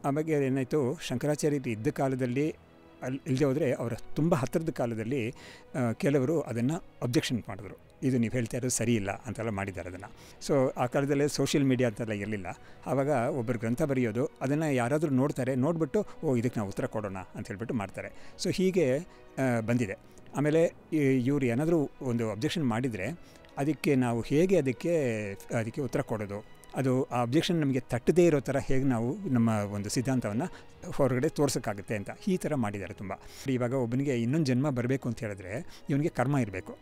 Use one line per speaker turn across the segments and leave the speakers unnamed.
ಆಮೇಲೆ ಏನಾಯಿತು, ಶಂಕರಾಚಾರ್ಯರು ಇದ್ದ ಕಾಲದಲ್ಲಿ ಇಲ್ಲದೆ ಹೋದರೆ ಅವರ ತುಂಬ ಹತ್ತಿರದ ಕಾಲದಲ್ಲಿ ಕೆಲವರು ಅದನ್ನು ಅಬ್ಜೆಕ್ಷನ್ ಮಾಡಿದ್ರು. ಇದು ನೀವು ಹೇಳ್ತಾ ಇರೋದು ಸರಿ ಇಲ್ಲ ಅಂತೆಲ್ಲ ಮಾಡಿದ್ದಾರೆ ಅದನ್ನು. ಸೊ ಆ ಕಾಲದಲ್ಲೇ ಸೋಷಿಯಲ್ ಮೀಡಿಯಾ ಅಂತೆಲ್ಲ ಇರಲಿಲ್ಲ. ಆವಾಗ ಒಬ್ಬರು ಗ್ರಂಥ ಬರೆಯೋದು, ಅದನ್ನು ಯಾರಾದರೂ ನೋಡ್ತಾರೆ, ನೋಡಿಬಿಟ್ಟು ಇದಕ್ಕೆ ನಾವು ಉತ್ತರ ಕೊಡೋಣ ಅಂತ ಹೇಳ್ಬಿಟ್ಟು ಮಾಡ್ತಾರೆ. ಸೊ ಹೀಗೆ ಬಂದಿದೆ. ಆಮೇಲೆ ಇವರು ಏನಾದರೂ ಒಂದು ಅಬ್ಜೆಕ್ಷನ್ ಮಾಡಿದರೆ ಅದಕ್ಕೆ ನಾವು ಹೇಗೆ ಅದಕ್ಕೆ ಉತ್ತರ ಕೊಡೋದು, ಅದು ಆ ಅಬ್ಜೆಕ್ಷನ್ ನಮಗೆ ತಟ್ಟದೇ ಇರೋ ಥರ ಹೇಗೆ ನಾವು ನಮ್ಮ ಒಂದು ಸಿದ್ಧಾಂತವನ್ನು ಹೊರಗಡೆ ತೋರ್ಸೋಕ್ಕಾಗುತ್ತೆ ಅಂತ ಈ ಥರ ಮಾಡಿದ್ದಾರೆ ತುಂಬ. ಇವಾಗ ಒಬ್ಬನಿಗೆ ಇನ್ನೊಂದು ಜನ್ಮ ಬರಬೇಕು ಅಂತ ಹೇಳಿದ್ರೆ ಇವನಿಗೆ ಕರ್ಮ ಇರಬೇಕು.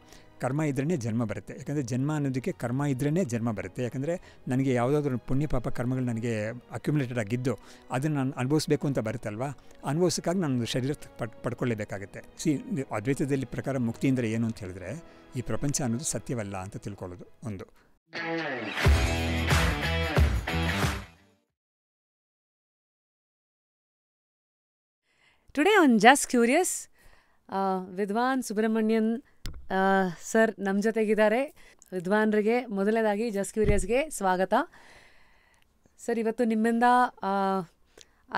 ಕರ್ಮ ಇದ್ರೇ ಜನ್ಮ ಬರುತ್ತೆ. ಯಾಕಂದರೆ ಜನ್ಮ ಅನ್ನೋದಕ್ಕೆ ಕರ್ಮ ಇದ್ರೇ ಜನ್ಮ ಬರುತ್ತೆ. ಯಾಕಂದರೆ ನನಗೆ ಯಾವುದಾದ್ರೂ ಪುಣ್ಯ ಪಾಪ ಕರ್ಮಗಳು ನನಗೆ ಅಕ್ಯುಮುಲೇಟೆಡ್ ಆಗಿದ್ದು ಅದನ್ನು ನಾನು ಅನುಭವಿಸ್ಬೇಕು ಅಂತ ಬರುತ್ತಲ್ವ, ಅನುಭವಿಸೋಕ್ಕಾಗಿ ನಾನು ಶರೀರ ಪಡ್ಕೊಳ್ಳೇಬೇಕಾಗುತ್ತೆ. ಅದ್ವೈತದಲ್ಲಿ ಪ್ರಕಾರ ಮುಕ್ತಿ ಅಂದರೆ ಏನು ಅಂತ ಹೇಳಿದ್ರೆ ಈ ಪ್ರಪಂಚ ಅನ್ನೋದು ಸತ್ಯವಲ್ಲ ಅಂತ ತಿಳ್ಕೊಳ್ಳೋದು ಒಂದು.
Today on Just Curious, ವಿದ್ವಾನ್ ಸುಬ್ರಹ್ಮಣ್ಯನ್ ಸರ್ ನಮ್ಮ ಜೊತೆಗಿದ್ದಾರೆ. ವಿದ್ವಾನ್ರಿಗೆ ಮೊದಲನೇದಾಗಿ ಜಸ್ಟ್ ಕ್ಯೂರಿಯಸ್ಗೆ ಸ್ವಾಗತ. ಸರ್, ಇವತ್ತು ನಿಮ್ಮಿಂದ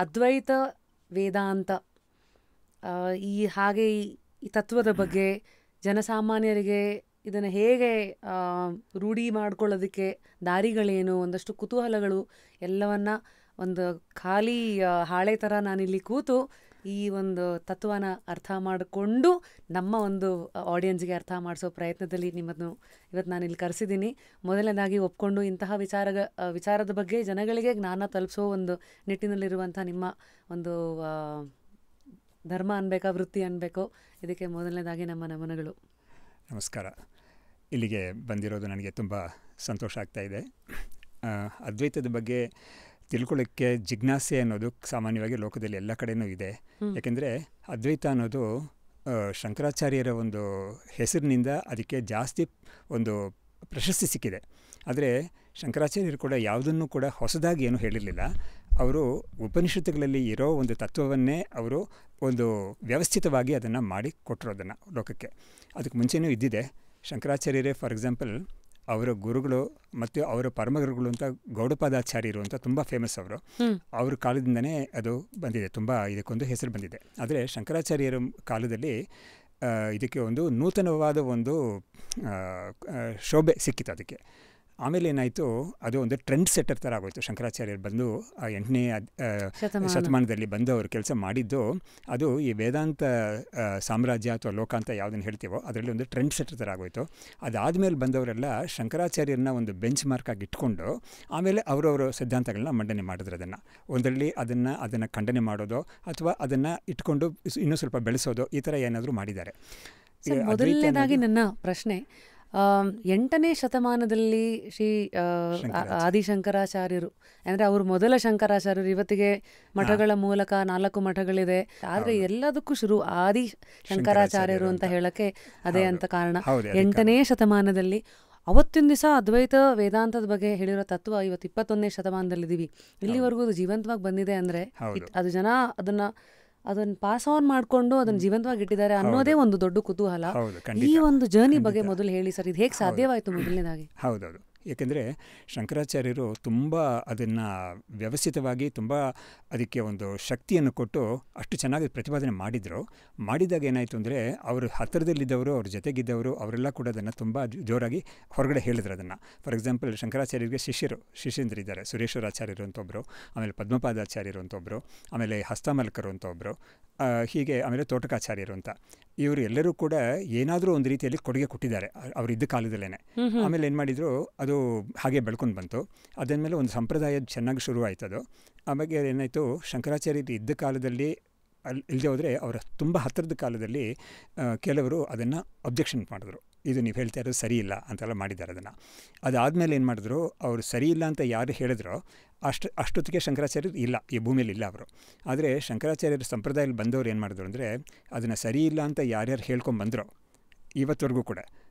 ಅದ್ವೈತ ವೇದಾಂತ ಹಾಗೆ ಈ ತತ್ವದ ಬಗ್ಗೆ ಜನಸಾಮಾನ್ಯರಿಗೆ ಇದನ್ನು ಹೇಗೆ ರೂಢಿ ಮಾಡ್ಕೊಳ್ಳೋದಕ್ಕೆ ದಾರಿಗಳೇನು, ಒಂದಷ್ಟು ಕುತೂಹಲಗಳು ಎಲ್ಲವನ್ನ ಒಂದು ಖಾಲಿ ಹಾಳೆ ಥರ ನಾನಿಲ್ಲಿ ಕೂತು ಈ ಒಂದು ತತ್ವನ ಅರ್ಥ ಮಾಡಿಕೊಂಡು ನಮ್ಮ ಒಂದು ಆಡಿಯನ್ಸ್ಗೆ ಅರ್ಥ ಮಾಡಿಸೋ ಪ್ರಯತ್ನದಲ್ಲಿ ಇವತ್ತು ನಾನಿಲ್ಲಿ ಕರೆಸಿದ್ದೀನಿ. ಮೊದಲನೇದಾಗಿ ಒಪ್ಕೊಂಡು ಇಂತಹ ವಿಚಾರದ ಬಗ್ಗೆ ಜನಗಳಿಗೆ ಜ್ಞಾನ ತಲುಪಿಸೋ ಒಂದು ನಿಟ್ಟಿನಲ್ಲಿರುವಂಥ ನಿಮ್ಮ ಒಂದು ಧರ್ಮ ಅನ್ಬೇಕಾ, ವೃತ್ತಿ ಅನ್ಬೇಕು, ಇದಕ್ಕೆ ಮೊದಲನೇದಾಗಿ ನಮ್ಮ ನಮನಗಳು.
ನಮಸ್ಕಾರ. ಇಲ್ಲಿಗೆ ಬಂದಿರೋದು ನನಗೆ ತುಂಬ ಸಂತೋಷ ಆಗ್ತಾಯಿದೆ. ಅದ್ವೈತದ ಬಗ್ಗೆ ತಿಳ್ಕೊಳ್ಳೋಕ್ಕೆ ಜಿಜ್ಞಾಸೆ ಅನ್ನೋದು ಸಾಮಾನ್ಯವಾಗಿ ಲೋಕದಲ್ಲಿ ಎಲ್ಲ ಕಡೆಯೂ ಇದೆ. ಯಾಕೆಂದರೆ ಅದ್ವೈತ ಅನ್ನೋದು ಶಂಕರಾಚಾರ್ಯರ ಒಂದು ಹೆಸರಿನಿಂದ ಅದಕ್ಕೆ ಜಾಸ್ತಿ ಒಂದು ಪ್ರಶಸ್ತಿ ಸಿಕ್ಕಿದೆ. ಆದರೆ ಶಂಕರಾಚಾರ್ಯರು ಕೂಡ ಯಾವುದನ್ನು ಕೂಡ ಹೊಸದಾಗಿ ಏನೂ ಹೇಳಿರಲಿಲ್ಲ. ಅವರು ಉಪನಿಷತ್ತುಗಳಲ್ಲಿ ಇರೋ ಒಂದು ತತ್ವವನ್ನೇ ಅವರು ಒಂದು ವ್ಯವಸ್ಥಿತವಾಗಿ ಅದನ್ನು ಮಾಡಿ ಕೊಟ್ಟರು ಅದನ್ನು ಲೋಕಕ್ಕೆ. ಅದಕ್ಕೆ ಮುಂಚೆನೂ ಇದ್ದಿದೆ. ಶಂಕರಾಚಾರ್ಯರೇ ಫಾರ್ ಎಕ್ಸಾಂಪಲ್ ಅವರ ಗುರುಗಳು ಮತ್ತು ಅವರ ಪರಮಗುರುಗಳು ಅಂತ ಗೌಡಪಾದಾಚಾರ್ಯರು ಅಂತ ತುಂಬ ಫೇಮಸ್ ಅವರು. ಅವ್ರ ಕಾಲದಿಂದನೇ ಅದು ಬಂದಿದೆ, ತುಂಬ ಇದಕ್ಕೊಂದು ಹೆಸರು ಬಂದಿದೆ. ಆದರೆ ಶಂಕರಾಚಾರ್ಯರ ಕಾಲದಲ್ಲಿ ಇದಕ್ಕೆ ಒಂದು ನೂತನವಾದ ಒಂದು ಶೋಭೆ ಸಿಕ್ಕಿತು ಅದಕ್ಕೆ. ಆಮೇಲೆ ಏನಾಯಿತು, ಅದು ಒಂದು ಟ್ರೆಂಡ್ ಸೆಟ್ಟರ್ ಥರ ಆಗೋಯಿತು. ಶಂಕರಾಚಾರ್ಯರು ಬಂದು 8ನೇ ಶತಮಾನದಲ್ಲಿ ಬಂದು ಅವರು ಕೆಲಸ ಮಾಡಿದ್ದು ಅದು ಈ ವೇದಾಂತ ಸಾಮ್ರಾಜ್ಯ ಅಥವಾ ಲೋಕ ಅಂತ ಯಾವುದನ್ನು ಹೇಳ್ತೀವೋ ಅದರಲ್ಲಿ ಒಂದು ಟ್ರೆಂಡ್ ಸೆಟ್ಟರ್ ಥರ ಆಗೋಯಿತು. ಅದಾದಮೇಲೆ ಬಂದವರೆಲ್ಲ ಶಂಕರಾಚಾರ್ಯರನ್ನ ಒಂದು ಬೆಂಚ್ ಮಾರ್ಕ್ ಆಗಿ ಇಟ್ಕೊಂಡು ಆಮೇಲೆ ಅವರವರ ಸಿದ್ಧಾಂತಗಳನ್ನ ಮಂಡನೆ ಮಾಡಿದ್ರು. ಒಂದರಲ್ಲಿ ಅದನ್ನು ಖಂಡನೆ ಮಾಡೋದು ಅಥವಾ ಅದನ್ನು ಇಟ್ಕೊಂಡು ಇನ್ನೂ ಸ್ವಲ್ಪ ಬೆಳೆಸೋದು, ಈ ಥರ ಏನಾದರೂ ಮಾಡಿದ್ದಾರೆ.
ಮೊದಲನೇದಾಗಿ ನನ್ನ ಪ್ರಶ್ನೆ, 8ನೇ ಶತಮಾನದಲ್ಲಿ ಶ್ರೀ ಆದಿಶಂಕರಾಚಾರ್ಯರು ಅಂದರೆ ಅವರು ಮೊದಲ ಶಂಕರಾಚಾರ್ಯರು. ಇವತ್ತಿಗೆ ಮಠಗಳ ಮೂಲಕ 4 ಮಠಗಳಿದೆ. ಆದರೆ ಎಲ್ಲದಕ್ಕೂ ಶುರು ಆದಿ ಶಂಕರಾಚಾರ್ಯರು ಅಂತ ಹೇಳಕ್ಕೆ ಅದೇ ಅಂತ ಕಾರಣ. 8ನೇ ಶತಮಾನದಲ್ಲಿ ಅವತ್ತಿನ ದಿವಸ ಅದ್ವೈತ ವೇದಾಂತದ ಬಗ್ಗೆ ಹೇಳಿರೋ ತತ್ವ ಇವತ್ತು 21ನೇ ಶತಮಾನದಲ್ಲಿದ್ದೀವಿ. ಇಲ್ಲಿವರೆಗೂ ಅದು ಜೀವಂತವಾಗಿ ಬಂದಿದೆ ಅಂದರೆ ಅದು ಜನ ಅದನ್ನು ಪಾಸ್ ಆನ್ ಮಾಡಿಕೊಂಡು ಅದನ್ನು ಜೀವಂತವಾಗಿ ಇಟ್ಟಿದ್ದಾರೆ ಅನ್ನೋದೇ ಒಂದು ದೊಡ್ಡ ಕುತೂಹಲ. ಈ ಒಂದು ಜರ್ನಿ ಬಗ್ಗೆ ಮೊದಲು ಹೇಳಿ ಸರ್, ಇದು ಹೇಗೆ ಸಾಧ್ಯವಾಯಿತು ಮೊದಲನೇದಾಗಿ?
ಹೌದೌದು. ಏಕೆಂದರೆ ಶಂಕರಾಚಾರ್ಯರು ತುಂಬ ಅದನ್ನು ವ್ಯವಸ್ಥಿತವಾಗಿ ತುಂಬ ಅದಕ್ಕೆ ಒಂದು ಶಕ್ತಿಯನ್ನು ಕೊಟ್ಟು ಅಷ್ಟು ಚೆನ್ನಾಗಿ ಪ್ರತಿಪಾದನೆ ಮಾಡಿದಾಗ ಏನಾಯಿತು ಅಂದರೆ ಅವರು ಹತ್ತಿರದಲ್ಲಿದ್ದವರು, ಅವ್ರ ಜೊತೆಗಿದ್ದವರು ಅವರೆಲ್ಲ ಕೂಡ ಅದನ್ನು ತುಂಬ ಜೋರಾಗಿ ಹೊರಗಡೆ ಹೇಳಿದ್ರು ಅದನ್ನು. For example ಶಂಕರಾಚಾರ್ಯರಿಗೆ ಶಿಷ್ಯಂದ್ರಿದ್ದಾರೆ. ಸುರೇಶ್ವರಾಚಾರ್ಯರು ಅಂತ ಒಬ್ಬರು, ಆಮೇಲೆ ಪದ್ಮಪಾದಾಚಾರ್ಯರು ಅಂತ ಒಬ್ಬರು, ಆಮೇಲೆ ಹಸ್ತಮಲ್ಕರು ಅಂತ ಒಬ್ಬರು, ಹೀಗೆ ಆಮೇಲೆ ತೋಟಕಾಚಾರ್ಯರು ಅಂತ. ಇವರು ಎಲ್ಲರೂ ಕೂಡ ಏನಾದರೂ ಒಂದು ರೀತಿಯಲ್ಲಿ ಕೊಡುಗೆ ಕೊಟ್ಟಿದ್ದಾರೆ ಅವರಿದ್ದ ಕಾಲದಲ್ಲೇ. ಆಮೇಲೆ ಏನು ಮಾಡಿದರು, ಅದು ಹಾಗೆ ಬೆಳ್ಕೊಂಡು ಬಂತು. ಅದಾದಮೇಲೆ ಒಂದು ಸಂಪ್ರದಾಯ ಚೆನ್ನಾಗಿ ಶುರು ಆಯ್ತದು. ಆಮೇಲೆ ಏನಾಯಿತು, ಶಂಕರಾಚಾರ್ಯರು ಇದ್ದ ಕಾಲದಲ್ಲಿ ಇಲ್ಲದೆ ಹೋದರೆ ಅವರ ತುಂಬ ಹತ್ತಿರದ ಕಾಲದಲ್ಲಿ ಕೆಲವರು ಅದನ್ನು ಅಬ್ಜೆಕ್ಷನ್ ಮಾಡಿದ್ರು. ಇದು ನೀವು ಹೇಳ್ತಾ ಇರೋದು ಸರಿ ಇಲ್ಲ ಅಂತೆಲ್ಲ ಮಾಡಿದ್ದಾರೆ ಅದನ್ನು. ಅದಾದಮೇಲೆ ಏನು ಮಾಡಿದ್ರು, ಅವರು ಸರಿ ಇಲ್ಲ ಅಂತ ಯಾರು ಹೇಳಿದ್ರೋ ಅಷ್ಟೊತ್ತಿಗೆ ಶಂಕರಾಚಾರ್ಯರು ಇಲ್ಲ, ಈ ಭೂಮಿಯಲ್ಲಿ ಇಲ್ಲ ಅವರು. ಆದರೆ ಶಂಕರಾಚಾರ್ಯರ ಸಂಪ್ರದಾಯದಲ್ಲಿ ಬಂದವರು ಏನು ಮಾಡಿದ್ರು ಅಂದರೆ ಅದನ್ನು ಸರಿ ಇಲ್ಲ ಅಂತ ಯಾರ್ಯಾರು ಹೇಳ್ಕೊಂಬಂದರೋ ಇವತ್ತವರೆಗೂ ಕೂಡ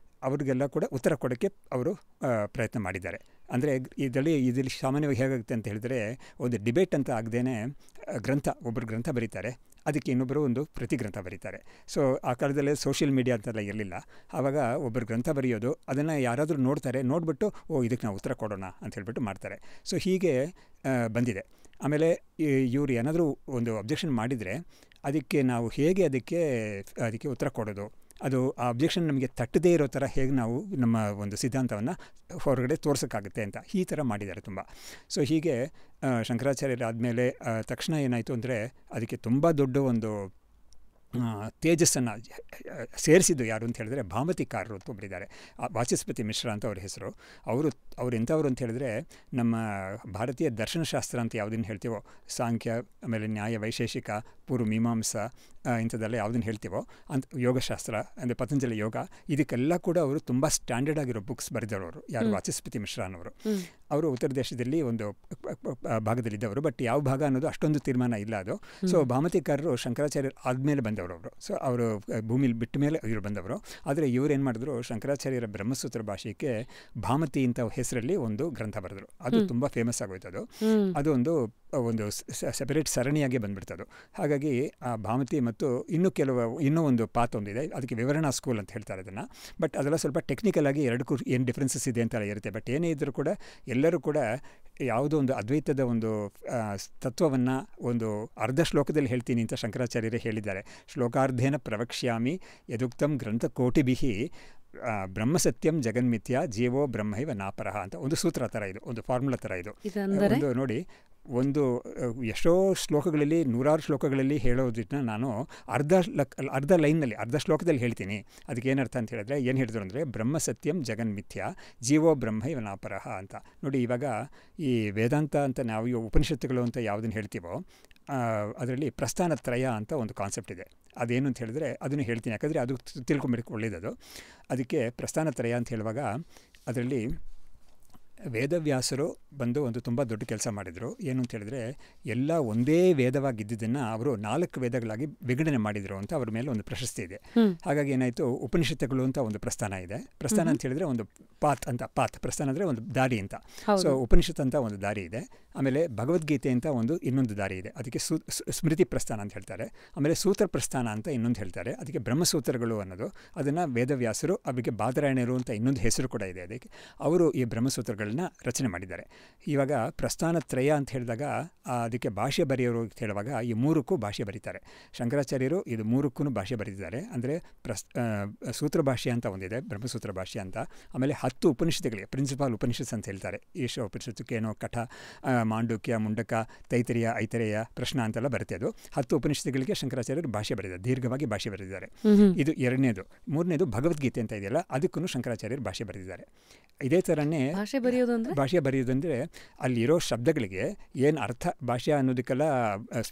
ಅವ್ರಿಗೆಲ್ಲ ಕೂಡ ಉತ್ತರ ಕೊಡೋಕ್ಕೆ ಅವರು ಪ್ರಯತ್ನ ಮಾಡಿದ್ದಾರೆ. ಅಂದರೆ ಇದರಲ್ಲಿ ಸಾಮಾನ್ಯವಾಗಿ ಹೇಗಾಗುತ್ತೆ ಅಂತ ಹೇಳಿದ್ರೆ, ಒಂದು ಡಿಬೇಟ್ ಅಂತ ಆಗದೇನೆ ಒಬ್ಬರು ಗ್ರಂಥ ಬರೀತಾರೆ, ಅದಕ್ಕೆ ಇನ್ನೊಬ್ಬರು ಒಂದು ಪ್ರತಿ ಗ್ರಂಥ ಬರೀತಾರೆ. ಸೊ ಆ ಕಾಲದಲ್ಲೇ ಸೋಷಿಯಲ್ ಮೀಡಿಯಾ ಅಂತೆಲ್ಲ ಇರಲಿಲ್ಲ. ಆವಾಗ ಒಬ್ಬರು ಗ್ರಂಥ ಬರೆಯೋದು, ಅದನ್ನು ಯಾರಾದರೂ ನೋಡ್ತಾರೆ, ನೋಡಿಬಿಟ್ಟು ಇದಕ್ಕೆ ನಾವು ಉತ್ತರ ಕೊಡೋಣ ಅಂತ ಹೇಳ್ಬಿಟ್ಟು ಮಾಡ್ತಾರೆ. ಸೊ ಹೀಗೆ ಬಂದಿದೆ. ಆಮೇಲೆ ಇವರು ಏನಾದರೂ ಒಂದು ಅಬ್ಜೆಕ್ಷನ್ ಮಾಡಿದರೆ ಅದಕ್ಕೆ ನಾವು ಹೇಗೆ ಅದಕ್ಕೆ ಉತ್ತರ ಕೊಡೋದು, ಅದು ಆ ಅಬ್ಜೆಕ್ಷನ್ ನಮಗೆ ತಟ್ಟದೇ ಇರೋ ಥರ ಹೇಗೆ ನಾವು ನಮ್ಮ ಒಂದು ಸಿದ್ಧಾಂತವನ್ನು ಹೊರಗಡೆ ತೋರ್ಸೋಕ್ಕಾಗುತ್ತೆ ಅಂತ ಈ ಥರ ಮಾಡಿದ್ದಾರೆ ತುಂಬ. ಸೊ ಹೀಗೆ ಶಂಕರಾಚಾರ್ಯರಾದಮೇಲೆ ತಕ್ಷಣ ಏನಾಯಿತು ಅಂದರೆ ಅದಕ್ಕೆ ತುಂಬ ದೊಡ್ಡ ಒಂದು ತೇಜಸ್ಸನ್ನು ಸೇರಿಸಿದ್ದು ಯಾರು ಅಂತ ಹೇಳಿದ್ರೆ ಭಾಮತಿಕಾರರು ಅಂತ ಒಬ್ಬರಿದ್ದಾರೆ. ವಾಚಸ್ಪತಿ ಮಿಶ್ರಾ ಅಂತ ಅವ್ರ ಹೆಸರು. ಅವರು ಎಂಥವ್ರು ಅಂತ ಹೇಳಿದ್ರೆ ನಮ್ಮ ಭಾರತೀಯ ದರ್ಶನಶಾಸ್ತ್ರ ಅಂತ ಯಾವುದನ್ನು ಹೇಳ್ತೀವೋ, ಸಾಂಖ್ಯ, ಆಮೇಲೆ ನ್ಯಾಯ ವೈಶೇಷಿಕ, ಪೂರ್ವ ಮೀಮಾಂಸಾ, ಇಂಥದ್ದೆಲ್ಲ ಯಾವುದನ್ನು ಹೇಳ್ತೀವೋ ಅಂತ, ಯೋಗಶಾಸ್ತ್ರ ಅಂದರೆ ಪತಂಜಲಿ ಯೋಗ, ಇದಕ್ಕೆಲ್ಲ ಕೂಡ ಅವರು ತುಂಬ ಸ್ಟ್ಯಾಂಡರ್ಡ್ ಆಗಿರೋ ಬುಕ್ಸ್ ಬರೆದವರು ಯಾರು ವಾಚಸ್ಪತಿ ಮಿಶ್ರಾ ಅನ್ನೋರು. ಅವರು ಉತ್ತರ ದೇಶದಲ್ಲಿ ಒಂದು ಭಾಗದಲ್ಲಿದ್ದವರು, ಬಟ್ ಯಾವ ಭಾಗ ಅನ್ನೋದು ಅಷ್ಟೊಂದು ತೀರ್ಮಾನ ಇಲ್ಲ ಅದು. ಸೊ ಭಾಮತಿಕಾರರು ಶಂಕರಾಚಾರ್ಯರು ಆದಮೇಲೆ ಬಂದವರು ಅವರು. ಸೊ ಅವರು ಭೂಮಿಲಿ ಬಿಟ್ಟ ಮೇಲೆ ಇವರು ಬಂದವರು. ಆದರೆ ಇವರು ಏನು ಮಾಡಿದ್ರು, ಶಂಕರಾಚಾರ್ಯರ ಬ್ರಹ್ಮಸೂತ್ರ ಭಾಷೆಗೆ ಭಾಮತಿ ಅಂತ ಹೆಸರಲ್ಲಿ ಒಂದು ಗ್ರಂಥ ಬರೆದರು. ಅದು ತುಂಬ ಫೇಮಸ್ ಆಗೋಯ್ತು. ಅದು ಒಂದು ಸೆಪರೇಟ್ ಸರಣಿಯಾಗಿ ಬಂದ್ಬಿಡ್ತದು. ಹಾಗಾಗಿ ಆ ಭಾಮತಿ ಮತ್ತು ಇನ್ನೂ ಒಂದು ಪಾತ್ ಒಂದಿದೆ, ಅದಕ್ಕೆ ವಿವರಣಾ ಸ್ಕೂಲ್ ಅಂತ ಹೇಳ್ತಾರೆ ಅದನ್ನು. ಬಟ್ ಅದೆಲ್ಲ ಸ್ವಲ್ಪ ಟೆಕ್ನಿಕಲ್ ಆಗಿ ಎರಡಕ್ಕೂ ಏನು ಡಿಫ್ರೆನ್ಸಸ್ ಇದೆ ಅಂತ ಇರುತ್ತೆ. ಬಟ್ ಏನೇ ಇದ್ದರೂ ಕೂಡ ಎಲ್ಲರೂ ಕೂಡ ಯಾವುದೋ ಒಂದು ಅದ್ವೈತದ ಒಂದು ತತ್ವವನ್ನು ಒಂದು ಅರ್ಧ ಶ್ಲೋಕದಲ್ಲಿ ಹೇಳ್ತೀನಿ ಅಂತ ಶಂಕರಾಚಾರ್ಯರೇ ಹೇಳಿದ್ದಾರೆ. ಶ್ಲೋಕಾರ್ಧೇನ ಪ್ರವಕ್ಷ್ಯಾಮಿ ಯದುಕ್ತಂ ಗ್ರಂಥಕೋಟಿಭಿಃ ಬ್ರಹ್ಮಸತ್ಯಂ ಜಗನ್ಮಿಥ್ಯಾ ಜೀವೋ ಬ್ರಹ್ಮೈವ ನಾಪರಃ ಅಂತ ಒಂದು ಸೂತ್ರ ಥರ ಇದು, ಒಂದು ಫಾರ್ಮುಲಾ ಥರ ಇದು. ಒಂದು ನೋಡಿ, ಎಷ್ಟೋ ಶ್ಲೋಕಗಳಲ್ಲಿ, ನೂರಾರು ಶ್ಲೋಕಗಳಲ್ಲಿ ಹೇಳೋದನ್ನ ನಾನು ಅರ್ಧ ಲೈನ್ನಲ್ಲಿ, ಅರ್ಧ ಶ್ಲೋಕದಲ್ಲಿ ಹೇಳ್ತೀನಿ. ಅದಕ್ಕೆ ಏನರ್ಥ ಅಂತ ಹೇಳಿದ್ರೆ, ಏನು ಹೇಳಿದ್ರು ಅಂದರೆ ಬ್ರಹ್ಮಸತ್ಯಂ ಜಗನ್ಮಿಥ್ಯಾ ಜೀವೋ ಬ್ರಹ್ಮೈವ ನಾಪರಃ ಅಂತ. ನೋಡಿ, ಇವಾಗ ಈ ವೇದಾಂತ ಅಂತ ನಾವು ಉಪನಿಷತ್ತುಗಳು ಅಂತ ಯಾವುದನ್ನು ಹೇಳ್ತೀವೋ ಅದರಲ್ಲಿ ಪ್ರಸ್ಥಾನತ್ರಯ ಅಂತ ಒಂದು ಕಾನ್ಸೆಪ್ಟ್ ಇದೆ. ಅದೇನು ಅಂತ ಹೇಳಿದ್ರೆ ಅದನ್ನು ಹೇಳ್ತೀನಿ, ಯಾಕಂದರೆ ಅದು ತಿಳ್ಕೊಂಬಿಡಕ್ಕೆ ಒಳ್ಳೆಯದದು. ಅದಕ್ಕೆ ಪ್ರಸ್ಥಾನತ್ರಯ ಅಂತ ಹೇಳುವಾಗ ಅದರಲ್ಲಿ ವೇದವ್ಯಾಸರು ಬಂದು ಒಂದು ತುಂಬ ದೊಡ್ಡ ಕೆಲಸ ಮಾಡಿದರು. ಏನು ಅಂತ ಹೇಳಿದ್ರೆ, ಎಲ್ಲ ಒಂದೇ ವೇದವಾಗಿದ್ದನ್ನು ಅವರು 4 ವೇದಗಳಾಗಿ ವಿಂಗಡಣೆ ಮಾಡಿದರು ಅಂತ ಅವ್ರ ಮೇಲೆ ಒಂದು ಪ್ರಶಸ್ತಿ ಇದೆ. ಹಾಗಾಗಿ ಏನಾಯಿತು, ಉಪನಿಷತ್ತುಗಳು ಅಂತ ಒಂದು ಪ್ರಸ್ಥಾನ ಇದೆ. ಪ್ರಸ್ಥಾನ ಅಂತ ಹೇಳಿದ್ರೆ ಒಂದು ಪಾತ್ ಪ್ರಸ್ಥಾನ ಅಂದರೆ ಒಂದು ದಾರಿ ಅಂತ. ಸೊ ಉಪನಿಷತ್ ಅಂತ ಒಂದು ದಾರಿ ಇದೆ. ಆಮೇಲೆ ಭಗವದ್ಗೀತೆ ಅಂತ ಇನ್ನೊಂದು ದಾರಿ ಇದೆ, ಅದಕ್ಕೆ ಸ್ಮೃತಿ ಪ್ರಸ್ಥಾನ ಅಂತ ಹೇಳ್ತಾರೆ. ಆಮೇಲೆ ಸೂತ್ರ ಪ್ರಸ್ಥಾನ ಅಂತ ಇನ್ನೊಂದು ಹೇಳ್ತಾರೆ, ಅದಕ್ಕೆ ಬ್ರಹ್ಮಸೂತ್ರಗಳು ಅನ್ನೋದು. ಅದನ್ನು ವೇದವ್ಯಾಸರು, ಅವರಿಗೆ ಬಾದರಾಯಣರು ಅಂತ ಇನ್ನೊಂದು ಹೆಸರು ಕೂಡ ಇದೆ ಅದಕ್ಕೆ. ಅವರು ಈ ಬ್ರಹ್ಮಸೂತ್ರಗಳನ್ನ ರಚನೆ ಮಾಡಿದ್ದಾರೆ. ಇವಾಗ ಪ್ರಸ್ಥಾನತ್ರಯ ಅಂತ ಹೇಳಿದಾಗ ಅದಕ್ಕೆ ಭಾಷೆ ಬರೆಯೋರು ಅಂತ ಹೇಳುವಾಗ ಈ 3ಕ್ಕೂ ಭಾಷೆ ಬರೀತಾರೆ. ಶಂಕರಾಚಾರ್ಯರು ಇದು 3ಕ್ಕೂ ಭಾಷೆ ಬರೆದಿದ್ದಾರೆ. ಅಂದರೆ ಸೂತ್ರ ಭಾಷೆ ಅಂತ ಒಂದಿದೆ, ಬ್ರಹ್ಮಸೂತ್ರ ಭಾಷೆ ಅಂತ. ಆಮೇಲೆ 10 ಉಪನಿಷತ್ತುಗಳಿಗೆ ಪ್ರಿನ್ಸಿಪಾಲ್ ಉಪನಿಷತ್ಸ್ ಅಂತ ಹೇಳ್ತಾರೆ. ಈಶ ಉಪನಿಷತ್ತಕ್ಕೆ ಏನೋ ಕಠ, ಮಾಂಡುಕ್ಯ, ಮುಂಡಕ, ತೈತರಿಯ, ಐತರೇಯ, ಪ್ರಶ್ನ ಅಂತೆಲ್ಲ ಬರುತ್ತೆ. ಅದು 10 ಉಪನಿಷತ್ತುಗಳಿಗೆ ಶಂಕರಾಚಾರ್ಯರು ಭಾಷೆ ಬರೆದಿದ್ದಾರೆ, ದೀರ್ಘವಾಗಿ ಭಾಷೆ ಬರೆದಿದ್ದಾರೆ. ಇದು 2ನೇದು. 3ನೇದು ಭಗವದ್ಗೀತೆ ಅಂತ ಇದೆಯಲ್ಲ, ಅದಕ್ಕೂ ಶಂಕರಾಚಾರ್ಯರು ಭಾಷೆ ಬರೆದಿದ್ದಾರೆ. ಇದೇ ಥರನೇ ಭಾಷೆ ಬರೆಯೋದಂದರೆ ಅಲ್ಲಿರೋ ಶಬ್ದಗಳಿಗೆ ಏನು ಅರ್ಥ, ಭಾಷೆ ಅನ್ನೋದಕ್ಕೆಲ್ಲ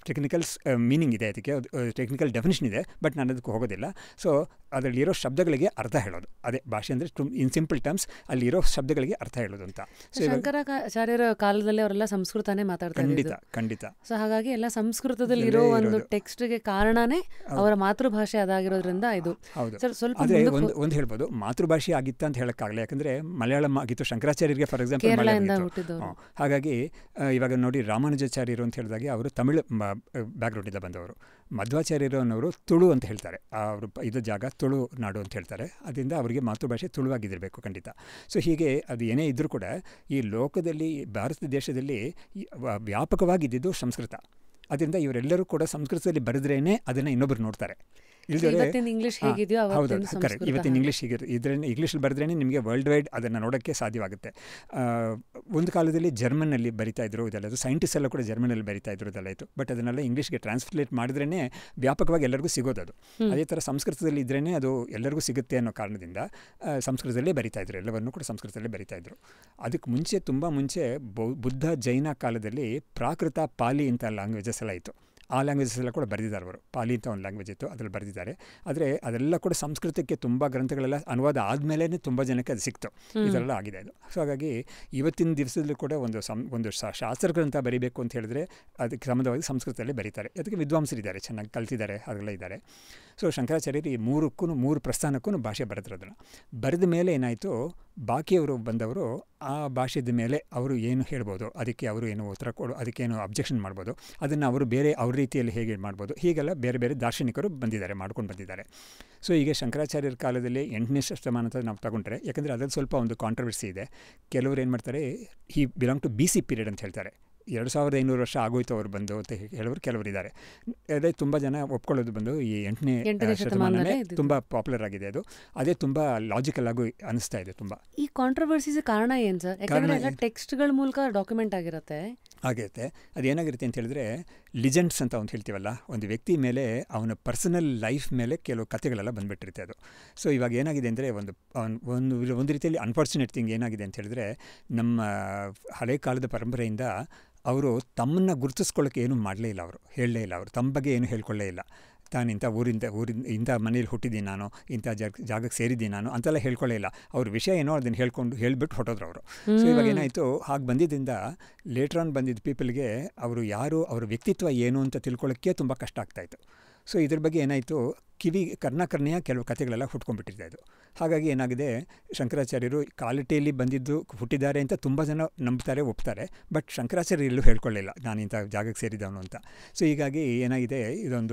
ಟೆಕ್ನಿಕಲ್ ಮೀನಿಂಗ್ ಇದೆ, ಅದಕ್ಕೆ ಟೆಕ್ನಿಕಲ್ ಡೆಫಿನಿಷನ್ ಇದೆ. ಬಟ್ ನಾನು ಅದಕ್ಕೆ ಹೋಗೋದಿಲ್ಲ. ಸೊ ಅದರಲ್ಲಿರೋ ಶಬ್ದಗಳಿಗೆ ಅರ್ಥ ಹೇಳೋದು, ಅದೇ ಭಾಷೆ ಅಂದರೆ ಇನ್ ಸಿಂಪಲ್ ಟರ್ಮ್ಸ್ ಅಲ್ಲಿರೋ ಶಬ್ದಗಳಿಗೆ ಅರ್ಥ ಹೇಳೋದು ಅಂತ. ಸೊ
ಶಂಕರಾಚಾರ್ಯರ ಕಾಲದಲ್ಲಿ ಅವರೆಲ್ಲ ಸಂಸ್ಕೃತನೇ ಮಾತಾಡ್ತಾರೆ.
ಖಂಡಿತ.
ಸೊ ಹಾಗಾಗಿ ಎಲ್ಲ ಸಂಸ್ಕೃತದಲ್ಲಿರೋ ಒಂದು ಟೆಕ್ಸ್ಟ್ಗೆ ಕಾರಣನೇ ಅವರ ಮಾತೃಭಾಷೆ ಅದಾಗಿರೋದ್ರಿಂದ ಇದು.
ಹೌದು. ಆದರೆ ಒಂದು ಹೇಳ್ಬೋದು, ಮಾತೃಭಾಷೆ ಆಗಿತ್ತ ಅಂತ ಹೇಳೋಕ್ಕಾಗಲ್ಲ, ಯಾಕಂದರೆ ಮಲಯಾಳಂ ಆಗಿತ್ತು ಶಂಕರಾಚಾರ್ಯರಿಗೆ, ಫಾರ್ ಎಕ್ಸಾಂಪಲ್ ಮಲಯಾಳಂ. ಹಾಗಾಗಿ ಇವಾಗ ನೋಡಿ, ರಾಮಾನುಜಾಚಾರ್ಯರು ಅಂತ ಹೇಳಿದಾಗ ಅವರು ತಮಿಳು ಬ್ಯಾಕ್ಗ್ರೌಂಡಿಂದ ಬಂದವರು. ಮಧ್ವಾಚಾರ್ಯರು ಅನ್ನೋರು ತುಳು ಅಂತ ಹೇಳ್ತಾರೆ, ಅವರು ಇದು ಜಾಗ ತುಳು ನಾಡು ಅಂತ ಹೇಳ್ತಾರೆ. ಅದರಿಂದ ಅವರಿಗೆ ಮಾತೃಭಾಷೆ ತುಳುವಾಗಿದ್ದಿರಬೇಕು ಖಂಡಿತ. ಸೊ ಹೀಗೆ ಅದು ಏನೇ ಇದ್ದರೂ ಕೂಡ ಈ ಲೋಕದಲ್ಲಿ, ಭಾರತ ದೇಶದಲ್ಲಿ ವ್ಯಾಪಕವಾಗಿದ್ದು ಸಂಸ್ಕೃತ. ಅದರಿಂದ ಇವರೆಲ್ಲರೂ ಕೂಡ ಸಂಸ್ಕೃತದಲ್ಲಿ ಬರೆದ್ರೇನೆ ಅದನ್ನು ಇನ್ನೊಬ್ಬರು ನೋಡ್ತಾರೆ.
ಇವತ್ತಿನ ಇಂಗ್ಲಿಷ್ ಹೇಗಿದೆಯೋ
ಇವತ್ತಿನ ಇಂಗ್ಲೀಷ್ ಇಂಗ್ಲೀಷಲ್ಲಿ ಬರೆದ್ರೇ ನಿಮಗೆ ವರ್ಲ್ಡ್ ವೈಡ್ ಅದನ್ನು ನೋಡೋಕ್ಕೆ ಸಾಧ್ಯವಾಗುತ್ತೆ. ಒಂದು ಕಾಲದಲ್ಲಿ ಜರ್ಮನಲ್ಲಿ ಬರಿತಾ ಇದ್ರು ಇದೆಲ್ಲ, ಸೈಂಟಿಸ್ಟ್ ಎಲ್ಲ ಕೂಡ ಜರ್ಮನಲ್ಲಿ ಬರಿತಾ ಇದ್ರು ಇದೆಲ್ಲ ಇತ್ತು. ಬಟ್ ಅದನ್ನೆಲ್ಲ ಇಂಗ್ಲೀಷ್ಗೆ ಟ್ರಾನ್ಸ್ಲೇಟ್ ಮಾಡಿದ್ರೇ ವ್ಯಾಪಕವಾಗಿ ಎಲ್ಲರಿಗೂ ಸಿಗೋದು ಅದು. ಅದೇ ಥರ ಸಂಸ್ಕೃತದಲ್ಲಿ ಇದ್ರೇ ಅದು ಎಲ್ಲರಿಗೂ ಸಿಗುತ್ತೆ ಅನ್ನೋ ಕಾರಣದಿಂದ ಸಂಸ್ಕೃತದಲ್ಲೇ ಬರಿತಾ ಇದ್ರು, ಎಲ್ಲವನ್ನೂ ಕೂಡ ಸಂಸ್ಕೃತದಲ್ಲೇ ಬರಿತಾ ಇದ್ರು. ಅದಕ್ಕೆ ಮುಂಚೆ, ತುಂಬ ಮುಂಚೆ ಬುದ್ಧ ಜೈನ ಕಾಲದಲ್ಲಿ ಪ್ರಾಕೃತ, ಪಾಲಿ ಅಂತ ಲ್ಯಾಂಗ್ವೇಜಸ್ ಎಲ್ಲ ಇತ್ತು. ಆ ಲ್ಯಾಂಗ್ವೇಜಸ್ ಎಲ್ಲ ಕೂಡ ಬರೆದಿದ್ದಾರೆ ಅವರು. ಪಾಲಿ ಅಂತ ಒಂದು ಲ್ಯಾಂಗ್ವೇಜ್ ಇತ್ತು, ಅದರಲ್ಲಿ ಬರೆದಿದ್ದಾರೆ. ಆದರೆ ಅದೆಲ್ಲ ಕೂಡ ಸಂಸ್ಕೃತಕ್ಕೆ ತುಂಬ ಗ್ರಂಥಗಳೆಲ್ಲ ಅನುವಾದ ಆದಮೇಲೆ ತುಂಬ ಜನಕ್ಕೆ ಅದು ಸಿಕ್ತು. ಇದೆಲ್ಲ ಆಗಿದೆ ಅದು. ಸೊ ಹಾಗಾಗಿ ಇವತ್ತಿನ ದಿವಸದಲ್ಲೂ ಕೂಡ ಒಂದು ಶಾಸ್ತ್ರ ಗ್ರಂಥ ಬರೀಬೇಕು ಅಂತ ಹೇಳಿದ್ರೆ ಅದಕ್ಕೆ ಸಂಬಂಧವಾಗಿ ಸಂಸ್ಕೃತದಲ್ಲೇ ಬರೀತಾರೆ. ಅದಕ್ಕೆ ವಿದ್ವಾಂಸರಿದ್ದಾರೆ, ಚೆನ್ನಾಗಿ ಕಲ್ತಿದ್ದಾರೆ, ಅದೆಲ್ಲ ಇದ್ದಾರೆ. ಸೊ ಶಂಕರಾಚಾರ್ಯರು ಈ 3 ಪ್ರಸ್ಥಾನಕ್ಕೂ ಭಾಷೆ ಬರೆದಿರೋದನ್ನು ಬರೆದ ಮೇಲೆ ಏನಾಯಿತು, ಬಾಕಿಯವರು ಬಂದವರು ಆ ಭಾಷೆದ ಮೇಲೆ ಅವರು ಏನು ಹೇಳ್ಬೋದು, ಅದಕ್ಕೆ ಅವರು ಏನು ಉತ್ತರ ಅದಕ್ಕೇನು ಅಬ್ಜೆಕ್ಷನ್ ಮಾಡ್ಬೋದು, ಅದನ್ನು ಅವರು ಬೇರೆ ಅವ್ರ ರೀತಿಯಲ್ಲಿ ಹೇಗೆ ಮಾಡ್ಬೋದು, ಹೀಗೆಲ್ಲ ಬೇರೆ ಬೇರೆ ದಾರ್ಶನಿಕರು ಬಂದಿದ್ದಾರೆ, ಮಾಡ್ಕೊಂಡು ಬಂದಿದ್ದಾರೆ. ಸೊ ಈಗ ಶಂಕರಾಚಾರ್ಯರ ಕಾಲದಲ್ಲಿ 8ನೇ ಶತಮಾನ ಅಂತ ನಾವು ತಗೊಂಡ್ರೆ, ಯಾಕಂದರೆ ಅದರಲ್ಲಿ ಸ್ವಲ್ಪ ಒಂದು ಕಾಂಟ್ರವರ್ಸಿ ಇದೆ. ಕೆಲವರು ಏನು ಮಾಡ್ತಾರೆ, ಹಿ ಬಿಲಾಂಗ್ ಟು BC ಪೀರಿಯಡ್ ಅಂತ ಹೇಳ್ತಾರೆ. 2500 ವರ್ಷ ಆಗೋಯ್ತು ಅವ್ರು ಬಂದು ಅಂತ ಹೇಳೋರು ಕೆಲವರಿದ್ದಾರೆ. ಅದೇ ತುಂಬ ಜನ ಒಪ್ಕೊಳ್ಳೋದು ಬಂದು ಈ 8ನೇ ಶತಮಾನನೇ ತುಂಬ ಪಾಪ್ಯುಲರ್ ಆಗಿದೆ. ಅದೇ ತುಂಬ ಲಾಜಿಕಲ್ ಆಗಿ ಅನಿಸ್ತಾ ಇದೆ. ತುಂಬ
ಈ ಕಾಂಟ್ರವರ್ಸೀಸ್ ಕಾರಣ ಏನು ಸರ್? ಯಾಕಂದರೆ ಎಲ್ಲ ಟೆಕ್ಸ್ಟ್ಗಳ ಮೂಲಕ ಡಾಕ್ಯುಮೆಂಟ್ ಆಗಿರುತ್ತೆ.
ಆಗಿರುತ್ತೆ. ಅದೇನಾಗಿರುತ್ತೆ ಅಂತ ಹೇಳಿದ್ರೆ, ಲಿಜೆಂಡ್ಸ್ ಅಂತ ಒಂದು ಹೇಳ್ತೀವಲ್ಲ, ಒಂದು ವ್ಯಕ್ತಿ ಮೇಲೆ ಅವನ ಪರ್ಸನಲ್ ಲೈಫ್ ಮೇಲೆ ಕೆಲವು ಕಥೆಗಳೆಲ್ಲ ಬಂದುಬಿಟ್ಟಿರುತ್ತೆ ಅದು. ಸೊ ಇವಾಗ ಏನಾಗಿದೆ ಅಂದರೆ, ಒಂದು ರೀತಿಯಲ್ಲಿ ಅನ್ಫಾರ್ಚುನೇಟ್ ಥಿಂಗ್ ಏನಾಗಿದೆ ಅಂತ ಹೇಳಿದ್ರೆ, ನಮ್ಮ ಹಳೆ ಕಾಲದ ಪರಂಪರೆಯಿಂದ ಅವರು ತಮ್ಮನ್ನು ಗುರುತಿಸ್ಕೊಳ್ಳೋಕ್ಕೆ ಏನೂ ಮಾಡಲೇ ಇಲ್ಲ, ಅವರು ಹೇಳಲೇ ಇಲ್ಲ, ಅವರು ತಮ್ಮ ಬಗ್ಗೆ ಏನು ಹೇಳ್ಕೊಳ್ಳೇ ಇಲ್ಲ. ತಾನು ಇಂಥ ಊರಿಂದ ಇಂಥ ಮನೇಲಿ ಹುಟ್ಟಿದ್ದೀನಿ ನಾನು, ಇಂಥ ಜಾಗಕ್ಕೆ ಸೇರಿದ್ದೀನಿ ನಾನು ಅಂತೆಲ್ಲ ಹೇಳ್ಕೊಳ್ಳೇ ಇಲ್ಲ. ಅವ್ರ ವಿಷಯ ಏನೋ ಅದನ್ನು ಹೇಳ್ಬಿಟ್ಟು ಹೊಟ್ಟೋದ್ರು ಅವರು. ಸೊ ಇವಾಗ ಏನಾಯಿತು, ಹಾಗೆ ಬಂದಿದ್ದರಿಂದ ಲೇಟರ್ ಆನ್ ಬಂದಿದ್ದ ಪೀಪಲ್ಗೆ ಅವರು ಯಾರು, ಅವ್ರ ವ್ಯಕ್ತಿತ್ವ ಏನು ಅಂತ ತಿಳ್ಕೊಳ್ಳೋಕ್ಕೆ ತುಂಬ ಕಷ್ಟ ಆಗ್ತಾಯಿತ್ತು. ಸೊ ಇದ್ರ ಬಗ್ಗೆ ಏನಾಯಿತು, ಕರ್ಣಕರ್ಣೆಯ ಕೆಲವು ಕಥೆಗಳೆಲ್ಲ ಹುಟ್ಕೊಂಡ್ಬಿಟ್ಟಿದೆ ಅದು. ಹಾಗಾಗಿ ಏನಾಗಿದೆ, ಶಂಕರಾಚಾರ್ಯರು ಕ್ವಾಲಿಟಿಯಲ್ಲಿ ಹುಟ್ಟಿದ್ದಾರೆ ಅಂತ ತುಂಬ ಜನ ನಂಬ್ತಾರೆ, ಒಪ್ತಾರೆ. ಬಟ್ ಶಂಕರಾಚಾರ್ಯ ಎಲ್ಲೂ ಹೇಳ್ಕೊಳ್ಳಿಲ್ಲ ನಾನು ಇಂಥ ಜಾಗಕ್ಕೆ ಸೇರಿದವನು ಅಂತ. ಸೊ ಹೀಗಾಗಿ ಏನಾಗಿದೆ,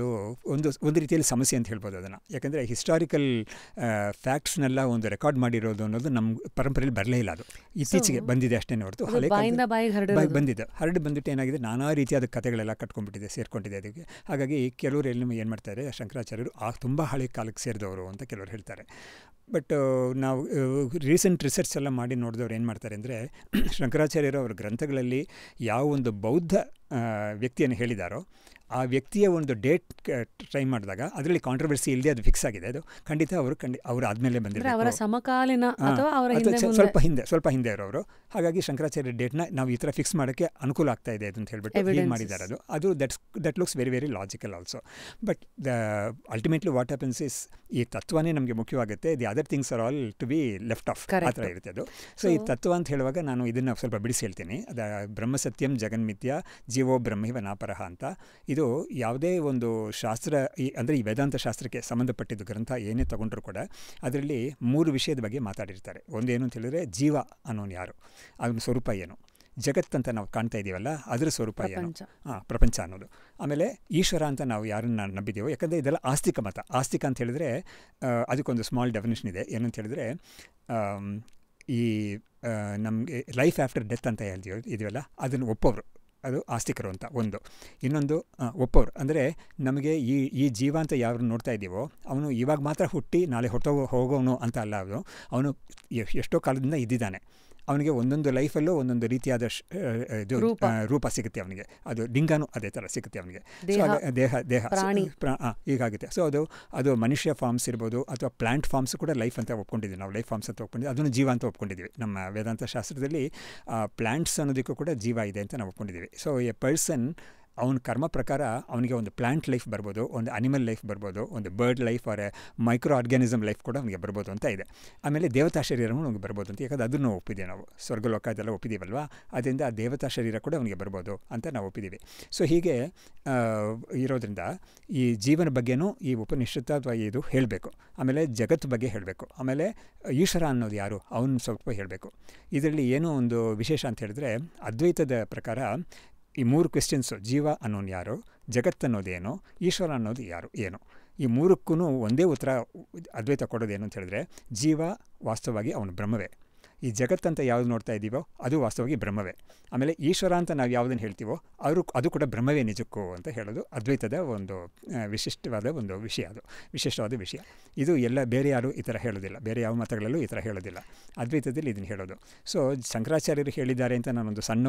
ಒಂದು ರೀತಿಯಲ್ಲಿ ಸಮಸ್ಯೆ ಅಂತ ಹೇಳ್ಬೋದು ಅದನ್ನು. ಯಾಕಂದರೆ ಹಿಸ್ಟಾರಿಕಲ್ ಫ್ಯಾಕ್ಟ್ಸ್ನೆಲ್ಲ ಒಂದು ರೆಕಾರ್ಡ್ ಮಾಡಿರೋದು ಅನ್ನೋದು ನಮ್ಮ ಪರಂಪರೆಯಲ್ಲಿ ಬರಲೇ ಇಲ್ಲ. ಅದು ಇತ್ತೀಚೆಗೆ ಬಂದಿದೆ ಅಷ್ಟೇ ಹೊರತು ಹಳೆ ಹರಡಿ ಬಂದಿಟ್ಟು ಏನಾಗಿದೆ, ನಾನಾ ರೀತಿಯಾದ ಕಥೆಗಳೆಲ್ಲ ಕಟ್ಕೊಂಡ್ಬಿಟ್ಟಿದೆ, ಸೇರ್ಕೊಂಡಿದೆ ಅದಕ್ಕೆ. ಹಾಗಾಗಿ ಕೆಲವರು ಏನು ಮಾಡ್ತಾರೆ, ಶಂಕರಾಚಾರ್ಯರು ತುಂಬ ಹಳೆ ಕಾಲಕ್ಕೆ ಸೇರಿದವರು ಅಂತ ಕೆಲವರು ಹೇಳ್ತಾರೆ. ಬಟ್ ನಾವು ರೀಸೆಂಟ್ ರಿಸರ್ಚ್ ಎಲ್ಲ ಮಾಡಿ ನೋಡಿದವ್ರು ಏನು ಮಾಡ್ತಾರೆ ಅಂದರೆ, ಶಂಕರಾಚಾರ್ಯರು ಅವರ ಗ್ರಂಥಗಳಲ್ಲಿ ಯಾವ ಒಂದು ಬೌದ್ಧ ವ್ಯಕ್ತಿಯನ್ನು ಹೇಳಿದಾರೋ ಆ ವ್ಯಕ್ತಿಯ ಒಂದು ಡೇಟ್ ಟ್ರೈ ಮಾಡಿದಾಗ ಅದರಲ್ಲಿ ಕಾಂಟ್ರವರ್ಸಿ ಇಲ್ಲದೆ ಅದು ಫಿಕ್ಸ್ ಆಗಿದೆ. ಅದು ಖಂಡಿತ ಅವರು ಆದಮೇಲೆ ಬಂದಿದ್ದಾರೆ,
ಅವರ ಸಮಕಾಲೀನ
ಸ್ವಲ್ಪ ಹಿಂದೆ ಇರೋರು. ಹಾಗಾಗಿ ಶಂಕರಾಚಾರ್ಯ ಡೇಟ್ನ ನಾವು ಈ ಥರ ಫಿಕ್ಸ್ ಮಾಡೋಕ್ಕೆ ಅನುಕೂಲ ಆಗ್ತಾ ಇದೆ ಅಂತ ಹೇಳ್ಬಿಟ್ಟು ಏನು ಮಾಡಿದ್ದಾರೆ. ಅದು that looks very very logical also. But ultimately what happens is, ಈ ತತ್ವನೇ ನಮಗೆ ಮುಖ್ಯವಾಗುತ್ತೆ. The other things are all to be left off, ಆ ಥರ ಇರುತ್ತೆ ಅದು. ಸೊ ಈ ತತ್ವ ಅಂತ ಹೇಳುವಾಗ ನಾನು ಇದನ್ನು ಸ್ವಲ್ಪ ಬಿಡಿಸಿ ಹೇಳ್ತೀನಿ. ಬ್ರಹ್ಮಸತ್ಯಂ ಜಗನ್ಮಿಥ್ಯ ಜೀವೋ ಬ್ರಹ್ಮೈವ ನಾಪರಃ ಅಂತ. ಇದು ಯಾವುದೇ ಒಂದು ಶಾಸ್ತ್ರ, ಅಂದರೆ ಈ ವೇದಾಂತ ಶಾಸ್ತ್ರಕ್ಕೆ ಸಂಬಂಧಪಟ್ಟಿದ್ದು ಗ್ರಂಥ ಏನೇ ತಗೊಂಡ್ರು ಕೂಡ ಅದರಲ್ಲಿ 3 ವಿಷಯದ ಬಗ್ಗೆ ಮಾತಾಡಿರ್ತಾರೆ. ಒಂದೇನು ಅಂತ ಹೇಳಿದ್ರೆ, ಜೀವ ಅನ್ನೋನು ಯಾರು, ಅವನ ಸ್ವರೂಪ ಏನು, ಜಗತ್ತಂತ ನಾವು ಕಾಣ್ತಾ ಇದ್ದೀವಲ್ಲ ಅದರ ಸ್ವರೂಪ ಏನು, ಪ್ರಪಂಚ ಅನ್ನೋದು. ಆಮೇಲೆ ಈಶ್ವರ ಅಂತ ನಾವು ಯಾರನ್ನು ನಂಬಿದ್ದೀವೋ, ಯಾಕಂದರೆ ಇದೆಲ್ಲ ಆಸ್ತಿಕ ಮತ. ಆಸ್ತಿಕ ಅಂತ ಹೇಳಿದ್ರೆ ಅದಕ್ಕೊಂದು ಸ್ಮಾಲ್ ಡೆಫಿನೇಷನ್ ಇದೆ. ಏನಂತ ಹೇಳಿದ್ರೆ, ಈ ನಮಗೆ ಲೈಫ್ ಆಫ್ಟರ್ ಡೆತ್ ಅಂತ ಇದೆಯಲ್ಲ ಅದನ್ನು ಒಪ್ಪೋರು, ಅದು ಆಸ್ತಿಕರು ಅಂತ ಒಂದು. ಇನ್ನೊಂದು ಒಪ್ಪೋರು ಅಂದರೆ, ನಮಗೆ ಈ ಜೀವ ಅಂತ ಯಾರು ನೋಡ್ತಾ ಇದ್ದೀವೋ ಅವನು ಇವಾಗ ಮಾತ್ರ ಹುಟ್ಟಿ ನಾಳೆ ಹೋಗೋನು ಅಂತ ಅಲ್ಲ. ಅವನು ಎಷ್ಟೋ ಕಾಲದಿಂದ ಇದ್ದಿದ್ದಾನೆ. ಅವನಿಗೆ ಒಂದೊಂದು ಲೈಫಲ್ಲೂ ಒಂದೊಂದು ರೀತಿಯಾದ ರೂಪ ಸಿಗುತ್ತೆ ಅವನಿಗೆ. ಅದು ಲಿಂಗನೂ ಅದೇ ಥರ ಸಿಗುತ್ತೆ ಅವನಿಗೆ. ಸೊ ದೇಹ ಹೀಗಾಗುತ್ತೆ. ಸೊ ಅದು ಮನುಷ್ಯ ಫಾರ್ಮ್ಸ್ ಇರ್ಬೋದು ಅಥವಾ ಪ್ಲಾಂಟ್ ಫಾರ್ಮ್ಸ್ ಕೂಡ ಲೈಫ್ ಅಂತ ಒಪ್ಕೊಂಡಿದ್ದೀವಿ ನಾವು. ಲೈಫ್ ಫಾರ್ಮ್ಸ್ ಅಂತ ಒಪ್ಕೊಂಡಿದ್ದೀವಿ, ಅದನ್ನು ಜೀವ ಅಂತ ಒಪ್ಕೊಂಡಿದ್ದೀವಿ. ನಮ್ಮ ವೇದಾಂತ ಶಾಸ್ತ್ರದಲ್ಲಿ ಪ್ಲಾಂಟ್ಸ್ ಅನ್ನೋದಕ್ಕೂ ಕೂಡ ಜೀವ ಇದೆ ಅಂತ ನಾವು ಒಪ್ಕೊಂಡಿದ್ದೀವಿ. ಸೊ ಎ ಪರ್ಸನ್ ಅವನ ಕರ್ಮ ಪ್ರಕಾರ ಅವನಿಗೆ ಒಂದು ಪ್ಲಾಂಟ್ ಲೈಫ್ ಬರ್ಬೋದು, ಒಂದು ಅನಿಮಲ್ ಲೈಫ್ ಬರ್ಬೋದು, ಒಂದು bird life or micro organism life ಕೂಡ ಅವನಿಗೆ ಬರ್ಬೋದು ಅಂತ ಇದೆ. ಆಮೇಲೆ ದೇವತಾ ಶರೀರವೂ ಅವನಿಗೆ ಬರ್ಬೋದು ಅಂತ, ಯಾಕಂದರೆ ಅದನ್ನು ಒಪ್ಪಿದ್ದೀವಿ ನಾವು. ಸ್ವರ್ಗಲೋಕ ಇದೆಲ್ಲ ಒಪ್ಪಿದ್ದೀವಲ್ವ, ಅದರಿಂದ ಆ ದೇವತಾ ಶರೀರ ಕೂಡ ಅವನಿಗೆ ಬರ್ಬೋದು ಅಂತ ನಾವು ಒಪ್ಪಿದ್ದೀವಿ. ಸೊ ಹೀಗೆ ಇರೋದ್ರಿಂದ ಈ ಜೀವನ ಬಗ್ಗೆನೂ ಈ ಉಪನಿಷತ್ತು ಅಥವಾ ಇದು ಹೇಳಬೇಕು. ಆಮೇಲೆ ಜಗತ್ತು ಬಗ್ಗೆ ಹೇಳಬೇಕು. ಆಮೇಲೆ ಈಶ್ವರ ಅನ್ನೋದು ಯಾರು ಅವನು ಸ್ವಲ್ಪ ಹೇಳಬೇಕು. ಇದರಲ್ಲಿ ಏನೋ ಒಂದು ವಿಶೇಷ ಅಂತ ಹೇಳಿದ್ರೆ, ಅದ್ವೈತದ ಪ್ರಕಾರ ಈ 3 ಕ್ವೆಶ್ಚನ್ಸು, ಜೀವ ಅನ್ನೋನು ಯಾರು, ಜಗತ್ತನ್ನೋದೇನು, ಈಶ್ವರ ಅನ್ನೋದು ಏನು, ಈ 3ಕ್ಕೂ ಒಂದೇ ಉತ್ತರ ಅದ್ವೈತ ಕೊಡೋದೇನು ಅಂತ ಹೇಳಿದ್ರೆ, ಜೀವ ವಾಸ್ತವವಾಗಿ ಅವನು ಬ್ರಹ್ಮವೇ. ಈ ಜಗತ್ತಂತ ಯಾವುದು ನೋಡ್ತಾ ಇದ್ದೀವೋ ಅದು ವಾಸ್ತವವಾಗಿ ಬ್ರಹ್ಮವೇ. ಆಮೇಲೆ ಈಶ್ವರ ಅಂತ ನಾವು ಯಾವುದನ್ನು ಹೇಳ್ತೀವೋ ಅದು ಕೂಡ ಬ್ರಹ್ಮವೇ ನಿಜಕ್ಕೂ ಅಂತ ಹೇಳೋದು ಅದ್ವೈತದ ಒಂದು ವಿಶಿಷ್ಟವಾದ ಒಂದು ವಿಷಯ. ಅದು ವಿಶಿಷ್ಟವಾದ ವಿಷಯ. ಇದು ಎಲ್ಲ ಬೇರೆ ಯಾರು ಈ ಥರ ಹೇಳೋದಿಲ್ಲ, ಬೇರೆ ಯಾವ ಮತಗಳಲ್ಲೂ ಈ ಥರ ಹೇಳೋದಿಲ್ಲ. ಅದ್ವೈತದಲ್ಲಿ ಇದನ್ನು ಹೇಳೋದು. ಸೊ ಶಂಕರಾಚಾರ್ಯರು ಹೇಳಿದ್ದಾರೆ ಅಂತ ನಾನೊಂದು ಸಣ್ಣ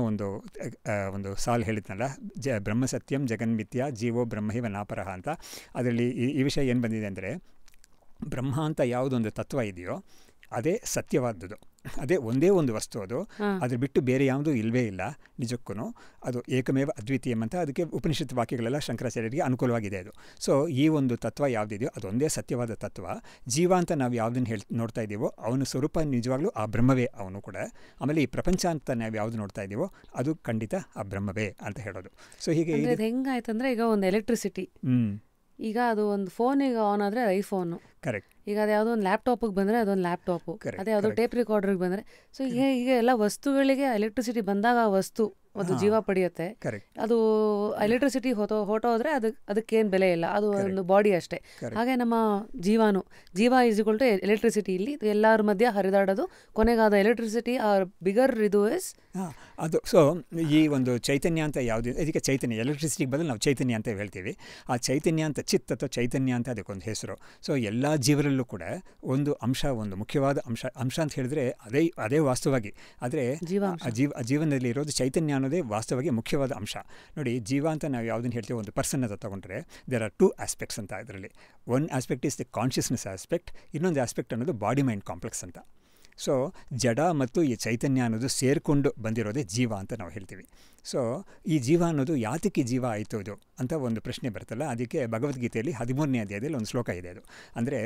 ಒಂದು ಸಾಲು ಹೇಳಿದ್ನಲ್ಲ, ಬ್ರಹ್ಮಸತ್ಯಂ ಜಗನ್ಮಿಥ್ಯ ಜೀವೋ ಬ್ರಹ್ಮೈವ ನಾಪರಃ ಅಂತ. ಅದರಲ್ಲಿ ಈ ವಿಷಯ ಏನು ಬಂದಿದೆ ಅಂದರೆ, ಬ್ರಹ್ಮ ಅಂತ ಯಾವುದೊಂದು ತತ್ವ ಇದೆಯೋ ಅದೇ ಸತ್ಯವಾದದ್ದು, ಅದೇ ಒಂದೇ ಒಂದು ವಸ್ತು. ಅದು ಅದ್ರ ಬಿಟ್ಟು ಬೇರೆ ಯಾವುದೂ ಇಲ್ಲವೇ ಇಲ್ಲ ನಿಜಕ್ಕೂ. ಅದು ಏಕಮೇವ ಅದ್ವಿತೀಯಂ ಅಂತ, ಅದಕ್ಕೆ ಉಪನಿಷತ್ ವಾಕ್ಯಗಳೆಲ್ಲ ಶಂಕರಾಚಾರ್ಯರಿಗೆ ಅನುಕೂಲವಾಗಿದೆ ಅದು. ಸೊ ಈ ಒಂದು ತತ್ವ ಯಾವುದಿದೆಯೋ ಅದೊಂದೇ ಸತ್ಯವಾದ ತತ್ವ. ಜೀವ ಅಂತ ನಾವು ಯಾವುದನ್ನು ನೋಡ್ತಾ ಇದ್ದೀವೋ ಅವನ ಸ್ವರೂಪ ನಿಜವಾಗ್ಲೂ ಆ ಬ್ರಹ್ಮವೇ ಅವನು ಕೂಡ. ಆಮೇಲೆ ಈ ಪ್ರಪಂಚ ಅಂತ ನಾವು ಯಾವುದು ನೋಡ್ತಾ ಇದ್ದೀವೋ ಅದು ಖಂಡಿತ ಆ ಬ್ರಹ್ಮವೇ ಅಂತ ಹೇಳೋದು. ಸೊ ಹೀಗೆ
ಹೆಂಗಾಯ್ತಂದ್ರೆ, ಈಗ ಒಂದು ಎಲೆಕ್ಟ್ರಿಸಿಟಿ ಈಗ ಅದು ಒಂದು ಫೋನಿಗೆ ಆನ್ ಆದರೆ ಐಫೋನು,
ಕರೆಕ್ಟ್.
ಈಗ ಅದು ಯಾವುದೋ ಒಂದು ಲ್ಯಾಪ್ಟಾಪಿಗೆ ಬಂದರೆ ಅದೊಂದು ಲ್ಯಾಪ್ಟಾಪು, ಅದೇ ಯಾವುದೋ ಟೇಪ್ ರಿಕಾರ್ಡರ್ಗೆ ಬಂದರೆ. ಸೊ ಈಗ ಎಲ್ಲ ವಸ್ತುಗಳಿಗೆ ಎಲೆಕ್ಟ್ರಿಸಿಟಿ ಬಂದಾಗ ಆ ವಸ್ತು ಅದು ಜೀವ ಪಡೆಯುತ್ತೆ. ಅದು ಎಲೆಕ್ಟ್ರಿಸಿಟಿ ಹೊಟ್ಟೋದ್ರೆ ಅದಕ್ಕೇನು ಬೆಲೆ ಇಲ್ಲ, ಅದು ಒಂದು ಬಾಡಿ ಅಷ್ಟೇ. ಹಾಗೆ ನಮ್ಮ ಜೀವ ಈಸ್ ಈಕ್ವಲ್ ಟು ಎಲೆಕ್ಟ್ರಿಸಿಟಿ. ಇಲ್ಲಿ ಎಲ್ಲರ ಮಧ್ಯೆ ಹರಿದಾಡೋದು, ಕೊನೆಗಾದ ಎಲೆಕ್ಟ್ರಿಸಿಟಿ ಬಿಗರ್ ಇದು ಇಸ್
ಅದು. ಸೊ ಈ ಒಂದು ಚೈತನ್ಯ ಅಂತ ಯಾವುದು, ಇದಕ್ಕೆ ಚೈತನ್ಯ, ಎಲೆಕ್ಟ್ರಿಸಿಟಿಗೆ ಬದಲು ನಾವು ಚೈತನ್ಯ ಅಂತ ಹೇಳ್ತೀವಿ. ಆ ಚೈತನ್ಯ ಅಂತ ಚಿತ್ ಅಥವಾ ಚೈತನ್ಯ ಅಂತ ಅದಕ್ಕೊಂದು ಹೆಸರು. ಸೊ ಎಲ್ಲ ಜೀವರಲ್ಲೂ ಕೂಡ ಒಂದು ಅಂಶ, ಒಂದು ಮುಖ್ಯವಾದ ಅಂಶ ಅಂತ ಹೇಳಿದ್ರೆ ಅದೇ ವಾಸ್ತವವಾಗಿ, ಆದರೆ ಜೀವನದಲ್ಲಿ ಇರೋದು ಚೈತನ್ಯ ಅನ್ನೋದೇ ವಾಸ್ತವವಾಗಿ ಮುಖ್ಯವಾದ ಅಂಶ. ನೋಡಿ, ಜೀವ ಅಂತ ನಾವು ಯಾವುದನ್ನು ಹೇಳ್ತೀವಿ, ಒಂದು ಪರ್ಸನ್ ಅಂತ ತಗೊಂಡ್ರೆ ದೇರ್ ಆರ್ 2 ಆಸ್ಪೆಕ್ಟ್ಸ್ ಅಂತ. ಇದರಲ್ಲಿ one aspect is the consciousness aspect, ಇನ್ನೊಂದು ಆಸ್ಪೆಕ್ಟ್ ಅನ್ನೋದು ಬಾಡಿ ಮೈಂಡ್ ಕಾಂಪ್ಲೆಕ್ಸ್ ಅಂತ. ಸೊ ಜಡ ಮತ್ತು ಈ ಚೈತನ್ಯ ಅನ್ನೋದು ಸೇರಿಕೊಂಡು ಬಂದಿರೋದೇ ಜೀವ ಅಂತ ನಾವು ಹೇಳ್ತೀವಿ. ಸೊ ಈ ಜೀವ ಅನ್ನೋದು ಯಾತಕ್ಕೆ ಜೀವ ಆಯಿತು ಇದು ಅಂತ ಒಂದು ಪ್ರಶ್ನೆ ಬರ್ತಲ್ಲ, ಅದಕ್ಕೆ ಭಗವದ್ಗೀತೆಯಲ್ಲಿ 13ನೇ ಅಧ್ಯಾಯದಲ್ಲಿ ಒಂದು ಶ್ಲೋಕ ಇದೆ. ಅದು ಅಂದರೆ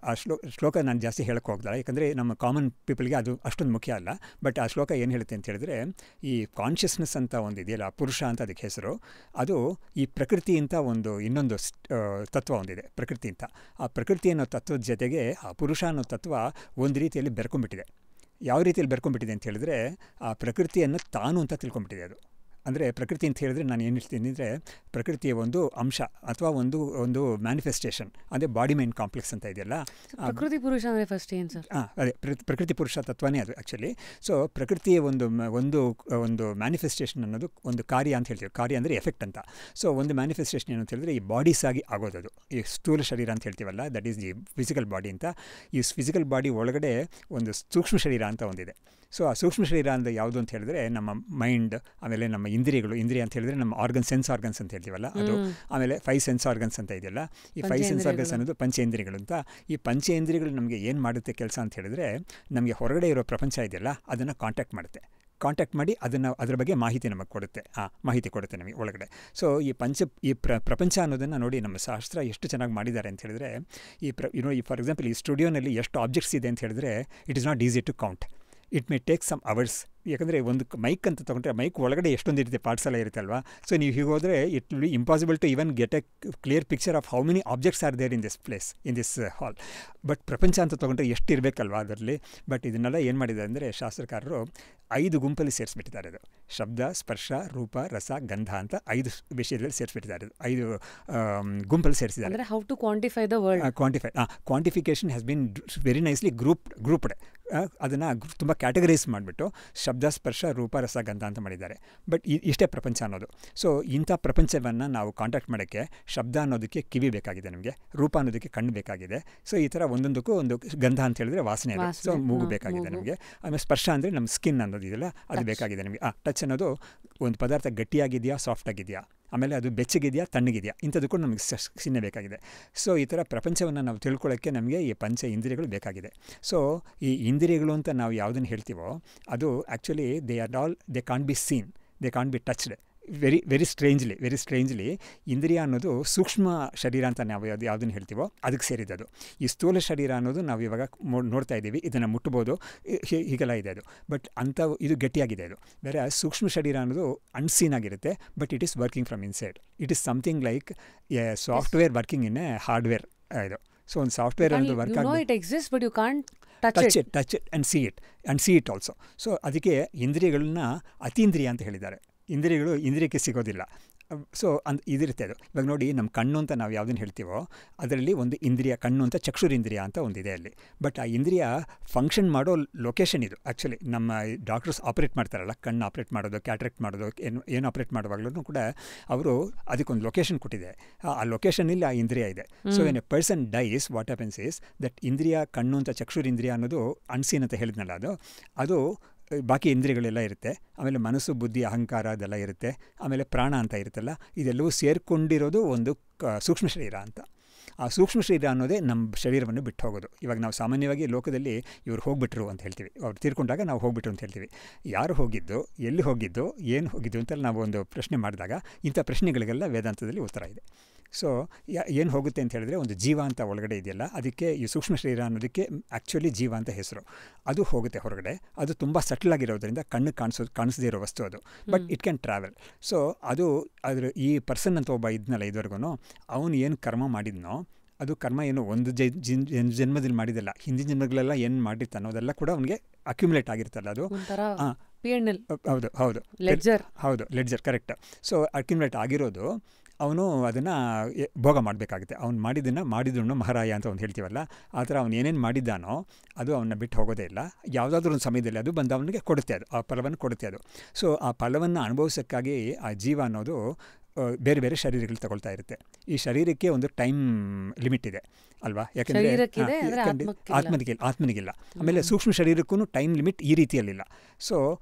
ಆ ಶ್ಲೋಕ ನಾನು ಜಾಸ್ತಿ ಹೇಳಕ್ಕೆ ಹೋಗ್ದಲ್ಲ, ಯಾಕಂದರೆ ನಮ್ಮ ಕಾಮನ್ ಪೀಪಲ್ಗೆ ಅದು ಅಷ್ಟೊಂದು ಮುಖ್ಯ ಅಲ್ಲ. ಬಟ್ ಆ ಶ್ಲೋಕ ಏನು ಹೇಳುತ್ತೆ ಅಂತ ಹೇಳಿದ್ರೆ, ಈ ಕಾನ್ಷಿಯಸ್ನೆಸ್ ಅಂತ ಒಂದು ಇದೆಯಲ್ಲ, ಪುರುಷ ಅಂತ ಅದಕ್ಕೆ ಹೆಸರು, ಅದು ಈ ಪ್ರಕೃತಿ ಅಂತ ಒಂದು ಇನ್ನೊಂದು ತತ್ವ ಒಂದಿದೆ, ಪ್ರಕೃತಿ ಅಂತ. ಆ ಪ್ರಕೃತಿ ಅನ್ನೋ ತತ್ವದ ಜೊತೆಗೆ ಆ ಪುರುಷ ಅನ್ನೋ ತತ್ವ ಒಂದು ರೀತಿಯಲ್ಲಿ ಬೆರ್ಕೊಂಡ್ಬಿಟ್ಟಿದೆ. ಯಾವ ರೀತಿಯಲ್ಲಿ ಬೆರ್ಕೊಂಡ್ಬಿಟ್ಟಿದೆ ಅಂತ ಹೇಳಿದ್ರೆ, ಆ ಪ್ರಕೃತಿಯನ್ನು ತಾನು ಅಂತ ತಿಳ್ಕೊಂಡ್ಬಿಟ್ಟಿದೆ ಅದು. ಅಂದರೆ ಪ್ರಕೃತಿ ಅಂತ ಹೇಳಿದ್ರೆ ನಾನು ಏನು ಹೇಳ್ತೀನಿ ಅಂದರೆ, ಪ್ರಕೃತಿಯ ಒಂದು ಅಂಶ ಅಥವಾ ಒಂದು ಮ್ಯಾನಿಫೆಸ್ಟೇಷನ್, ಅದೇ ಬಾಡಿ ಮೈಂಡ್ ಕಾಂಪ್ಲೆಕ್ಸ್ ಅಂತ ಇದೆಯಲ್ಲ.
ಪ್ರಕೃತಿ ಪುರುಷ ಅಂದರೆ ಫಸ್ಟ್ ಏನು ಸರ್?
ಅದೇ ಪ್ರಕೃತಿ ಪುರುಷ ತತ್ವನೇ ಅದು ಆ್ಯಕ್ಚುಲಿ. ಸೊ ಪ್ರಕೃತಿಯ ಒಂದು ಮ್ಯಾನಿಫೆಸ್ಟೇಷನ್ ಅನ್ನೋದು ಒಂದು ಕಾರ್ಯ ಅಂತ ಹೇಳ್ತೀವಿ. ಕಾರ್ಯ ಅಂದರೆ ಎಫೆಕ್ಟ್ ಅಂತ. ಸೊ ಒಂದು ಮ್ಯಾನಿಫೆಸ್ಟೇಷನ್ ಏನು ಅಂತ ಹೇಳಿದ್ರೆ, ಈ ಬಾಡೀಸ್ ಆಗಿ ಆಗೋದದು. ಈ ಸ್ಥೂಲ ಶರೀರ ಅಂತ ಹೇಳ್ತೀವಲ್ಲ, that is the physical body ಅಂತ. ಈ ಫಿಸಿಕಲ್ ಬಾಡಿ ಒಳಗಡೆ ಒಂದು ಸೂಕ್ಷ್ಮ ಶರೀರ ಅಂತ ಒಂದಿದೆ. ಸೊ ಆ ಸೂಕ್ಷ್ಮ ಶರೀರ ಅಂದರೆ ಯಾವುದು ಅಂತ ಹೇಳಿದ್ರೆ, ನಮ್ಮ ಮೈಂಡ್, ಆಮೇಲೆ ನಮ್ಮ ಇಂದ್ರಿಯಗಳು. ಇಂದ್ರಿಯ ಅಂತ ಹೇಳಿದ್ರೆ ನಮ್ಮ ಸೆನ್ಸ್ ಆರ್ಗನ್ಸ್ ಅಂತ ಹೇಳ್ತೀವಲ್ಲ ಅದು. ಆಮೇಲೆ 5 ಸೆನ್ಸ್ ಆರ್ಗನ್ಸ್ ಅಂತ ಇದೆಯಲ್ಲ, ಈ 5 ಸೆನ್ಸ್ ಆರ್ಗನ್ಸ್ ಅನ್ನೋದು ಪಂಚೇಂದ್ರಿಯಗಳು ಅಂತ. ಈ ಪಂಚೇಂದ್ರಿಯಗಳು ನಮಗೆ ಏನು ಮಾಡುತ್ತೆ ಕೆಲಸ ಅಂತ ಹೇಳಿದ್ರೆ, ನಮಗೆ ಹೊರಗಡೆ ಇರೋ ಪ್ರಪಂಚ ಇದೆಯಲ್ಲ ಅದನ್ನು ಕಾಂಟ್ಯಾಕ್ಟ್ ಮಾಡುತ್ತೆ. ಕಾಂಟ್ಯಾಕ್ಟ್ ಮಾಡಿ ಅದರ ಬಗ್ಗೆ ಮಾಹಿತಿ ನಮಗೆ ಕೊಡುತ್ತೆ. ಮಾಹಿತಿ ಕೊಡುತ್ತೆ ನಮಗೆ ಒಳಗಡೆ. ಸೊ ಈ ಪ್ರಪಂಚ ಅನ್ನೋದನ್ನು ನೋಡಿ, ನಮ್ಮ ಶಾಸ್ತ್ರ ಎಷ್ಟು ಚೆನ್ನಾಗಿ ಮಾಡಿದ್ದಾರೆ ಅಂತ ಹೇಳಿದ್ರೆ, ಈ ಫಾರ್ ಎಕ್ಸಾಂಪಲ್ ಈ ಸ್ಟುಡಿಯೋನಲ್ಲಿ ಎಷ್ಟು ಆಬ್ಜೆಕ್ಟ್ಸ್ ಇದೆ ಅಂತ ಹೇಳಿದ್ರೆ, it is not easy to count. It may take some hours. ಯಾಕಂದರೆ ಒಂದು ಮೈಕ್ ಅಂತ ತೊಗೊಂಡ್ರೆ ಮೈಕ್ ಒಳಗಡೆ ಎಷ್ಟೊಂದು ಇರುತ್ತೆ, ಪಾರ್ಟ್ಸ್ ಎಲ್ಲ ಇರುತ್ತೆ ಅಲ್ವಾ. ಸೊ ನೀವು ಹೀಗೆ ಹೋದರೆ it will be impossible to even get a clear picture of how many objects are there in this place, in this hall. But ಪ್ರಪಂಚ ಅಂತ ತೊಗೊಂಡ್ರೆ ಎಷ್ಟು ಇರಬೇಕಲ್ವಾ ಅದರಲ್ಲಿ. ಬಟ್ ಇದನ್ನೆಲ್ಲ ಏನು ಮಾಡಿದೆ ಅಂದರೆ, ಶಾಸ್ತ್ರಕಾರರು 5 ಗುಂಪಲ್ಲಿ ಸೇರಿಸ್ಬಿಟ್ಟಿದ್ದಾರೆ. ಅದು ಶಬ್ದ, ಸ್ಪರ್ಶ, ರೂಪ, ರಸ, ಗಂಧ ಅಂತ 5 ವಿಷಯದಲ್ಲಿ ಸೇರಿಸ್ಬಿಟ್ಟಿದ್ದಾರೆ. 5 ಗುಂಪಲ್ಲಿ ಸೇರಿಸಿದ್ದಾರೆ.
How to quantify the world.
Quantification has been very nicely grouped. ಅದನ್ನು ತುಂಬ ಕ್ಯಾಟಗರೈಸ್ ಮಾಡಿಬಿಟ್ಟು ಶಬ್ದ, ಸ್ಪರ್ಶ, ರೂಪ, ರಸ, ಗಂಧ ಅಂತ ಮಾಡಿದ್ದಾರೆ. ಬಟ್ ಇಷ್ಟೇ ಪ್ರಪಂಚ ಅನ್ನೋದು. ಸೊ ಇಂಥ ಪ್ರಪಂಚವನ್ನು ನಾವು ಕಾಂಟ್ಯಾಕ್ಟ್ ಮಾಡೋಕ್ಕೆ ಶಬ್ದ ಅನ್ನೋದಕ್ಕೆ ಕಿವಿ ಬೇಕಾಗಿದೆ, ನಮಗೆ ರೂಪ ಅನ್ನೋದಕ್ಕೆ ಕಣ್ಣು ಬೇಕಾಗಿದೆ. ಸೊ ಈ ಥರ ಒಂದೊಂದಕ್ಕೂ ಒಂದು ಗಂಧ ಅಂತ ಹೇಳಿದ್ರೆ ವಾಸನೆ ಇದೆ. ಸೊ ಮೂಗು ಬೇಕಾಗಿದೆ ನಮಗೆ. ಆಮೇಲೆ ಸ್ಪರ್ಶ ಅಂದರೆ ನಮ್ಮ ಸ್ಕಿನ್ ಅನ್ನೋದು ಇದೆಯಲ್ಲ, ಅದು ಬೇಕಾಗಿದೆ ನಮಗೆ. ಟಚ್ ಅನ್ನೋದು ಒಂದು ಪದಾರ್ಥ ಗಟ್ಟಿಯಾಗಿದೆಯಾ, ಸಾಫ್ಟ್ ಆಗಿದೆಯಾ, ಆಮೇಲೆ ಅದು ಬೆಚ್ಚಗಿದೆಯಾ, ತಣ್ಣಗಿದೆಯಾ, ಇಂಥದಕ್ಕೂ ನಮಗೆ ಸಿನ್ನೆ ಬೇಕಾಗಿದೆ. ಸೊ ಈ ಥರ ಪ್ರಪಂಚವನ್ನು ನಾವು ತಿಳ್ಕೊಳ್ಳೋಕ್ಕೆ ನಮಗೆ ಈ ಪಂಚ ಇಂದ್ರಿಯಗಳು ಬೇಕಾಗಿದೆ. ಸೊ ಈ ಇಂದ್ರಿಯಗಳು ಅಂತ ನಾವು ಯಾವುದನ್ನು ಹೇಳ್ತೀವೋ ಅದು actually they can't be seen, they can't be touched. Very strangely ಇಂದ್ರಿಯ ಅನ್ನೋದು ಸೂಕ್ಷ್ಮ ಶರೀರ ಅಂತ ನಾವು ಯಾವುದನ್ನು ಹೇಳ್ತೀವೋ ಅದಕ್ಕೆ ಸೇರಿದ್ದದು. ಈ ಸ್ಥೂಲ ಶರೀರ ಅನ್ನೋದು ನಾವು ಇವಾಗ ನೋಡ್ತಾ ಇದ್ದೀವಿ, ಇದನ್ನು ಮುಟ್ಬೋದು, ಹೀಗೆಲ್ಲ ಇದೆ ಅದು. ಬಟ್ ಇದು ಗಟ್ಟಿಯಾಗಿದೆ. ಇದು ಬೇರೆ ಸೂಕ್ಷ್ಮ ಶರೀರ ಅನ್ನೋದು ಅನ್ಸೀನ್ ಆಗಿರುತ್ತೆ, but it is working from inside. It is something like A software working in a hardware. ಇದು ಸೊ ಒಂದು ಸಾಫ್ಟ್ವೇರ್ ಅನ್ನೋದು work touch it and C it also. So ಅದಕ್ಕೆ ಇಂದ್ರಿಯಗಳನ್ನ ಅತೀಂದ್ರಿಯ ಅಂತ ಹೇಳಿದ್ದಾರೆ. ಇಂದ್ರಿಯಕ್ಕೆ ಸಿಗೋದಿಲ್ಲ. ಸೊ ಇದಿರುತ್ತೆ ಅದು. ಇವಾಗ ನೋಡಿ, ನಮ್ಮ ಕಣ್ಣು ಅಂತ ನಾವು ಯಾವುದನ್ನು ಹೇಳ್ತೀವೋ ಅದರಲ್ಲಿ ಒಂದು ಇಂದ್ರಿಯ, ಕಣ್ಣು ಅಂತ ಚಕ್ಷುರಿಂದ್ರಿಯ ಅಂತ ಒಂದಿದೆ ಅಲ್ಲಿ. ಬಟ್ ಆ ಇಂದ್ರಿಯ ಫಂಕ್ಷನ್ ಮಾಡೋ ಲೊಕೇಶನ್ ಇದು. ಆ್ಯಕ್ಚುಲಿ ನಮ್ಮ ಡಾಕ್ಟರ್ಸ್ ಆಪ್ರೇಟ್ ಮಾಡ್ತಾರಲ್ಲ, ಕಣ್ಣು ಆಪ್ರೇಟ್ ಮಾಡೋದು, ಕ್ಯಾಟ್ರಾಕ್ಟ್ ಮಾಡೋದು, ಏನು ಆಪ್ರೇಟ್ ಮಾಡುವಾಗಲೂ ಕೂಡ ಅವರು ಅದಕ್ಕೊಂದು ಲೊಕೇಶನ್ ಕೊಟ್ಟಿದೆ. ಆ ಲೊಕೇಶನಲ್ಲಿ ಆ ಇಂದ್ರಿಯ ಇದೆ. So when a person dies, what happens is that ಇಂದ್ರಿಯ, ಕಣ್ಣು ಅಂತ ಚಕ್ಷುರಿಂದ್ರಿಯ ಅನ್ನೋದು ಅನ್ಸೀನ್ ಅಂತ ಹೇಳಿದ್ನಲ್ಲ, ಅದು ಬಾಕಿ ಇಂದ್ರಿಯಗಳೆಲ್ಲ ಇರುತ್ತೆ. ಆಮೇಲೆ ಮನಸ್ಸು, ಬುದ್ಧಿ, ಅಹಂಕಾರ ಅದೆಲ್ಲ ಇರುತ್ತೆ. ಆಮೇಲೆ ಪ್ರಾಣ ಅಂತ ಇರುತ್ತಲ್ಲ, ಇದೆಲ್ಲವೂ ಸೇರಿಕೊಂಡಿರೋದು ಒಂದು ಸೂಕ್ಷ್ಮ ಶರೀರ ಅಂತ. ಆ ಸೂಕ್ಷ್ಮ ಶರೀರ ಅನ್ನೋದೇ ನಮ್ಮ ಶರೀರವನ್ನು ಬಿಟ್ಟು ಹೋಗೋದು. ಇವಾಗ ನಾವು ಸಾಮಾನ್ಯವಾಗಿ ಲೋಕದಲ್ಲಿ ಇವ್ರು ಹೋಗ್ಬಿಟ್ರು ಅಂತ ಹೇಳ್ತೀವಿ, ಅವ್ರು ತೀರ್ಕೊಂಡಾಗ ನಾವು ಹೋಗ್ಬಿಟ್ರು ಅಂತ ಹೇಳ್ತೀವಿ. ಯಾರು ಹೋಗಿದ್ದು, ಎಲ್ಲಿ ಹೋಗಿದ್ದು, ಏನು ಹೋಗಿದ್ದು ಅಂತೆಲ್ಲ ನಾವು ಒಂದು ಪ್ರಶ್ನೆ ಮಾಡಿದಾಗ ಇಂಥ ಪ್ರಶ್ನೆಗಳಿಗೆಲ್ಲ ವೇದಾಂತದಲ್ಲಿ ಉತ್ತರ ಇದೆ. ಸೊ ಏನು ಹೋಗುತ್ತೆ ಅಂತ ಹೇಳಿದ್ರೆ ಒಂದು ಜೀವ ಅಂತ ಒಳಗಡೆ ಇದೆಯಲ್ಲ, ಅದಕ್ಕೆ ಈ ಸೂಕ್ಷ್ಮ ಶರೀರ ಅನ್ನೋದಕ್ಕೆ ಆ್ಯಕ್ಚುಲಿ ಜೀವ ಅಂತ ಹೆಸರು. ಅದು ಹೋಗುತ್ತೆ ಹೊರಗಡೆ, ಅದು ತುಂಬ ಸಟಲ್ ಆಗಿರೋದ್ರಿಂದ ಕಣ್ಣು ಕಾಣಿಸದೇ ಇರೋ ವಸ್ತು ಅದು, but it can travel. So ಅದ್ರ ಈ ಪರ್ಸನ್ ಅಂತ ಒಬ್ಬ ಇದ್ನಲ್ಲ ಇದುವರೆಗೂ, ಅವನು ಏನು ಕರ್ಮ ಮಾಡಿದ್ನೋ ಅದು ಕರ್ಮ ಏನು ಒಂದು ಜನ್ಮದಲ್ಲಿ ಮಾಡಿದಲ್ಲ, ಹಿಂದಿನ ಜನ್ಮಗಳೆಲ್ಲ ಏನು ಮಾಡಿರ್ತಾನೋ ಅದೆಲ್ಲ ಕೂಡ ಅವನಿಗೆ ಅಕ್ಯುಮುಲೇಟ್ ಆಗಿರ್ತಲ್ಲ, ಅದು ಹೌದು ಲೆಡ್ಜರ್ ಕರೆಕ್ಟ್. ಸೊ ಅಕ್ಯುಮುಲೇಟ್ ಆಗಿರೋದು ಅವನು ಅದನ್ನು ಭೋಗ ಮಾಡಬೇಕಾಗುತ್ತೆ. ಅವ್ನು ಮಾಡಿದ್ರು ಮಹಾರಾಯ ಅಂತ ಅವ್ನು ಹೇಳ್ತೀವಲ್ಲ, ಆ ಥರ ಅವ್ನು ಏನೇನು ಮಾಡಿದ್ದಾನೋ ಅದು ಅವನ್ನ ಬಿಟ್ಟು ಹೋಗೋದೇ ಇಲ್ಲ. ಯಾವುದಾದ್ರೂ ಒಂದು ಸಮಯದಲ್ಲಿ ಅದು ಬಂದು ಅವನಿಗೆ ಕೊಡುತ್ತೆ, ಅದು ಆ ಫಲವನ್ನು ಕೊಡುತ್ತೆ ಅದು. ಸೊ ಆ ಫಲವನ್ನು ಅನುಭವಿಸೋಕ್ಕಾಗಿ ಆ ಜೀವ ಅನ್ನೋದು ಬೇರೆ ಬೇರೆ ಶರೀರಗಳು ತಗೊಳ್ತಾ ಇರುತ್ತೆ. ಈ ಶರೀರಕ್ಕೆ ಒಂದು ಟೈಮ್ ಲಿಮಿಟ್ ಇದೆ ಅಲ್ವಾ, ಯಾಕೆಂದರೆ ಆತ್ಮನಿಗಿಲ್ಲ. ಆಮೇಲೆ ಸೂಕ್ಷ್ಮ ಶರೀರಕ್ಕೂ ಟೈಮ್ ಲಿಮಿಟ್ ಈ ರೀತಿಯಲ್ಲಿಲ್ಲ. ಸೊ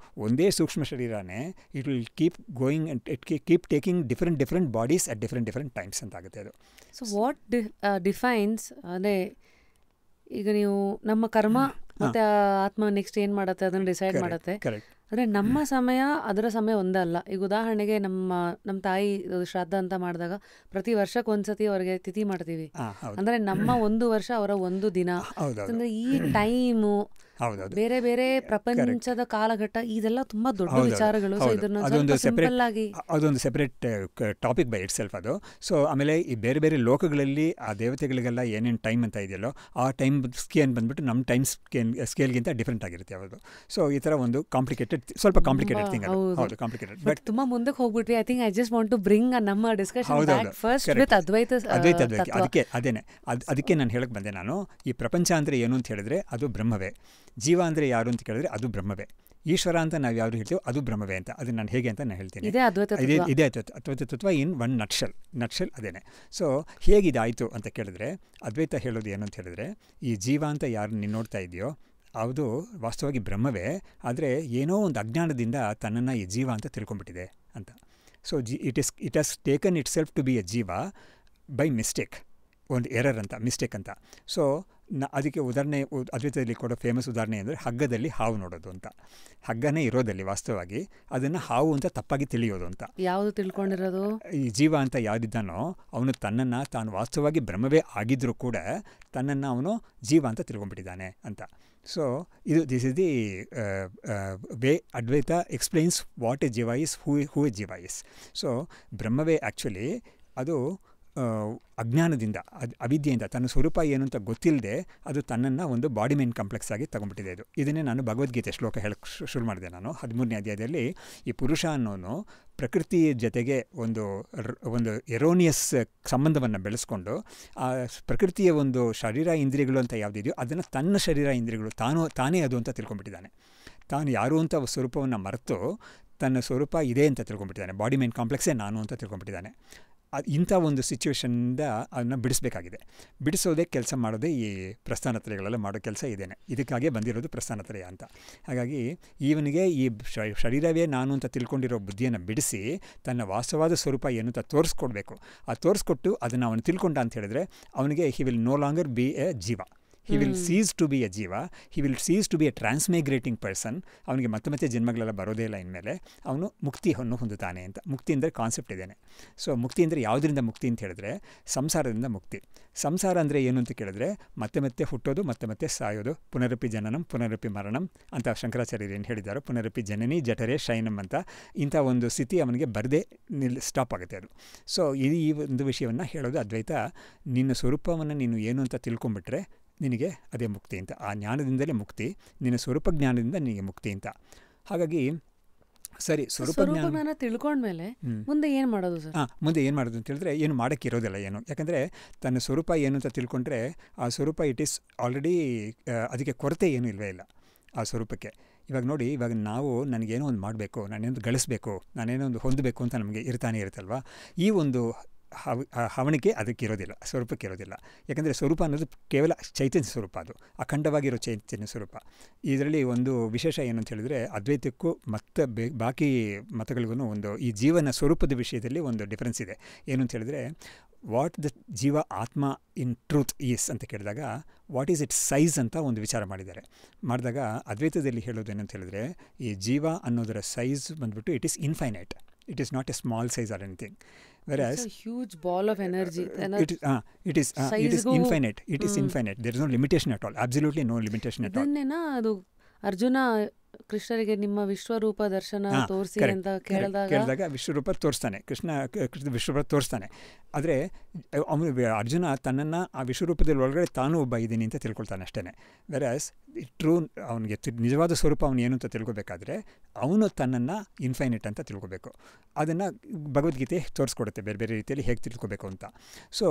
ಒಂದೇ ಸೂಕ್ಷ್ಮ ಶರೀರನೇ it will keep going and it keep taking different bodies at different times ಅಂತ ಆಗುತ್ತೆ ಅದು.
ಸೊ ವಾಟ್ ಡಿಫೈನ್ಸ್ ಅಂದರೆ ಈಗ ನೀವು ನಮ್ಮ ಕರ್ಮ ಮತ್ತು ಆತ್ಮ ನೆಕ್ಸ್ಟ್ ಏನು ಮಾಡುತ್ತೆ ಅದನ್ನು ಡಿಸೈಡ್ ಮಾಡುತ್ತೆ. ಅಂದರೆ ನಮ್ಮ ಸಮಯ ಅದರ ಸಮಯ ಒಂದಲ್ಲ. ಈಗ ಉದಾಹರಣೆಗೆ ನಮ್ಮ ತಾಯಿ ಶ್ರಾದ್ದ ಅಂತ ಮಾಡಿದಾಗ ಪ್ರತಿ ವರ್ಷಕ್ಕೆ ಒಂದ್ಸತಿ ಅವ್ರಿಗೆ ತಿಥಿ ಮಾಡ್ತೀವಿ. ಅಂದರೆ ನಮ್ಮ 1 ವರ್ಷ ಅವರ 1 ದಿನ. ಅಂದರೆ ಈ ಟೈಮು ಬೇರೆ ಬೇರೆ ಪ್ರಪಂಚದ ಕಾಲಘಟ್ಟ ಇದೆಲ್ಲ ತುಂಬಾ ದೊಡ್ಡ ವಿಚಾರಗಳು.
ಅದೊಂದು separate topic by it self ಅದು. ಸೊ ಆಮೇಲೆ ಈ ಬೇರೆ ಬೇರೆ ಲೋಕಗಳಲ್ಲಿ ಆ ದೇವತೆಗಳಿಗೆಲ್ಲ ಏನೇನು ಟೈಮ್ ಅಂತ ಇದೆಯಲ್ಲೋ ಆ ಟೈಮ್ ಸ್ಕೇಲ್ ಬಂದ್ಬಿಟ್ಟು ನಮ್ಮ ಟೈಮ್ ಸ್ಕೇಲ್ಗಿಂತ ಡಿಫ್ರೆಂಟ್ ಆಗಿರುತ್ತೆ ಅವ್ರದ್ದು. ಸೊ ಈ ಥರ ಒಂದು ಸ್ವಲ್ಪ ಕಾಂಪ್ಲಿಕೇಟೆಡ್ ಥಿಂಗ್. ಹೌದು ಕಾಂಪ್ಲಿಕೇಟೆಡ್. ಬಟ್
ತುಂಬಾ ಮುಂದಕ್ಕೆ ಹೋಗ್ಬಿಟ್ರಿ. I think I just want to bring ನಮ್ಮ discussion back first with Advaita.
ಅದಕ್ಕೆ ನಾನು ಹೇಳಕ್ ಬಂದೆ. ನಾನು ಈ ಪ್ರಪಂಚ ಅಂದರೆ ಏನು ಅಂತ ಹೇಳಿದ್ರೆ ಅದು ಬ್ರಹ್ಮವೇ, ಜೀವ ಅಂದರೆ ಯಾರು ಅಂತ ಕೇಳಿದ್ರೆ ಅದು ಬ್ರಹ್ಮವೇ, ಈಶ್ವರ ಅಂತ ನಾವು ಯಾರು ಹೇಳ್ತೀವೋ ಅದು ಬ್ರಹ್ಮವೇ ಅಂತ. ಅದು ನಾನು ಹೇಗೆ ಅಂತ ನಾನು ಹೇಳ್ತೀನಿ. ಇದೇ ಅದ್ವೈತ ತತ್ವ ಇನ್ ಒನ್ ನಟ್ಶೆಲ್ ಅದೇನೆ. ಸೊ ಹೇಗಿದಾಯಿತು ಅಂತ ಕೇಳಿದ್ರೆ ಅದ್ವೈತ ಹೇಳೋದು ಏನು ಅಂತ ಹೇಳಿದ್ರೆ, ಈ ಜೀವ ಅಂತ ಯಾರು ನೀನು ನೋಡ್ತಾ ಇದೆಯೋ ಅದು ವಾಸ್ತವವಾಗಿ ಬ್ರಹ್ಮವೇ, ಆದರೆ ಏನೋ ಒಂದು ಅಜ್ಞಾನದಿಂದ ತನ್ನನ್ನು ಈ ಜೀವ ಅಂತ ತಿಳ್ಕೊಂಡ್ಬಿಟ್ಟಿದೆ ಅಂತ. So it has taken itself to be a jiva by mistake, ಒಂದು ಎರರ್ ಅಂತ, ಮಿಸ್ಟೇಕ್ ಅಂತ. ಸೊ ಅದಕ್ಕೆ ಉದಾಹರಣೆ ಅದ್ವೈತದಲ್ಲಿ ಕೊಡೋ ಫೇಮಸ್ ಉದಾಹರಣೆ ಅಂದರೆ ಹಗ್ಗದಲ್ಲಿ ಹಾವು ನೋಡೋದು ಅಂತ. ಹಗ್ಗನೇ ಇರೋದಲ್ಲಿ ವಾಸ್ತವವಾಗಿ ಅದನ್ನು ಹಾವು ಅಂತ ತಪ್ಪಾಗಿ ತಿಳಿಯೋದು ಅಂತ.
ಯಾವುದು ತಿಳ್ಕೊಂಡಿರೋದು? ಈ
ಜೀವ ಅಂತ ಯಾರಿದ್ದಾನೋ ಅವನು ತನ್ನನ್ನು ತಾನು ವಾಸ್ತವವಾಗಿ ಬ್ರಹ್ಮವೇ ಆಗಿದ್ದರೂ ಕೂಡ ತನ್ನನ್ನು ಅವನು ಜೀವ ಅಂತ ತಿಳ್ಕೊಂಡ್ಬಿಟ್ಟಿದ್ದಾನೆ ಅಂತ. So this is the way Advaita explains what A ಜೀವ ಇಸ್, ಹೂ ಎ ಜೀವ ಇಸ್. ಸೊ ಬ್ರಹ್ಮವೇ ಆ್ಯಕ್ಚುಲಿ ಅದು ಅಜ್ಞಾನದಿಂದ ಅವಿದ್ಯೆಯಿಂದ ತನ್ನ ಸ್ವರೂಪ ಏನು ಅಂತ ಗೊತ್ತಿಲ್ಲದೆ ಅದು ತನ್ನನ್ನು ಒಂದು ಬಾಡಿ ಮೈಂಡ್ ಕಾಂಪ್ಲೆಕ್ಸ್ ಆಗಿ ತಗೊಂಡ್ಬಿಟ್ಟಿದೆ. ಇದನ್ನೇ ನಾನು ಭಗವದ್ಗೀತೆ ಶ್ಲೋಕ ಹೇಳಕ್ಕೆ ಶುರು ಮಾಡಿದೆ. ನಾನು 13ನೇ ಅಧ್ಯಾಯದಲ್ಲಿ ಈ ಪುರುಷ ಅನ್ನೋನು ಪ್ರಕೃತಿ ಜೊತೆಗೆ ಒಂದು ಎರೋನಿಯಸ್ ಸಂಬಂಧವನ್ನು ಬೆಳೆಸ್ಕೊಂಡು ಆ ಪ್ರಕೃತಿಯ ಒಂದು ಶರೀರ ಇಂದ್ರಿಯಗಳು ಅಂತ ಯಾವುದಿದೆಯೋ ಅದನ್ನು ತನ್ನ ಶರೀರ ಇಂದ್ರಿಯಗಳು ತಾನೇ ಅದು ಅಂತ ತಿಳ್ಕೊಂಡ್ಬಿಟ್ಟಿದ್ದಾನೆ. ತಾನು ಯಾರು ಅಂತ ಸ್ವರೂಪವನ್ನು ಮರೆತು ತನ್ನ ಸ್ವರೂಪ ಇದೆ ಅಂತ ತಿಳ್ಕೊಂಡ್ಬಿಟ್ಟಿದ್ದಾನೆ. ಬಾಡಿ ಮೈಂಡ್ ಕಾಂಪ್ಲೆಕ್ಸೇ ನಾನು ಅಂತ ತಿಳ್ಕೊಂಡ್ಬಿಟ್ಟಿದ್ದಾನೆ. ಇಂಥ ಒಂದು ಸಿಚುವೇಶನ್ನಿಂದ ಅದನ್ನು ಬಿಡಿಸ್ಬೇಕಾಗಿದೆ. ಬಿಡಿಸೋದೇ ಕೆಲಸ ಮಾಡೋದೇ ಈ ಪ್ರಸ್ಥಾನತ್ರಯಗಳೆಲ್ಲ ಮಾಡೋ ಕೆಲಸ ಇದೇನೆ. ಇದಕ್ಕಾಗೇ ಬಂದಿರೋದು ಪ್ರಸ್ಥಾನತ್ರಯ ಅಂತ. ಹಾಗಾಗಿ ಇವನಿಗೆ ಈ ಶರೀರವೇ ನಾನು ಅಂತ ತಿಳ್ಕೊಂಡಿರೋ ಬುದ್ಧಿಯನ್ನು ಬಿಡಿಸಿ ತನ್ನ ವಾಸ್ತವಾದ ಸ್ವರೂಪ ಏನು ಅಂತ ತೋರಿಸ್ಕೊಡ್ಬೇಕು. ಆ ತೋರಿಸ್ಕೊಟ್ಟು ಅದನ್ನು ಅವನು ತಿಳ್ಕೊಂಡ ಅಂತ ಹೇಳಿದ್ರೆ ಅವನಿಗೆ he will no longer be a jiva. He will cease to be a jiva. He will cease to be a transmigrating person. ಅವನಿಗೆ ಮತ್ತೆ ಜನ್ಮಗಳೆಲ್ಲ ಬರೋದೇ ಇಲ್ಲ. ಇನ್ಮೇಲೆ ಅವನು ಮುಕ್ತಿಯನ್ನು ಹೊಂದುತ್ತಾನೆ ಅಂತ. ಮುಕ್ತಿ ಅಂದರೆ ಕಾನ್ಸೆಪ್ಟ್ ಇದೇನೆ. ಸೊ ಮುಕ್ತಿ ಅಂದರೆ ಯಾವುದರಿಂದ ಮುಕ್ತಿ ಅಂತ ಹೇಳಿದ್ರೆ ಸಂಸಾರದಿಂದ ಮುಕ್ತಿ. ಸಂಸಾರ ಅಂದರೆ ಏನು ಅಂತ ಕೇಳಿದ್ರೆ ಮತ್ತೆ ಹುಟ್ಟೋದು, ಮತ್ತೆ ಸಾಯೋದು, ಪುನರಪಿ ಜನನಂ ಪುನರಪಿ ಮರಣಂ ಅಂತ ಶಂಕರಾಚಾರ್ಯರು ಏನು ಹೇಳಿದ್ದಾರೋ, ಪುನರಪಿ ಜನನಿ ಜಠರೇ ಶಯನಂ ಅಂತ. ಇಂಥ ಒಂದು ಸ್ಥಿತಿ ಅವನಿಗೆ ಬರದೇ ಸ್ಟಾಪ್ ಆಗುತ್ತೆ ಅದು. ಸೊ ಈ ಒಂದು ವಿಷಯವನ್ನು ಹೇಳೋದು ಅದ್ವೈತ. ನಿನ್ನ ಸ್ವರೂಪವನ್ನು ನೀನು ಏನು ಅಂತ ತಿಳ್ಕೊಂಬಿಟ್ರೆ ನಿನಗೆ ಅದೇ ಮುಕ್ತಿ ಅಂತ. ಆ ಜ್ಞಾನದಿಂದಲೇ ಮುಕ್ತಿ, ನಿನ್ನ ಸ್ವರೂಪ ಜ್ಞಾನದಿಂದ ನಿನಗೆ ಮುಕ್ತಿ ಅಂತ. ಹಾಗಾಗಿ ಸರಿ, ಸ್ವರೂಪ ಜ್ಞಾನ
ತಿಳ್ಕೊಂಡ್ಮೇಲೆ ಮುಂದೆ ಏನು ಮಾಡೋದು ಸರ್?
ಮುಂದೆ ಏನು ಮಾಡೋದು ಅಂತ ಹೇಳಿದ್ರೆ ಏನು ಮಾಡೋಕ್ಕಿರೋದಿಲ್ಲ ಏನು. ಯಾಕಂದರೆ ತನ್ನ ಸ್ವರೂಪ ಏನು ಅಂತ ತಿಳ್ಕೊಂಡ್ರೆ ಆ ಸ್ವರೂಪ ಇಟ್ ಈಸ್ ಆಲ್ರೆಡಿ, ಅದಕ್ಕೆ ಕೊರತೆ ಏನೂ ಇಲ್ಲವೇ ಇಲ್ಲ ಆ ಸ್ವರೂಪಕ್ಕೆ. ಇವಾಗ ನೋಡಿ, ಇವಾಗ ನಾವು ನನಗೇನೋ ಒಂದು ಮಾಡಬೇಕು, ನಾನೇನೋ ಗಳಿಸ್ಬೇಕು, ನಾನೇನೋ ಒಂದು ಹೊಂದಬೇಕು ಅಂತ ನಮಗೆ ಇರ್ತಾನೆ ಇರುತ್ತಲ್ವ. ಈ ಒಂದು ಹವಣಿಕೆ ಅದಕ್ಕೆ ಇರೋದಿಲ್ಲ, ಸ್ವರೂಪಕ್ಕೆ ಇರೋದಿಲ್ಲ. ಯಾಕಂದರೆ ಸ್ವರೂಪ ಅನ್ನೋದು ಕೇವಲ ಚೈತನ್ಯ ಸ್ವರೂಪ, ಅದು ಅಖಂಡವಾಗಿರೋ ಚೈತನ್ಯ ಸ್ವರೂಪ. ಇದರಲ್ಲಿ ಒಂದು ವಿಶೇಷ ಏನು ಅಂತ ಹೇಳಿದ್ರೆ ಅದ್ವೈತಕ್ಕೂ ಮತ್ತು ಬಾಕಿ ಮತಗಳಿಗೂ ಒಂದು ಈ ಜೀವನ ಸ್ವರೂಪದ ವಿಷಯದಲ್ಲಿ ಒಂದು ಡಿಫ್ರೆನ್ಸ್ ಇದೆ. ಏನು ಅಂತ ಹೇಳಿದ್ರೆ ವಾಟ್ ದ ಜೀವ ಆತ್ಮ ಇನ್ ಟ್ರೂತ್ ಈಸ್ ಅಂತ ಕೇಳಿದಾಗ ವಾಟ್ ಈಸ್ ಇಟ್ ಸೈಜ್ ಅಂತ ಒಂದು ವಿಚಾರ ಮಾಡಿದಾಗ ಅದ್ವೈತದಲ್ಲಿ ಹೇಳೋದು ಏನಂತ ಹೇಳಿದ್ರೆ ಈ ಜೀವ ಅನ್ನೋದರ ಸೈಜ್ ಬಂದ್ಬಿಟ್ಟು it is infinite. It is not a small size or anything. Versus
huge ball of energy.
it is infinite. It is infinite. There is no limitation at all. Absolutely no limitation at all.
ಇದನ್ನೇನಾ ಅದು ಅರ್ಜುನ ಕೃಷ್ಣರಿಗೆ ನಿಮ್ಮ ವಿಶ್ವರೂಪ ದರ್ಶನ ತೋರಿಸಿ ಅಂತ
ಕೇಳಿದಾಗ ವಿಶ್ವರೂಪ ತೋರಿಸ್ತಾನೆ, ಕೃಷ್ಣ ವಿಶ್ವರೂಪ ತೋರಿಸ್ತಾನೆ. ಆದರೆ ಅವನು ಅರ್ಜುನ ತನ್ನನ್ನು ಆ ವಿಶ್ವರೂಪದಲ್ಲಿ ಒಳಗಡೆ ತಾನು ಒಬ್ಬ ಇದ್ದೀನಿ ಅಂತ ತಿಳ್ಕೊಳ್ತಾನೆ ಅಷ್ಟೇ. ವೆರಾಸ್ ಟ್ರೂ ಅವನಿಗೆ ನಿಜವಾದ ಸ್ವರೂಪ ಅವನು ಏನು ಅಂತ ತಿಳ್ಕೊಬೇಕಾದ್ರೆ ಅವನು ತನ್ನನ್ನು ಇನ್ಫೈನೈಟ್ ಅಂತ ತಿಳ್ಕೊಬೇಕು. ಅದನ್ನು ಭಗವದ್ಗೀತೆ ತೋರಿಸ್ಕೊಡುತ್ತೆ ಬೇರೆ ಬೇರೆ ರೀತಿಯಲ್ಲಿ ಹೇಗೆ ತಿಳ್ಕೊಬೇಕು ಅಂತ. ಸೊ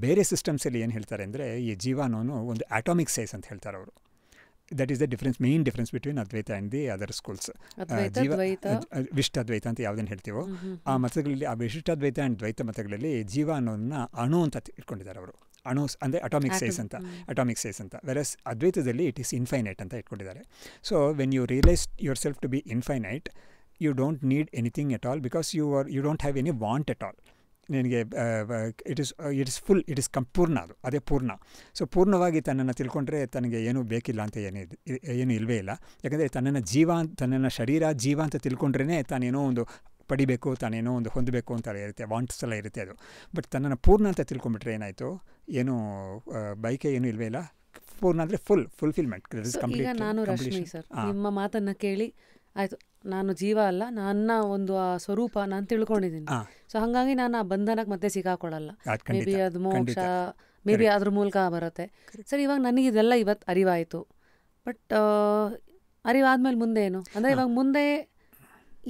ಬೇರೆ ಸಿಸ್ಟಮ್ಸಲ್ಲಿ ಏನು ಹೇಳ್ತಾರೆ ಅಂದರೆ ಈ ಜೀವ ಅನ್ನೋನು ಒಂದು ಆಟೋಮಿಕ್ ಸೈಜ್ ಅಂತ ಹೇಳ್ತಾರೆ ಅವರು. That is the difference, main difference between Advaita and the other schools. Vishishtadvaita ಅಂತ ಯಾವುದನ್ನು ಹೇಳ್ತೀವೋ ಆ ಮತಗಳಲ್ಲಿ, ಆ ವಿಶಿಷ್ಟಾದ್ವೈತ ಆ್ಯಂಡ್ ದ್ವೈತ ಮತಗಳಲ್ಲಿ ಜೀವ ಅನ್ನೋದನ್ನ ಅಣು ಅಂತ ಇಟ್ಕೊಂಡಿದ್ದಾರೆ ಅವರು. ಅಣು ಅಂದರೆ ಅಟಾಮಿಕ್ ಸೈಜ್ ಅಂತ. ವೆರಸ್ ಅದ್ವೈತದಲ್ಲಿ ಇಟ್ ಈಸ್ ಇನ್ಫೈನೈಟ್ ಅಂತ ಇಟ್ಕೊಂಡಿದ್ದಾರೆ. So when you realise yourself to be infinite, you don't need anything at all, because you don't have any want at all. ನಿನಗೆ it is full, it is ಪೂರ್ಣ, ಅದು ಅದೇ ಪೂರ್ಣ. So ಪೂರ್ಣವಾಗಿ ತನ್ನನ್ನು ತಿಳ್ಕೊಂಡ್ರೆ ತನಗೆ ಏನೂ ಬೇಕಿಲ್ಲ ಅಂತ ಏನು ಇಲ್ಲವೇ ಇಲ್ಲ. ಯಾಕಂದರೆ ತನ್ನನ್ನು ಶರೀರ ಜೀವ ಅಂತ ತಿಳ್ಕೊಂಡ್ರೇ ತಾನೇನೋ ಒಂದು ಪಡಿಬೇಕು, ತಾನೇನೋ ಒಂದು ಹೊಂದಬೇಕು ಅಂತ ಇರುತ್ತೆ, ವಾಂಟ್ಸ್ ಎಲ್ಲ ಇರುತ್ತೆ ಅದು. ಬಟ್ ತನ್ನನ್ನು ಪೂರ್ಣ ಅಂತ ತಿಳ್ಕೊಂಡ್ಬಿಟ್ರೆ ಏನಾಯಿತು, ಏನು ಬೈಕೆ ಏನೂ ಇಲ್ಲವೇ ಇಲ್ಲ. ಪೂರ್ಣ ಅಂದರೆ ಫುಲ್ಫಿಲ್ಮೆಂಟ್.
ಈಗ ನಾನು ರಶ್ಮಿ ಸರ್ ನಿಮ್ಮ ಮಾತನ್ನು ಕೇಳಿ ಆಯಿತು, ನಾನು ಜೀವ ಅಲ್ಲ, ನನ್ನ ಒಂದು ಆ ಸ್ವರೂಪ ನಾನು ತಿಳ್ಕೊಂಡಿದ್ದೀನಿ. ಸೊ ಹಾಗಾಗಿ ನಾನು ಆ ಬಂಧನಕ್ಕೆ ಮತ್ತೆ ಸಿಕ್ಕಾಕೊಳ್ಳಲ್ಲ. ಮೇ ಬಿ ಅದು ಮೋಕ್ಷ, ಮೇ ಬಿ ಅದ್ರ ಮೂಲಕ ಬರುತ್ತೆ. ಸರ್ ಇವಾಗ ನನಗೆ ಇದೆಲ್ಲ ಇವತ್ತು ಅರಿವಾಯಿತು. ಬಟ್ ಅರಿವಾದ್ಮೇಲೆ ಮುಂದೆ ಏನು ಅಂದರೆ, ಇವಾಗ ಮುಂದೆ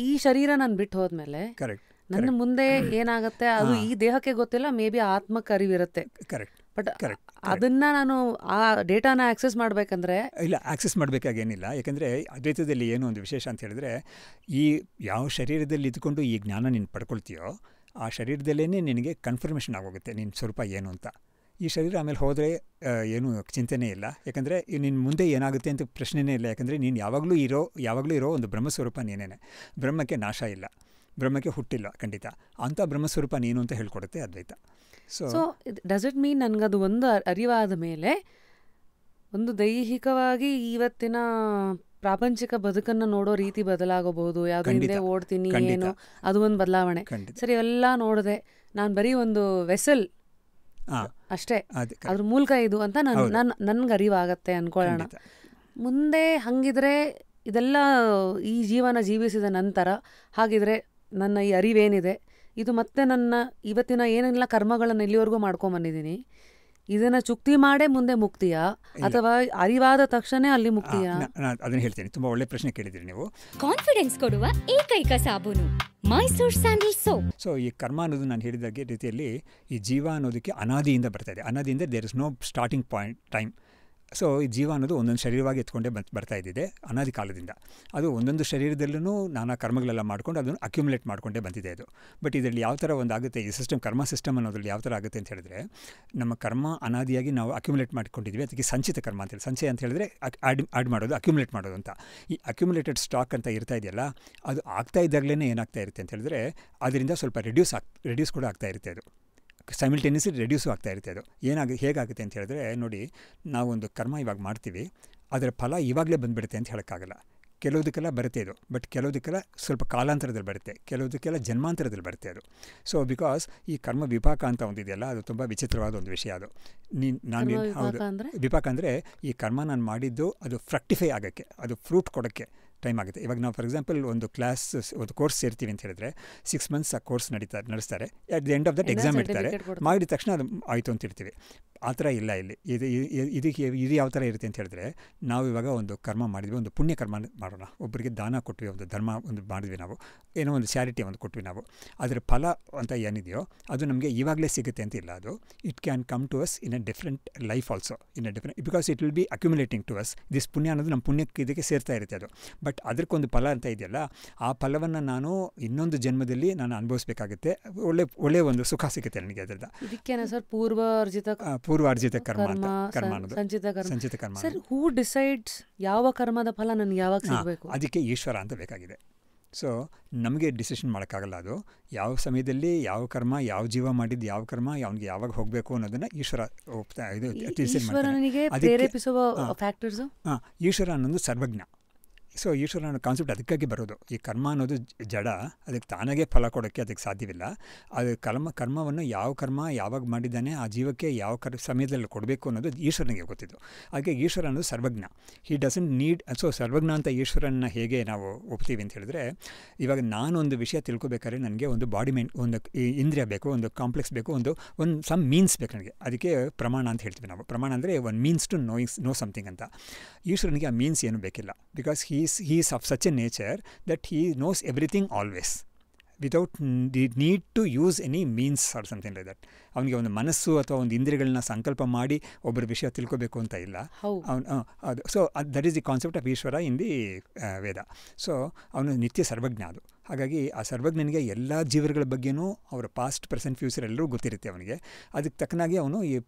ಈ ಶರೀರ ನಾನು ಬಿಟ್ಟು ಹೋದ್ಮೇಲೆ ನನ್ನ ಮುಂದೆ ಏನಾಗುತ್ತೆ ಅದು ಈ ದೇಹಕ್ಕೆ ಗೊತ್ತಿಲ್ಲ, ಮೇ ಬಿ ಆತ್ಮಕ್ಕೆ ಅರಿವಿರುತ್ತೆ. ಬಟ್ ಅದನ್ನು ನಾನು ಆ ಡೇಟಾನ ಆಕ್ಸೆಸ್ ಮಾಡಬೇಕಂದ್ರೆ
ಇಲ್ಲ, ಆಕ್ಸೆಸ್ ಮಾಡಬೇಕಾಗೇನಿಲ್ಲ. ಯಾಕಂದರೆ ಅದ್ವೈತದಲ್ಲಿ ಏನು ಒಂದು ವಿಶೇಷ ಅಂತ ಹೇಳಿದ್ರೆ, ಈ ಯಾವ ಶರೀರದಲ್ಲಿ ಇದ್ಕೊಂಡು ಈ ಜ್ಞಾನ ನೀನು ಪಡ್ಕೊಳ್ತೀಯೋ ಆ ಶರೀರದಲ್ಲೇ ನಿನಗೆ ಕನ್ಫರ್ಮೇಷನ್ ಆಗೋಗುತ್ತೆ ನಿನ್ನ ಸ್ವರೂಪ ಏನು ಅಂತ. ಈ ಶರೀರ ಆಮೇಲೆ ಹೋದರೆ ಏನೂ ಚಿಂತೆನೇ ಇಲ್ಲ. ಯಾಕಂದರೆ ನಿನ್ನ ಮುಂದೆ ಏನಾಗುತ್ತೆ ಅಂತ ಪ್ರಶ್ನೆನೇ ಇಲ್ಲ. ಯಾಕಂದರೆ ನೀನು ಯಾವಾಗಲೂ ಇರೋ ಒಂದು ಬ್ರಹ್ಮಸ್ವರೂಪ ನೀನೇನೆ. ಬ್ರಹ್ಮಕ್ಕೆ ನಾಶ ಇಲ್ಲ, ಬ್ರಹ್ಮಕ್ಕೆ ಹುಟ್ಟಿಲ್ಲ ಖಂಡಿತ. ಅಂಥ ಬ್ರಹ್ಮಸ್ವರೂಪ ನೀನು ಅಂತ ಹೇಳ್ಕೊಡುತ್ತೆ ಅದ್ವೈತ.
ಸೊ ಡಸ್ ಇಟ್ ಮೀನ್ ನನಗದು ಒಂದು ಅರಿವಾದ ಮೇಲೆ ಒಂದು ದೈಹಿಕವಾಗಿ ಇವತ್ತಿನ ಪ್ರಾಪಂಚಿಕ ಬದುಕನ್ನು ನೋಡೋ ರೀತಿ ಬದಲಾಗಬಹುದು. ಯಾವುದೋ ಹಿಂದೆ ಓಡ್ತೀನಿ ಏನು, ಅದು ಒಂದು ಬದಲಾವಣೆ. ಸರಿ, ಎಲ್ಲ ನೋಡಿದೆ, ನಾನು ಬರೀ ಒಂದು ವೆಸಲ್ ಅಷ್ಟೇ, ಅದ್ರ ಮೂಲಕ ಇದು ಅಂತ ನನ್ಗೆ ಅರಿವಾಗತ್ತೆ ಅನ್ಕೊಳ್ಳೋಣ. ಮುಂದೆ ಹಂಗಿದ್ರೆ ಇದೆಲ್ಲ ಈ ಜೀವನ ಜೀವಿಸಿದ ನಂತರ ಹಾಗಿದ್ರೆ ನನ್ನ ಈ ಅರಿವೇನಿದೆ ಇದು ಮತ್ತೆ ನನ್ನ ಇವತ್ತಿನ ಏನೆಲ್ಲ ಕರ್ಮಗಳನ್ನು ಇಲ್ಲಿವರೆಗೂ ಮಾಡ್ಕೊಂಬಂದಿದ್ದೀನಿ, ಇದನ್ನು ಚುಕ್ತಿ ಮಾಡೇ ಮುಂದೆ ಮುಕ್ತಿಯಾ ಅಥವಾ ಅರಿವಾದ ತಕ್ಷಣ ಅಲ್ಲಿ ಮುಕ್ತಿಯಾ?
ಅದನ್ನ ಹೇಳ್ತೀನಿ. ತುಂಬಾ ಒಳ್ಳೆ ಪ್ರಶ್ನೆ ಕೇಳಿದ್ರಿ ನೀವು.
ಕಾನ್ಫಿಡೆನ್ಸ್ ಕೊಡುವ ಏಕೈಕ ಸಾಬೂನು ಮೈಸೂರ್ ಸ್ಯಾಂಡಲ್ ಸೋಪ್.
ಸೊ ಈ ಕರ್ಮ ಅನ್ನೋದು ನಾನು ಹೇಳಿದ ರೀತಿಯಲ್ಲಿ ಈ ಜೀವ ಅನ್ನೋದಕ್ಕೆ ಅನಾದಿಯಿಂದ ಬರ್ತಾ ಇದೆ. ಅನಾದಿಯಿಂದ there is no starting point time. So ಈ ಜೀವ ಅನ್ನೋದು ಒಂದೊಂದು ಶರೀರವಾಗಿ ಎತ್ಕೊಂಡೇ ಬರ್ತಾ ಇದ್ದಿದೆ ಅನಾದಿ ಕಾಲದಿಂದ. ಅದು ಒಂದೊಂದು ಶರೀರದಲ್ಲೂ ನಾನಾ ಕರ್ಮಗಳೆಲ್ಲ ಮಾಡ್ಕೊಂಡು ಅದನ್ನು ಅಕ್ಯುಮುಲೇಟ್ ಮಾಡಿಕೊಂಡೇ ಬಂದಿದೆ ಅದು. ಬಟ್ ಇದರಲ್ಲಿ ಯಾವ ಥರ ಒಂದು ಆಗುತ್ತೆ ಈ ಸಿಸ್ಟಮ್, ಕರ್ಮ ಸಿಸ್ಟಮ್ ಅನ್ನೋದ್ರಲ್ಲಿ ಯಾವ ಥರ ಆಗುತ್ತೆ ಅಂತ ಹೇಳಿದ್ರೆ, ನಮ್ಮ ಕರ್ಮ ಅನಾದಿಯಾಗಿ ನಾವು ಅಕ್ಯುಮುಲೇಟ್ ಮಾಡ್ಕೊಂಡಿದ್ವಿ. ಅದಕ್ಕೆ ಸಂಚಿತ ಕರ್ಮ ಅಂತೇಳಿ, ಸಂಚಯ ಅಂತ ಹೇಳಿದ್ರೆ ಆ್ಯಡ್ ಮಾಡೋದು, ಅಕ್ಯುಮುಲೇಟ್ ಮಾಡೋದು ಅಂತ. ಈ ಅಕ್ಯುಮುಲೇಟೆಡ್ ಸ್ಟಾಕ್ ಅಂತ ಇರ್ತಾ ಇದೆಯಲ್ಲ, ಅದು ಆಗ್ತಾ ಇದ್ದಾಗಲೇ ಏನಾಗ್ತಾ ಇರುತ್ತೆ ಅಂತ ಹೇಳಿದ್ರೆ ಅದರಿಂದ ಸ್ವಲ್ಪ ರೆಡ್ಯೂಸ್ ಕೂಡ ಆಗ್ತಾ ಇರುತ್ತೆ. ಅದು ಸೈಮಿಲ್ಟೇನಿಯಸ್ಲಿ ರೆಡ್ಯೂಸು ಆಗ್ತಾ ಇರುತ್ತೆ. ಅದು ಹೇಗಾಗುತ್ತೆ ಅಂತ ಹೇಳಿದ್ರೆ, ನೋಡಿ, ನಾವೊಂದು ಕರ್ಮ ಇವಾಗ ಮಾಡ್ತೀವಿ, ಅದರ ಫಲ ಇವಾಗಲೇ ಬಂದುಬಿಡುತ್ತೆ ಅಂತ ಹೇಳೋಕ್ಕಾಗಲ್ಲ. ಕೆಲವುದಕ್ಕೆಲ್ಲ ಬರುತ್ತೆ ಇದು, ಬಟ್ ಕೆಲವುದಕ್ಕೆಲ್ಲ ಸ್ವಲ್ಪ ಕಾಲಾಂತರದಲ್ಲಿ ಬರುತ್ತೆ, ಕೆಲವುದಕ್ಕೆಲ್ಲ ಜನ್ಮಾಂತರದಲ್ಲಿ ಬರುತ್ತೆ ಅದು. ಸೊ ಬಿಕಾಸ್ ಈ ಕರ್ಮ ವಿಪಾಕ ಅಂತ ಒಂದಿದೆಯಲ್ಲ, ಅದು ತುಂಬ ವಿಚಿತ್ರವಾದ ಒಂದು ವಿಷಯ. ಅದು ಹೌದು, ವಿಪಾಕ ಅಂದರೆ ಈ ಕರ್ಮ ನಾನು ಮಾಡಿದ್ದು ಅದು ಫ್ರಕ್ಟಿಫೈ ಆಗೋಕ್ಕೆ, ಅದು ಫ್ರೂಟ್ ಕೊಡೋಕ್ಕೆ ಟೈಮ್ ಆಗುತ್ತೆ. ಇವಾಗ ನಾವು ಫಾರ್ ಎಕ್ಸಾಂಪಲ್ ಒಂದು ಕೋರ್ಸ್ ಸೇರ್ತೀವಿ ಅಂತ ಹೇಳಿದ್ರೆ 6 months ಆ ಕೋರ್ಸ್ ನಡೆಸ್ತಾರೆ. At the end of that exam ಇಡ್ತಾರೆ, ಮಾಡಿದ ತಕ್ಷಣ ಅದು ಆಯಿತು ಅಂತ ಇರ್ತೀವಿ. ಆ ಥರ ಇಲ್ಲ ಇಲ್ಲಿ. ಇದು ಯಾವ ಥರ ಇರುತ್ತೆ ಅಂತ ಹೇಳಿದ್ರೆ, ನಾವು ಇವಾಗ ಒಂದು ಕರ್ಮ ಮಾಡಿದ್ವಿ, ಒಂದು ಪುಣ್ಯ ಕರ್ಮ ಮಾಡೋಣ, ಒಬ್ಬರಿಗೆ ದಾನ ಕೊಟ್ವಿ, ಒಂದು ಧರ್ಮ ಒಂದು ಮಾಡಿದ್ವಿ, ನಾವು ಏನೋ ಒಂದು ಚಾರಿಟಿ ಒಂದು ಕೊಟ್ವಿ ನಾವು, ಅದರ ಫಲ ಅಂತ ಏನಿದೆಯೋ ಅದು ನಮಗೆ ಇವಾಗಲೇ ಸಿಗುತ್ತೆ ಅಂತ ಇಲ್ಲ. ಅದು it can come to us in a different life also, in a different, because it will be accumulating to us. This ಪುಣ್ಯ ಅನ್ನೋದು ನಮ್ಮ ಪುಣ್ಯಕ್ಕೆ ಇದಕ್ಕೆ ಸೇರ್ತಾ ಇರುತ್ತೆ ಅದು. ಬಟ್ ಅದಕ್ಕೊಂದು ಫಲ ಅಂತ ಇದೆಯಲ್ಲ, ಆ ಫಲವನ್ನು ನಾನು ಇನ್ನೊಂದು ಜನ್ಮದಲ್ಲಿ ನಾನು ಅನುಭವಿಸ್ಬೇಕಾಗುತ್ತೆ. ಒಳ್ಳೆ ಒಂದು ಸುಖ ಸಿಗುತ್ತೆ ನನಗೆ ಅದರಿಂದ.
ಇದಕ್ಕೇನ ಸರ್ ಪೂರ್ವಾರ್ಜಿತ
ಕರ್ಮ ಅನ್ನೋದು, ಸಂಚಿತ ಕರ್ಮ.
ಸರ್, ಹೂ ಡಿಸೈಡ್ಸ್ ಯಾವ ಕರ್ಮದ ಫಲ ನನಗೆ ಯಾವಾಗ ಸಿಗಬೇಕು?
ಅದಕ್ಕೆ ಈಶ್ವರ ಅಂತ ಬೇಕಾಗಿದೆ. ಸೊ ನಮಗೆ ಡಿಸಿಷನ್ ಮಾಡೋಕ್ಕಾಗಲ್ಲ. ಅದು ಯಾವ ಸಮಯದಲ್ಲಿ ಯಾವ ಕರ್ಮ, ಯಾವ ಜೀವ ಮಾಡಿದ್ದು ಯಾವ ಕರ್ಮ ಅವನಿಗೆ ಯಾವಾಗ ಹೋಗಬೇಕು ಅನ್ನೋದನ್ನು ಈಶ್ವರ ಡಿಸೈಡ್ ಮಾಡ್ತಾನೆ.
ಈಶ್ವರ ಅನ್ನೋದು ಸರ್ವಜ್ಞ.
ಸೊ ಈಶ್ವರ ಅನ್ನೋ ಕಾನ್ಸೆಪ್ಟ್ ಅದಕ್ಕಾಗಿ ಬರೋದು. ಈ ಕರ್ಮ ಅನ್ನೋದು ಜಡ, ಅದಕ್ಕೆ ತಾನಾಗೆ ಫಲ ಕೊಡೋಕ್ಕೆ ಅದಕ್ಕೆ ಸಾಧ್ಯವಿಲ್ಲ. ಅದು ಕರ್ಮವನ್ನು ಯಾವ ಕರ್ಮ ಯಾವಾಗ ಮಾಡಿದ್ದಾನೆ ಆ ಜೀವಕ್ಕೆ ಯಾವ ಸಮಯದಲ್ಲಿ ಕೊಡಬೇಕು ಅನ್ನೋದು ಈಶ್ವರನಿಗೆ ಗೊತ್ತಿದ್ದು. ಹಾಗೆ ಈಶ್ವರ ಅನ್ನೋದು ಸರ್ವಜ್ಞ. He doesn't need. ಸೊ ಸರ್ವಜ್ಞ ಅಂತ ಈಶ್ವರನ್ನ ಹೇಗೆ ನಾವು ಒಪ್ತೀವಿ ಅಂತ ಹೇಳಿದ್ರೆ, ಇವಾಗ ನಾನೊಂದು ವಿಷಯ ತಿಳ್ಕೊಬೇಕಾದ್ರೆ ನನಗೆ ಒಂದು ಬಾಡಿ ಮೈಂಡ್, ಒಂದು ಇಂದ್ರಿಯ ಬೇಕು, ಒಂದು ಕಾಂಪ್ಲೆಕ್ಸ್ ಬೇಕು, ಒಂದು ಸಮ್ ಮೀನ್ಸ್ ಬೇಕು ನನಗೆ. ಅದಕ್ಕೆ ಪ್ರಮಾಣ ಅಂತ ಹೇಳ್ತೀವಿ ನಾವು. ಪ್ರಮಾಣ ಅಂದರೆ one means to know something ಅಂತ. ಈಶ್ವರನಿಗೆ ಆ ಮೀನ್ಸ್ ಏನು ಬೇಕಿಲ್ಲ. Because he is of such a nature that he knows everything always without the need to use any means or something like that. ಅವನಿಗೆ ಒಂದು ಮನಸ್ಸು ಅಥವಾ ಒಂದು ಇಂದ್ರಿಯಗಳನ್ನ ಸಂಕಲ್ಪ ಮಾಡಿ ಒಬ್ಬರ ವಿಷಯ ತಿಳ್ಕೊಬೇಕು ಅಂತ ಇಲ್ಲ. ಅದು so that is the concept of Ishvara in the Veda. So ಅವನು ನಿತ್ಯ ಸರ್ವಜ್ಞ. ಅದು ಹಾಗಾಗಿ ಆ ಸರ್ವಜ್ಞನಿಗೆ ಎಲ್ಲ ಜೀವಗಳ ಬಗ್ಗೆನೂ ಅವರ ಪಾಸ್ಟ್ ಪ್ರೆಸೆಂಟ್ ಫ್ಯೂಚರ್ ಎಲ್ಲರೂ ಗೊತ್ತಿರುತ್ತೆ ಅವನಿಗೆ. ಅದಕ್ಕೆ ತಕ್ಕನಾಗಿ ಅವನು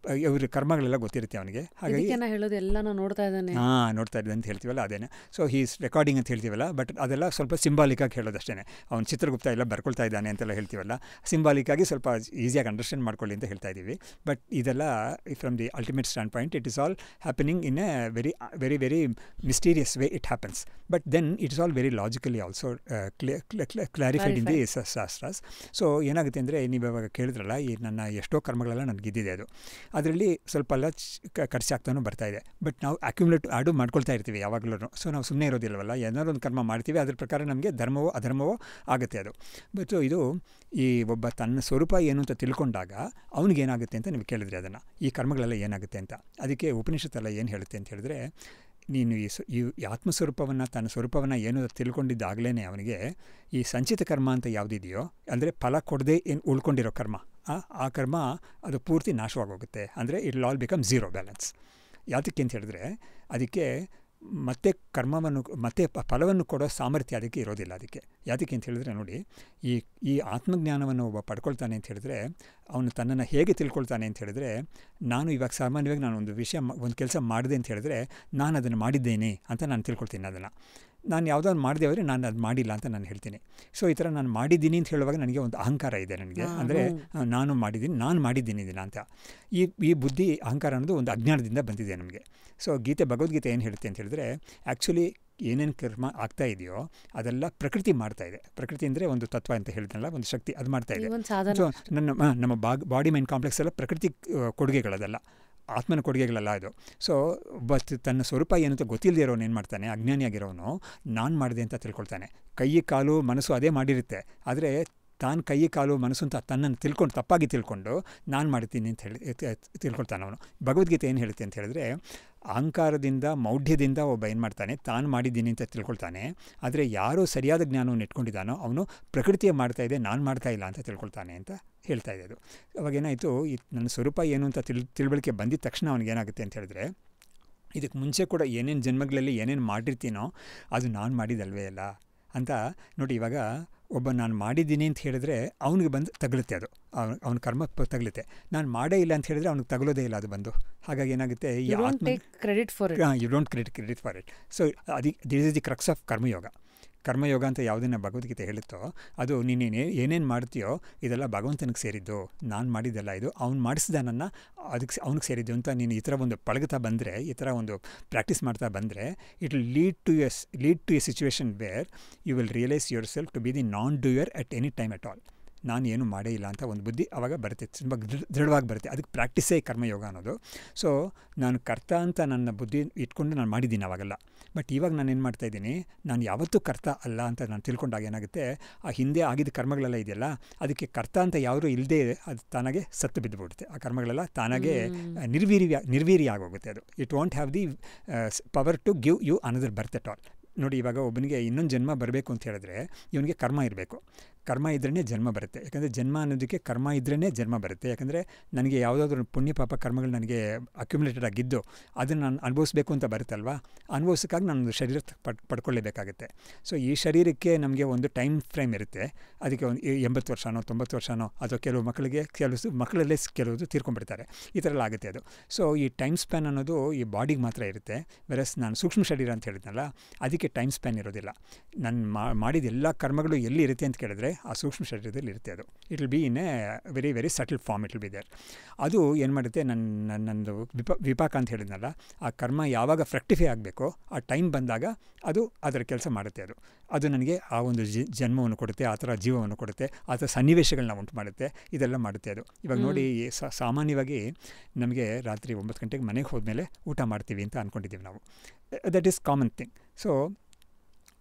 ಇವ್ರ ಕರ್ಮಗಳೆಲ್ಲ ಗೊತ್ತಿರುತ್ತೆ ಅವನಿಗೆ. ಹಾಗಾಗಿ
ಹೇಳೋದು ಎಲ್ಲ ನೋಡ್ತಾ ಇದ್ದಾನೆ,
ನೋಡ್ತಾ ಇದ್ದಾನೆ ಅಂತ ಹೇಳ್ತೀವಲ್ಲ, ಅದೇನೆ. ಸೊ ಹೀಸ್ ರೆಕಾರ್ಡಿಂಗ್ ಅಂತ ಹೇಳ್ತೀವಲ್ಲ, ಬಟ್ ಅದೆಲ್ಲ ಸ್ವಲ್ಪ ಸಿಂಬಾಲಿಕಾಗಿ ಹೇಳೋದಷ್ಟೇ. ಅವ್ನು ಚಿತ್ರಗುಪ್ತ ಎಲ್ಲ ಬರ್ಕೊಳ್ತಾ ಇದ್ದಾನೆ ಅಂತೆಲ್ಲ ಹೇಳ್ತೀವಲ್ಲ, ಸಿಂಬಾಲಿಕಾಗಿ ಸ್ವಲ್ಪ ಈಸಿಯಾಗಿ ಅಂಡರ್ಸ್ಟ್ಯಾಂಡ್ ಮಾಡ್ಕೊಳ್ಳಿ ಅಂತ ಹೇಳ್ತಾ ಇದ್ದೀವಿ. ಬಟ್ ಇದೆಲ್ಲ from the ultimate standpoint it is all happening in a very very very mysterious way it happens. But then it is all very logically also clarified in the shastras. So ಏನಾಗುತ್ತೆ ಅಂದರೆ, ನೀವು ಇವಾಗ ಕೇಳಿದ್ರಲ್ಲ, ಈ ನನ್ನ ಎಷ್ಟೋ ಕರ್ಮಗಳೆಲ್ಲ ನನಗಿದ್ದಿದೆ, ಅದು ಅದರಲ್ಲಿ ಸ್ವಲ್ಪ ಎಲ್ಲ ಖರ್ಚಾಗ್ತಾನೂ ಬರ್ತಾ ಇದೆ. ಬಟ್ ನಾವು ಅಕ್ಯುಮುಲೇಟ್ ಆಡು ಮಾಡ್ಕೊಳ್ತಾ ಇರ್ತೀವಿ ಯಾವಾಗಲೂ. ಸೊ ನಾವು ಸುಮ್ಮನೆ ಇರೋದಿಲ್ಲವಲ್ಲ, ಏನಾದ್ರು ಒಂದು ಕರ್ಮ ಮಾಡ್ತೀವಿ, ಅದ್ರ ಪ್ರಕಾರ ನಮಗೆ ಧರ್ಮವೋ ಅಧರ್ಮವೋ ಆಗುತ್ತೆ ಅದು. ಬಟ್ ಇದು ಈ ಒಬ್ಬ ತನ್ನ ಸ್ವರೂಪ ಏನು ಅಂತ ತಿಳ್ಕೊಂಡಾಗ ಅವನಿಗೇನಾಗುತ್ತೆ ಅಂತ ನೀವು ಕೇಳಿದ್ರಿ, ಅದನ್ನು ಈ ಕರ್ಮಗಳೆಲ್ಲ ಏನಾಗುತ್ತೆ ಅಂತ. ಅದಕ್ಕೆ ಉಪನಿಷತ್ತೆಲ್ಲ ಏನು ಹೇಳುತ್ತೆ ಅಂತ ಹೇಳಿದ್ರೆ, ನೀನು ಈ ಆತ್ಮಸ್ವರೂಪವನ್ನು, ತನ್ನ ಸ್ವರೂಪವನ್ನು ಏನು ತಿಳ್ಕೊಂಡಿದ್ದಾಗಲೇ ಅವನಿಗೆ ಈ ಸಂಚಿತ ಕರ್ಮ ಅಂತ ಯಾವುದಿದೆಯೋ, ಅಂದರೆ ಫಲ ಕೊಡದೆ ಏನು ಉಳ್ಕೊಂಡಿರೋ ಕರ್ಮ, ಆ ಕರ್ಮ ಅದು ಪೂರ್ತಿ ನಾಶವಾಗೋಗುತ್ತೆ. ಅಂದರೆ it will all become zero balance. ಯಾವುದಕ್ಕೆ ಅಂತ ಹೇಳಿದ್ರೆ, ಅದಕ್ಕೆ ಮತ್ತೆ ಕರ್ಮವನ್ನು ಮತ್ತೆ ಫಲವನ್ನು ಕೊಡೋ ಸಾಮರ್ಥ್ಯ ಅದಕ್ಕೆ ಇರೋದಿಲ್ಲ. ಅದಕ್ಕೆ ಯಾವುದಕ್ಕೆ ಅಂತ ಹೇಳಿದ್ರೆ, ನೋಡಿ, ಈ ಆತ್ಮಜ್ಞಾನವನ್ನು ಒಬ್ಬ ಪಡ್ಕೊಳ್ತಾನೆ ಅಂತ ಹೇಳಿದ್ರೆ, ಅವನು ತನ್ನನ್ನು ಹೇಗೆ ತಿಳ್ಕೊಳ್ತಾನೆ ಅಂತ ಹೇಳಿದ್ರೆ, ನಾನು ಇವಾಗ ಸಾಮಾನ್ಯವಾಗಿ ನಾನು ಒಂದು ಕೆಲಸ ಮಾಡಿದೆ ಅಂತ ಹೇಳಿದ್ರೆ, ನಾನು ಅದನ್ನು ಮಾಡಿದ್ದೇನೆ ಅಂತ ನಾನು ತಿಳ್ಕೊಳ್ತೀನಿ. ಅದನ್ನು ನಾನು ಯಾವುದಾದ್ರು ಮಾಡಿದೆ ಆದರೆ ನಾನು ಅದು ಮಾಡಿಲ್ಲ ಅಂತ ನಾನು ಹೇಳ್ತೀನಿ. ಸೊ ಈ ಥರ ನಾನು ಮಾಡಿದ್ದೀನಿ ಅಂತ ಹೇಳುವಾಗ ನನಗೆ ಒಂದು ಅಹಂಕಾರ ಇದೆ ನನಗೆ. ಅಂದರೆ ನಾನು ಮಾಡಿದ್ದೀನಿ ಇದನ್ನು ಅಂತ. ಈ ಬುದ್ಧಿ ಅಹಂಕಾರ ಅನ್ನೋದು ಒಂದು ಅಜ್ಞಾನದಿಂದ ಬಂದಿದೆ ನಮಗೆ. ಸೊ ಭಗವದ್ಗೀತೆ ಏನು ಹೇಳುತ್ತೆ ಅಂತ ಹೇಳಿದ್ರೆ, ಆ್ಯಕ್ಚುಲಿ ಏನೇನು ಕರ್ಮ ಆಗ್ತಾ ಇದೆಯೋ ಅದೆಲ್ಲ ಪ್ರಕೃತಿ ಮಾಡ್ತಾ ಇದೆ. ಪ್ರಕೃತಿ ಅಂದರೆ ಒಂದು ತತ್ವ ಅಂತ ಹೇಳಿದ್ನಲ್ಲ, ಒಂದು ಶಕ್ತಿ, ಅದು ಮಾಡ್ತಾ ಇದೆ. ಸೊ ನಮ್ಮ ಬಾಡಿ ಮೈಂಡ್ ಕಾಂಪ್ಲೆಕ್ಸ್ ಎಲ್ಲ ಪ್ರಕೃತಿ ಕೊಡುಗೆಗಳದೆಲ್ಲ, ಆತ್ಮನ ಕೊಡುಗೆಗಳೆಲ್ಲ ಇದು. ಸೊ ತನ್ನ ಸ್ವರೂಪ ಏನಂತ ಗೊತ್ತಿಲ್ಲದೆ ಇರೋನು ಏನು ಮಾಡ್ತಾನೆ, ಅಜ್ಞಾನಿಯಾಗಿರೋನು ನಾನು ಮಾಡಿದೆ ಅಂತ ತಿಳ್ಕೊಳ್ತಾನೆ. ಕೈ ಕಾಲು ಮನಸ್ಸು ಅದೇ ಮಾಡಿರುತ್ತೆ, ಆದರೆ ತಾನು ಕೈ ಕಾಲು ಮನಸ್ಸು ಅಂತ ತನ್ನನ್ನು ತಪ್ಪಾಗಿ ತಿಳ್ಕೊಂಡು ನಾನು ಮಾಡ್ತೀನಿ ಅಂತ ಹೇಳಿ ತಿಳ್ಕೊಳ್ತಾನೆ ಅವನು. ಭಗವದ್ಗೀತೆ ಏನು ಹೇಳುತ್ತೆ ಅಂತ ಹೇಳಿದ್ರೆ, ಅಹಂಕಾರದಿಂದ ಮೌಢ್ಯದಿಂದ ಒಬ್ಬ ಏನು ಮಾಡ್ತಾನೆ, ತಾನು ಮಾಡಿದ್ದೀನಿ ಅಂತ ತಿಳ್ಕೊಳ್ತಾನೆ. ಆದರೆ ಯಾರು ಸರಿಯಾದ ಜ್ಞಾನವನ್ನು ಇಟ್ಕೊಂಡಿದ್ದಾನೋ ಅವನು ಪ್ರಕೃತಿಯೇ ಮಾಡ್ತಾ ಇದೆ, ನಾನು ಮಾಡ್ತಾ ಇಲ್ಲ ಅಂತ ತಿಳ್ಕೊಳ್ತಾನೆ ಅಂತ ಹೇಳ್ತಾ ಇದೆ ಅದು. ಅವಾಗೇನಾಯಿತು, ನನ್ನ ಸ್ವರೂಪ ಏನು ಅಂತ ತಿಳುವಳಿಕೆ ಬಂದಿದ್ದ ತಕ್ಷಣ ಅವನಿಗೇನಾಗುತ್ತೆ ಅಂತ ಹೇಳಿದ್ರೆ, ಇದಕ್ಕೆ ಮುಂಚೆ ಕೂಡ ಏನೇನು ಜನ್ಮಗಳಲ್ಲಿ ಏನೇನು ಮಾಡಿರ್ತೀನೋ ಅದು ನಾನು ಮಾಡಿದಲ್ವೇ ಅಲ್ಲ ಅಂತ. ನೋಡಿ, ಇವಾಗ ಒಬ್ಬ ನಾನು ಮಾಡಿದ್ದೀನಿ ಅಂತ ಹೇಳಿದ್ರೆ ಅವನಿಗೆ ಬಂದು ತಗಲುತ್ತೆ, ಅದು ಅವನ ಕರ್ಮ ತಗಲುತ್ತೆ. ನಾನು ಮಾಡೇ ಇಲ್ಲ ಅಂತ ಹೇಳಿದ್ರೆ ಅವ್ನಿಗೆ ತಗಲೋದೇ ಇಲ್ಲ ಅದು ಬಂದು. ಹಾಗಾಗಿ ಏನಾಗುತ್ತೆ, you don't credit for it. So this is the crux of karmayoga. ಕರ್ಮಯೋಗ ಅಂತ ಯಾವುದನ್ನು ಭಗವದ್ಗೀತೆ ಹೇಳುತ್ತೋ ಅದು ನೀನೇನು ಏನೇನು ಮಾಡ್ತೀಯೋ ಇದೆಲ್ಲ ಭಗವಂತನಿಗೆ ಸೇರಿದ್ದು, ನಾನು ಮಾಡಿದ್ದೆಲ್ಲ ಇದು ಅವ್ನು ಮಾಡಿಸಿದಾನನ್ನು ಅದಕ್ಕೆ ಅವ್ನಿಗೆ ಸೇರಿದ್ದು ಅಂತ ನೀನು ಈ ಥರ ಒಂದು ಪಳಗ್ತಾ ಬಂದರೆ, ಈ ಥರ ಒಂದು ಪ್ರಾಕ್ಟೀಸ್ ಮಾಡ್ತಾ ಬಂದರೆ, it will lead to a situation where you will realise yourself to be the non doer at any time at all. ನಾನು ಏನು ಮಾಡೇ ಇಲ್ಲ ಅಂತ ಒಂದು ಬುದ್ಧಿ ಆವಾಗ ಬರುತ್ತೆ, ತುಂಬ ದೃಢವಾಗಿ ಬರುತ್ತೆ. ಅದಕ್ಕೆ ಪ್ರಾಕ್ಟೀಸೇ ಕರ್ಮಯೋಗ ಅನ್ನೋದು. ಸೊ ನಾನು ಕರ್ತ ಅಂತ ನನ್ನ ಬುದ್ಧಿ ಇಟ್ಕೊಂಡು ನಾನು ಮಾಡಿದ್ದೀನಿ ಅವಾಗೆಲ್ಲ. ಬಟ್ ಇವಾಗ ನಾನು ಏನು ಮಾಡ್ತಾಯಿದ್ದೀನಿ, ನಾನು ಯಾವತ್ತೂ ಕರ್ತ ಅಲ್ಲ ಅಂತ ನಾನು ತಿಳ್ಕೊಂಡಾಗ ಏನಾಗುತ್ತೆ, ಆ ಹಿಂದೆ ಆಗಿದ್ದ ಕರ್ಮಗಳೆಲ್ಲ ಇದೆಯಲ್ಲ ಅದಕ್ಕೆ ಕರ್ತ ಅಂತ ಯಾರೂ ಇಲ್ಲದೆ ಅದು ತಾನಾಗೆ ಸತ್ತು ಬಿದ್ದುಬಿಡುತ್ತೆ. ಆ ಕರ್ಮಗಳೆಲ್ಲ ತಾನಾಗೆ ನಿರ್ವೀರ್ಯ ಆಗೋಗುತ್ತೆ. ಅದು it won't have the power to give you another birth at all. ನೋಡಿ, ಇವಾಗ ಒಬ್ಬನಿಗೆ ಇನ್ನೊಂದು ಜನ್ಮ ಬರಬೇಕು ಅಂತ ಹೇಳಿದ್ರೆ ಇವನಿಗೆ ಕರ್ಮ ಇರಬೇಕು. ಕರ್ಮ ಇದ್ರೇ ಜನ್ಮ ಬರುತ್ತೆ. ಯಾಕಂದರೆ ಜನ್ಮ ಅನ್ನೋದಕ್ಕೆ ಕರ್ಮ ಇದ್ರೇ ಜನ್ಮ ಬರುತ್ತೆ. ಯಾಕಂದರೆ ನನಗೆ ಯಾವುದಾದ್ರೂ ಪುಣ್ಯ ಪಾಪ ಕರ್ಮಗಳು ನನಗೆ ಅಕ್ಯುಮುಲೇಟೆಡ್ ಆಗಿದ್ದು ಅದನ್ನು ನಾನು ಅನುಭವಿಸ್ಬೇಕು ಅಂತ ಬರುತ್ತಲ್ವ, ಅನುಭವಿಸೋಕ್ಕಾಗಿ ನಾನು ಶರೀರ ಪಡ್ಕೊಳ್ಳೇಬೇಕಾಗುತ್ತೆ. ಸೊ ಈ ಶರೀರಕ್ಕೆ ನಮಗೆ ಒಂದು ಟೈಮ್ ಫ್ರೇಮ್ ಇರುತ್ತೆ. ಅದಕ್ಕೆ ಒಂದು 80 ವರ್ಷನೋ 90 ವರ್ಷನೋ, ಅಥವಾ ಕೆಲವು ಮಕ್ಕಳಲ್ಲೇ ಕೆಲವುದು ತೀರ್ಕೊಂಡ್ಬಿಡ್ತಾರೆ. ಈ ಥರ ಎಲ್ಲ ಆಗುತ್ತೆ ಅದು. ಸೊ ಈ ಟೈಮ್ ಸ್ಪ್ಯಾನ್ ಅನ್ನೋದು ಈ ಬಾಡಿಗೆ ಮಾತ್ರ ಇರುತ್ತೆ. ವೆರಸ್ ನಾನು ಸೂಕ್ಷ್ಮ ಶರೀರ ಅಂತ ಹೇಳಿದ್ನಲ್ಲ, ಅದಕ್ಕೆ ಟೈಮ್ ಸ್ಪ್ಯಾನ್ ಇರೋದಿಲ್ಲ. ನಾನು ಮಾಡಿದ ಎಲ್ಲ ಕರ್ಮಗಳು ಎಲ್ಲಿ ಇರುತ್ತೆ ಅಂತ ಕೇಳಿದ್ರೆ ಆ ಸೂಕ್ಷ್ಮ ಶರೀರದಲ್ಲಿ ಇರುತ್ತೆ. ಅದು it will be in a very very subtle form, it will be there. ಅದು ಏನು ಮಾಡುತ್ತೆ, ನನ್ನದು ವಿಪಾಕ ಅಂತ ಹೇಳಿದ್ನಲ್ಲ, ಆ ಕರ್ಮ ಯಾವಾಗ ಫ್ರಕ್ಟಿಫೈ ಆಗಬೇಕೋ ಆ ಟೈಮ್ ಬಂದಾಗ ಅದು ಅದರ ಕೆಲಸ ಮಾಡುತ್ತೆ. ಅದು ನನಗೆ ಆ ಒಂದು ಜನ್ಮವನ್ನು ಕೊಡುತ್ತೆ, ಆ ಥರ ಜೀವವನ್ನು ಕೊಡುತ್ತೆ, ಆ ಥರ ಸನ್ನಿವೇಶಗಳನ್ನ ಉಂಟು ಮಾಡುತ್ತೆ, ಇದೆಲ್ಲ ಮಾಡುತ್ತೆ ಅದು. ಇವಾಗ ನೋಡಿ, ಸಾಮಾನ್ಯವಾಗಿ ನಮಗೆ ರಾತ್ರಿ 9 ಗಂಟೆಗೆ ಮನೆಗೆ ಹೋದ್ಮೇಲೆ ಊಟ ಮಾಡ್ತೀವಿ ಅಂತ ಅಂದ್ಕೊಂಡಿದ್ದೀವಿ ನಾವು. That is common thing. So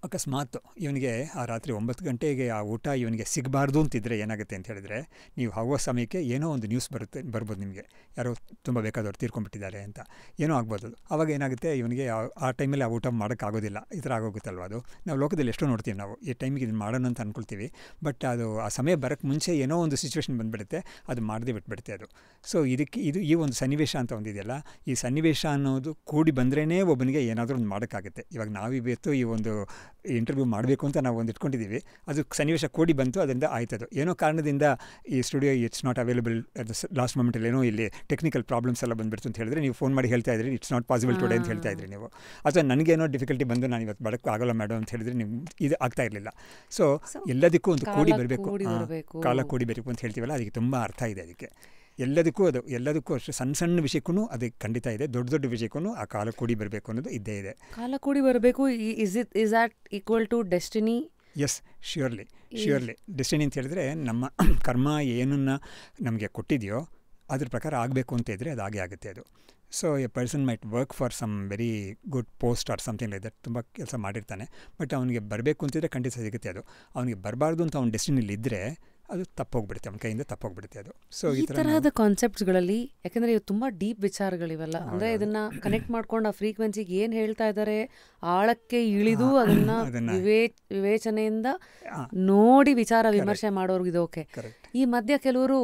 ಅಕಸ್ಮಾತ್ ಇವನಿಗೆ ಆ ರಾತ್ರಿ 9 ಗಂಟೆಗೆ ಆ ಊಟ ಇವನಿಗೆ ಸಿಗಬಾರ್ದು ಅಂತಿದ್ರೆ ಏನಾಗುತ್ತೆ ಅಂತ ಹೇಳಿದ್ರೆ, ನೀವು ಹೋಗೋ ಸಮಯಕ್ಕೆ ಏನೋ ಒಂದು ನ್ಯೂಸ್ ಬರ್ಬೋದು ನಿಮಗೆ, ಯಾರೋ ತುಂಬ ಬೇಕಾದವ್ರು ತೀರ್ಕೊಂಡ್ಬಿಟ್ಟಿದ್ದಾರೆ ಅಂತ ಏನೋ ಆಗ್ಬೋದು. ಆವಾಗ ಏನಾಗುತ್ತೆ, ಇವನಿಗೆ ಆ ಟೈಮಲ್ಲಿ ಆ ಊಟ ಮಾಡೋಕ್ಕಾಗೋದಿಲ್ಲ, ಈ ಥರ ಆಗೋಗುತ್ತಲ್ವ. ಅದು ನಾವು ಲೋಕದಲ್ಲಿ ಎಷ್ಟೋ ನೋಡ್ತೀವಿ, ನಾವು ಈ ಟೈಮಿಗೆ ಇದನ್ನು ಮಾಡೋಣ ಅಂತ ಅಂದ್ಕೊಳ್ತೀವಿ, ಬಟ್ ಅದು ಆ ಸಮಯ ಬರೋಕ್ಕೆ ಮುಂಚೆ ಏನೋ ಒಂದು ಸಿಚುವೇಶನ್ ಬಂದುಬಿಡುತ್ತೆ, ಅದು ಮಾಡದೆ ಬಿಟ್ಬಿಡುತ್ತೆ ಅದು. ಸೊ ಈ ಒಂದು ಸನ್ನಿವೇಶ ಅಂತ ಒಂದಿದೆಯಲ್ಲ, ಈ ಸನ್ನಿವೇಶ ಅನ್ನೋದು ಕೂಡಿ ಬಂದ್ರೇ ಒಬ್ಬನಿಗೆ ಏನಾದರೂ ಒಂದು ಮಾಡೋಕ್ಕಾಗುತ್ತೆ. ಇವಾಗ ನಾವಿವತ್ತು ಈ ಒಂದು ಇಂಟರ್ವ್ಯೂ ಮಾಡಬೇಕು ಅಂತ ನಾವು ಒಂದು ಇಟ್ಕೊಂಡಿದ್ದೀವಿ, ಅದು ಸನ್ನಿವೇಶ ಕೂಡಿ ಬಂತು, ಅದರಿಂದ ಆಯ್ತದು. ಏನೋ ಕಾರಣದಿಂದ ಈ studio it's not available at the last ಮೊಮೆಂಟಲ್ಲಿ, ಏನೋ ಇಲ್ಲಿ ಟೆಕ್ನಿಕಲ್ ಪ್ರಾಬ್ಲಮ್ಸ್ ಎಲ್ಲ ಬಂದುಬಿಡ್ತು ಅಂತ ಹೇಳಿದ್ರೆ ನೀವು ಫೋನ್ ಮಾಡಿ ಹೇಳ್ತಾ ಇದ್ರಿ ಇಟ್ಸ್ ನಾಟ್ ಪಾಸಿಬಲ್ ಟುಡೇ ಅಂತ ಹೇಳ್ತಾ ಇದ್ರಿ ನೀವು. ಅಥವಾ ನನಗೇನೋ ಡಿಫಿಕಲ್ಟಿ ಬಂದು ನಾನು ಇವತ್ತು ಬರೋಕ್ಕೂ ಆಗೋಲ್ಲ ಮೇಡಮ್ ಅಂತ ಹೇಳಿದ್ರೆ ನೀವು ಇದು ಆಗ್ತಾ ಇರಲಿಲ್ಲ. ಸೊ ಎಲ್ಲದಕ್ಕೂ ಒಂದು ಕೂಡಿ ಬರಬೇಕು, ಕಾಲ ಕೂಡಿ ಬರಬೇಕು ಅಂತ ಹೇಳ್ತೀವಲ್ಲ, ಅದಕ್ಕೆ ತುಂಬ ಅರ್ಥ ಇದೆ. ಅದಕ್ಕೆ ಎಲ್ಲದಕ್ಕೂ ಅಷ್ಟು ಸಣ್ಣ ವಿಷಯಕ್ಕೂ ಅದಕ್ಕೆ ಖಂಡಿತ ಇದೆ, ದೊಡ್ಡ ವಿಷಯಕ್ಕೂ ಆ ಕಾಲ ಕೂಡಿ ಬರಬೇಕು ಅನ್ನೋದು ಇದ್ದೇ ಇದೆ.
ಕಾಲ ಕೂಡಿ ಬರಬೇಕು. Is that equal to destiny?
Yes, surely. Destiny ಅಂತ ಹೇಳಿದ್ರೆ ನಮ್ಮ ಕರ್ಮ ಏನನ್ನು ನಮಗೆ ಕೊಟ್ಟಿದೆಯೋ ಅದ್ರ ಪ್ರಕಾರ ಆಗಬೇಕು ಅಂತ ಇದ್ದರೆ ಅದು ಆಗೇ ಆಗುತ್ತೆ ಅದು. So a person might work for some very good post or something like that, ತುಂಬ ಕೆಲಸ ಮಾಡಿರ್ತಾನೆ, ಬಟ್ ಅವನಿಗೆ ಬರಬೇಕು ಅಂತಿದ್ರೆ ಖಂಡಿತ ಸಿಗುತ್ತೆ. ಅದು ಅವನಿಗೆ ಬರಬಾರ್ದು ಅಂತ ಅವ್ನ ಡೆಸ್ಟಿನಿಲಿ ಇದ್ದರೆ ಅದು ತಪ್ಪೋಗ್ಬಿಡುತ್ತೆ, ಅವನ ಕೈಯಿಂದ ತಪ್ಪೋಗ್ಬಿಡುತ್ತೆ ಅದು. ಸೊ
ಈ ತರಹದ ಕಾನ್ಸೆಪ್ಟ್ಸ್ಗಳಲ್ಲಿ, ಯಾಕಂದರೆ ಇವು ತುಂಬ ಡೀಪ್ ವಿಚಾರಗಳಿವೆಲ್ಲ, ಅಂದರೆ ಇದನ್ನು ಕನೆಕ್ಟ್ ಮಾಡ್ಕೊಂಡು ಆ ಫ್ರೀಕ್ವೆನ್ಸಿಗೆ ಏನು ಹೇಳ್ತಾ ಇದ್ದಾರೆ ಆಳಕ್ಕೆ ಇಳಿದು ಅದನ್ನು ವಿವೇಚನೆಯಿಂದ ನೋಡಿ ವಿಚಾರ ವಿಮರ್ಶೆ ಮಾಡೋರ್ಗೆ ಇದು ಓಕೆ. ಈ ಮಧ್ಯ ಕೆಲವರು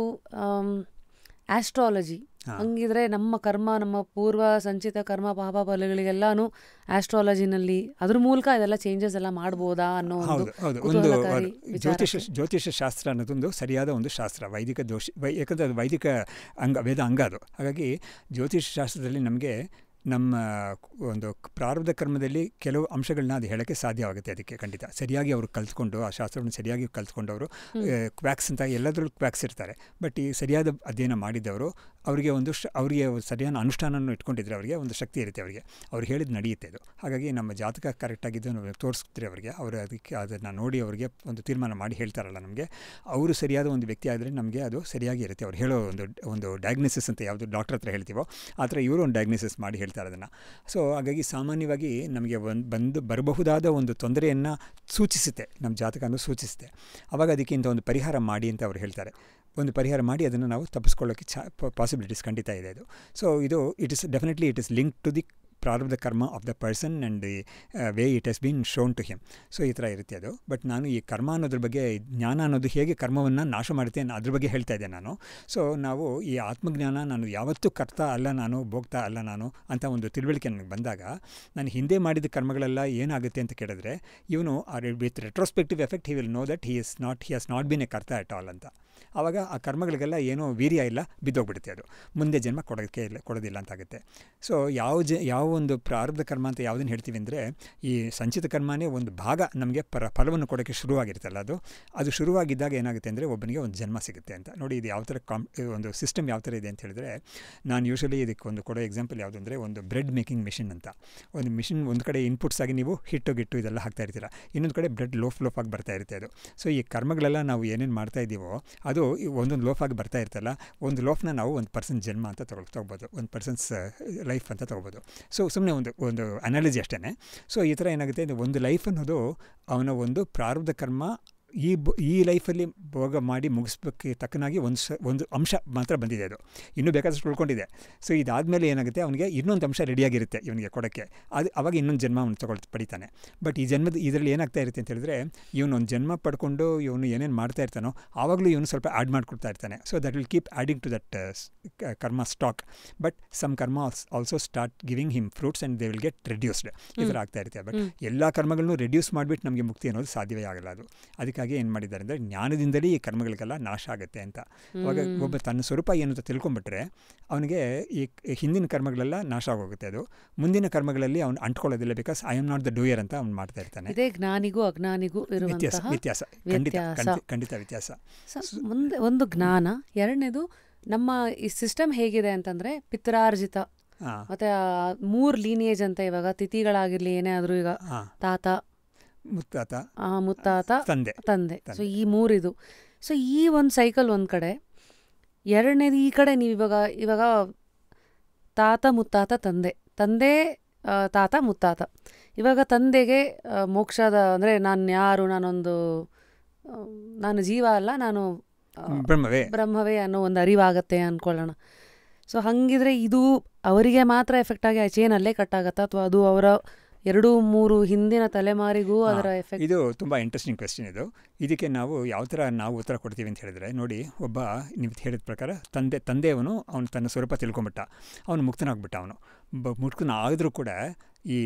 ಆಸ್ಟ್ರಾಲಜಿ ಹಂಗಿದ್ರೆ ನಮ್ಮ ಕರ್ಮ, ನಮ್ಮ ಪೂರ್ವ ಸಂಚಿತ ಕರ್ಮ ಪಾಪ ಫಲಗಳಿಗೆಲ್ಲಾನು ಆಸ್ಟ್ರಾಲಜಿನಲ್ಲಿ ಅದ್ರ ಮೂಲಕ ಇದೆಲ್ಲ ಚೇಂಜಸ್ ಎಲ್ಲ ಮಾಡ್ಬೋದಾ ಅನ್ನೋ
ಒಂದು ಜ್ಯೋತಿಷ ಶಾಸ್ತ್ರ ಅನ್ನೋದೊಂದು ಸರಿಯಾದ ಒಂದು ಶಾಸ್ತ್ರ, ವೈದಿಕ ಯಾಕಂದರೆ ಅದು ವೈದಿಕ ವೇದ ಅಂಗ ಅದು. ಹಾಗಾಗಿ ಜ್ಯೋತಿಷ ಶಾಸ್ತ್ರದಲ್ಲಿ ನಮಗೆ ನಮ್ಮ ಒಂದು ಪ್ರಾರಬ್ಧ ಕರ್ಮದಲ್ಲಿ ಕೆಲವು ಅಂಶಗಳನ್ನ ಅದು ಹೇಳೋಕ್ಕೆ ಸಾಧ್ಯವಾಗುತ್ತೆ. ಅದಕ್ಕೆ ಖಂಡಿತ ಸರಿಯಾಗಿ ಅವರು ಕಲ್ತ್ಕೊಂಡು, ಆ ಶಾಸ್ತ್ರವನ್ನು ಸರಿಯಾಗಿ ಕಲ್ತ್ಕೊಂಡವರು, ಕ್ವ್ಯಾಕ್ಸ್ ಅಂತ ಎಲ್ಲದರಲ್ಲೂ ಕ್ವ್ಯಾಕ್ಸ್ ಇರ್ತಾರೆ, ಬಟ್ ಈ ಸರಿಯಾದ ಅಧ್ಯಯನ ಮಾಡಿದ್ದವರು ಅವರಿಗೆ ಅವರಿಗೆ ಸರಿಯಾದ ಅನುಷ್ಠಾನವನ್ನು ಇಟ್ಕೊಂಡಿದ್ರೆ ಅವರಿಗೆ ಒಂದು ಶಕ್ತಿ ಇರುತ್ತೆ, ಅವರಿಗೆ ಅವ್ರು ಹೇಳಿದ್ದು ನಡೆಯುತ್ತೆ ಅದು. ಹಾಗಾಗಿ ನಮ್ಮ ಜಾತಕ ಕರೆಕ್ಟಾಗಿದ್ದು ನಾವು ತೋರಿಸ್ತಾರೆ ಅವರಿಗೆ, ಅವರು ಅದನ್ನು ನೋಡಿ ಅವರಿಗೆ ಒಂದು ತೀರ್ಮಾನ ಮಾಡಿ ಹೇಳ್ತಾರಲ್ಲ ನಮಗೆ, ಅವರು ಸರಿಯಾದ ಒಂದು ವ್ಯಕ್ತಿ ಆದರೆ ನಮಗೆ ಅದು ಸರಿಯಾಗಿ ಇರುತ್ತೆ. ಅವ್ರು ಹೇಳೋ ಒಂದು ಡಯಾಗ್ನೋಸಿಸ್ ಅಂತ ಯಾವುದು ಡಾಕ್ಟರ್ ಹತ್ರ ಹೇಳ್ತೀವೋ ಆ ಥರ ಇವರು ಒಂದು ಡಯಾಗ್ನೋಸಿಸ್ ಮಾಡಿ ಹೇಳ್ತಾರೆ ಅದನ್ನು. ಸೊ ಹಾಗಾಗಿ ಸಾಮಾನ್ಯವಾಗಿ ನಮಗೆ ಬರಬಹುದಾದ ಒಂದು ತೊಂದರೆಯನ್ನು ಸೂಚಿಸುತ್ತೆ, ನಮ್ಮ ಜಾತಕವನ್ನು ಸೂಚಿಸುತ್ತೆ. ಆವಾಗ ಅದಕ್ಕಿಂತ ಒಂದು ಪರಿಹಾರ ಮಾಡಿ ಅಂತ ಅವ್ರು ಹೇಳ್ತಾರೆ. ಒಂದು ಪರಿಹಾರ ಮಾಡಿ ಅದನ್ನು ನಾವು ತಪ್ಪಿಸ್ಕೊಳ್ಳೋಕ್ಕೆ ಪಾಸಿಬಿಲಿಟೀಸ್ ಖಂಡಿತ ಇದೆ ಅದು. So it is definitely it is link to the prarabdha karma of the person and the way it has been shown to him. So ಈ ಥರ ಇರುತ್ತೆ ಅದು. ಬಟ್ ನಾನು ಈ ಕರ್ಮ ಅನ್ನೋದ್ರ ಬಗ್ಗೆ, ಜ್ಞಾನ ಅನ್ನೋದು ಹೇಗೆ ಕರ್ಮವನ್ನು ನಾಶ ಮಾಡುತ್ತೆ ಅದ್ರ ಬಗ್ಗೆ ಹೇಳ್ತಾ ಇದ್ದೆ ನಾನು. ಸೊ ನಾವು ಈ ಆತ್ಮಜ್ಞಾನ, ನಾನು ಯಾವತ್ತೂ ಕರ್ತ ಅಲ್ಲ ನಾನು, ಭೋಗ್ತಾ ಅಲ್ಲ ನಾನು ಅಂತ ಒಂದು ತಿಳುವಳಿಕೆ ನನಗೆ ಬಂದಾಗ, ನಾನು ಹಿಂದೆ ಮಾಡಿದ ಕರ್ಮಗಳೆಲ್ಲ ಏನಾಗುತ್ತೆ ಅಂತ ಕೇಳಿದ್ರೆ, ಇವನು with retrospective effect he will no that he has not been a ಕರ್ತ ಅಟ್ ಆಲ್ ಅಂತ. ಆವಾಗ ಆ ಕರ್ಮಗಳಿಗೆಲ್ಲ ಏನೋ ವೀರ್ಯ ಇಲ್ಲ, ಬಿದ್ದೋಗ್ಬಿಡುತ್ತೆ ಅದು, ಮುಂದೆ ಜನ್ಮ ಕೊಡೋದಿಲ್ಲ ಅಂತಾಗುತ್ತೆ. ಸೊ ಯಾವ ಒಂದು ಪ್ರಾರಬ್ಧ ಕರ್ಮ ಅಂತ ಯಾವುದನ್ನು ಹೇಳ್ತೀವಿ ಅಂದರೆ, ಈ ಸಂಚಿತ ಕರ್ಮನೇ ಒಂದು ಭಾಗ ನಮಗೆ ಫಲವನ್ನು ಕೊಡೋಕ್ಕೆ ಶುರುವಾಗಿರುತ್ತಲ್ಲ, ಅದು ಶುರುವಾಗಿದ್ದಾಗ ಏನಾಗುತ್ತೆ ಅಂದರೆ ಒಬ್ಬನಿಗೆ ಒಂದು ಜನ್ಮ ಸಿಗುತ್ತೆ ಅಂತ. ನೋಡಿ ಇದು ಯಾವ ಥರ ಒಂದು ಸಿಸ್ಟಮ್ ಯಾವ ಥರ ಇದೆ ಅಂತ ಹೇಳಿದ್ರೆ, ನಾನು ಯೂಶ್ವಲಿ ಇದಕ್ಕೆ ಒಂದು ಕೊಡೋ ಎಕ್ಸಾಂಪಲ್ ಯಾವುದು ಅಂದರೆ, ಒಂದು ಬ್ರೆಡ್ ಮೇಕಿಂಗ್ ಮಿಷಿನ್ ಅಂತ. ಒಂದು ಮಿಷಿನ್ ಒಂದು ಕಡೆ ಇನ್ಪುಟ್ಸ್ ಆಗಿ ನೀವು ಹಿಟ್ಟು ಇದೆಲ್ಲ ಹಾಕ್ತಾ ಇರ್ತೀರ, ಇನ್ನೊಂದು ಕಡೆ ಬ್ರೆಡ್ ಲೋಫ್ ಆಗಿ ಬರ್ತಾ ಇರುತ್ತೆ ಅದು. ಸೊ ಈ ಕರ್ಮಗಳೆಲ್ಲ ನಾವು ಏನೇನು ಮಾಡ್ತಾ ಇದ್ದೀವೋ ಅದು ಒಂದೊಂದು ಲೋಫಾಗಿ ಬರ್ತಾ ಇರ್ತಲ್ಲ, ಒಂದು ಲೋಫ್ನ ನಾವು ಒಂದು ಪರ್ಸನ್ ಜನ್ಮ ಅಂತ ತೊಗೋಬೋದು, ಒಂದು ಪರ್ಸನ್ಸ್ ಲೈಫ್ ಅಂತ ತೊಗೋಬೋದು. ಸೊ ಸುಮ್ಮನೆ ಒಂದು ಅನಾಲಜಿ ಅಷ್ಟೇ. ಸೊ ಈ ಥರ ಏನಾಗುತ್ತೆ, ಒಂದು ಲೈಫ್ ಅನ್ನೋದು ಅವನ ಒಂದು ಪ್ರಾರಬ್ಧ ಕರ್ಮ ಈ ಲೈಫಲ್ಲಿ ಭೋಗ ಮಾಡಿ ಮುಗಿಸ್ಬೇಕು ತಕ್ಕನಾಗಿ ಒಂದು ಅಂಶ ಮಾತ್ರ ಬಂದಿದೆ, ಅದು ಇನ್ನೂ ಬೇಕಾದಷ್ಟು ಉಳ್ಕೊಂಡಿದೆ. ಸೊ ಇದಾದಮೇಲೆ ಏನಾಗುತ್ತೆ, ಅವನಿಗೆ ಇನ್ನೊಂದು ಅಂಶ ರೆಡಿಯಾಗಿರುತ್ತೆ ಇವನಿಗೆ ಕೊಡೋಕ್ಕೆ, ಅವಾಗ ಇನ್ನೊಂದು ಜನ್ಮ ಅವನು ಪಡಿತಾನೆ. ಬಟ್ ಈ ಇದರಲ್ಲಿ ಏನಾಗ್ತಾ ಇರುತ್ತೆ ಅಂತ ಹೇಳಿದ್ರೆ, ಇವನೊಂದು ಜನ್ಮ ಪಡ್ಕೊಂಡು ಇವನು ಏನೇನು ಮಾಡ್ತಾ ಇರ್ತಾನೋ ಆವಾಗಲೂ ಇವನು ಸ್ವಲ್ಪ ಆ್ಯಡ್ ಮಾಡ್ಕೊಡ್ತಾ ಇರ್ತಾನೆ. So that will keep adding to that karma stack. But some karma also start giving him fruits and they will get reduced. ಈ ಥರ ಆಗ್ತಾ ಇರುತ್ತೆ. ಬಟ್ ಎಲ್ಲ ಕರ್ಮಗಳನ್ನು ರೆಡ್ಯೂಸ್ ಮಾಡಿಬಿಟ್ಟು ನಮಗೆ ಮುಕ್ತಿ ಅನ್ನೋದು ಸಾಧ್ಯವೇ ಆಗಲ್ಲ ಅದು. ಅದಕ್ಕೆ ಅದಕ್ಕಾಗಿ ಏನು ಮಾಡಿದ್ದಾರೆ ಅಂದರೆ ಜ್ಞಾನದಿಂದಲೇ ಈ ಕರ್ಮಗಳಿಗೆಲ್ಲ ನಾಶ ಆಗುತ್ತೆ ಅಂತ. ಅವಾಗ ಒಬ್ಬ ತನ್ನ ಸ್ವರೂಪ ಏನು ಅಂತ ತಿಳ್ಕೊಂಬಿಟ್ರೆ ಅವನಿಗೆ ಈ ಹಿಂದಿನ ಕರ್ಮಗಳೆಲ್ಲ ನಾಶ ಆಗೋಗುತ್ತೆ. ಅದು ಮುಂದಿನ ಕರ್ಮಗಳಲ್ಲಿ ಅವ್ನು ಅಂಟ್ಕೊಳ್ಳೋದಿಲ್ಲ. Because I am not the doer ಅಂತ ಅವ್ನು ಮಾಡ್ತಾ ಇರ್ತಾನೆ.
ಇದೇ ಜ್ಞಾನಿಗೂ ಅಜ್ಞಾನಿಗೂ
ವ್ಯತ್ಯಾಸ ಖಂಡಿತ ವ್ಯತ್ಯಾಸ.
ಮುಂದೆ ಒಂದು ಜ್ಞಾನ, ಎರಡನೇದು ನಮ್ಮ ಈ ಸಿಸ್ಟಮ್ ಹೇಗಿದೆ ಅಂತಂದ್ರೆ ಪಿತ್ರಾರ್ಜಿತ ಮತ್ತೆ 3 ಲೀನಿಯೇಜ್ ಅಂತ. ಇವಾಗ ತಿಥಿಗಳಾಗಿರ್ಲಿ ಏನೇ ಆದ್ರೂ, ಈಗ ತಾತ ಮುತ್ತಾತ ತಂದೆ, ಸೊ ಈ 3 ಇದು. ಸೊ ಈ ಒಂದು ಸೈಕಲ್ ಒಂದ್ ಕಡೆ. ಎರಡನೇದು ಈ ಕಡೆ ನೀವು ಇವಾಗ ತಾತ ಮುತ್ತಾತ ತಂದೆ ತಾತ ಮುತ್ತಾತ. ಇವಾಗ ತಂದೆಗೆ ಮೋಕ್ಷದ ಅಂದರೆ ನಾನು ಯಾರು, ನಾನು ಜೀವ ಅಲ್ಲ, ನಾನು ಬ್ರಹ್ಮವೇ ಅನ್ನೋ ಒಂದು ಅರಿವಾಗತ್ತೆ ಅಂದ್ಕೊಳ್ಳೋಣ. ಸೊ ಹಂಗಿದ್ರೆ ಇದು ಅವರಿಗೆ ಮಾತ್ರ ಎಫೆಕ್ಟ್ ಆಗಿ ಆ ಚೇನ್ ಅಲ್ಲೇ ಕಟ್ ಆಗತ್ತಾ, ಅಥವಾ ಅದು ಅವರ 2-3 ಹಿಂದಿನ ತಲೆಮಾರಿಗೂ ಅದರ ಎಫೆಕ್ಟ್?
ಇದು ತುಂಬ ಇಂಟ್ರೆಸ್ಟಿಂಗ್ ಕ್ವೆಶ್ಚನ್ ಇದು. ಇದಕ್ಕೆ ನಾವು ಯಾವ ಥರ ನಾವು ಉತ್ತರ ಕೊಡ್ತೀವಿ ಅಂತ ಹೇಳಿದ್ರೆ, ನೋಡಿ, ಒಬ್ಬ ನೀವು ಹೇಳಿದ ಪ್ರಕಾರ ತಂದೆಯವನು ಅವನು ತನ್ನ ಸ್ವರೂಪ ತಿಳ್ಕೊಂಬಿಟ್ಟ, ಅವನು ಮುಕ್ತನಾಗ್ಬಿಟ್ಟ. ಅವನು ಮುಕ್ತನ ಆದರೂ ಕೂಡ ಈ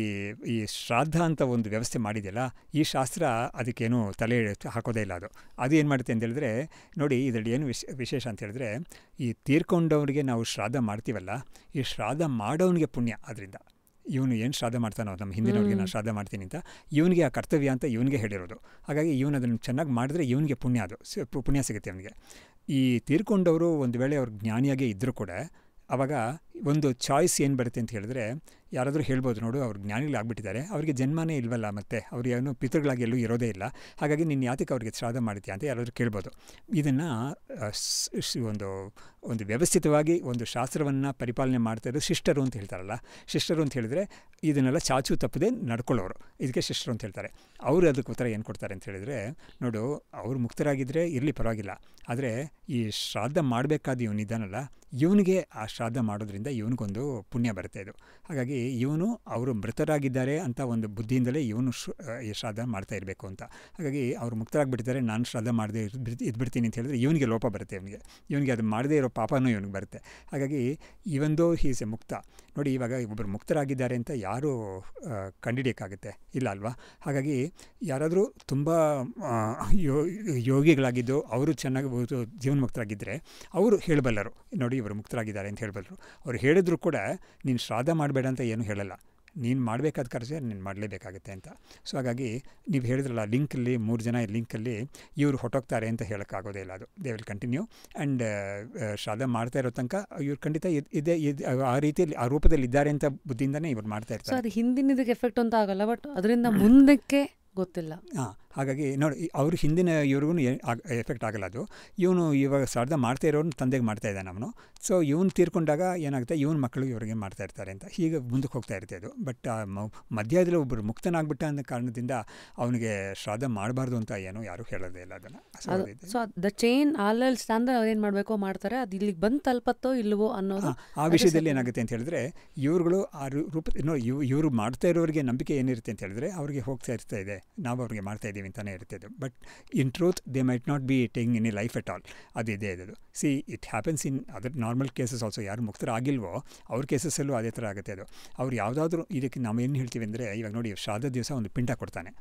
ಶ್ರಾದ್ದ ಅಂತ ಒಂದು ವ್ಯವಸ್ಥೆ ಮಾಡಿದೆಯಲ್ಲ, ಈ ಶಾಸ್ತ್ರ ಅದಕ್ಕೇನು ತಲೆ ಹಾಕೋದೇ ಇಲ್ಲ. ಅದು ಏನು ಮಾಡುತ್ತೆ ಅಂತ ಹೇಳಿದ್ರೆ, ನೋಡಿ, ಇದರಲ್ಲಿ ಏನು ವಿಶೇಷ ಅಂತ ಹೇಳಿದ್ರೆ, ಈ ತೀರ್ಕೊಂಡವರಿಗೆ ನಾವು ಶ್ರಾದ್ದ ಮಾಡ್ತೀವಲ್ಲ, ಈ ಶ್ರಾದ್ದ ಮಾಡೋನಿಗೆ ಪುಣ್ಯ. ಅದರಿಂದ ಇವನು ಏನು ಶ್ರಾದ್ದ ಮಾಡ್ತಾನೋ, ನಮ್ಮ ಹಿಂದಿನವ್ರಿಗೆ ನಾನು ಶ್ರಾದ್ದ ಮಾಡ್ತೀನಿ ಅಂತ ಇವನಿಗೆ ಆ ಕರ್ತವ್ಯ ಅಂತ ಇವನಿಗೆ ಹೇಳಿರೋದು. ಹಾಗಾಗಿ ಇವನು ಅದನ್ನು ಚೆನ್ನಾಗಿ ಮಾಡಿದ್ರೆ ಇವನಿಗೆ ಪುಣ್ಯ ಸಿಗುತ್ತೆ ಅವನಿಗೆ. ಈ ತೀರ್ಕೊಂಡವರು ಒಂದು ವೇಳೆ ಅವ್ರು ಜ್ಞಾನಿಯಾಗೇ ಇದ್ದರೂ ಕೂಡ ಆವಾಗ ಒಂದು ಚಾಯ್ಸ್ ಏನು ಬರುತ್ತೆ ಅಂತ ಹೇಳಿದ್ರೆ, ಯಾರಾದರೂ ಹೇಳ್ಬೋದು, ನೋಡು, ಅವ್ರು ಜ್ಞಾನಿಗಳಾಗ್ಬಿಟ್ಟಿದ್ದಾರೆ, ಅವರಿಗೆ ಜನ್ಮನೇ ಇಲ್ವಲ್ಲ, ಮತ್ತು ಅವ್ರು ಏನು ಪಿತೃಗಳಾಗಿ ಎಲ್ಲೂ ಇರೋದೇ ಇಲ್ಲ, ಹಾಗಾಗಿ ನೀನು ಯಾತಕ್ಕೆ ಅವ್ರಿಗೆ ಶ್ರಾದ್ದ ಮಾಡ್ತೀಯ ಅಂತ ಯಾರಾದರೂ ಕೇಳ್ಬೋದು. ಇದನ್ನು ಒಂದು ವ್ಯವಸ್ಥಿತವಾಗಿ ಒಂದು ಶಾಸ್ತ್ರವನ್ನು ಪರಿಪಾಲನೆ ಮಾಡ್ತಾ ಇರೋದು ಶಿಷ್ಟರು ಅಂತ ಹೇಳ್ತಾರಲ್ಲ. ಶಿಷ್ಟರು ಅಂತ ಹೇಳಿದ್ರೆ ಇದನ್ನೆಲ್ಲ ಚಾಚು ತಪ್ಪದೆ ನಡ್ಕೊಳ್ಳೋರು, ಇದಕ್ಕೆ ಶಿಷ್ಟರು ಅಂತ ಹೇಳ್ತಾರೆ. ಅವರು ಅದಕ್ಕೆ ಉತ್ತರ ಏನು ಕೊಡ್ತಾರೆ ಅಂತ ಹೇಳಿದ್ರೆ, ನೋಡು, ಅವರು ಮುಕ್ತರಾಗಿದ್ದರೆ ಇರಲಿ, ಪರವಾಗಿಲ್ಲ, ಆದರೆ ಈ ಶ್ರಾದ್ದ ಮಾಡಬೇಕಾದ ಇವನಿದ್ದಾನಲ್ಲ, ಇವನಿಗೆ ಆ ಶ್ರಾದ್ದ ಮಾಡೋದ್ರಿಂದ ಇವನಿಗೊಂದು ಪುಣ್ಯ ಬರುತ್ತೆ. ಇದು ಹಾಗಾಗಿ ಅವರು ಮೃತರಾಗಿದ್ದಾರೆ ಅಂತ ಒಂದು ಬುದ್ಧಿಯಿಂದಲೇ ಇವನು ಈ ಶ್ರಾದ್ದ ಮಾಡ್ತಾ ಇರಬೇಕು ಅಂತ. ಹಾಗಾಗಿ ಅವರು ಮುಕ್ತರಾಗಿಬಿಟ್ಟಿದ್ದಾರೆ, ನಾನು ಶ್ರಾದ್ದ ಮಾಡದೆ ಇದ್ಬಿಡ್ತೀನಿ ಅಂತ ಹೇಳಿದ್ರೆ ಇವನಿಗೆ ಲೋಪ ಬರುತ್ತೆ. ಇವನಿಗೆ ಅದು ಮಾಡದೇ ಇರೋ ಪಾಪನೂ ಇವನಿಗೆ ಬರುತ್ತೆ. ಹಾಗಾಗಿ ಇವಂದೋ ಈಸ್ ಎ ಮುಕ್ತ. ನೋಡಿ, ಇವಾಗ ಒಬ್ಬರು ಮುಕ್ತರಾಗಿದ್ದಾರೆ ಅಂತ ಯಾರು ಕಂಡಿಡಿಯೋಕ್ಕಾಗುತ್ತೆ? ಇಲ್ಲ ಅಲ್ವಾ? ಹಾಗಾಗಿ ಯಾರಾದರೂ ತುಂಬ ಯೋಗಿಗಳಾಗಿದ್ದು ಅವರು ಚೆನ್ನಾಗಿ ಜೀವನ ಮುಕ್ತರಾಗಿದ್ದರೆ ಅವರು ಹೇಳಬಲ್ಲರು, ನೋಡಿ, ಇವರು ಮುಕ್ತರಾಗಿದ್ದಾರೆ ಅಂತ ಹೇಳಬಲ್ಲರು. ಅವ್ರು ಹೇಳಿದ್ರು ಕೂಡ ನೀನು ಶ್ರಾದ್ದ ಮಾಡಬೇಡ ಅಂತ ಏನು ಹೇಳಲ್ಲ, ನೀನು ಮಾಡಬೇಕಾದ ಖರ್ಚು ನೀನು ಮಾಡಲೇಬೇಕಾಗುತ್ತೆ ಅಂತ. ಸೊ ಹಾಗಾಗಿ ನೀವು ಹೇಳಿದ್ರಲ್ಲ, ಲಿಂಕಲ್ಲಿ 3 ಜನ ಲಿಂಕಲ್ಲಿ ಇವರು ಹೊಟ್ಟೋಗ್ತಾರೆ ಅಂತ ಹೇಳೋಕ್ಕಾಗೋದೇ ಇಲ್ಲ. ಅದು ದೇ ವಿಲ್ ಕಂಟಿನ್ಯೂ ಆ್ಯಂಡ್ ಶ್ರಾದ್ದ ಮಾಡ್ತಾ ಇರೋ ತನಕ ಇವ್ರು ಖಂಡಿತ ಆ ರೀತಿಯಲ್ಲಿ ಆ ರೂಪದಲ್ಲಿ ಇದ್ದಾರೆ ಅಂತ ಬುದ್ಧಿಯಿಂದನೇ ಇವ್ರು ಮಾಡ್ತಾ ಇರ್ತಾರೆ.
ಸೊ ಅದು ಹಿಂದಿನದಕ್ಕೆ ಎಫೆಕ್ಟ್ ಅಂತ ಆಗಲ್ಲ, ಬಟ್ ಅದರಿಂದ ಮುಂದಕ್ಕೆ ಗೊತ್ತಿಲ್ಲ.
ಹಾಗಾಗಿ ನೋಡಿ, ಅವ್ರ ಹಿಂದಿನ ಇವ್ರಿಗೂ ಎಫೆಕ್ಟ್ ಆಗಲ್ಲ. ಅದು ಇವನು ಇವಾಗ ಶ್ರಾದ್ದ ಮಾಡ್ತಾ ಇರೋನು ತಂದೆಗೆ ಮಾಡ್ತಾ ಇದ್ದಾನೆ ಅವನು. ಸೊ ಇವನು ತೀರ್ಕೊಂಡಾಗ ಏನಾಗುತ್ತೆ, ಇವನ ಮಕ್ಕಳು ಇವ್ರಿಗೆ ಮಾಡ್ತಾ ಇರ್ತಾರೆ ಅಂತ ಹೀಗೆ ಮುಂದಕ್ಕೆ ಹೋಗ್ತಾ ಇರುತ್ತೆ ಅದು. ಬಟ್ ಮಧ್ಯದಲ್ಲಿ ಒಬ್ಬರು ಮುಕ್ತನಾಗ್ಬಿಟ್ಟ ಅನ್ನೋ ಕಾರಣದಿಂದ ಅವನಿಗೆ ಶ್ರಾದ್ದ ಮಾಡಬಾರ್ದು ಅಂತ ಏನೋ ಯಾರು ಹೇಳೋದೇ ಇಲ್ಲ ಅದನ್ನು.
So the chain all stand ಏನು ಮಾಡಬೇಕೋ ಮಾಡ್ತಾರೆ, ಅದು ಇಲ್ಲಿಗೆ ಬಂದು ತಲುಪತ್ತೋ ಇಲ್ವೋ ಅನ್ನೋದು.
ಆ ವಿಷಯದಲ್ಲಿ ಏನಾಗುತ್ತೆ ಅಂತ ಹೇಳಿದ್ರೆ, ಇವ್ರುಗಳು ಆ ರೂಪ ಇವರು ಮಾಡ್ತಾ ಇರೋರಿಗೆ ನಂಬಿಕೆ ಏನಿರುತ್ತೆ ಅಂತ ಹೇಳಿದ್ರೆ, ಅವ್ರಿಗೆ ಹೋಗ್ತಾ ಇರ್ತಾ ಇದೆ, ನಾವು ಅವ್ರಿಗೆ ಮಾಡ್ತಾ ಇದ್ದೀವಿ ಅಂತಾನೆ ಇರ್ತದೆ. But in truth they might not be taking any life at all. ಅದು ಇದೆ ಅದು. C, it happens in other normal cases also. ಯಾರು ಮುಕ್ತರಾಗಿಲ್ವೋ ಅವ್ರ ಕೇಸಸ್ಸಲ್ಲೂ ಅದೇ ಥರ ಆಗುತ್ತೆ ಅದು. ಅವ್ರು ಯಾವುದಾದ್ರೂ ಇದಕ್ಕೆ ನಾವು ಏನು ಹೇಳ್ತೀವಿ ಅಂದರೆ, ಇವಾಗ ನೋಡಿ, ಶ್ರಾದ್ದ ದಿವಸ ಒಂದು ಪಿಂಡ ಕೊಡ್ತಾನೆ.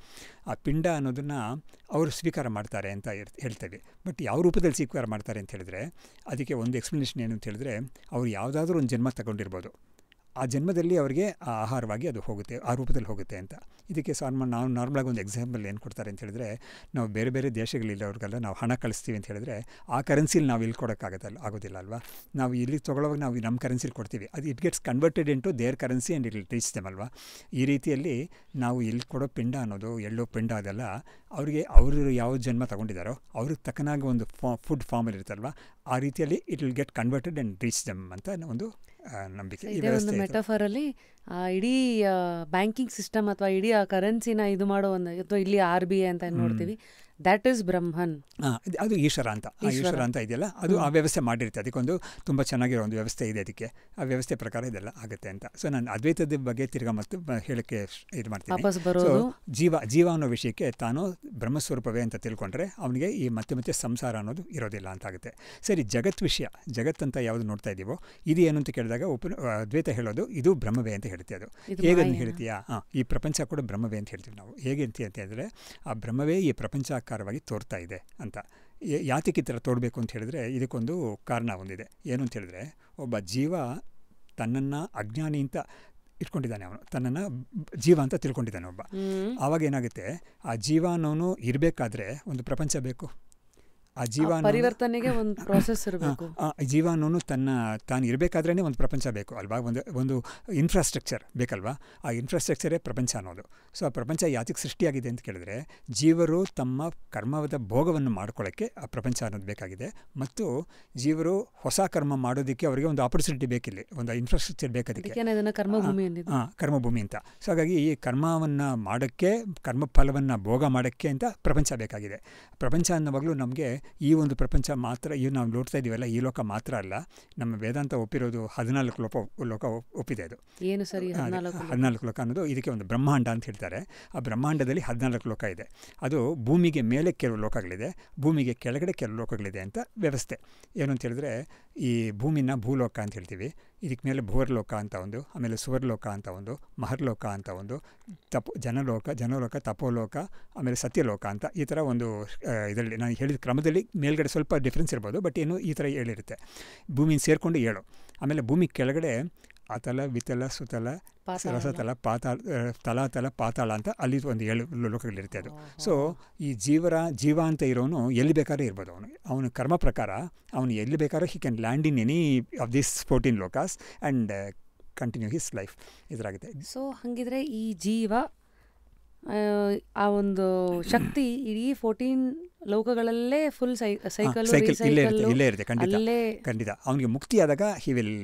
ಆ ಪಿಂಡ ಅನ್ನೋದನ್ನು ಅವರು ಸ್ವೀಕಾರ ಮಾಡ್ತಾರೆ ಅಂತ ಹೇಳ್ತೇವೆ. ಬಟ್ ಯಾವ ರೂಪದಲ್ಲಿ ಸ್ವೀಕಾರ ಮಾಡ್ತಾರೆ ಅಂತ ಹೇಳಿದ್ರೆ, ಅದಕ್ಕೆ ಒಂದು ಎಕ್ಸ್ಪ್ಲನೇಷನ್ ಏನು ಅಂತ ಹೇಳಿದ್ರೆ, ಅವ್ರು ಯಾವುದಾದ್ರೂ ಒಂದು ಜನ್ಮ ತಗೊಂಡಿರ್ಬೋದು, ಆ ಜನ್ಮದಲ್ಲಿ ಅವರಿಗೆ ಆ ಆಹಾರವಾಗಿ ಅದು ಹೋಗುತ್ತೆ, ಆ ರೂಪದಲ್ಲಿ ಹೋಗುತ್ತೆ ಅಂತ. ಇದಕ್ಕೆ ನಾವು ನಾರ್ಮಲಾಗಿ ಒಂದು ಎಕ್ಸಾಂಪಲ್ ಏನು ಕೊಡ್ತಾರೆ ಅಂತ ಹೇಳಿದ್ರೆ, ನಾವು ಬೇರೆ ಬೇರೆ ದೇಶಗಳಿಲ್ಲವ್ರಿಗೆಲ್ಲ ನಾವು ಹಣ ಕಳಿಸ್ತೀವಿ ಅಂತ ಹೇಳಿದ್ರೆ, ಆ ಕರೆನ್ಸಿಲಿ ನಾವು ಇಲ್ಲಿ ಆಗೋದಿಲ್ಲ ಅಲ್ವಾ? ನಾವು ಇಲ್ಲಿ ತೊಗೊಳ್ಳೋವಾಗ ನಾವು ನಮ್ಮ ಕರೆನ್ಸಿಲಿ ಕೊಡ್ತೀವಿ, ಅದು it gets converted into their currency and it will reach them ಅಲ್ವಾ? ಈ ರೀತಿಯಲ್ಲಿ ನಾವು ಇಲ್ಲಿ ಕೊಡೋ ಪಿಂಡ ಅನ್ನೋದು, ಎಳ್ಳೋ ಪಿಂಡ ಅದೆಲ್ಲ ಅವರಿಗೆ ಅವರು ಯಾವ ಜನ್ಮ ತೊಗೊಂಡಿದ್ದಾರೋ ಅವ್ರಿಗೆ ತಕ್ಕನಾಗಿ ಒಂದು ಫುಡ್ ಫಾರ್ಮಲ್ಲಿ ಇರುತ್ತಲ್ವ, ಆ ರೀತಿಯಲ್ಲಿ it will get converted and reach them ಅಂತ ಒಂದು ನಂಬಿಕೆ.
ಇದೇ ಒಂದು ಮೆಟಫರಲ್ಲಿ ಇಡೀ ಬ್ಯಾಂಕಿಂಗ್ ಸಿಸ್ಟಮ್ ಅಥವಾ ಇಡೀ ಆ ಕರೆನ್ಸಿನ ಇದು ಮಾಡೋ ಒಂದು, ಅಥವಾ ಇಲ್ಲಿ RBI ಅಂತ ನೋಡ್ತೀವಿ, ದ್ಯಾಟ್ ಈಸ್ ಬ್ರಹ್ಮನ್.
ಅದು ಈಶ್ವರ ಅಂತ ಇದೆಯಲ್ಲ, ಅದು ಆ ವ್ಯವಸ್ಥೆ ಮಾಡಿರುತ್ತೆ. ಅದಕ್ಕೊಂದು ತುಂಬ ಚೆನ್ನಾಗಿರೋ ಒಂದು ವ್ಯವಸ್ಥೆ ಇದೆ, ಅದಕ್ಕೆ ಆ ವ್ಯವಸ್ಥೆ ಪ್ರಕಾರ ಇದೆಲ್ಲ ಆಗುತ್ತೆ ಅಂತ. ಸೊ ನಾನು ಅದ್ವೈತದ ಬಗ್ಗೆ ತಿರ್ಗಾ ಮತ್ತು ಹೇಳಕ್ಕೆ ಇದು ಮಾಡ್ತೀನಿ. ಸೊ ಜೀವ ಅನ್ನೋ ವಿಷಯಕ್ಕೆ ತಾನು ಬ್ರಹ್ಮಸ್ವರೂಪವೇ ಅಂತ ತಿಳ್ಕೊಂಡ್ರೆ ಅವನಿಗೆ ಈ ಮತ್ತೆ ಸಂಸಾರ ಅನ್ನೋದು ಇರೋದಿಲ್ಲ ಅಂತಾಗುತ್ತೆ. ಸರಿ, ಜಗತ್ ಜಗತ್ತಂತ ಯಾವುದು ನೋಡ್ತಾ ಇದ್ದೀವೋ ಇದು ಏನು ಅಂತ ಕೇಳಿದಾಗ ಅದ್ವೈತ ಹೇಳೋದು ಇದು ಬ್ರಹ್ಮವೇ ಅಂತ ಹೇಳ್ತೀವಿ. ಅದು ಹೇಗೆ ಹೇಳ್ತೀಯಾ? ಈ ಪ್ರಪಂಚ ಕೂಡ ಬ್ರಹ್ಮವೇ ಅಂತ ಹೇಳ್ತೀವಿ ನಾವು. ಹೇಗೆ ಅಂತ ಹೇಳಿದ್ರೆ, ಆ ಬ್ರಹ್ಮವೇ ಈ ಪ್ರಪಂಚ ಪ್ರಕಾರವಾಗಿ ತೋರ್ತಾ ಇದೆ ಅಂತ. ಯಾತಕ್ಕೆ ಈ ಥರ ತೋಡಬೇಕು ಅಂತ ಹೇಳಿದ್ರೆ ಇದಕ್ಕೊಂದು ಕಾರಣ ಒಂದಿದೆ. ಏನು ಅಂತ ಹೇಳಿದ್ರೆ, ಒಬ್ಬ ಜೀವ ತನ್ನನ್ನು ಅಜ್ಞಾನಿ ಅಂತ ಇಟ್ಕೊಂಡಿದ್ದಾನೆ, ಅವನು ತನ್ನನ್ನು ಜೀವ ಅಂತ ತಿಳ್ಕೊಂಡಿದ್ದಾನೆ ಒಬ್ಬ. ಆವಾಗ ಏನಾಗುತ್ತೆ, ಆ ಜೀವ ಅನ್ನೋನು ಇರಬೇಕಾದ್ರೆ ಒಂದು ಪ್ರಪಂಚ ಬೇಕು. ಆ ಜೀವ
ಪರಿವರ್ತನೆಗೆ ಒಂದು ಪ್ರಾಸೆಸ್ ಇರಬೇಕು.
ಜೀವ ಅನ್ನೋನು ತಾನು ಇರಬೇಕಾದ್ರೇ ಒಂದು ಪ್ರಪಂಚ ಬೇಕು ಅಲ್ವಾ, ಒಂದು ಇನ್ಫ್ರಾಸ್ಟ್ರಕ್ಚರ್ ಬೇಕಲ್ವಾ. ಆ ಇನ್ಫ್ರಾಸ್ಟ್ರಕ್ಚರೇ ಪ್ರಪಂಚ ಅನ್ನೋದು. ಸೊ ಆ ಪ್ರಪಂಚ ಯಾತಕ್ಕೆ ಸೃಷ್ಟಿಯಾಗಿದೆ ಅಂತ ಕೇಳಿದ್ರೆ, ಜೀವರು ತಮ್ಮ ಕರ್ಮದ ಭೋಗವನ್ನು ಮಾಡ್ಕೊಳ್ಳೋಕ್ಕೆ ಆ ಪ್ರಪಂಚ ಅನ್ನೋದು ಬೇಕಾಗಿದೆ. ಮತ್ತು ಜೀವರು ಹೊಸ ಕರ್ಮ ಮಾಡೋದಕ್ಕೆ ಅವರಿಗೆ ಒಂದು ಆಪರ್ಚುನಿಟಿ ಬೇಕಿಲ್ಲಿ, ಒಂದು ಇನ್ಫ್ರಾಸ್ಟ್ರಕ್ಚರ್ ಬೇಕಾದಕ್ಕೆ. ಕರ್ಮಭೂಮಿ ಅಂತ. ಸೊ ಹಾಗಾಗಿ ಈ ಕರ್ಮವನ್ನು ಮಾಡೋಕ್ಕೆ, ಕರ್ಮಫಲವನ್ನು ಭೋಗ ಮಾಡೋಕ್ಕೆ ಅಂತ ಪ್ರಪಂಚ ಬೇಕಾಗಿದೆ. ಪ್ರಪಂಚ ಅನ್ನೋವಾಗಲೂ ನಮಗೆ ಈ ಒಂದು ಪ್ರಪಂಚ ಮಾತ್ರ, ಇವು ನಾವು ನೋಡ್ತಾ ಇದ್ದೀವಲ್ಲ, ಈ ಲೋಕ ಮಾತ್ರ ಅಲ್ಲ. ನಮ್ಮ ವೇದಾಂತ ಒಪ್ಪಿರೋದು 14 ಲೋಕ ಒಪ್ಪಿದೆ. ಅದು
ಏನು ಸರಿ
14 ಲೋಕ ಅನ್ನೋದು ಇದಕ್ಕೆ ಒಂದು ಬ್ರಹ್ಮಾಂಡ ಅಂತ ಹೇಳ್ತಾರೆ. ಆ ಬ್ರಹ್ಮಾಂಡದಲ್ಲಿ 14 ಲೋಕ ಇದೆ. ಅದು ಭೂಮಿಗೆ ಮೇಲೆ ಕೆಲವು ಲೋಕಗಳಿದೆ, ಭೂಮಿಗೆ ಕೆಳಗಡೆ ಕೆಲವು ಲೋಕಗಳಿದೆ ಅಂತ ವ್ಯವಸ್ಥೆ. ಏನು ಅಂತ ಹೇಳಿದ್ರೆ, ಈ ಭೂಮಿನ ಭೂಲೋಕ ಅಂತ ಹೇಳ್ತೀವಿ, ಇದಕ್ಕೆ ಮೇಲೆ ಭೂವರ್ಲೋಕ ಅಂತ ಒಂದು, ಆಮೇಲೆ ಸುವರ್ಲೋಕ ಅಂತ ಒಂದು, ಮಹರ್ಲೋಕ ಅಂತ ಒಂದು, ಜನಲೋಕ, ತಪೋಲೋಕ, ಆಮೇಲೆ ಸತ್ಯಲೋಕ ಅಂತ ಈ ಥರ ಒಂದು ಇದರಲ್ಲಿ ನಾನು ಹೇಳಿದ ಕ್ರಮದಲ್ಲಿ ಮೇಲ್ಗಡೆ ಸ್ವಲ್ಪ ಡಿಫ್ರೆನ್ಸ್ ಇರ್ಬೋದು, ಬಟ್ ಏನು ಈ ಥರ ಹೇಳಿರುತ್ತೆ. ಭೂಮಿನ ಸೇರಿಕೊಂಡು 7. ಆಮೇಲೆ ಭೂಮಿ ಕೆಳಗಡೆ ಅತಲ, ವಿತಲ, ಸುತಲ, ರಸತಲ, ತಲಾತಲ, ಪಾತಾಳ ಅಂತ ಅಲ್ಲಿ ಒಂದು 7 ಲೋಕಗಳಿರುತ್ತೆ. ಅದು ಸೊ ಈ ಜೀವ ಅಂತ ಇರೋನು ಎಲ್ಲಿ ಬೇಕಾದ್ರೂ ಇರ್ಬೋದು. ಅವನ ಕರ್ಮ ಪ್ರಕಾರ ಅವನು ಎಲ್ಲಿ ಬೇಕಾದ್ರೂ he can land in any of this 14 ಲೋಕಾಸ್ ಆ್ಯಂಡ್ ಕಂಟಿನ್ಯೂ ಹಿಸ್ ಲೈಫ್ ಇದರಾಗುತ್ತೆ.
ಸೊ ಹಾಗಿದ್ರೆ ಈ ಜೀವ ಆ ಒಂದು ಶಕ್ತಿ ಇಡೀ 14 ಲೋಕಗಳಲ್ಲೇ ಫುಲ್ ಸೈಕಲ್
ಇಲ್ಲೇ ಇರುತ್ತೆ. ಖಂಡಿತ ಅವನಿಗೆ ಮುಕ್ತಿ ಆದಾಗ he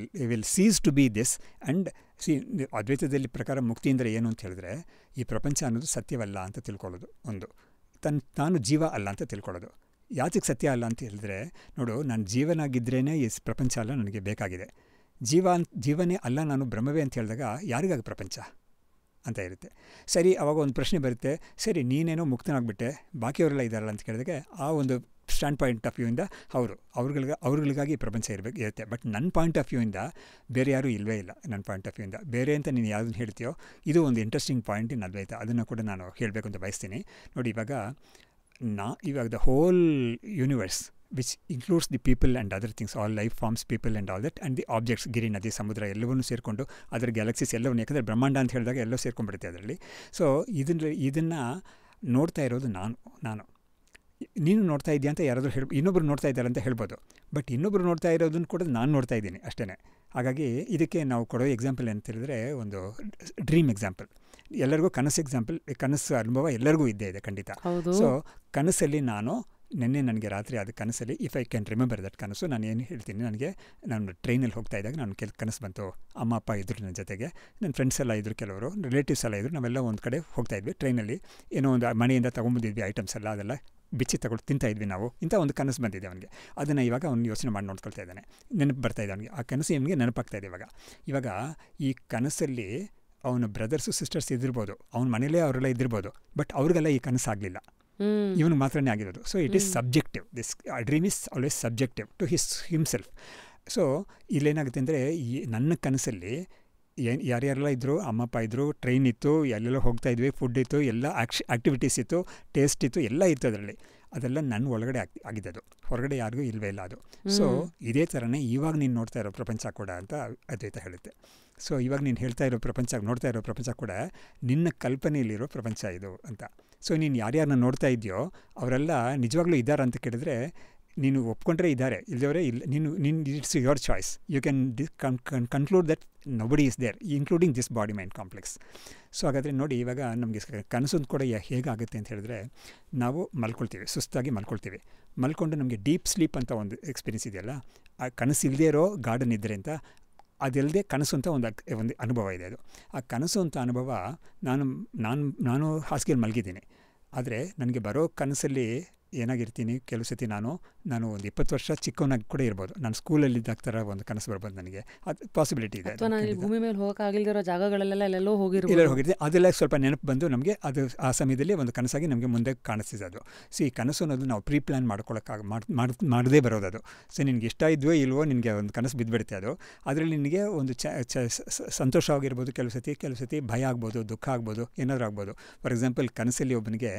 will cease to be this. And ಅದ್ವೈತದಲ್ಲಿ ಪ್ರಕಾರ ಮುಕ್ತಿ ಅಂದರೆ ಏನು ಅಂತ ಹೇಳಿದ್ರೆ, ಈ ಪ್ರಪಂಚ ಅನ್ನೋದು ಸತ್ಯವಲ್ಲ ಅಂತ ತಿಳ್ಕೊಳ್ಳೋದು ಒಂದು, ತಾನು ಜೀವ ಅಲ್ಲ ಅಂತ ತಿಳ್ಕೊಳ್ಳೋದು. ಯಾತಕ್ಕೆ ಸತ್ಯ ಅಲ್ಲ ಅಂತ ಹೇಳಿದ್ರೆ, ನೋಡು, ನಾನು ಜೀವನಾಗಿದ್ರೇ ಈ ಪ್ರಪಂಚ ಅಲ್ಲ ನನಗೆ ಬೇಕಾಗಿದೆ. ಜೀವನೇ ಅಲ್ಲ, ನಾನು ಬ್ರಹ್ಮವೇ ಅಂತ ಹೇಳಿದಾಗ ಯಾರಿಗಾಗಿ ಪ್ರಪಂಚ ಅಂತ ಇರುತ್ತೆ. ಸರಿ, ಅವಾಗ ಒಂದು ಪ್ರಶ್ನೆ ಬರುತ್ತೆ, ಸರಿ ನೀನೇನೋ ಮುಕ್ತನಾಗ್ಬಿಟ್ಟೆ, ಬಾಕಿಯವರೆಲ್ಲ ಇದ್ದಾರಲ್ಲ ಅಂತ ಕೇಳಿದಾಗ ಆ ಒಂದು ಸ್ಟ್ಯಾಂಡ್ ಪಾಯಿಂಟ್ ಆಫ್ ವ್ಯೂಯಿಂದ ಅವ್ರುಗಳಿಗಾಗಿ ಪ್ರಪಂಚ ಇರುತ್ತೆ. ಬಟ್ ನನ್ನ ಪಾಯಿಂಟ್ ಆಫ್ ವ್ಯೂಯಿಂದ ಬೇರೆ ಯಾರೂ ಇಲ್ಲವೇ ಇಲ್ಲ. ನನ್ನ ಪಾಯಿಂಟ್ ಆಫ್ ವ್ಯೂಯಿಂದ ಬೇರೆ ಅಂತ ನೀನು ಯಾವುದನ್ನು ಹೇಳ್ತೀಯೋ, ಇದು ಒಂದು ಇಂಟ್ರೆಸ್ಟಿಂಗ್ ಪಾಯಿಂಟ್ ಇನ್ ಅದ್ವೈತ. ಅದನ್ನು ಕೂಡ ನಾನು ಹೇಳಬೇಕು ಅಂತ ಬಯಸ್ತೀನಿ. ನೋಡಿ, ಇವಾಗ the whole universe which includes the people and other things, all life forms, people and all that, and the objects, ಗಿರಿ, ನದಿ, ಸಮುದ್ರ ಎಲ್ಲವನ್ನೂ ಸೇರಿಕೊಂಡು ಅದರ ಗ್ಯಾಲಕ್ಸೀಸ್ ಎಲ್ಲವನ್ನೂ, ಯಾಕಂದರೆ ಬ್ರಹ್ಮಾಂಡ ಅಂತ ಹೇಳಿದಾಗ ಎಲ್ಲೋ ಸೇರ್ಕೊಂಡ್ಬಿಡುತ್ತೆ ಅದರಲ್ಲಿ. ಸೊ ಇದನ್ನು ನೋಡ್ತಾ ಇರೋದು ನಾನು. ನೀನು ನೋಡ್ತಾ ಇದೆಯಾ ಅಂತ ಯಾರಾದರೂ ಇನ್ನೊಬ್ರು ನೋಡ್ತಾ ಇದ್ದಾರೆ ಅಂತ ಹೇಳ್ಬೋದು. ಬಟ್ ಇನ್ನೊಬ್ರು ನೋಡ್ತಾ ಇರೋದನ್ನು ಕೂಡ ನಾನು ನೋಡ್ತಾ ಇದ್ದೀನಿ ಅಷ್ಟೇ. ಹಾಗಾಗಿ ಇದಕ್ಕೆ ನಾವು ಕೊಡೋ ಎಕ್ಸಾಂಪಲ್ ಅಂತ ಹೇಳಿದ್ರೆ ಒಂದು ಡ್ರೀಮ್ ಎಕ್ಸಾಂಪಲ್. ಎಲ್ಲರಿಗೂ ಕನಸು ಅನುಭವ ಎಲ್ಲರಿಗೂ ಇದ್ದೇ ಇದೆ ಖಂಡಿತ. ಸೊ ಕನಸಲ್ಲಿ ನನಗೆ ರಾತ್ರಿ ಆದ ಕನಸಲ್ಲಿ, if I can remember that ಕನಸು, ನಾನು ಏನು ಹೇಳ್ತೀನಿ, ನಾನು ಟ್ರೈನಲ್ಲಿ ಹೋಗ್ತಾ ಇದ್ದಾಗ ಕನಸು ಬಂತು. ಅಮ್ಮ ಅಪ್ಪ ಇದ್ದರು ನನ್ನ ಜೊತೆಗೆ, ನನ್ನ ಫ್ರೆಂಡ್ಸ್ ಎಲ್ಲ ಇದ್ದರು, ಕೆಲವರು ರಿಲೇಟಿವ್ಸ್ ಎಲ್ಲ ಇದ್ದರು. ನಾವೆಲ್ಲ ಒಂದು ಕಡೆ ಹೋಗ್ತಾ ಇದ್ವಿ ಟ್ರೈನಲ್ಲಿ. ಏನೋ ಒಂದು ಮನೆಯಿಂದ ತೊಗೊಂಬಂದಿದ್ವಿ ಐಟಮ್ಸ್ ಎಲ್ಲ, ಅದೆಲ್ಲ ಬಿಚ್ಚಿ ತಿಂತಾ ಇದ್ವಿ ನಾವು. ಇಂಥ ಒಂದು ಕನಸು ಬಂದಿದೆ ಅವನಿಗೆ. ಅದನ್ನು ಇವಾಗ ಅವ್ನು ಯೋಚನೆ ಮಾಡಿ ನೋಡ್ಕೊಳ್ತಾ ಇದ್ದಾನೆ, ನೆನಪು ಬರ್ತಾ ಇದೆ ಅವನಿಗೆ. ಆ ಕನಸು ನಿಮಗೆ ನೆನಪಾಗ್ತಾ ಇದೆ ಇವಾಗ ಈ ಕನಸಲ್ಲಿ ಅವನ ಬ್ರದರ್ಸು ಸಿಸ್ಟರ್ಸ್ ಇದ್ದಿರ್ಬೋದು, ಅವನ ಮನೇಲೇ ಅವರೆಲ್ಲ ಇದ್ದಿರ್ಬೋದು, ಬಟ್ ಅವ್ರಿಗೆಲ್ಲ ಈ ಕನಸು ಆಗಲಿಲ್ಲ, ಇವನು ಮಾತ್ರನೇ ಆಗಿರೋದು. So it is subjective. This dream is always subjective to himself. So ಇಲ್ಲೇನಾಗುತ್ತೆ ಅಂದರೆ, ನನ್ನ ಕನಸಲ್ಲಿ ಯಾರ್ಯಾರೆಲ್ಲ ಇದ್ದರು, ಅಮ್ಮ ಅಪ್ಪ ಇದ್ದರು, ಟ್ರೈನ್ ಇತ್ತು, ಎಲ್ಲೆಲ್ಲ ಹೋಗ್ತಾ ಇದ್ವಿ, ಫುಡ್ ಇತ್ತು, ಎಲ್ಲ ಆ್ಯಕ್ಟಿವಿಟೀಸ್ ಇತ್ತು, ಟೇಸ್ಟ್ ಇತ್ತು, ಎಲ್ಲ ಇತ್ತು ಅದರಲ್ಲಿ. ಅದೆಲ್ಲ ನನ್ನ ಒಳಗಡೆ ಆಗಿದ್ದದು, ಹೊರಗಡೆ ಯಾರಿಗೂ ಇಲ್ಲವೇ ಇಲ್ಲ ಅದು. ಸೊ ಇದೇ ಥರನೇ ಇವಾಗ ನೀನು ನೋಡ್ತಾ ಇರೋ ಪ್ರಪಂಚ ಕೂಡ ಅಂತ ಅದ್ವೈತ ಹೇಳುತ್ತೆ. ಸೊ ಇವಾಗ ನೀನು ನೋಡ್ತಾ ಇರೋ ಪ್ರಪಂಚ ಕೂಡ ನಿನ್ನ ಕಲ್ಪನೆಯಲ್ಲಿರೋ ಪ್ರಪಂಚ ಇದು ಅಂತ. ಸೊ ನೀನು ಯಾರ್ಯಾರನ್ನ ನೋಡ್ತಾ ಇದೆಯೋ ಅವರೆಲ್ಲ ನಿಜವಾಗ್ಲೂ ಇದ್ದಾರೆ ಅಂತ ಕೇಳಿದ್ರೆ, ನೀನು ಒಪ್ಕೊಂಡ್ರೆ ಇದ್ದಾರೆ, ಇಲ್ಲದವರೇ ಇಲ್ಲ. ನೀನು it's your choice. You can conclude that nobody is there, including this body mind complex. So ಹಾಗಾದರೆ ನೋಡಿ, ಇವಾಗ ನಮಗೆ ಕನಸು ಕೂಡ ಹೇಗಾಗುತ್ತೆ ಅಂತ ಹೇಳಿದ್ರೆ, ನಾವು ಮಲ್ಕೊಳ್ತೀವಿ, ಸುಸ್ತಾಗಿ ಮಲ್ಕೊಂಡು ನಮಗೆ ಡೀಪ್ ಸ್ಲೀಪ್ ಅಂತ ಒಂದು ಎಕ್ಸ್ಪೀರಿಯನ್ಸ್ ಇದೆಯಲ್ಲ, ಆ ಕನಸು ಇಲ್ಲದೇ ಇರೋ ಗಾರ್ಡನ್ ಇದ್ದರೆ ಅಂತ, ಅದಲ್ಲದೆ ಕನಸು ಅಂತ ಒಂದು ಅನುಭವ ಇದೆ. ಅದು ಆ ಕನಸು ಅಂತ ಅನುಭವ, ನಾನು ಹಾಸಿಗೆಯಲ್ಲಿ ಮಲಗಿದ್ದೀನಿ, ಆದರೆ ನನಗೆ ಬರೋ ಕನಸಲ್ಲಿ ಏನಾಗಿರ್ತೀನಿ ಕೆಲವು ಸತಿ ನಾನು ಒಂದು 20 ವರ್ಷ ಚಿಕ್ಕವನಾಗಿ ಕೂಡ ಇರ್ಬೋದು. ನಾನು ಸ್ಕೂಲಲ್ಲಿದ್ದಾಗ ಥರ ಒಂದು ಕನಸು ಬರ್ಬೋದು ನನಗೆ. ಅದು ಪಾಸಿಬಿಲಿಟಿ ಇದೆ.
ಅಥವಾ ನಾನು ಭೂಮಿ ಮೇಲೆ ಹೋಗೋಕ್ಕಾಗಿಲ್ದಿರೋ ಜಾಗಗಳೆಲ್ಲ ಎಲ್ಲೆಲ್ಲೋ
ಹೋಗಿರ್ತೀನಿ. ಅದೆಲ್ಲ ಸ್ವಲ್ಪ ನೆನಪು ಬಂದು ನಮಗೆ ಅದು ಆ ಸಮಯದಲ್ಲಿ ಒಂದು ಕನಸಾಗಿ ನಮಗೆ ಮುಂದೆ ಕಾಣಿಸ್ತಿದೆ ಅದು. ಸೊ ಈ ಕನಸು ಅನ್ನೋದು ನಾವು ಪ್ರೀ ಪ್ಲ್ಯಾನ್ ಮಾಡದೇ ಬರೋದು ಅದು. ಸೊ ನಿನಗೆ ಇಷ್ಟ ಇದ್ವೋ ಇಲ್ವೋ ನಿನಗೆ ಒಂದು ಕನಸು ಬಿದ್ದುಬಿಡುತ್ತೆ ಅದು. ಅದರಲ್ಲಿ ನಿನಗೆ ಒಂದು ಸಂತೋಷವಾಗಿರ್ಬೋದು, ಕೆಲವು ಸತಿ ಭಯ ಆಗ್ಬೋದು, ದುಃಖ ಆಗ್ಬೋದು, ಏನಾದರೂ ಆಗ್ಬೋದು. ಫಾರ್ ಎಕ್ಸಾಂಪಲ್ ಕನಸಲ್ಲಿ ಒಬ್ಬನಿಗೆ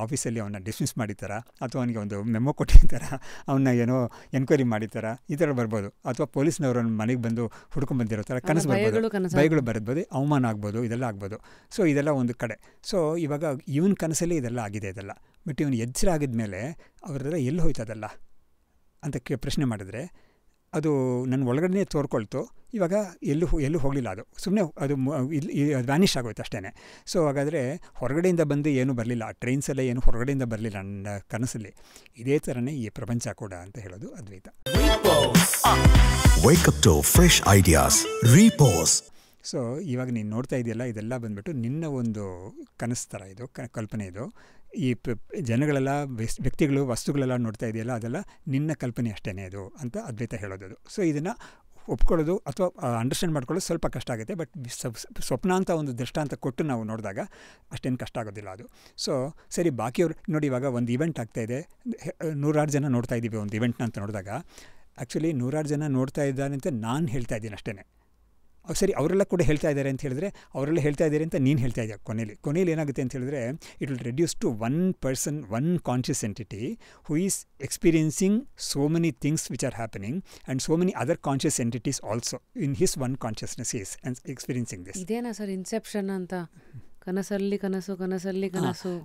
ಆಫೀಸಲ್ಲಿ ಅವನ್ನ ಡಿಸ್ಮಿಸ್ ಮಾಡಿರ್ತಾರ, ಅಥವಾ ಅವನಿಗೆ ಒಂದು ಮೆಮೊ ಕೊಟ್ಟಿರ್ತಾರ, ಅವನ್ನ ಏನೋ ಎನ್ಕ್ವೈರಿ ಮಾಡಿರ್ತಾರ, ಈ ಥರ ಬರ್ಬೋದು. ಅಥವಾ ಪೊಲೀಸ್ನವರು ಮನೆಗೆ ಬಂದು ಹುಡ್ಕೊಂಡು ಬಂದಿರೋ ಥರ ಕನಸು ಬರ್ಬೋದು, ಭಯಗಳು ಬರ್ಬೋದು, ಅವಮಾನ ಆಗ್ಬೋದು, ಇದೆಲ್ಲ ಆಗ್ಬೋದು. ಸೊ ಇದೆಲ್ಲ ಒಂದು ಕಡೆ. ಸೊ ಇವಾಗ ಇವನ ಕನಸಲ್ಲಿ ಇದೆಲ್ಲ ಆಗಿದೆ ಇದೆಲ್ಲ. ಬಟ್ ಇವನು ಎಚ್ಚರ ಆಗಿದ್ಮೇಲೆ ಅವರೆಲ್ಲ ಎಲ್ಲಿ ಹೋಯ್ತದಲ್ಲ ಅಂತ ಪ್ರಶ್ನೆ ಮಾಡಿದ್ರೆ ಅದು ನನ್ನ ಒಳಗಡೆ ತೋರ್ಕೊಳ್ತು. ಇವಾಗ ಎಲ್ಲೂ ಹೋಗಲಿಲ್ಲ, ಅದು ಸುಮ್ಮನೆ ಅದು ವ್ಯಾನಿಷ್ ಆಗೋಯ್ತು ಅಷ್ಟೇ. ಸೊ ಹಾಗಾದರೆ ಹೊರಗಡೆಯಿಂದ ಬಂದು ಏನೂ ಬರಲಿಲ್ಲ, ಟ್ರೈನ್ಸೆಲ್ಲ ಏನು ಹೊರಗಡೆಯಿಂದ ಬರಲಿಲ್ಲ ನನ್ನ ಕನಸಲ್ಲಿ. ಇದೇ ಥರನೇ ಈ ಪ್ರಪಂಚ ಕೂಡ ಅಂತ ಹೇಳೋದು ಅದ್ವೈತ. ಸೊ ಇವಾಗ ನೀನು ನೋಡ್ತಾ ಇದೆಯಲ್ಲ, ಇದೆಲ್ಲ ಬಂದ್ಬಿಟ್ಟು ನಿನ್ನ ಒಂದು ಕನಸು ಥರ ಇದು, ಕಲ್ಪನೆ ಇದು. ಈ ಜನಗಳೆಲ್ಲ ವ್ಯಕ್ತಿಗಳು ವಸ್ತುಗಳೆಲ್ಲ ನೋಡ್ತಾ ಇದೆಯಲ್ಲ, ಅದೆಲ್ಲ ನಿನ್ನ ಕಲ್ಪನೆ ಅಷ್ಟೇ ಅದು ಅಂತ ಅದ್ವೈತ ಹೇಳೋದು. ಸೊ ಇದನ್ನು ಒಪ್ಕೊಳ್ಳೋದು ಅಥವಾ ಅಂಡರ್ಸ್ಟ್ಯಾಂಡ್ ಮಾಡ್ಕೊಳ್ಳೋದು ಸ್ವಲ್ಪ ಕಷ್ಟ ಆಗುತ್ತೆ. ಬಟ್ ಸ್ವಪ್ನ ಅಂತ ಒಂದು ದೃಷ್ಟಾಂತ ಕೊಟ್ಟು ನಾವು ನೋಡಿದಾಗ ಅಷ್ಟೇನು ಕಷ್ಟ ಆಗೋದಿಲ್ಲ ಅದು. ಸೊ ಸರಿ, ಬಾಕಿಯವ್ರು ನೋಡಿ, ಇವಾಗ ಒಂದು ಇವೆಂಟ್ ಆಗ್ತಾಯಿದೆ, 100 ಜನ ನೋಡ್ತಾ ಇದ್ದೀವಿ ಒಂದು ಇವೆಂಟ್ನ ಅಂತ ನೋಡಿದಾಗ, ಆ್ಯಕ್ಚುಲಿ 100 ಜನ ನೋಡ್ತಾ ಇದ್ದಾರೆ ಅಂತ ನಾನು ಹೇಳ್ತಾ ಇದ್ದೀನಿ ಅಷ್ಟೇ. ಸರಿ, ಅವರೆಲ್ಲ ಕೂಡ ಹೇಳ್ತಾ ಇದ್ದಾರೆ ಅಂತ ಹೇಳಿದ್ರೆ, ಅವರೆಲ್ಲ ಹೇಳ್ತಾ ಇದ್ದಾರೆ ಅಂತ ನೀನು ಹೇಳ್ತಾ ಇದೆಯಾ. ಕೊನೆಯಲ್ಲಿ ಏನಾಗುತ್ತೆ ಅಂತ ಹೇಳಿದ್ರೆ, it will reduce to one person, one conscious entity who is experiencing so many things which are happening and so many other conscious entities also in his own consciousness is experiencing this.
ಇದೇನಾ sir inception ಅಂತ? ಕನಸಲ್ಲಿ ಕನಸು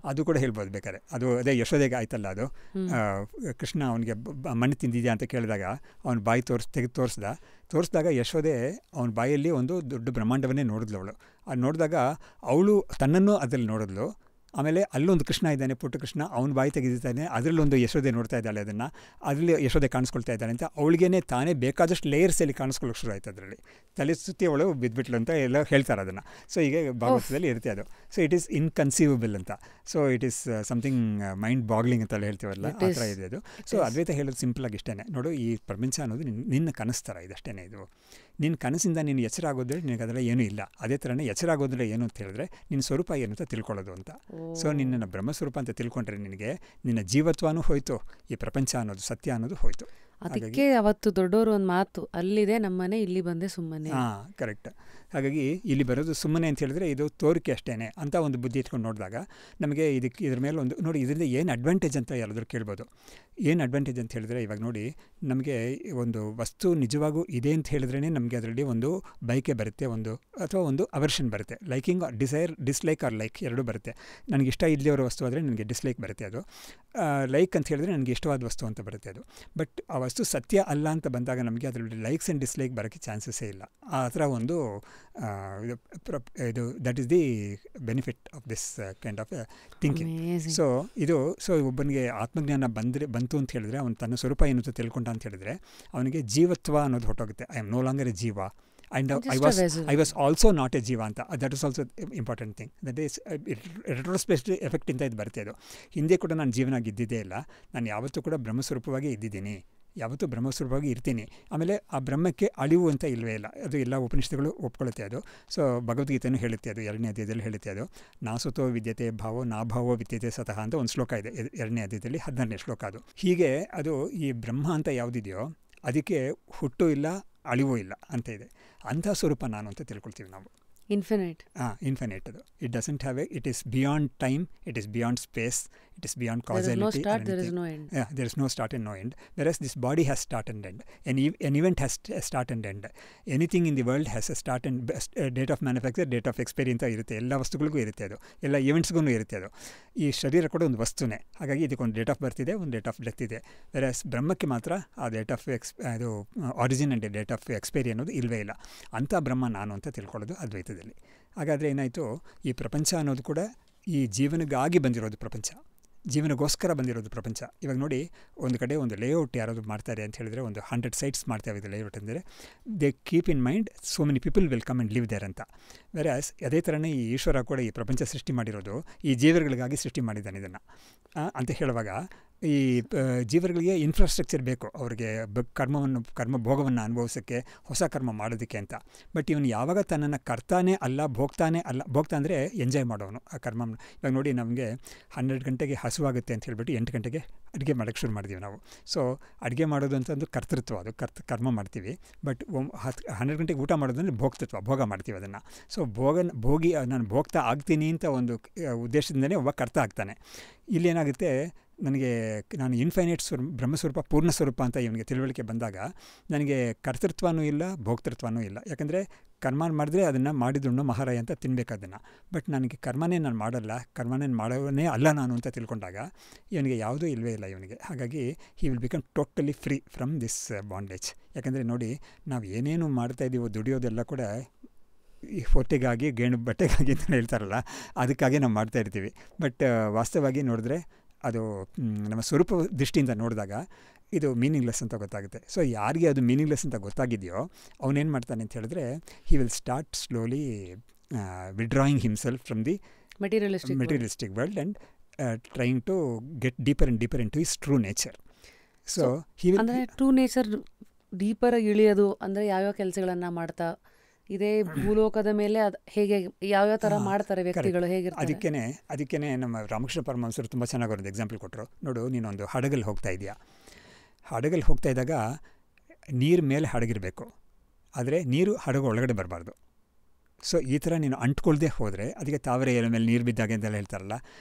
ಅದು ಕೂಡ ಹೇಳ್ಬೋದು ಬೇಕಾದ್ರೆ. ಅದು ಅದೇ ಯಶೋದೆಗೆ ಆಯ್ತಲ್ಲ, ಅದು ಕೃಷ್ಣ ಅವನಿಗೆ ಮಣ್ಣು ತಿಂದಿದ್ಯಾ ಅಂತ ಕೇಳಿದಾಗ ಅವನ ಬಾಯಿ ತೆಗೆದು ತೋರಿಸಿದಾಗ ಯಶೋದೆ ಅವನ ಬಾಯಲ್ಲಿ ಒಂದು ದೊಡ್ಡ ಬ್ರಹ್ಮಾಂಡವನ್ನೇ ನೋಡಿದ್ಲು ಅವಳು. ಅದು ನೋಡಿದಾಗ ಅವಳು ತನ್ನನ್ನು ಅದರಲ್ಲಿ ನೋಡಿದ್ಲು. ಆಮೇಲೆ ಅಲ್ಲೊಂದು ಕೃಷ್ಣ ಇದ್ದಾನೆ, ಪುಟ್ಟ ಕೃಷ್ಣ, ಅವನ ಬಾಯಿ ತೆಗೆದಿದ್ದಾನೆ, ಅದರಲ್ಲೊಂದು ಯಶೋದೆ ನೋಡ್ತಾ ಇದ್ದಾಳೆ, ಅದರಲ್ಲಿ ಯಶೋದೆ ಕಾಣಿಸ್ಕೊಳ್ತಾ ಇದ್ದಾಳೆ ಅಂತ ಅವಳಿಗೇನೆ ತಾನೇ ಬೇಕಾದಷ್ಟು ಲೇಯರ್ಸಲ್ಲಿ ಕಾಣಿಸ್ಕೊಳ್ಳೋಕೆ ಶುರು ಆಯ್ತು. ಅದರಲ್ಲಿ ತಲೆ ಸುತ್ತಿ ಅವಳು ಬಿದ್ದುಬಿಟ್ಲು ಅಂತ ಎಲ್ಲ ಹೇಳ್ತಾರೆ ಅದನ್ನು. ಸೊ ಹೀಗೆ ಭಾಗವತದಲ್ಲಿ ಇರುತ್ತೆ ಅದು. ಸೊ ಇಟ್ ಈಸ್ ಇನ್ಕನ್ಸೀವಬಲ್ ಅಂತ. So it is something mind boggling ಅಂತೆಲ್ಲ ಹೇಳ್ತೀವಲ್ಲ, ಆ ಥರ ಇದೆ ಅದು. ಸೊ ಅದ್ವೈತ ಹೇಳೋದು ಸಿಂಪಲಾಗಿ ಇಷ್ಟೇ, ನೋಡು, ಈ ಪ್ರಪಂಚ ಅನ್ನೋದು ನಿನ್ನ ಕನಸು ಥರ ಇದೆ ಅಷ್ಟೇ. ಇದು ನಿನ್ನ ಕನಸಿಂದ ನೀನು ಎಚ್ಚರ ಆಗೋದ್ರೆ ನಿನಗೆ ಅದೆಲ್ಲ ಏನೂ ಇಲ್ಲ. ಅದೇ ಥರನೇ ಎಚ್ಚರ ಆಗೋದ್ರೆ ಏನು ಅಂತ ಹೇಳಿದ್ರೆ ನಿನ್ನ ಸ್ವರೂಪ ಏನು ಅಂತ ತಿಳ್ಕೊಳ್ಳೋದು ಅಂತ. ಸೊ ನಿನ್ನ ಬ್ರಹ್ಮಸ್ವರೂಪ ಅಂತ ತಿಳ್ಕೊಂಡ್ರೆ ನಿನಗೆ ನಿನ್ನ ಜೀವತ್ವನೂ ಹೋಯ್ತು, ಈ ಪ್ರಪಂಚ ಅನ್ನೋದು ಸತ್ಯ ಅನ್ನೋದು ಹೋಯ್ತು.
ಅದಕ್ಕೆ ಅವತ್ತು ದೊಡ್ಡವರು ಒಂದು ಮಾತು, ಅಲ್ಲಿದೆ ನಮ್ಮನೆ, ಇಲ್ಲಿ ಬಂದೆ ಸುಮ್ಮನೆ.
ಕರೆಕ್ಟ್. ಹಾಗಾಗಿ ಇಲ್ಲಿ ಬರೋದು ಸುಮ್ಮನೆ ಅಂತ ಹೇಳಿದ್ರೆ ಇದು ತೋರಿಕೆ ಅಷ್ಟೇ ಅಂತ ಒಂದು ಬುದ್ಧಿ ಇಟ್ಕೊಂಡು ನೋಡಿದಾಗ ನಮಗೆ ಇದ್ರ ಮೇಲೆ ಒಂದು ನೋಡಿ, ಇದರಿಂದ ಏನು ಅಡ್ವಾಂಟೇಜ್ ಅಂತ ಎಲ್ಲಾದರೂ ಕೇಳ್ಬೋದು. ಏನು ಅಡ್ವಾಂಟೇಜ್ ಅಂತ ಹೇಳಿದ್ರೆ, ಇವಾಗ ನೋಡಿ, ನಮಗೆ ಒಂದು ವಸ್ತು ನಿಜವಾಗೂ ಇದೆ ಅಂತ ಹೇಳಿದ್ರೇ ನಮಗೆ ಅದರಲ್ಲಿ ಒಂದು ಬಯಕೆ ಬರುತ್ತೆ, ಅಥವಾ ಒಂದು ಅವರ್ಷನ್ ಬರುತ್ತೆ. ಲೈಕಿಂಗ್, ಡಿಸ್ಲೈಕ್ ಆರ್ ಲೈಕ್ ಎರಡೂ ಬರುತ್ತೆ. ನನಗೆ ಇಷ್ಟ ಇಲ್ಲದಿರೋ ವಸ್ತು ಆದರೆ ನನಗೆ ಡಿಸ್ಲೈಕ್ ಬರುತ್ತೆ. ಅದು ಲೈಕ್ ಅಂತ ಹೇಳಿದ್ರೆ ನನಗೆ ಇಷ್ಟವಾದ ವಸ್ತು ಅಂತ ಬರುತ್ತೆ ಅದು. ಬಟ್ ಆ ವಸ್ತು ಸತ್ಯ ಅಲ್ಲ ಅಂತ ಬಂದಾಗ ನಮಗೆ ಅದರಲ್ಲಿ ಲೈಕ್ಸ್ ಆ್ಯಂಡ್ ಡಿಸ್ಲೈಕ್ ಬರೋಕ್ಕೆ ಚಾನ್ಸಸ್ಸೇ ಇಲ್ಲ. ಆ ಥರ ಒಂದು ಇದು that is the benefit of this kind of thinking. So ಒಬ್ಬನಿಗೆ ಆತ್ಮಜ್ಞಾನ ಬಂತು ಅಂತ ಹೇಳಿದ್ರೆ, ಅವನು ತನ್ನ ಸ್ವರೂಪ ಏನು ಅಂತ ತಿಳ್ಕೊಂಡ ಅಂತ ಹೇಳಿದ್ರೆ ಅವನಿಗೆ ಜೀವತ್ವ ಅನ್ನೋದು ಹೊಟ್ಟೋಗುತ್ತೆ. I am no longer a jiva and I was also not a jiva ಅಂತ. that is also important thing. that is retrospective effect ಇಂತ ಇದು ಬರುತ್ತೆ. ಅದು ಹಿಂದೆ ಕೂಡ ನಾನು ಜೀವನಾಗಿದ್ದಿದ್ದೇ ಇಲ್ಲ, ನಾನು ಯಾವತ್ತೂ ಕೂಡ ಬ್ರಹ್ಮಸ್ವರೂಪವಾಗಿ ಇದ್ದಿದ್ದೀನಿ, ಯಾವತ್ತೂ ಬ್ರಹ್ಮಸ್ವರೂಪವಾಗಿ ಇರ್ತೀನಿ. ಆಮೇಲೆ ಆ ಬ್ರಹ್ಮಕ್ಕೆ ಅಳಿವು ಅಂತ ಇಲ್ಲವೇ ಇಲ್ಲ, ಅದು ಎಲ್ಲ ಉಪನಿಷತ್ತುಗಳು ಒಪ್ಕೊಳ್ಳುತ್ತೆ ಅದು. ಸೊ ಭಗವದ್ಗೀತೆಯೂ ಹೇಳುತ್ತೆ, ಅದು 2ನೇ ಅಧ್ಯಾಯದಲ್ಲಿ ಹೇಳುತ್ತೆ ಅದು. ನಾಸುತೋ ವಿದ್ಯತೆ ಭಾವೋ ನಾಭಾವೋ ವಿದ್ಯತೆ ಸತಃ ಅಂತ ಒಂದು ಶ್ಲೋಕ ಇದೆ 2ನೇ ಅಧ್ಯಾಯದಲ್ಲಿ, 14ನೇ ಶ್ಲೋಕ ಅದು. ಹೀಗೆ ಅದು ಈ ಬ್ರಹ್ಮ ಅಂತ ಯಾವುದಿದೆಯೋ ಅದಕ್ಕೆ ಹುಟ್ಟು ಇಲ್ಲ, ಅಳಿವೂ ಇಲ್ಲ ಅಂತ ಇದೆ. ಅಂಥ ಸ್ವರೂಪ ನಾನು ಅಂತ ತಿಳ್ಕೊಳ್ತೀವಿ ನಾವು.
ಇನ್ಫಿನೈಟ್.
ಇನ್ಫಿನೈಟ್ ಅದು. It doesn't have it is beyond time, it is beyond space, it is beyond causality.
There is no end.
Yeah, there is no start and no end. Whereas this body has start and end. An event has a start and end. Anything in the world has a start and date of manufacture, date of experience ಇರುತ್ತೆ. ಎಲ್ಲ ವಸ್ತುಗಳಿಗೂ ಇರುತ್ತೆ ಅದು, ಎಲ್ಲ ಈವೆಂಟ್ಸ್ಗೂ ಇರುತ್ತೆ ಅದು. ಈ ಶರೀರ ಕೂಡ ಒಂದು ವಸ್ತುನೇ, ಹಾಗಾಗಿ ಇದಕ್ಕೊಂದು ಡೇಟ್ ಆಫ್ ಬರ್ತ್ ಇದೆ, ಒಂದು ಡೇಟ್ ಆಫ್ ಡೆತ್ ಇದೆ. ವೆರಸ್ ಬ್ರಹ್ಮಕ್ಕೆ ಮಾತ್ರ ಆ ಡೇಟ್ ಆಫ್ ಅದು origin and date of expiry ಅನ್ನೋದು ಇಲ್ಲವೇ ಇಲ್ಲ. ಅಂಥ ಬ್ರಹ್ಮ ನಾನು ಅಂತ ತಿಳ್ಕೊಳ್ಳೋದು ಅದ್ವೈತದಲ್ಲಿ. ಹಾಗಾದರೆ ಏನಾಯಿತು, ಈ ಪ್ರಪಂಚ ಅನ್ನೋದು ಕೂಡ ಈ ಜೀವನಗಾಗಿ ಬಂದಿರೋದು ಪ್ರಪಂಚ, ಜೀವನಗೋಸ್ಕರ ಬಂದಿರೋದು ಪ್ರಪಂಚ. ಇವಾಗ ನೋಡಿ, ಒಂದು ಕಡೆ ಒಂದು ಲೇಔಟ್ ಯಾರಾದರೂ ಮಾಡ್ತಾರೆ ಅಂತ ಹೇಳಿದ್ರೆ, ಒಂದು 100 sites ಮಾಡ್ತೇವೆ ಇದು ಲೇಔಟ್ ಅಂದರೆ, they keep in mind so many people will come and live there ಅಂತ. ವೆರಾಸ್ ಅದೇ ಥರನೇ ಈ ಈಶ್ವರ ಕೂಡ ಈ ಪ್ರಪಂಚ ಸೃಷ್ಟಿ ಮಾಡಿರೋದು ಈ ಜೀವಗಳಿಗಾಗಿ ಸೃಷ್ಟಿ ಮಾಡಿದ್ದಾನೆ ಇದನ್ನು ಅಂತ ಹೇಳುವಾಗ ಈ ಜೀವರುಗಳಿಗೆ ಇನ್ಫ್ರಾಸ್ಟ್ರಕ್ಚರ್ ಬೇಕು ಅವ್ರಿಗೆ ಕರ್ಮ ಭೋಗವನ್ನು ಅನುಭವಿಸೋಕ್ಕೆ, ಹೊಸ ಕರ್ಮ ಮಾಡೋದಕ್ಕೆ ಅಂತ. ಬಟ್ ಇವನು ಯಾವಾಗ ತನ್ನನ್ನು ಕರ್ತಾನೆ ಅಲ್ಲ ಭೋಗ್ತಾ ಅಂದರೆ ಎಂಜಾಯ್ ಮಾಡೋನು ಆ ಕರ್ಮ. ಇವಾಗ ನೋಡಿ, ನಮಗೆ 12 ಗಂಟೆಗೆ ಹಸುವಾಗುತ್ತೆ ಅಂತ ಹೇಳ್ಬಿಟ್ಟು 8 ಗಂಟೆಗೆ ಅಡುಗೆ ಮಾಡೋಕ್ಕೆ ಶುರು ಮಾಡಿದ್ದೀವಿ ನಾವು. ಸೊ ಅಡುಗೆ ಮಾಡೋದು ಅಂತಂದು ಕರ್ತೃತ್ವ, ಅದು ಕರ್ಮ ಮಾಡ್ತೀವಿ. ಬಟ್ 12 ಗಂಟೆಗೆ ಊಟ ಮಾಡೋದಂದರೆ ಭೋಗ ಮಾಡ್ತೀವಿ ಅದನ್ನು. ಸೊ ನಾನು ಭೋಗ್ತಾ ಆಗ್ತೀನಿ ಅಂತ ಒಂದು ಉದ್ದೇಶದಿಂದಲೇ ಒಬ್ಬ ಕರ್ತ ಆಗ್ತಾನೆ. ಇಲ್ಲೇನಾಗುತ್ತೆ, ನಾನು ಇನ್ಫೈನೈಟ್ ಬ್ರಹ್ಮಸ್ವರೂಪ ಪೂರ್ಣಸ್ವರೂಪ ಅಂತ ಇವನಿಗೆ ತಿಳುವಳಿಕೆ ಬಂದಾಗ ನನಗೆ ಕರ್ತೃತ್ವನೂ ಇಲ್ಲ, ಭೋಕ್ತೃತ್ವನೂ ಇಲ್ಲ. ಯಾಕಂದರೆ ಕರ್ಮ ಮಾಡಿದ್ರೆ ಅದನ್ನು ಮಾಡಿದುಣ್ಣು ಮಹಾರಾಯ ಅಂತ ತಿನ್ನಬೇಕು ಅದನ್ನು. ಬಟ್ ನನಗೆ ಕರ್ಮನೇ ನಾನು ಮಾಡಲ್ಲ, ಕರ್ಮನೇ ಮಾಡೋನೇ ಅಲ್ಲ ನಾನು ಅಂತ ತಿಳ್ಕೊಂಡಾಗ ಇವನಿಗೆ ಯಾವುದೂ ಇಲ್ಲವೇ ಇಲ್ಲ ಇವನಿಗೆ. ಹಾಗಾಗಿ he will become totally free from this bondage. ಯಾಕಂದರೆ ನೋಡಿ, ನಾವು ಏನೇನು ಮಾಡ್ತಾಯಿದ್ದೀವೋ ದುಡಿಯೋದೆಲ್ಲ ಕೂಡ ಈ ಹೊಟ್ಟೆಗಾಗಿ, ಗೇಣು ಬಟ್ಟೆಗಾಗಿ ಅಂತ ಹೇಳ್ತಾರಲ್ಲ, ಅದಕ್ಕಾಗಿ ನಾವು ಮಾಡ್ತಾಯಿರ್ತೀವಿ. ಬಟ್ ವಾಸ್ತವವಾಗಿ ನೋಡಿದ್ರೆ ಅದು ನಮ್ಮ ಸ್ವರೂಪ ದೃಷ್ಟಿಯಿಂದ ನೋಡಿದಾಗ ಇದು ಮೀನಿಂಗ್ಲೆಸ್ ಅಂತ ಗೊತ್ತಾಗುತ್ತೆ. ಸೊ ಯಾರಿಗೆ ಅದು ಮೀನಿಂಗ್ಲೆಸ್ ಅಂತ ಗೊತ್ತಾಗಿದೆಯೋ ಅವನೇನು ಮಾಡ್ತಾನೆ ಅಂತ ಹೇಳಿದ್ರೆ, he will start slowly withdrawing himself from the materialistic world and trying to get deeper and deeper into his true nature. So
ಅಂದರೆ ಟ್ರೂ ನೇಚರ್ ಡೀಪರ್ ಇಳಿಯೋದು ಅಂದರೆ ಯಾವ್ಯಾವ ಕೆಲಸಗಳನ್ನು ಮಾಡ್ತಾ ಇದೇ ಭೂಲೋಕದ ಮೇಲೆ ಹೇಗೆ ಯಾವ್ಯಾವ ಥರ ಮಾಡ್ತಾರೆ ವ್ಯಕ್ತಿಗಳು, ಹೇಗಿರ್ತಾರೆ.
ಅದಕ್ಕೇ ನಮ್ಮ ರಾಮಕೃಷ್ಣ ಪರಮಹಂಸರು ತುಂಬ ಚೆನ್ನಾಗಿ ಒಂದು ಎಕ್ಸಾಂಪಲ್ ಕೊಟ್ಟರು. ನೋಡು, ನೀನೊಂದು ಹಡಗಲ್ಲಿ ಹೋಗ್ತಾ ಇದೆಯಾ, ಹಡಗಲ್ಲಿ ಹೋಗ್ತಾ ಇದ್ದಾಗ ನೀರು ಮೇಲೆ ಹಡಗಿರಬೇಕು, ಆದರೆ ನೀರು ಹಡಗು ಒಳಗಡೆ ಬರಬಾರ್ದು. ಸೊ ಈ ಥರ ನೀನು ಅಂಟ್ಕೊಳ್ದೆ ಹೋದರೆ ಅದಕ್ಕೆ ತಾವರೆ ಎಲೆ ಮೇಲೆ ನೀರು ಬಿದ್ದಾಗೆ ಅಂತೆಲ್ಲ ಹೇಳ್ತಾರಲ್ಲ.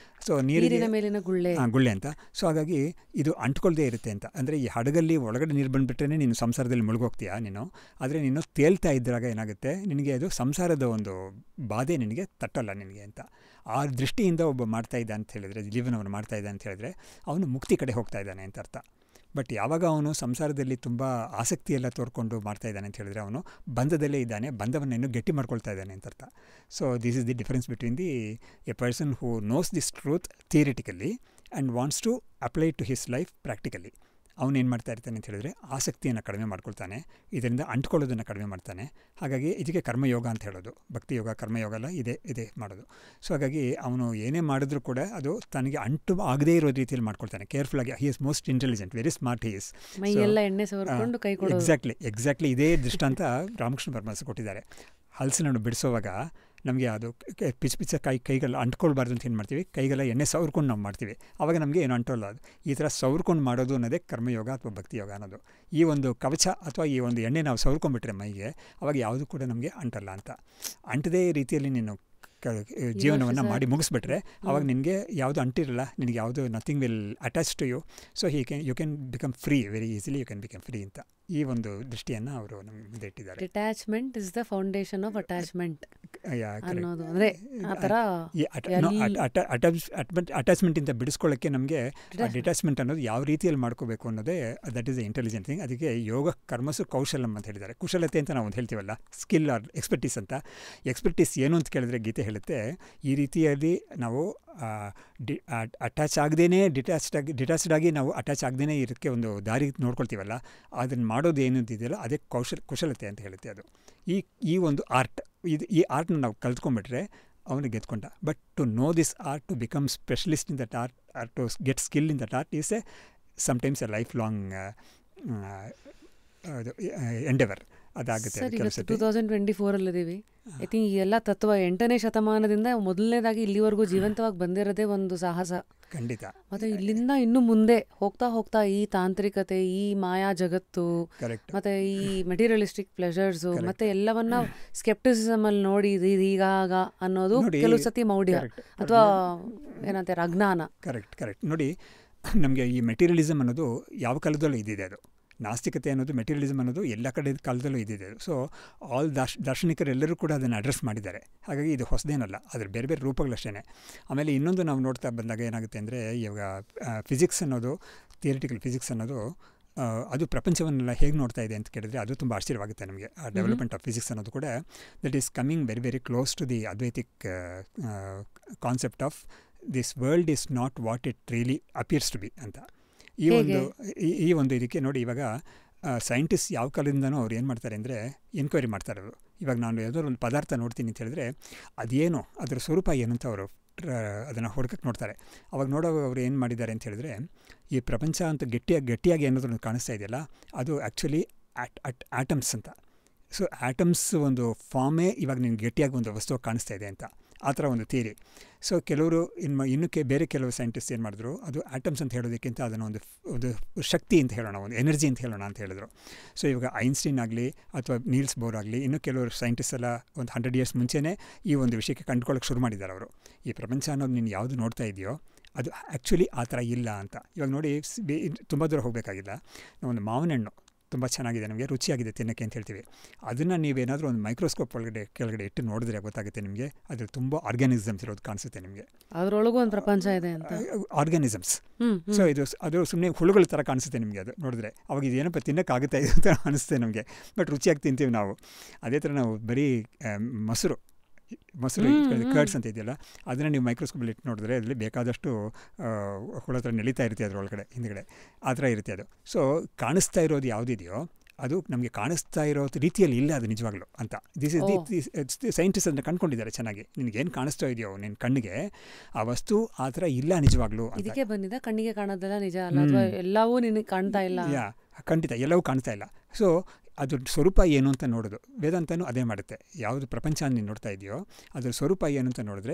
ಸೊ ನೀರಿನ ಮೇಲಿನ ಗುಳ್ಳೆ ಅಂತ. ಸೊ ಹಾಗಾಗಿ ಇದು ಅಂಟ್ಕೊಳ್ದೇ ಇರುತ್ತೆ ಅಂತ. ಅಂದರೆ ಈ ಹಡಗಲ್ಲಿ ಒಳಗಡೆ ನೀರು ಬಂದುಬಿಟ್ರೆ ನೀನು ಸಂಸಾರದಲ್ಲಿ ಮುಳುಗೋಗ್ತೀಯಾ ನೀನು. ಆದರೆ ನೀನು ತೇಲ್ತಾ ಇದ್ದಾಗ ಏನಾಗುತ್ತೆ, ನಿನಗೆ ಅದು ಸಂಸಾರದ ಒಂದು ಬಾಧೆ ನಿನಗೆ ತಟ್ಟಲ್ಲ ನಿನಗೆ ಅಂತ. ಆ ದೃಷ್ಟಿಯಿಂದ ಒಬ್ಬ ಮಾಡ್ತಾ ಇದ್ದ ಅಂತ ಹೇಳಿದರೆ, ಜೀವನವನ್ನು ಮಾಡ್ತಾ ಇದ್ದ ಅಂತ ಹೇಳಿದ್ರೆ ಅವನು ಮುಕ್ತಿ ಕಡೆ ಹೋಗ್ತಾ ಇದ್ದಾನೆ ಅಂತ ಅರ್ಥ. ಬಟ್ ಯಾವಾಗ ಅವನು ಸಂಸಾರದಲ್ಲಿ ತುಂಬ ಆಸಕ್ತಿಯೆಲ್ಲ ತೋರ್ಕೊಂಡು ಮಾಡ್ತಾ ಇದ್ದಾನೆ ಅಂತ ಹೇಳಿದ್ರೆ ಅವನು ಬಂಧದಲ್ಲೇ ಇದ್ದಾನೆ, ಬಂಧವನ್ನು ಇನ್ನೂ ಗಟ್ಟಿ ಮಾಡ್ಕೊಳ್ತಾ ಇದ್ದಾನೆ ಅಂತ ಅರ್ಥ. So this is the difference between a person who knows this truth theoretically and wants to apply to his life practically. ಅವನೇನು ಮಾಡ್ತಾ ಇರ್ತಾನೆ ಅಂತ ಹೇಳಿದ್ರೆ ಆಸಕ್ತಿಯನ್ನು ಕಡಿಮೆ ಮಾಡ್ಕೊಳ್ತಾನೆ, ಇದರಿಂದ ಅಂಟ್ಕೊಳ್ಳೋದನ್ನು ಕಡಿಮೆ ಮಾಡ್ತಾನೆ. ಹಾಗಾಗಿ ಇದಕ್ಕೆ ಕರ್ಮಯೋಗ ಅಂತ ಹೇಳೋದು. ಭಕ್ತಿ ಯೋಗ, ಕರ್ಮಯೋಗ ಎಲ್ಲ ಇದೆ ಮಾಡೋದು. ಸೊ ಹಾಗಾಗಿ ಅವನು ಏನೇ ಮಾಡಿದ್ರೂ ಕೂಡ ಅದು ತನಗೆ ಅಂಟು ಆಗದೇ ಇರೋ ರೀತಿಯಲ್ಲಿ ಮಾಡ್ಕೊಳ್ತಾನೆ ಕೇರ್ಫುಲ್ಲಾಗಿ. He is most intelligent, very smart he is. Exactly ಇದೇ ದೃಷ್ಟಾಂತ ರಾಮಕೃಷ್ಣ ಪರಮಹಂಸರು ಕೊಟ್ಟಿದ್ದಾರೆ. ಹಲಸಿನಣ್ಣು ಬಿಡಿಸೋವಾಗ ನಮಗೆ ಅದು ಪಿಚ್ಚ ಕೈಗೆಲ್ಲ ಅಂಟ್ಕೊಳ್ಬಾರ್ದು ಅಂತ ಏನು ಮಾಡ್ತೀವಿ, ಕೈಗೆಲ್ಲ ಎಣ್ಣೆ ಸವರ್ಕೊಂಡು ನಾವು ಮಾಡ್ತೀವಿ. ಆವಾಗ ನಮಗೆ ಏನು ಅಂಟೋಲ್ಲ. ಅದು ಈ ಥರ ಸವರ್ಕೊಂಡು ಮಾಡೋದು ಅನ್ನೋದೇ ಕರ್ಮಯೋಗ ಅಥವಾ ಭಕ್ತಿ ಯೋಗ ಅನ್ನೋದು. ಈ ಒಂದು ಕವಚ ಅಥವಾ ಈ ಒಂದು ಎಣ್ಣೆ ನಾವು ಸವರ್ಕೊಂಡ್ಬಿಟ್ರೆ ಮೈಗೆ, ಆವಾಗ ಯಾವುದು ಕೂಡ ನಮಗೆ ಅಂಟಲ್ಲ ಅಂತ. ಅಂಟದೇ ರೀತಿಯಲ್ಲಿ ನೀನು ಜೀವನವನ್ನು ಮಾಡಿ ಮುಗಿಸ್ಬಿಟ್ರೆ ಆವಾಗ ನಿನಗೆ ಯಾವುದು ಅಂಟಿರಲ್ಲ, ನಿನಗೆ ಯಾವುದು nothing will attach to you. So you can become free, very easily you can become free ಅಂತ ಈ ಒಂದು ದೃಷ್ಟಿಯನ್ನು ಅವರು ನಮಗೆ ಮುಂದೆ ಇಟ್ಟಿದ್ದಾರೆ.
Detachment is the foundation of attachment ಅನ್ನೋದು. ಅಂದರೆ ಆ ಥರ
ಅಟ್ಯಾಚ್ಮೆಂಟ್ ಇಂದ ಬಿಡಿಸ್ಕೊಳ್ಳೋಕ್ಕೆ ನಮಗೆ ಡಿಟ್ಯಾಚ್ಮೆಂಟ್ ಅನ್ನೋದು ಯಾವ ರೀತಿಯಲ್ಲಿ ಮಾಡ್ಕೋಬೇಕು ಅನ್ನೋದೇ that is the intelligent thing. ಅದಕ್ಕೆ ಯೋಗ ಕರ್ಮಸು ಕೌಶಲಂ ಅಂತ ಹೇಳಿದ್ದಾರೆ. ಕುಶಲತೆ ಅಂತ ನಾವು ಒಂದು ಹೇಳ್ತೀವಲ್ಲ, ಸ್ಕಿಲ್ ಆರ್ ಎಕ್ಸ್ಪರ್ಟೀಸ್ ಅಂತ. ಎಕ್ಸ್ಪರ್ಟೀಸ್ ಏನು ಅಂತ ಕೇಳಿದ್ರೆ ಗೀತೆ ಹೇಳುತ್ತೆ, ಈ ರೀತಿಯಲ್ಲಿ ನಾವು ಅಟ್ಯಾಚ್ ಆಗದೇ ಡಿಟ್ಯಾಚ್ಡ್ ಆಗಿ ನಾವು ಅಟ್ಯಾಚ್ ಆಗದೇ ಇರೋಕ್ಕೆ ಒಂದು ದಾರಿ ನೋಡ್ಕೊಳ್ತೀವಲ್ಲ, ಅದನ್ನು ಮಾಡೋದು ಏನಿದೆಯಲ್ಲ ಅದೇ ಕುಶಲತೆ ಅಂತ ಹೇಳುತ್ತೆ. ಅದು ಈ ಒಂದು ಆರ್ಟ್, ಈ ಆರ್ಟ್ನ ನಾವು ಕಲ್ತ್ಕೊಂಡ್ಬಿಟ್ರೆ ಅವನಿಗೆ ಗೆದ್ಕೊಂಡ. But to know this art, to become specialist in that art, to get skill in that art is sometimes a life long endeavour. ಅದಾಗುತ್ತೆ.
2024 ಐ ಥಿಂಕ್ ಈ ಎಲ್ಲ ತತ್ವ 8ನೇ ಶತಮಾನದಿಂದ ಮೊದಲನೇದಾಗಿ ಇಲ್ಲಿವರೆಗೂ ಜೀವಂತವಾಗಿ ಬಂದಿರೋದೇ ಒಂದು ಸಾಹಸ.
ಖಂಡಿತ.
ಮತ್ತು ಇಲ್ಲಿಂದ ಇನ್ನು ಮುಂದೆ ಹೋಗ್ತಾ ಈ ತಾಂತ್ರಿಕತೆ, ಈ ಮಾಯಾ ಜಗತ್ತು, ಮತ್ತು ಈ ಮೆಟೀರಿಯಲಿಸ್ಟಿಕ್ ಪ್ಲೆಷರ್ಸು, ಮತ್ತು ಎಲ್ಲವನ್ನ ಸ್ಕೆಪ್ಟಿಸಿಸಮ್ ಅಲ್ಲಿ ನೋಡಿ ಹೀಗಾಗ ಅನ್ನೋದು ಕೆಲವು ಸತಿ ಮೌಢ್ಯ ಅಥವಾ ಏನಂತಾರೆ ಅಜ್ಞಾನ.
ಕರೆಕ್ಟ್. ನೋಡಿ, ನಮಗೆ ಈ ಮೆಟೀರಿಯಲಿಸಮ್ ಅನ್ನೋದು ಯಾವ ಕಾಲದಲ್ಲೂ ಇದ್ದಿದೆ. ಅದು ನಾಸ್ತಿಕತೆ ಅನ್ನೋದು, ಮೆಟೀರಿಯಲಿಸಮ್ ಅನ್ನೋದು ಎಲ್ಲ ಕಡೆ ಕಾಲದಲ್ಲೂ ಇದ್ದಿದೆ. ಸೊ ಆಲ್ ದಾರ್ಶನಿಕರೆಲ್ಲರೂ ಕೂಡ ಅದನ್ನು ಅಡ್ರೆಸ್ ಮಾಡಿದ್ದಾರೆ. ಹಾಗಾಗಿ ಇದು ಹೊಸದೇನಲ್ಲ, ಅದ್ರ ಬೇರೆ ಬೇರೆ ರೂಪಗಳಷ್ಟೇ. ಆಮೇಲೆ ಇನ್ನೊಂದು ನಾವು ನೋಡ್ತಾ ಬಂದಾಗ ಏನಾಗುತ್ತೆ ಅಂದರೆ, ಇವಾಗ ಫಿಸಿಕ್ಸ್ ಅನ್ನೋದು, ಥಿಯರಿಟಿಕಲ್ ಫಿಸಿಕ್ಸ್ ಅನ್ನೋದು ಅದು ಪ್ರಪಂಚವನ್ನೆಲ್ಲ ಹೇಗೆ ನೋಡ್ತಾ ಇದೆ ಅಂತ ಕೇಳಿದ್ರೆ ಅದು ತುಂಬ ಆಶ್ಚರ್ಯವಾಗುತ್ತೆ ನಮಗೆ. ಆ ಡೆವಲಪ್ಮೆಂಟ್ ಆಫ್ ಫಿಸಿಕ್ಸ್ ಅನ್ನೋದು ಕೂಡ that is coming very very close to the Advaitic concept of this world is not what it really appears to be ಅಂತ. ಈ ಒಂದು ಇದಕ್ಕೆ ನೋಡಿ, ಇವಾಗ ಸೈಂಟಿಸ್ಟ್ ಯಾವ ಕಾಲದಿಂದನೂ ಅವ್ರು ಏನು ಮಾಡ್ತಾರೆ ಅಂದರೆ ಎನ್ಕ್ವೈರಿ ಮಾಡ್ತಾರೆ ಅವರು. ಇವಾಗ ನಾನು ಯಾವುದೋ ಒಂದು ಪದಾರ್ಥ ನೋಡ್ತೀನಿ ಅಂತ ಹೇಳಿದ್ರೆ ಅದೇನು, ಅದರ ಸ್ವರೂಪ ಏನು ಅಂತ ಅವರು ಅದನ್ನು ಹುಡುಕಕ್ಕೆ ನೋಡ್ತಾರೆ. ಅವಾಗ ನೋಡೋವಾಗ ಅವರು ಏನು ಮಾಡಿದ್ದಾರೆ ಅಂತ ಹೇಳಿದ್ರೆ, ಈ ಪ್ರಪಂಚ ಅಂತ ಗಟ್ಟಿಯಾಗಿ ಏನಾದರೂ ಕಾಣಿಸ್ತಾ ಇದೆಯಲ್ಲ, ಅದು ಆ್ಯಕ್ಚುಲಿ ಆಟಮ್ಸ್ ಅಂತ. ಸೊ ಆಟಮ್ಸ್ ಒಂದು ಫಾರ್ಮೇ ಇವಾಗ ನಿಮ್ಗೆ ಗಟ್ಟಿಯಾಗಿ ಒಂದು ವಸ್ತು ಕಾಣಿಸ್ತಾ ಇದೆ ಅಂತ, ಆ ಥರ ಒಂದು ಥಿಯರಿ. ಸೊ ಕೆಲವರು ಇನ್ನೂ ಬೇರೆ ಕೆಲವು ಸೈಂಟಿಸ್ಟ್ ಏನು ಮಾಡಿದ್ರು, ಅದು ಆಟಮ್ಸ್ ಅಂತ ಹೇಳೋದಕ್ಕಿಂತ ಅದನ್ನು ಒಂದು ಶಕ್ತಿ ಅಂತ ಹೇಳೋಣ, ಒಂದು ಎನರ್ಜಿ ಅಂತ ಹೇಳೋಣ ಅಂತ ಹೇಳಿದ್ರು. ಸೊ ಇವಾಗ ಐನ್ಸ್ಟೀನ್ ಆಗಲಿ ಅಥವಾ ನೀಲ್ಸ್ ಬೋರ್ ಆಗಲಿ, ಇನ್ನೂ ಕೆಲವರು ಸೈಂಟಿಸ್ಟ್ ಎಲ್ಲ ಒಂದು 100 years ಮುಂಚೆನೇ ಈ ಒಂದು ವಿಷಯಕ್ಕೆ ಕಂಡುಕೊಳ್ಳೋಕೆ ಶುರು ಮಾಡಿದ್ದಾರೆ ಅವರು. ಈ ಪ್ರಪಂಚ ಅನ್ನೋದು ನೀನು ಯಾವುದು ನೋಡ್ತಾ ಇದೆಯೋ ಅದು ಆ್ಯಕ್ಚುಲಿ ಆ ಥರ ಇಲ್ಲ ಅಂತ. ಇವಾಗ ನೋಡಿ, ತುಂಬ ದೂರ ಹೋಗಬೇಕಾಗಿಲ್ಲ. ಒಂದು ಮಾವಿನ ಹಣ್ಣು ತುಂಬ ಚೆನ್ನಾಗಿದೆ, ನಮಗೆ ರುಚಿಯಾಗಿದೆ ತಿನ್ನೋಕ್ಕೆ ಅಂತ ಹೇಳ್ತೀವಿ. ಅದನ್ನು ನೀವೇನಾದರೂ ಒಂದು ಮೈಕ್ರೋಸ್ಕೋಪ್ ಕೆಳಗಡೆ ಇಟ್ಟು ನೋಡಿದ್ರೆ ಗೊತ್ತಾಗುತ್ತೆ ನಿಮಗೆ, ಅದು ತುಂಬ ಆರ್ಗ್ಯಾನಿಸಮ್ಸ್ ಇರೋದು ಕಾಣಿಸುತ್ತೆ ನಿಮಗೆ.
ಅದರೊಳಗೂ ಒಂದು ಪ್ರಪಂಚ ಇದೆ ಅಂತ.
ಆರ್ಗ್ಯಾನಿಸಮ್ಸ್. ಸೊ ಅದು ಸುಮ್ಮನೆ ಹುಳುಗಳ ಥರ ಕಾಣಿಸುತ್ತೆ ನಿಮಗೆ ಅದು ನೋಡಿದ್ರೆ. ಅವಾಗ ಇದೇನಪ್ಪ ತಿನ್ನೋಕ್ಕಾಗುತ್ತೆ ಅಂತ ಅನಿಸುತ್ತೆ ನಮಗೆ, ಬಟ್ ರುಚಿಯಾಗಿ ತಿಂತೀವಿ ನಾವು. ಅದೇ ಥರ ನಾವು ಬರೀ ಮೊಸರು ಕರ್ಡ್ಸ್ ಅಂತ ಇದೆಯಲ್ಲ, ಅದನ್ನು ನೀವು ಮೈಕ್ರೋಸ್ಕೋಪಲ್ಲಿ ಇಟ್ಟು ನೋಡಿದ್ರೆ ಅದರಲ್ಲಿ ಬೇಕಾದಷ್ಟು ಹುಳ ಥರ ನೆಲಿತಾ ಇರುತ್ತೆ ಅದರೊಳಗಡೆ ಹಿಂದ್ಗಡೆ, ಆ ಥರ ಇರುತ್ತೆ ಅದು. ಸೊ ಕಾಣಿಸ್ತಾ ಇರೋದು ಯಾವುದಿದೆಯೋ ಅದು ನಮಗೆ ಕಾಣಿಸ್ತಾ ಇರೋ ರೀತಿಯಲ್ಲಿ ಇಲ್ಲ ಅದು ನಿಜವಾಗ್ಲೂ ಅಂತ. ಸೈಂಟಿಸ್ಟ್ ಅದನ್ನು ಕಂಡುಕೊಂಡಿದ್ದಾರೆ ಚೆನ್ನಾಗಿ. ನಿನಗೇನು ಕಾಣಿಸ್ತಾ ಇದೆಯೋ ನಿನ್ನ ಕಣ್ಣಿಗೆ, ಆ ವಸ್ತು ಆ ಥರ ಇಲ್ಲ ನಿಜವಾಗ್ಲೂ.
ಇದಕ್ಕೆ ಬಂದಿದ್ದ ಕಣ್ಣಿಗೆ ಕಾಣೋದೆಲ್ಲ ನಿಜ ಅಲ್ಲ, ಅಥವಾ ಎಲ್ಲವೂ ನಿನಗೆ ಕಾಣ್ತಾ ಇಲ್ಲ.
ಖಂಡಿತ ಎಲ್ಲವೂ ಕಾಣ್ತಾ ಇಲ್ಲ. ಸೊ ಅದ್ರ ಸ್ವರೂಪ ಏನು ಅಂತ ನೋಡೋದು ವೇದಾಂತನೂ ಅದೇ ಮಾಡುತ್ತೆ. ಯಾವುದು ಪ್ರಪಂಚ ನೀನು ನೋಡ್ತಾ ಇದೆಯೋ ಅದ್ರ ಸ್ವರೂಪ ಏನು ಅಂತ ನೋಡಿದ್ರೆ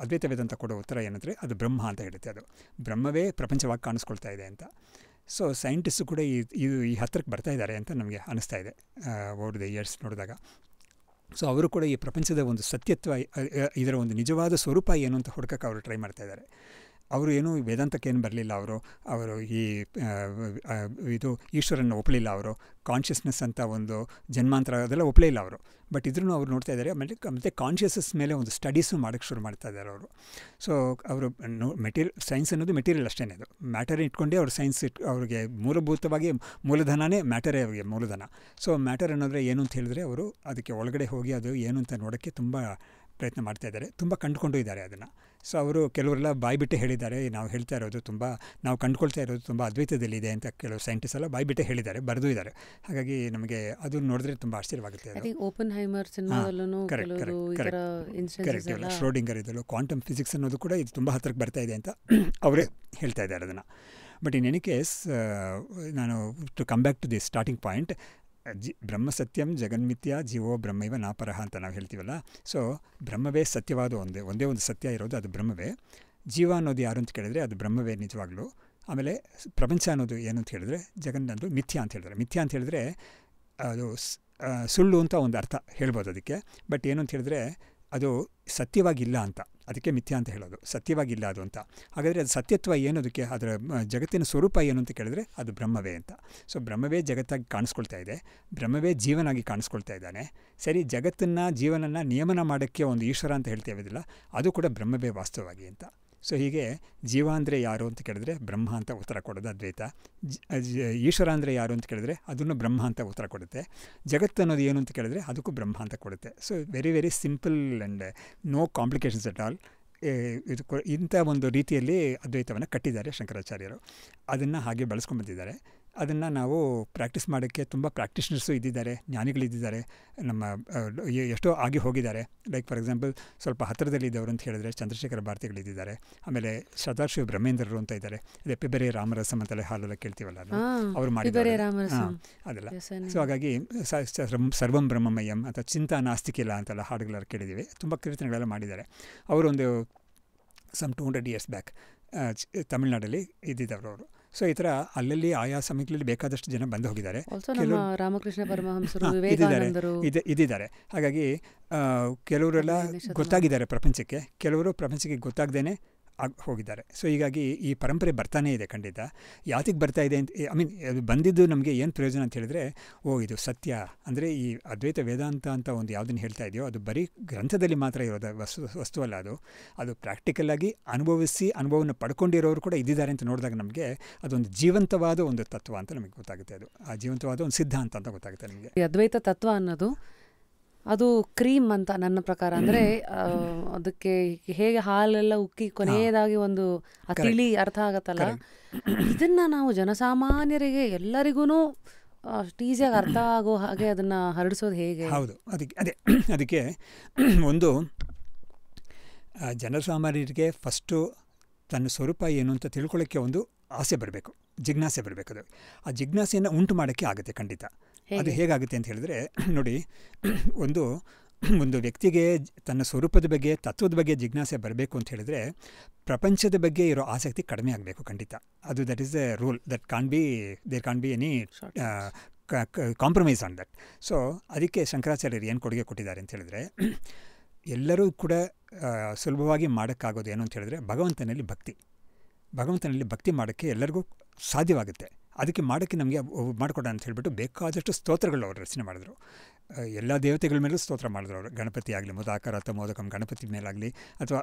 ಅದ್ವೈತ ವೇದಾಂತ ಕೊಡೋ ಉತ್ತರ ಏನಂದರೆ ಅದು ಬ್ರಹ್ಮ ಅಂತ ಹೇಳುತ್ತೆ. ಅದು ಬ್ರಹ್ಮವೇ ಪ್ರಪಂಚವಾಗಿ ಕಾಣಿಸ್ಕೊಳ್ತಾ ಇದೆ ಅಂತ. ಸೊ ಸೈಂಟಿಸ್ಟು ಕೂಡ ಈ ಹತ್ತಿರಕ್ಕೆ ಬರ್ತಾ ಇದ್ದಾರೆ ಅಂತ ನಮಗೆ ಅನ್ನಿಸ್ತಾ ಇದೆ ಓವರ್ ದ ಇಯರ್ಸ್ ನೋಡಿದಾಗ. ಸೊ ಅವರು ಕೂಡ ಈ ಪ್ರಪಂಚದ ಒಂದು ಸತ್ಯತ್ವ, ಇದರ ಒಂದು ನಿಜವಾದ ಸ್ವರೂಪ ಏನು ಅಂತ ಹುಡುಕಕ್ಕೆ ಅವರು ಟ್ರೈ ಮಾಡ್ತಾ ಇದ್ದಾರೆ. ಅವರು ಏನೂ ವೇದಾಂತಕ್ಕೇನು ಬರಲಿಲ್ಲ. ಅವರು ಇದು ಈಶ್ವರನ್ನು ಒಪ್ಪಲಿಲ್ಲ. ಅವರು ಕಾನ್ಷಿಯಸ್ನೆಸ್ ಅಂತ ಒಂದು ಜನ್ಮಾಂತರ ಅದೆಲ್ಲ ಒಪ್ಪಲೇ ಇಲ್ಲ ಅವರು. ಬಟ್ ಇದ್ರೂ ಅವ್ರು ನೋಡ್ತಾ ಇದ್ದಾರೆ. ಮತ್ತು ಕಾನ್ಷಿಯಸ್ನೆಸ್ ಮೇಲೆ ಒಂದು ಸ್ಟಡೀಸು ಮಾಡೋಕ್ಕೆ ಶುರು ಮಾಡ್ತಾ ಇದ್ದಾರೆ ಅವರು. ಸೊ ಅವರು ಸೈನ್ಸ್ ಅನ್ನೋದು ಮೆಟೀರಿಯಲ್ ಅಷ್ಟೇ, ಅದು ಮ್ಯಾಟರ್ ಇಟ್ಕೊಂಡೇ ಅವ್ರು ಸೈನ್ಸ್ ಅವ್ರಿಗೆ ಮೂಲಭೂತವಾಗಿ ಮೂಲಧನನೇ ಮ್ಯಾಟರೇ ಅವರಿಗೆ ಮೂಲಧನ. ಸೊ ಮ್ಯಾಟರ್ ಅನ್ನೋದ್ರೆ ಏನು ಅಂತ ಹೇಳಿದ್ರೆ ಅವರು ಅದಕ್ಕೆ ಒಳಗಡೆ ಹೋಗಿ ಅದು ಏನು ಅಂತ ನೋಡೋಕ್ಕೆ ತುಂಬ ಪ್ರಯತ್ನ ಮಾಡ್ತಾ ಇದ್ದಾರೆ, ತುಂಬ ಕಂಡುಕೊಂಡು ಇದ್ದಾರೆ ಅದನ್ನು. ಸೊ ಅವರು ಕೆಲವರೆಲ್ಲ ಬಾಯ್ಬಿಟ್ಟೆ ಹೇಳಿದ್ದಾರೆ, ನಾವು ಕಂಡುಕೊಳ್ತಾ ಇರೋದು ತುಂಬ ಅದ್ವೈತದಲ್ಲಿದೆ ಅಂತ ಕೆಲವು ಸೈಂಟಿಸ್ಟ್ ಎಲ್ಲ ಬಾಯ್ಬಿಟ್ಟೆ ಹೇಳಿದ್ದಾರೆ, ಬರೆದು ಇದ್ದಾರೆ. ಹಾಗಾಗಿ ನಮಗೆ ಅದು ನೋಡಿದ್ರೆ ತುಂಬ ಆಶ್ಚರ್ಯವಾಗುತ್ತೆ.
ಓಪನ್ಹೈಮರ್ ಸಿನಿಮಾದಲ್ಲೂ
ಕರೆಕ್ಟ್ ಶ್ರೋಡಿಂಗರ್ ಇದಲ್ಲೂ ಕ್ವಾಂಟಮ್ ಫಿಸಿಕ್ಸ್ ಅನ್ನೋದು ಕೂಡ ಇದು ತುಂಬ ಹತ್ತಿರಕ್ಕೆ ಬರ್ತಾ ಇದೆ ಅಂತ ಅವರೇ ಹೇಳ್ತಾ ಇದ್ದಾರೆ ಅದನ್ನು. ಬಟ್ ಇನ್ ಎನಿ ಕೇಸ್, ನಾನು to come back to the starting point, ಬ್ರಹ್ಮ ಸತ್ಯಂ ಜಗನ್ಮಿಥ್ಯ ಜೀವೋ ಬ್ರಹ್ಮೈವ ನಾಪರಹ ಅಂತ ನಾವು ಹೇಳ್ತೀವಲ್ಲ. ಸೊ ಬ್ರಹ್ಮವೇ ಸತ್ಯವಾದ ಒಂದೇ ಒಂದು ಸತ್ಯ ಇರೋದು, ಅದು ಬ್ರಹ್ಮವೇ. ಜೀವ ಅನ್ನೋದು ಯಾರು ಅಂತ ಕೇಳಿದ್ರೆ ಅದು ಬ್ರಹ್ಮವೇ ನಿಜವಾಗ್ಲೂ. ಆಮೇಲೆ ಪ್ರಪಂಚ ಅನ್ನೋದು ಏನು ಅಂತ ಹೇಳಿದ್ರೆ ಜಗನ್ನದು ಮಿಥ್ಯಾ ಅಂತ ಹೇಳಿದ್ರೆ, ಮಿಥ್ಯಾ ಅಂತ ಹೇಳಿದ್ರೆ ಅದು ಸುಳ್ಳು ಅಂತ ಒಂದು ಅರ್ಥ ಹೇಳ್ಬೋದು ಅದಕ್ಕೆ. ಬಟ್ ಏನು ಅಂತ ಹೇಳಿದ್ರೆ ಅದು ಸತ್ಯವಾಗಿಲ್ಲ ಅಂತ, ಅದಕ್ಕೆ ಮಿಥ್ಯಾ ಅಂತ ಹೇಳೋದು, ಸತ್ಯವಾಗಿಲ್ಲ ಅದು ಅಂತ. ಹಾಗಾದರೆ ಅದು ಸತ್ಯತ್ವ ಏನೋದಕ್ಕೆ, ಅದರ ಜಗತ್ತಿನ ಸ್ವರೂಪ ಏನು ಅಂತ ಕೇಳಿದ್ರೆ ಅದು ಬ್ರಹ್ಮವೇ ಅಂತ. ಸೊ ಬ್ರಹ್ಮವೇ ಜಗತ್ತಾಗಿ ಕಾಣಿಸ್ಕೊಳ್ತಾ ಇದೆ, ಬ್ರಹ್ಮವೇ ಜೀವನಾಗಿ ಕಾಣಿಸ್ಕೊಳ್ತಾ ಇದ್ದಾನೆ. ಸರಿ, ಜಗತ್ತನ್ನು ಜೀವನನ್ನು ನಿಯಮನ ಮಾಡೋಕ್ಕೆ ಒಂದು ಈಶ್ವರ ಅಂತ ಹೇಳ್ತೇವಿದಿಲ್ಲ, ಅದು ಕೂಡ ಬ್ರಹ್ಮವೇ ವಾಸ್ತವವಾಗಿ ಅಂತ. ಸೊ ಹೀಗೆ ಜೀವ ಅಂದರೆ ಯಾರು ಅಂತ ಕೇಳಿದ್ರೆ ಬ್ರಹ್ಮ ಅಂತ ಉತ್ತರ ಕೊಡೋದು ಅದ್ವೈತ. ಈಶ್ವರ ಅಂದರೆ ಯಾರು ಅಂತ ಕೇಳಿದ್ರೆ ಅದನ್ನು ಬ್ರಹ್ಮ ಅಂತ ಉತ್ತರ ಕೊಡುತ್ತೆ. ಜಗತ್ತು ಅನ್ನೋದು ಏನು ಅಂತ ಕೇಳಿದ್ರೆ ಅದಕ್ಕೂ ಬ್ರಹ್ಮ ಅಂತ ಕೊಡುತ್ತೆ. So very very simple and no complications at all. ಇಂಥ ಒಂದು ರೀತಿಯಲ್ಲಿ ಅದ್ವೈತವನ್ನು ಕಟ್ಟಿದ್ದಾರೆ ಶಂಕರಾಚಾರ್ಯರು. ಅದನ್ನು ಹಾಗೆ ಬಳಸ್ಕೊಂಡ್ಬಂದಿದ್ದಾರೆ. ಅದನ್ನು ನಾವು ಪ್ರಾಕ್ಟೀಸ್ ಮಾಡೋಕ್ಕೆ ತುಂಬ ಪ್ರಾಕ್ಟೀಷನರ್ಸು ಇದ್ದಿದ್ದಾರೆ, ಜ್ಞಾನಿಗಳಿದ್ದಾರೆ, ನಮ್ಮ ಎಷ್ಟೋ ಆಗಿ ಹೋಗಿದ್ದಾರೆ. ಲೈಕ್ ಫಾರ್ ಎಕ್ಸಾಂಪಲ್ ಸ್ವಲ್ಪ ಹತ್ತಿರದಲ್ಲಿದ್ದವರು ಅಂತ ಹೇಳಿದ್ರೆ ಚಂದ್ರಶೇಖರ ಭಾರತಿಗಳಿದ್ದಾರೆ. ಆಮೇಲೆ ಸದಾಶಿವ ಬ್ರಹ್ಮೇಂದ್ರರು ಅಂತ ಇದ್ದಾರೆ. ಅದೇ ಪಿಬರೆ ರಾಮರಸಂ ಅಂತೆಲ್ಲ ಹಾಲೆಲ್ಲ ಕೇಳ್ತೀವಲ್ಲ, ಅವರು ಮಾಡಿದ್ದಾರೆ ಅದೆಲ್ಲ. ಸೊ ಹಾಗಾಗಿ ಸರ್ವಂ ಬ್ರಹ್ಮಮಯಂ ಅಥವಾ ಚಿಂತಾ ನಾಸ್ತಿಕಿಲ್ಲ ಅಂತೆಲ್ಲ ಹಾಡುಗಳೆಲ್ಲ ಕೇಳಿದ್ದೀವಿ. ತುಂಬ ಕೀರ್ತನೆಗಳೆಲ್ಲ ಮಾಡಿದ್ದಾರೆ. ಅವರೊಂದು ಸಮ್ 200 years ಬ್ಯಾಕ್ ತಮಿಳ್ನಾಡಲ್ಲಿ ಇದ್ದಿದ್ದವರು ಅವರು. ಸೊ ಈ ಥರ ಅಲ್ಲಲ್ಲಿ ಆಯಾ ಸಮಯಗಳಲ್ಲಿ ಬೇಕಾದಷ್ಟು ಜನ ಬಂದು ಹೋಗಿದ್ದಾರೆ.
ರಾಮಕೃಷ್ಣ ಪರಮಹಂಸರು
ಇದ್ದಿದ್ದಾರೆ. ಹಾಗಾಗಿ ಕೆಲವರೆಲ್ಲ ಗೊತ್ತಾಗಿದ್ದಾರೆ ಪ್ರಪಂಚಕ್ಕೆ, ಕೆಲವರು ಪ್ರಪಂಚಕ್ಕೆ ಗೊತ್ತಾಗ್ದೇ ಹೋಗಿದ್ದಾರೆ. ಸೊ ಹೀಗಾಗಿ ಈ ಪರಂಪರೆ ಬರ್ತಾನೇ ಇದೆ. ಖಂಡಿತ ಯಾತಿಗೆ ಬರ್ತಾ ಇದೆ ಅಂತ, ಅದು ಬಂದಿದ್ದು ನಮಗೆ ಏನು ಪ್ರಯೋಜನ ಅಂತ ಹೇಳಿದ್ರೆ, ಇದು ಸತ್ಯ ಅಂದರೆ ಈ ಅದ್ವೈತ ವೇದಾಂತ ಅಂತ ಒಂದು ಯಾವುದನ್ನು ಹೇಳ್ತಾ ಇದೆಯೋ ಅದು ಬರೀ ಗ್ರಂಥದಲ್ಲಿ ಮಾತ್ರ ಇರೋದು ವಸ್ತುವಲ್ಲ, ಅದು ಪ್ರಾಕ್ಟಿಕಲಾಗಿ ಅನುಭವವನ್ನು ಪಡ್ಕೊಂಡಿರೋರು ಕೂಡ ಇದ್ದಿದ್ದಾರೆ ಅಂತ ನೋಡಿದಾಗ ನಮಗೆ ಅದೊಂದು ಜೀವಂತವಾದ ಒಂದು ತತ್ವ ಅಂತ ನಮಗೆ ಗೊತ್ತಾಗುತ್ತೆ. ಅದು ಆ ಜೀವಂತವಾದ ಒಂದು ಸಿದ್ಧಾಂತ ಅಂತ ಗೊತ್ತಾಗುತ್ತೆ ನಮಗೆ.
ಅದ್ವೈತ ತತ್ವ ಅನ್ನೋದು ಅದು ಕ್ರೀಮ್ ಅಂತ ನನ್ನ ಪ್ರಕಾರ. ಅಂದರೆ ಅದಕ್ಕೆ ಹೇಗೆ ಹಾಲೆಲ್ಲ ಉಕ್ಕಿ ಕೊನೆಯದಾಗಿ ಒಂದು ತಿಳಿ ಅರ್ಥ ಆಗತ್ತಲ್ಲ, ಇದನ್ನು ನಾವು ಜನಸಾಮಾನ್ಯರಿಗೆ ಎಲ್ಲರಿಗೂ ಈಸಿಯಾಗಿ ಅರ್ಥ ಆಗೋ ಹಾಗೆ ಅದನ್ನು ಹರಡಿಸೋದು ಹೇಗೆ?
ಹೌದು, ಅದಕ್ಕೆ ಒಂದು ಜನಸಾಮಾನ್ಯರಿಗೆ ಫಸ್ಟು ತನ್ನ ಸ್ವರೂಪ ಏನು ಅಂತ ತಿಳ್ಕೊಳ್ಳೋಕ್ಕೆ ಒಂದು ಆಸೆ ಬರಬೇಕು, ಜಿಜ್ಞಾಸೆ ಬರಬೇಕು. ಅದು ಆ ಜಿಜ್ಞಾಸೆಯನ್ನು ಉಂಟು ಮಾಡೋಕ್ಕೆ ಆಗುತ್ತೆ ಖಂಡಿತ. ಅದು ಹೇಗಾಗುತ್ತೆ ಅಂತ ಹೇಳಿದ್ರೆ, ನೋಡಿ, ಒಂದು ವ್ಯಕ್ತಿಗೆ ತನ್ನ ಸ್ವರೂಪದ ಬಗ್ಗೆ, ತತ್ವದ ಬಗ್ಗೆ ಜಿಜ್ಞಾಸೆ ಬರಬೇಕು ಅಂತ ಹೇಳಿದ್ರೆ ಪ್ರಪಂಚದ ಬಗ್ಗೆ ಇರೋ ಆಸಕ್ತಿ ಕಡಿಮೆ ಆಗಬೇಕು ಖಂಡಿತ. ಅದು that is a rule that there can't be any compromise on that. So ಅದಕ್ಕೆ ಶಂಕರಾಚಾರ್ಯರು ಏನು ಕೊಡುಗೆ ಕೊಟ್ಟಿದ್ದಾರೆ ಅಂತ ಹೇಳಿದ್ರೆ, ಎಲ್ಲರೂ ಕೂಡ ಸುಲಭವಾಗಿ ಮಾಡೋಕ್ಕಾಗೋದು ಏನು ಅಂತ ಹೇಳಿದ್ರೆ ಭಗವಂತನಲ್ಲಿ ಭಕ್ತಿ ಮಾಡೋಕ್ಕೆ ಎಲ್ಲರಿಗೂ ಸಾಧ್ಯವಾಗುತ್ತೆ. ಅದಕ್ಕೆ ಮಾಡೋಕ್ಕೆ ನಮಗೆ ಮಾಡಿಕೊಡ ಅಂತ ಹೇಳಿಬಿಟ್ಟು ಬೇಕಾದಷ್ಟು ಸ್ತೋತ್ರಗಳು ಅವರು ರಚನೆ ಮಾಡಿದ್ರು. ಎಲ್ಲ ದೇವತೆಗಳ ಮೇಲೂ ಸ್ತೋತ್ರ ಮಾಡಿದ್ರು ಅವರು. ಗಣಪತಿ ಆಗಲಿ, ಮುದಾಕರತ ಮೋದಕಂ ಗಣಪತಿ ಮೇಲಾಗಲಿ, ಅಥವಾ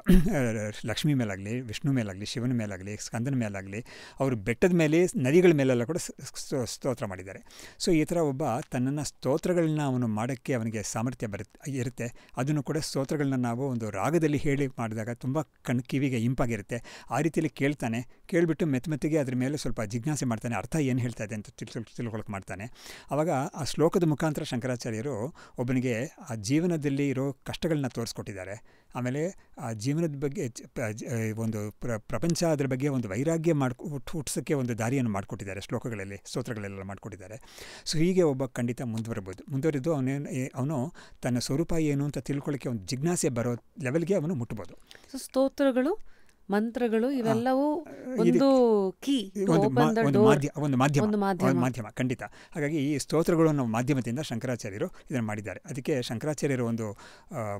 ಲಕ್ಷ್ಮೀ ಮೇಲಾಗಲಿ, ವಿಷ್ಣು ಮೇಲಾಗಲಿ, ಶಿವನ ಮೇಲಾಗಲಿ, ಸ್ಕಂದನ ಮೇಲಾಗಲಿ, ಅವರು ಬೆಟ್ಟದ ಮೇಲೆ, ನದಿಗಳ ಮೇಲೆಲ್ಲ ಕೂಡ ಸ್ತೋತ್ರ ಮಾಡಿದ್ದಾರೆ. ಸೊ ಈ ಥರ ಒಬ್ಬ ತನ್ನನ್ನು ಸ್ತೋತ್ರಗಳನ್ನ ಅವನು ಮಾಡೋಕ್ಕೆ ಅವನಿಗೆ ಸಾಮರ್ಥ್ಯ ಇರುತ್ತೆ. ಅದನ್ನು ಕೂಡ ಸ್ತೋತ್ರಗಳನ್ನ ನಾವು ಒಂದು ರಾಗದಲ್ಲಿ ಹೇಳಿ ಮಾಡಿದಾಗ ತುಂಬ ಕಿವಿಗೆ ಇಂಪಾಗಿರುತ್ತೆ. ಆ ರೀತಿಯಲ್ಲಿ ಕೇಳ್ತಾನೆ, ಕೇಳಿಬಿಟ್ಟು ಮೆತ್ತಿಗೆ ಅದ್ರ ಮೇಲೆ ಸ್ವಲ್ಪ ಜಿಜ್ಞಾಸೆ ಮಾಡ್ತಾನೆ, ಅರ್ಥ ಏನು ಹೇಳ್ತಾ ಇದೆ ಅಂತ ತಿಳ್ಕೊಳಕ್ಕೆ ಮಾಡ್ತಾನೆ. ಆವಾಗ ಆ ಶ್ಲೋಕದ ಮುಖಾಂತರ ಶಂಕರಾಚಾರ್ಯರು ಒಬ್ಬನಿಗೆ ಆ ಜೀವನದಲ್ಲಿ ಇರೋ ಕಷ್ಟಗಳನ್ನ ತೋರಿಸ್ಕೊಟ್ಟಿದ್ದಾರೆ. ಆಮೇಲೆ ಆ ಜೀವನದ ಬಗ್ಗೆ ಒಂದು ಪ್ರಪಂಚ, ಅದರ ಬಗ್ಗೆ ಒಂದು ವೈರಾಗ್ಯ ಹುಟ್ಟಿಸೋಕ್ಕೆ ಒಂದು ದಾರಿಯನ್ನು ಮಾಡಿಕೊಟ್ಟಿದ್ದಾರೆ ಶ್ಲೋಕಗಳಲ್ಲಿ, ಸ್ತೋತ್ರಗಳೆಲ್ಲ ಮಾಡಿಕೊಟ್ಟಿದ್ದಾರೆ. ಸೊ ಹೀಗೆ ಒಬ್ಬ ಖಂಡಿತ ಮುಂದುವರಿದು ಅವನು ತನ್ನ ಸ್ವರೂಪ ಏನು ಅಂತ ತಿಳ್ಕೊಳ್ಳೋಕ್ಕೆ ಒಂದು ಜಿಜ್ಞಾಸೆ ಬರೋ ಲೆವೆಲ್ಗೆ ಅವನು ಮುಟ್ಬೋದು.
ಸ್ತೋತ್ರಗಳು, ಮಂತ್ರಗಳು ಇವೆಲ್ಲವೂ ಒಂದು ಕೀ,
ಒಂದು ಮಾಧ್ಯಮ ಖಂಡಿತ. ಹಾಗಾಗಿ ಈ ಸ್ತೋತ್ರಗಳು ಅನ್ನೋ ಮಾಧ್ಯಮದಿಂದ ಶಂಕರಾಚಾರ್ಯರು ಇದನ್ನು ಮಾಡಿದ್ದಾರೆ. ಅದಕ್ಕೆ ಶಂಕರಾಚಾರ್ಯರು ಒಂದು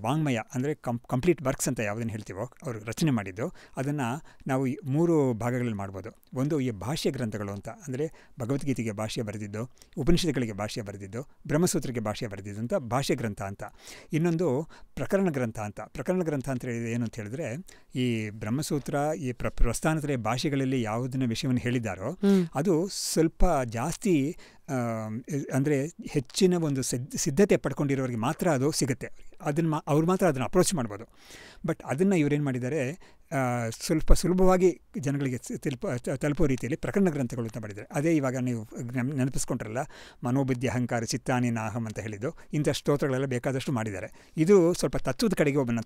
ವಾಂಗ್ಮಯ ಅಂದರೆ ಕಂಪ್ಲೀಟ್ ವರ್ಕ್ಸ್ ಅಂತ ಯಾವುದನ್ನು ಹೇಳ್ತೀವೋ ಅವರು ರಚನೆ ಮಾಡಿದ್ದು, ಅದನ್ನು ನಾವು 3 ಭಾಗಗಳಲ್ಲಿ ಮಾಡ್ಬೋದು. ಒಂದು ಈ ಭಾಷ್ಯ ಗ್ರಂಥಗಳು ಅಂತ, ಅಂದರೆ ಭಗವದ್ಗೀತೆಗೆ ಭಾಷ್ಯ ಬರೆದಿದ್ದು, ಉಪನಿಷತ್ತುಗಳಿಗೆ ಭಾಷ್ಯ ಬರೆದಿದ್ದು, ಬ್ರಹ್ಮಸೂತ್ರಕ್ಕೆ ಭಾಷ್ಯ ಬರೆದಿದ್ದು ಅಂತ ಭಾಷ್ಯ ಗ್ರಂಥ ಅಂತ. ಇನ್ನೊಂದು ಪ್ರಕರಣ ಗ್ರಂಥ ಅಂತ. ಪ್ರಕರಣ ಗ್ರಂಥ ಅಂತ ಹೇಳಿದ್ರೆ ಏನು ಅಂತ ಹೇಳಿದ್ರೆ, ಈ ಬ್ರಹ್ಮಸೂತ್ರ, ಈ ಪ್ರಸ್ಥಾನತ್ರಯ ಭಾಷೆಗಳಲ್ಲಿ ಯಾವುದನ್ನ ವಿಷಯವನ್ನು ಹೇಳಿದ್ದಾರೋ ಅದು ಸ್ವಲ್ಪ ಜಾಸ್ತಿ ಅಂದರೆ ಹೆಚ್ಚಿನ ಒಂದು ಸಿದ್ಧತೆ ಪಡ್ಕೊಂಡಿರೋರಿಗೆ ಮಾತ್ರ ಅದು ಸಿಗುತ್ತೆ. ಅವ್ರು ಮಾತ್ರ ಅದನ್ನು ಅಪ್ರೋಚ್ ಮಾಡ್ಬೋದು. ಬಟ್ ಅದನ್ನು ಇವರೇನು ಮಾಡಿದ್ದಾರೆ, ಸ್ವಲ್ಪ ಸುಲಭವಾಗಿ ಜನಗಳಿಗೆ ತಲುಪೋ ರೀತಿಯಲ್ಲಿ ಪ್ರಕರಣ ಗ್ರಂಥಗಳು ಅಂತ ಮಾಡಿದ್ದಾರೆ. ಅದೇ ಇವಾಗ ನೀವು ನೆನಪಿಸ್ಕೊಂಡ್ರಲ್ಲ, ಮನೋಬುದ್ಧಿ ಅಹಂಕಾರ ಚಿತ್ತಾನಿ ನಾಹಂ ಅಂತ ಹೇಳಿದ್ದು, ಇಂಥ ಸ್ತೋತ್ರಗಳೆಲ್ಲ ಬೇಕಾದಷ್ಟು ಮಾಡಿದ್ದಾರೆ. ಇದು ಸ್ವಲ್ಪ ತತ್ವದ ಕಡೆಗೆ ಒಬ್ಬನ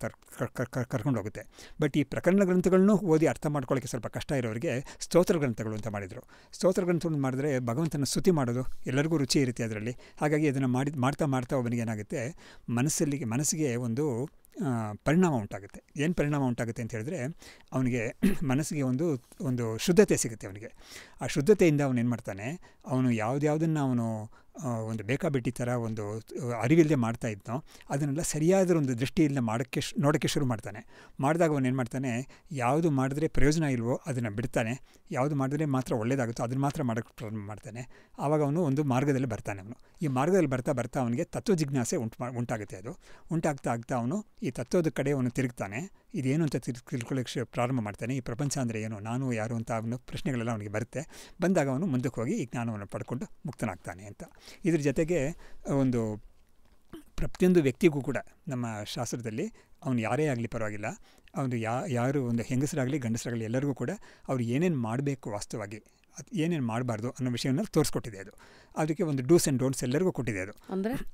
ಕರ್ಕೊಂಡು ಹೋಗುತ್ತೆ. ಬಟ್ ಈ ಪ್ರಕರಣ ಗ್ರಂಥಗಳನ್ನೂ ಓದಿ ಅರ್ಥ ಮಾಡ್ಕೊಳ್ಳೋಕ್ಕೆ ಸ್ವಲ್ಪ ಕಷ್ಟ ಇರೋರಿಗೆ ಸ್ತೋತ್ರ ಗ್ರಂಥಗಳು ಅಂತ ಮಾಡಿದರು. ಸ್ತೋತ್ರ ಗ್ರಂಥಗಳು ಮಾಡಿದ್ರೆ ಭಗವಂತನ ಸ್ತುತಿ ಮಾಡೋದು ಎಲ್ಲರಿಗೂ ರುಚಿ ಇರುತ್ತೆ ಅದರಲ್ಲಿ. ಹಾಗಾಗಿ ಅದನ್ನು ಮಾಡ್ತಾ ಒಬ್ಬನಿಗೆ ಏನಾಗುತ್ತೆ, ಮನಸ್ಸಿಗೆ ಒಂದು ಪರಿಣಾಮ ಉಂಟಾಗುತ್ತೆ. ಏನು ಪರಿಣಾಮ ಉಂಟಾಗುತ್ತೆ ಅಂತ ಹೇಳಿದ್ರೆ, ಅವನಿಗೆ ಮನಸ್ಸಿಗೆ ಒಂದು ಶುದ್ಧತೆ ಸಿಗುತ್ತೆ. ಅವನಿಗೆ ಆ ಶುದ್ಧತೆಯಿಂದ ಅವನು ಏನು ಮಾಡ್ತಾನೆ, ಅವನು ಯಾವುದನ್ನು ಅವನು ಒಂದು ಬೇಕಾಬಿಟ್ಟಿ ಥರ ಒಂದು ಅರಿವಿಲ್ಲದೆ ಮಾಡ್ತಾ ಇದ್ನೋ ಅದನ್ನೆಲ್ಲ ಸರಿಯಾದ ಒಂದು ದೃಷ್ಟಿಯಿಂದ ನೋಡೋಕ್ಕೆ ಶುರು ಮಾಡ್ತಾನೆ. ಮಾಡಿದಾಗ ಅವನು ಏನು ಮಾಡ್ತಾನೆ, ಯಾವುದು ಮಾಡಿದ್ರೆ ಪ್ರಯೋಜನ ಇಲ್ವೋ ಅದನ್ನು ಬಿಡ್ತಾನೆ, ಯಾವುದು ಮಾಡಿದ್ರೆ ಮಾತ್ರ ಒಳ್ಳೆಯದಾಗುತ್ತೋ ಅದನ್ನು ಮಾತ್ರ ಮಾಡೋಕ್ಕೆ ಪ್ರಾರಂಭ ಮಾಡ್ತಾನೆ. ಆವಾಗ ಅವನು ಒಂದು ಮಾರ್ಗದಲ್ಲಿ ಬರ್ತಾನೆ. ಈ ಮಾರ್ಗದಲ್ಲಿ ಬರ್ತಾ ಅವನಿಗೆ ತತ್ವ ಜಿಜ್ಞಾಸೆ ಉಂಟಾಗುತ್ತೆ. ಅದು ಉಂಟಾಗ್ತಾ ಅವನು ಈ ತತ್ವದ ಕಡೆ ಅವನು ತಿರುಗ್ತಾನೆ. ಇದೇನು ಅಂತ ತಿಳ್ಕೊಳ್ಳೋಕ್ಕೆ ಪ್ರಾರಂಭ ಮಾಡ್ತಾನೆ. ಈ ಪ್ರಪಂಚ ಅಂದರೆ ಏನು, ನಾನು ಯಾರು ಅಂತ ಅವನು ಪ್ರಶ್ನೆಗಳೆಲ್ಲ ಅವನಿಗೆ ಬರುತ್ತೆ. ಬಂದಾಗ ಅವನು ಮುಂದಕ್ಕೆ ಹೋಗಿ ಈ ಜ್ಞಾನವನ್ನು ಪಡ್ಕೊಂಡು ಮುಕ್ತನಾಗ್ತಾನೆ ಅಂತ. ಇದ್ರ ಜೊತೆಗೆ ಒಂದು ಪ್ರತಿಯೊಂದು ವ್ಯಕ್ತಿಗೂ ಕೂಡ ನಮ್ಮ ಶಾಸ್ತ್ರದಲ್ಲಿ ಅವನು ಯಾರೇ ಆಗಲಿ ಪರವಾಗಿಲ್ಲ, ಅವನು ಯಾರು ಒಂದು ಹೆಂಗಸರಾಗಲಿ ಗಂಡಸರಾಗಲಿ ಎಲ್ಲರಿಗೂ ಕೂಡ ಅವ್ರು ಏನೇನು ಮಾಡಬೇಕು, ವಾಸ್ತವವಾಗಿ ಏನೇನು ಮಾಡಬಾರ್ದು ಅನ್ನೋ ವಿಷಯವನ್ನು ತೋರಿಸ್ಕೊಟ್ಟಿದೆ. ಅದು ಅದಕ್ಕೆ ಒಂದು ಡೂಸ್ ಆ್ಯಂಡ್ ಡೋಂಟ್ಸ್ ಎಲ್ಲರಿಗೂ ಕೊಟ್ಟಿದೆ. ಅದು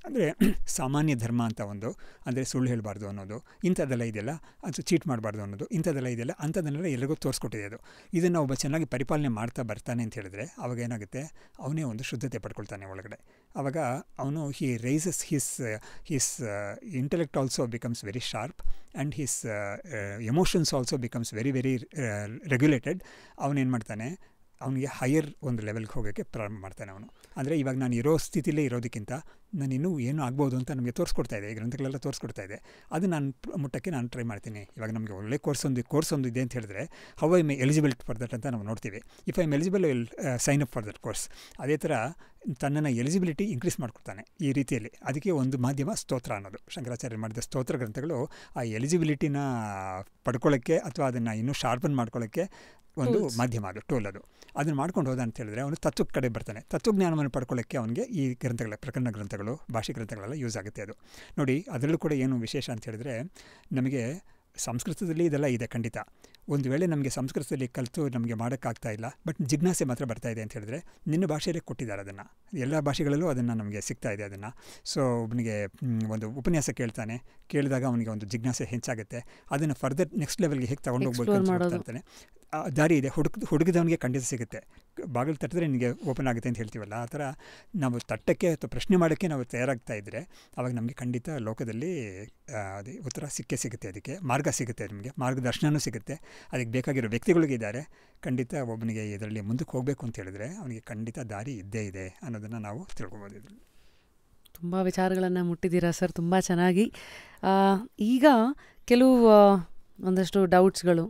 ಅಂದರೆ ಸಾಮಾನ್ಯ ಧರ್ಮ ಅಂತ ಒಂದು, ಅಂದರೆ ಸುಳ್ಳು ಹೇಳಬಾರ್ದು ಅನ್ನೋದು, ಇಂಥದ್ದೆಲ್ಲ ಇದೆಯಲ್ಲ, ಅದು ಚೀಟ್ ಮಾಡಬಾರ್ದು ಅನ್ನೋದು, ಇಂಥದ್ದೆಲ್ಲ ಇದೆಯಲ್ಲ, ಅಂಥದ್ದನ್ನೆಲ್ಲ ಎಲ್ಲರಿಗೂ ತೋರಿಸ್ಕೊಟ್ಟಿದೆ. ಅದು ಇದನ್ನು ಒಬ್ಬ ಚೆನ್ನಾಗಿ ಪರಿಪಾಲನೆ ಮಾಡ್ತಾ ಬರ್ತಾನೆ ಅಂತ ಹೇಳಿದ್ರೆ ಆವಾಗ ಏನಾಗುತ್ತೆ, ಅವನೇ ಒಂದು ಶುದ್ಧತೆ ಪಡ್ಕೊಳ್ತಾನೆ ಒಳಗಡೆ. ಆವಾಗ ಅವನು he raises his intellect also becomes very sharp and his emotions also becomes very very regulated. ಅವನೇನು ಮಾಡ್ತಾನೆ, ಅವನಿಗೆ ಹೈಯರ್ ಒಂದು ಲೆವೆಲ್ಗೆ ಹೋಗೋಕ್ಕೆ ಪ್ರಾರಂಭ ಮಾಡ್ತಾನೆ ಅವನು. ಅಂದರೆ ಇವಾಗ ನಾನು ಇರೋ ಸ್ಥಿತಿಲೇ ಇರೋದಕ್ಕಿಂತ ನಾನು ಇನ್ನೂ ಏನು ಆಗ್ಬೋದು ಅಂತ ನಮಗೆ ತೋರಿಸ್ಕೊಡ್ತಾ ಇದೆ, ಈ ಗ್ರಂಥಗಳೆಲ್ಲ ತೋರಿಸ್ಕೊಡ್ತಾ ಇದೆ. ಅದು ಮುಟ್ಟಕ್ಕೆ ನಾನು ಟ್ರೈ ಮಾಡ್ತೀನಿ. ಇವಾಗ ನಮಗೆ ಒಳ್ಳೆ ಕೋರ್ಸ್ ಒಂದು ಇದೆ ಅಂತ ಹೇಳಿದ್ರೆ, how I my eligible for that ಅಂತ ನಾವು ನೋಡ್ತೀವಿ. If I am eligible I will sign up for that course. ಅದೇ ಥರ ತನ್ನನ್ನು ಎಲಿಜಿಬಿಲಿಟಿ ಇನ್ಕ್ರೀಸ್ ಮಾಡ್ಕೊಡ್ತಾನೆ ಈ ರೀತಿಯಲ್ಲಿ. ಅದಕ್ಕೆ ಒಂದು ಮಾಧ್ಯಮ ಸ್ತೋತ್ರ ಅನ್ನೋದು. ಶಂಕರಾಚಾರ್ಯರು ಮಾಡಿದ ಸ್ತೋತ್ರ ಗ್ರಂಥಗಳು ಆ ಎಲಿಜಿಬಿಲಿಟಿನ ಪಡ್ಕೊಳ್ಳೋಕ್ಕೆ ಅಥವಾ ಅದನ್ನು ಇನ್ನೂ ಶಾರ್ಪನ್ ಮಾಡ್ಕೊಳ್ಳೋಕ್ಕೆ ಒಂದು ಮಾಧ್ಯಮ, ಅದು ಟೂಲ್. ಅದನ್ನು ಮಾಡ್ಕೊಂಡು ಹೋದ ಅಂತ ಹೇಳಿದ್ರೆ ಅವನು ತತ್ವದ ಕಡೆ ಬರ್ತಾನೆ. ತತ್ವಜ್ಞಾನವನ್ನು ಪಡ್ಕೊಳ್ಳೋಕ್ಕೆ ಅವನಿಗೆ ಈ ಪ್ರಕರಣ ಗ್ರಂಥಗಳು, ಭಾಷೆ ಗ್ರಂಥಗಳೆಲ್ಲ ಯೂಸ್ ಆಗುತ್ತೆ. ಅದು ನೋಡಿ, ಅದರಲ್ಲೂ ಕೂಡ ಏನು ವಿಶೇಷ ಅಂತ ಹೇಳಿದ್ರೆ, ನಮಗೆ ಸಂಸ್ಕೃತದಲ್ಲಿ ಇದೆಲ್ಲ ಇದೆ ಖಂಡಿತ. ಒಂದು ವೇಳೆ ನಮಗೆ ಸಂಸ್ಕೃತದಲ್ಲಿ ಕಲಿತು ನಮಗೆ ಮಾಡೋಕ್ಕಾಗ್ತಾ ಇಲ್ಲ, ಬಟ್ ಜಿಜ್ಞಾಸೆ ಮಾತ್ರ ಬರ್ತಾ ಇದೆ ಅಂತ ಹೇಳಿದ್ರೆ ನಿನ್ನ ಭಾಷೆಯಲ್ಲೇ ಕೊಟ್ಟಿದ್ದಾರೆ ಅದನ್ನು, ಎಲ್ಲ ಭಾಷೆಗಳಲ್ಲೂ ಅದನ್ನು ನಮಗೆ ಸಿಗ್ತಾ ಇದೆ ಅದನ್ನು. ಸೊ ಒಬ್ಬನಿಗೆ ಒಂದು ಉಪನ್ಯಾಸ ಕೇಳ್ತಾನೆ, ಕೇಳಿದಾಗ ಅವನಿಗೆ ಒಂದು ಜಿಜ್ಞಾಸೆ ಹೆಚ್ಚಾಗುತ್ತೆ, ಅದನ್ನು ಫರ್ದರ್ ನೆಕ್ಸ್ಟ್ ಲೆವೆಲ್ಗೆ ಹೇಗೆ ತೊಗೊಂಡೋಗ್ಬೇಕು ಅಂತ ಹೇಳ್ತಾನೆ. ದಾರಿ ಇದೆ, ಹುಡುಗಿದವನಿಗೆ ಖಂಡಿತ ಸಿಗುತ್ತೆ. ಬಾಗಿಲು ತಟ್ಟಿದ್ರೆ ನಿನಗೆ ಓಪನ್ ಆಗುತ್ತೆ ಅಂತ ಹೇಳ್ತೀವಲ್ಲ, ಆ ಥರ ನಾವು ತಟ್ಟಕ್ಕೆ ಅಥವಾ ಪ್ರಶ್ನೆ ಮಾಡೋಕ್ಕೆ ನಾವು ತಯಾರಾಗ್ತಾ ಇದ್ದರೆ ಆವಾಗ ನಮಗೆ ಖಂಡಿತ ಲೋಕದಲ್ಲಿ ಅದೇ ಉತ್ತರ ಸಿಗುತ್ತೆ, ಅದಕ್ಕೆ ಮಾರ್ಗ ಸಿಗುತ್ತೆ, ನಮಗೆ ಮಾರ್ಗದರ್ಶನವೂ ಸಿಗುತ್ತೆ. ಅದಕ್ಕೆ ಬೇಕಾಗಿರೋ ವ್ಯಕ್ತಿಗಳಿಗಿದ್ದಾರೆ. ಖಂಡಿತ ಒಬ್ಬನಿಗೆ ಇದರಲ್ಲಿ ಮುಂದಕ್ಕೆ ಹೋಗಬೇಕು ಅಂತ ಹೇಳಿದ್ರೆ ಅವನಿಗೆ ಖಂಡಿತ ದಾರಿ ಇದ್ದೇ ಇದೆ ಅನ್ನೋದನ್ನು ನಾವು ತಿಳ್ಕೊಬೋದು. ಇದರಲ್ಲಿ
ತುಂಬ ವಿಚಾರಗಳನ್ನು ಮುಟ್ಟಿದ್ದೀರಾ ಸರ್, ತುಂಬ ಚೆನ್ನಾಗಿ. ಈಗ ಕೆಲವು ಒಂದಷ್ಟು ಡೌಟ್ಸ್ಗಳು.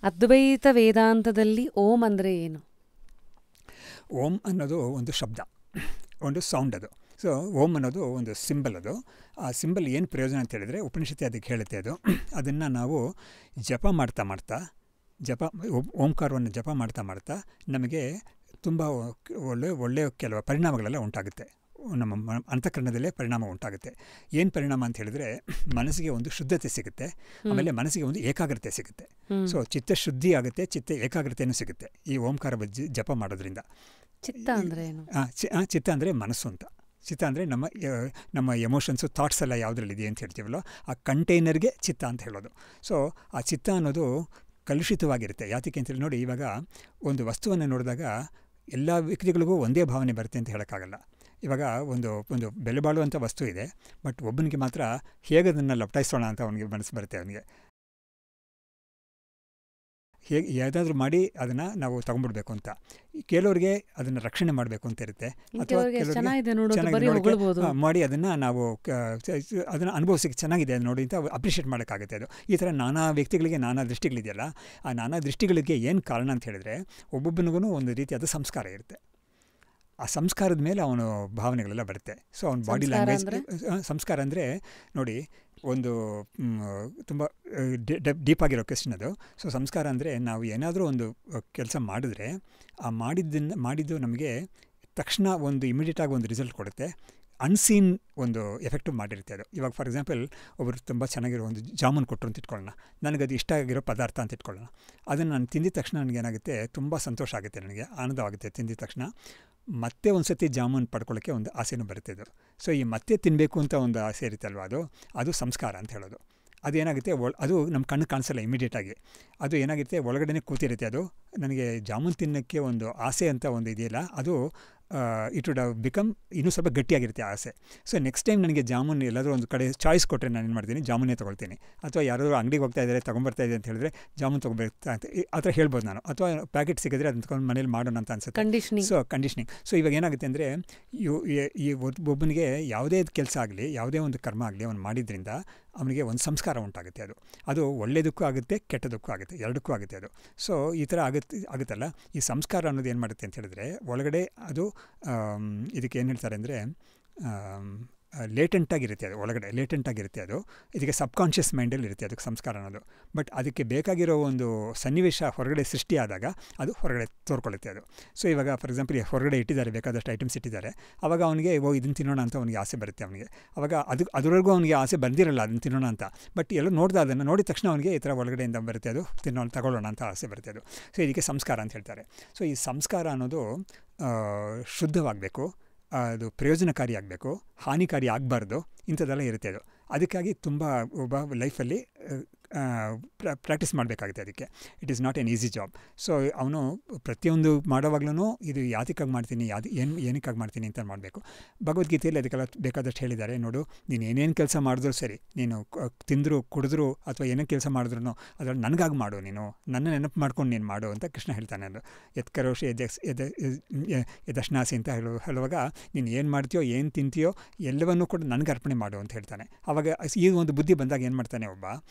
ಅದ್ವೈತ ವೇದಾಂತದಲ್ಲಿ ಓಂ ಅಂದರೆ ಏನು?
ಓಂ ಅನ್ನೋದು ಒಂದು ಶಬ್ದ, ಒಂದು ಸೌಂಡ್ ಅದು. ಸೊ ಓಂ ಅನ್ನೋದು ಒಂದು ಸಿಂಬಲ್. ಅದು ಆ ಸಿಂಬಲ್ ಏನು ಪ್ರಯೋಜನ ಅಂತ ಹೇಳಿದರೆ ಉಪನಿಷತ್ತೆ ಅದಕ್ಕೆ ಹೇಳುತ್ತೆ. ಅದನ್ನು ನಾವು ಜಪ ಮಾಡ್ತಾ ಓಂಕಾರವನ್ನು ಜಪ ಮಾಡ್ತಾ ನಮಗೆ ತುಂಬ ಒಳ್ಳೆಯ ಕೆಲವು ಪರಿಣಾಮಗಳೆಲ್ಲ ಉಂಟಾಗುತ್ತೆ. ನಮ್ಮ ಅಂತಃಕರಣದಲ್ಲೇ ಪರಿಣಾಮ ಉಂಟಾಗುತ್ತೆ. ಏನು ಪರಿಣಾಮ ಅಂತ ಹೇಳಿದ್ರೆ ಮನಸ್ಸಿಗೆ ಒಂದು ಶುದ್ಧತೆ ಸಿಗುತ್ತೆ, ಆಮೇಲೆ ಮನಸ್ಸಿಗೆ ಒಂದು ಏಕಾಗ್ರತೆ ಸಿಗುತ್ತೆ. ಸೊ ಚಿತ್ತ ಶುದ್ಧಿ ಆಗುತ್ತೆ, ಚಿತ್ತ ಏಕಾಗ್ರತೆಯೂ ಸಿಗುತ್ತೆ ಈ ಓಂಕಾರ ಜಪ ಮಾಡೋದ್ರಿಂದ.
ಚಿತ್ತ ಅಂದರೆ ಏನು?
ಚಿತ್ತ ಅಂದರೆ ಮನಸ್ಸು ಅಂತ. ಚಿತ್ತ ಅಂದರೆ ನಮ್ಮ ಎಮೋಷನ್ಸು, ಥಾಟ್ಸ್ ಎಲ್ಲ ಯಾವುದ್ರಲ್ಲಿದೆ ಅಂತ ಹೇಳ್ತೀವಲ್ಲ, ಆ ಕಂಟೈನರ್ಗೆ ಚಿತ್ತ ಅಂತ ಹೇಳೋದು. ಸೊ ಆ ಚಿತ್ತ ಅನ್ನೋದು ಕಲುಷಿತವಾಗಿರುತ್ತೆ. ಯಾತಕ್ಕೆ ಅಂತೇಳಿ ನೋಡಿ, ಇವಾಗ ಒಂದು ವಸ್ತುವನ್ನು ನೋಡಿದಾಗ ಎಲ್ಲ ವ್ಯಕ್ತಿಗಳಿಗೂ ಒಂದೇ ಭಾವನೆ ಬರುತ್ತೆ ಅಂತ ಹೇಳೋಕ್ಕಾಗಲ್ಲ. ಇವಾಗ ಒಂದು ಬೆಲೆ ಬಾಳುವಂಥ ವಸ್ತು ಇದೆ, ಬಟ್ ಒಬ್ಬನಿಗೆ ಮಾತ್ರ ಹೇಗೆ ಅದನ್ನು ಲಪಟಾಯಿಸೋಣ ಅಂತ ಅವನಿಗೆ ಮನಸ್ಸು ಬರುತ್ತೆ. ಅವನಿಗೆ ಹೇಗೆ ಯಾವುದಾದ್ರೂ ಮಾಡಿ ಅದನ್ನು ನಾವು ತೊಗೊಂಡ್ಬಿಡ್ಬೇಕು ಅಂತ, ಕೆಲವರಿಗೆ ಅದನ್ನು ರಕ್ಷಣೆ ಮಾಡಬೇಕು ಅಂತ ಇರುತ್ತೆ, ಅಥವಾ ಕೆಲವರಿಗೆ ಮಾಡಿ ಅದನ್ನು ನಾವು ಅದನ್ನು ಅನುಭವಿಸೋಕ್ಕೆ ಚೆನ್ನಾಗಿದೆ ಅದು ನೋಡಿ ಅಂತ ಅಪ್ರಿಷಿಯೇಟ್ ಮಾಡೋಕ್ಕಾಗುತ್ತೆ. ಅದು ಈ ಥರ ನಾನಾ ವ್ಯಕ್ತಿಗಳಿಗೆ ನಾನಾ ದೃಷ್ಟಿಗಳಿದೆಯಲ್ಲ, ಆ ನಾನಾ ದೃಷ್ಟಿಗಳಿಗೆ ಏನು ಕಾರಣ ಅಂತ ಹೇಳಿದ್ರೆ ಒಬ್ಬೊಬ್ಬನಿಗೂ ಒಂದು ರೀತಿಯಾದ ಸಂಸ್ಕಾರ ಇರುತ್ತೆ. ಆ ಸಂಸ್ಕಾರದ ಮೇಲೆ ಅವನು ಭಾವನೆಗಳೆಲ್ಲ ಬರುತ್ತೆ. ಸೊ ಅವನ ಬಾಡಿ ಲ್ಯಾಂಗ್ವೇಜ್ ಸಂಸ್ಕಾರ ಅಂದರೆ ನೋಡಿ, ಒಂದು ತುಂಬ ಡೀಪಾಗಿರೋ ಕ್ವೆಶ್ಚನ್ ಅದು. ಸೊ ಸಂಸ್ಕಾರ ಅಂದರೆ ನಾವು ಏನಾದರೂ ಒಂದು ಕೆಲಸ ಮಾಡಿದ್ರೆ ಆ ಮಾಡಿದ್ದು ನಮಗೆ ತಕ್ಷಣ ಒಂದು ಇಮಿಡಿಯೇಟಾಗಿ ಒಂದು ರಿಸಲ್ಟ್ ಕೊಡುತ್ತೆ. ಅನ್ಸೀನ್ ಒಂದು ಎಫೆಕ್ಟಿವ್ ಮಾಡಿರುತ್ತೆ ಅದು. ಇವಾಗ ಫಾರ್ ಎಕ್ಸಾಂಪಲ್ ಒಬ್ಬರು ತುಂಬ ಚೆನ್ನಾಗಿರೋ ಒಂದು ಜಾಮೂನು ಕೊಟ್ಟರು ಅಂತ ಇಟ್ಕೊಳ್ಳೋಣ, ನನಗದು ಇಷ್ಟ ಆಗಿರೋ ಪದಾರ್ಥ ಅಂತ ಇಟ್ಕೊಳ್ಳೋಣ. ಅದನ್ನು ನಾನು ತಿಂದಿದ ತಕ್ಷಣ ನನಗೇನಾಗುತ್ತೆ, ತುಂಬ ಸಂತೋಷ ಆಗುತ್ತೆ, ನನಗೆ ಆನಂದವಾಗುತ್ತೆ. ತಿಂದಿದ ತಕ್ಷಣ ಮತ್ತೆ ಒಂದು ಸತಿ ಜಾಮೂನು ಪಡ್ಕೊಳ್ಳೋಕ್ಕೆ ಒಂದು ಆಸೆನೂ ಬರುತ್ತೆ ಅದು. ಸೊ ಈ ಮತ್ತೆ ತಿನ್ನಬೇಕು ಅಂತ ಒಂದು ಆಸೆ ಇರುತ್ತೆ ಅಲ್ವ, ಅದು ಸಂಸ್ಕಾರ ಅಂತ ಹೇಳೋದು. ಅದೇನಾಗುತ್ತೆ, ಅದು ನಮ್ಮ ಕಣ್ಣು ಕಾಣಿಸಲ್ಲ ಇಮಿಡಿಯೇಟಾಗಿ. ಅದು ಏನಾಗುತ್ತೆ, ಒಳಗಡೆ ಕೂತಿರುತ್ತೆ. ಅದು ನನಗೆ ಜಾಮೂನು ತಿನ್ನೋಕ್ಕೆ ಒಂದು ಆಸೆ ಅಂತ ಒಂದು ಇದೆಯಲ್ಲ, ಅದು ಇಟ್ ವುಡ್ ಹವ್ ಬಿಕಮ್ ಇನ್ನೂ ಸ್ವಲ್ಪ ಗಟ್ಟಿಯಾಗಿರುತ್ತೆ ಆಸೆ. ಸೊ ನೆಕ್ಸ್ಟ್ ಟೈಮ್ ನನಗೆ ಜಾಮೂನು ಎಲ್ಲಾದರೂ ಒಂದು ಕಡೆ ಚಾಯ್ಸ್ ಕೊಟ್ಟರೆ ನಾನು ಏನು ಮಾಡ್ತೀನಿ, ಜಾಮೂನೇ ತೊಗೊಳ್ತೀನಿ. ಅಥವಾ ಯಾರಾದರೂ ಅಂಗಡಿಗೆ ಹೋಗ್ತಾ ಇದ್ದಾರೆ, ತೊಗೊಂಬರ್ತಾ ಇದೆ ಅಂತ ಹೇಳಿದ್ರೆ ಜಾಮೂನು ತೊಗೊಬೇಕು ಅಂತ ಆ ಥರ ಹೇಳ್ಬೋದು ನಾನು. ಅಥವಾ ಪ್ಯಾಕೆಟ್ ಸಿಗಿದ್ರೆ ಅದನ್ನ ತೊಗೊಂಡು ಮನೇಲಿ ಮಾಡೋಣ ಅಂತ ಅನ್ಸುತ್ತೆ. So conditioning. ಸೊ ಇವಾಗ ಏನಾಗುತ್ತೆ ಅಂದರೆ ಈ ಒಬ್ಬನಿಗೆ ಯಾವುದೇ ಕೆಲಸ ಆಗಲಿ, ಯಾವುದೇ ಒಂದು ಕರ್ಮ ಆಗಲಿ ಅವನು ಮಾಡಿದ್ರಿಂದ ಅವನಿಗೆ ಒಂದು ಸಂಸ್ಕಾರ ಉಂಟಾಗುತ್ತೆ. ಅದು ಒಳ್ಳೆಯದಕ್ಕೂ ಆಗುತ್ತೆ, ಕೆಟ್ಟದಕ್ಕೂ ಆಗುತ್ತೆ, ಎರಡಕ್ಕೂ ಆಗುತ್ತೆ ಅದು. ಸೊ ಈ ಥರ ಆಗುತ್ತಲ್ಲ, ಈ ಸಂಸ್ಕಾರ ಅನ್ನೋದು ಏನು ಮಾಡುತ್ತೆ ಅಂತ ಹೇಳಿದ್ರೆ ಒಳಗಡೆ ಅದು ಇದಕ್ಕೆ ಏನು ಹೇಳ್ತಾರೆ ಅಂದರೆ ಲೇಟೆಂಟಾಗಿರುತ್ತೆ. ಅದು ಒಳಗಡೆ ಲೇಟೆಂಟಾಗಿರುತ್ತೆ. ಅದು ಇದಕ್ಕೆ ಸಬ್ಕಾನ್ಷಿಯಸ್ ಮೈಂಡಲ್ಲಿ ಇರುತ್ತೆ ಅದಕ್ಕೆ ಸಂಸ್ಕಾರ ಅನ್ನೋದು. ಬಟ್ ಅದಕ್ಕೆ ಬೇಕಾಗಿರೋ ಒಂದು ಸನ್ನಿವೇಶ ಹೊರಗಡೆ ಸೃಷ್ಟಿಯಾದಾಗ ಅದು ಹೊರಗಡೆ ತೋರ್ಕೊಳ್ಳುತ್ತೆ ಅದು. ಸೊ ಇವಾಗ ಫಾರ್ ಎಕ್ಸಾಂಪಲ್ ಹೊರಗಡೆ ಇಟ್ಟಿದ್ದಾರೆ, ಬೇಕಾದಷ್ಟು ಐಟಮ್ಸ್ ಇಟ್ಟಿದ್ದಾರೆ, ಆವಾಗ ಅವನಿಗೆ ಇದನ್ನು ತಿನ್ನೋಣ ಅಂತ ಅವನಿಗೆ ಆಸೆ ಬರುತ್ತೆ. ಅವನಿಗೆ ಆವಾಗ ಅದರವರೆಗೂ ಅವನಿಗೆ ಆಸೆ ಬಂದಿರಲ್ಲ ಅದನ್ನು ತಿನ್ನೋಣ ಅಂತ. ಬಟ್ ಎಲ್ಲ ಅದನ್ನು ನೋಡಿದ ತಕ್ಷಣ ಅವನಿಗೆ ಈ ಥರ ಒಳಗಡೆಯಿಂದ ಬರುತ್ತೆ, ಅದು ತಗೊಳ್ಳೋಣ ಅಂತ ಆಸೆ ಬರುತ್ತೆ ಅದು. ಸೊ ಇದಕ್ಕೆ ಸಂಸ್ಕಾರ ಅಂತ ಹೇಳ್ತಾರೆ. ಸೊ ಈ ಸಂಸ್ಕಾರ ಅನ್ನೋದು ಶುದ್ಧವಾಗಬೇಕು, ಅದು ಪ್ರಯೋಜನಕಾರಿಯಾಗಬೇಕು, ಹಾನಿಕಾರಿ ಆಗಬಾರ್ದು, ಇಂಥದ್ದೆಲ್ಲ ಇರುತ್ತೆ ಅದು. ಅದಕ್ಕಾಗಿ ತುಂಬ ಒಬ್ಬ ಲೈಫಲ್ಲಿ ಪ್ರಾಕ್ಟೀಸ್ ಮಾಡಬೇಕಾಗುತ್ತೆ. ಅದಕ್ಕೆ it is not an easy job. So ಅವನು ಪ್ರತಿಯೊಂದು ಮಾಡೋವಾಗ್ಲೂ ಇದು ಯಾತಕ್ಕಾಗಿ ಮಾಡ್ತೀನಿ, ಏನಕ್ಕಾಗಿ ಮಾಡ್ತೀನಿ ಅಂತ ಮಾಡಬೇಕು. ಭಗವದ್ಗೀತೆಯಲ್ಲಿ ಅದಕ್ಕೆಲ್ಲ ಬೇಕಾದಷ್ಟು ಹೇಳಿದ್ದಾರೆ. ನೋಡು, ನೀನು ಏನೇನು ಕೆಲಸ ಮಾಡಿದ್ರೂ ಸರಿ, ನೀನು ತಿಂದರೂ ಕುಡಿದ್ರೂ ಅಥವಾ ಏನೇ ಕೆಲಸ ಮಾಡಿದ್ರೂ ಅದರಲ್ಲಿ ನನಗಾಗಿ ಮಾಡು, ನೀನು ನನ್ನ ನೆನಪು ಮಾಡ್ಕೊಂಡು ನೀನು ಮಾಡು ಅಂತ ಕೃಷ್ಣ ಹೇಳ್ತಾನೆ. ಅದು ಯತ್ಕರೋಷಿ ಯದಶ್ನಾಸಿ ಅಂತ ಹೇಳುವಾಗ ನೀನು ಏನು ಮಾಡ್ತೀಯೋ, ಏನು ತಿಂತೀಯೋ ಎಲ್ಲವನ್ನೂ ಕೂಡ ನನಗೆ ಅರ್ಪಣೆ ಮಾಡು ಅಂತ ಹೇಳ್ತಾನೆ. ಆವಾಗ ಈ ಒಂದು ಬುದ್ಧಿ ಬಂದಾಗ ಏನು ಮಾಡ್ತಾನೆ, ಒಬ್ಬ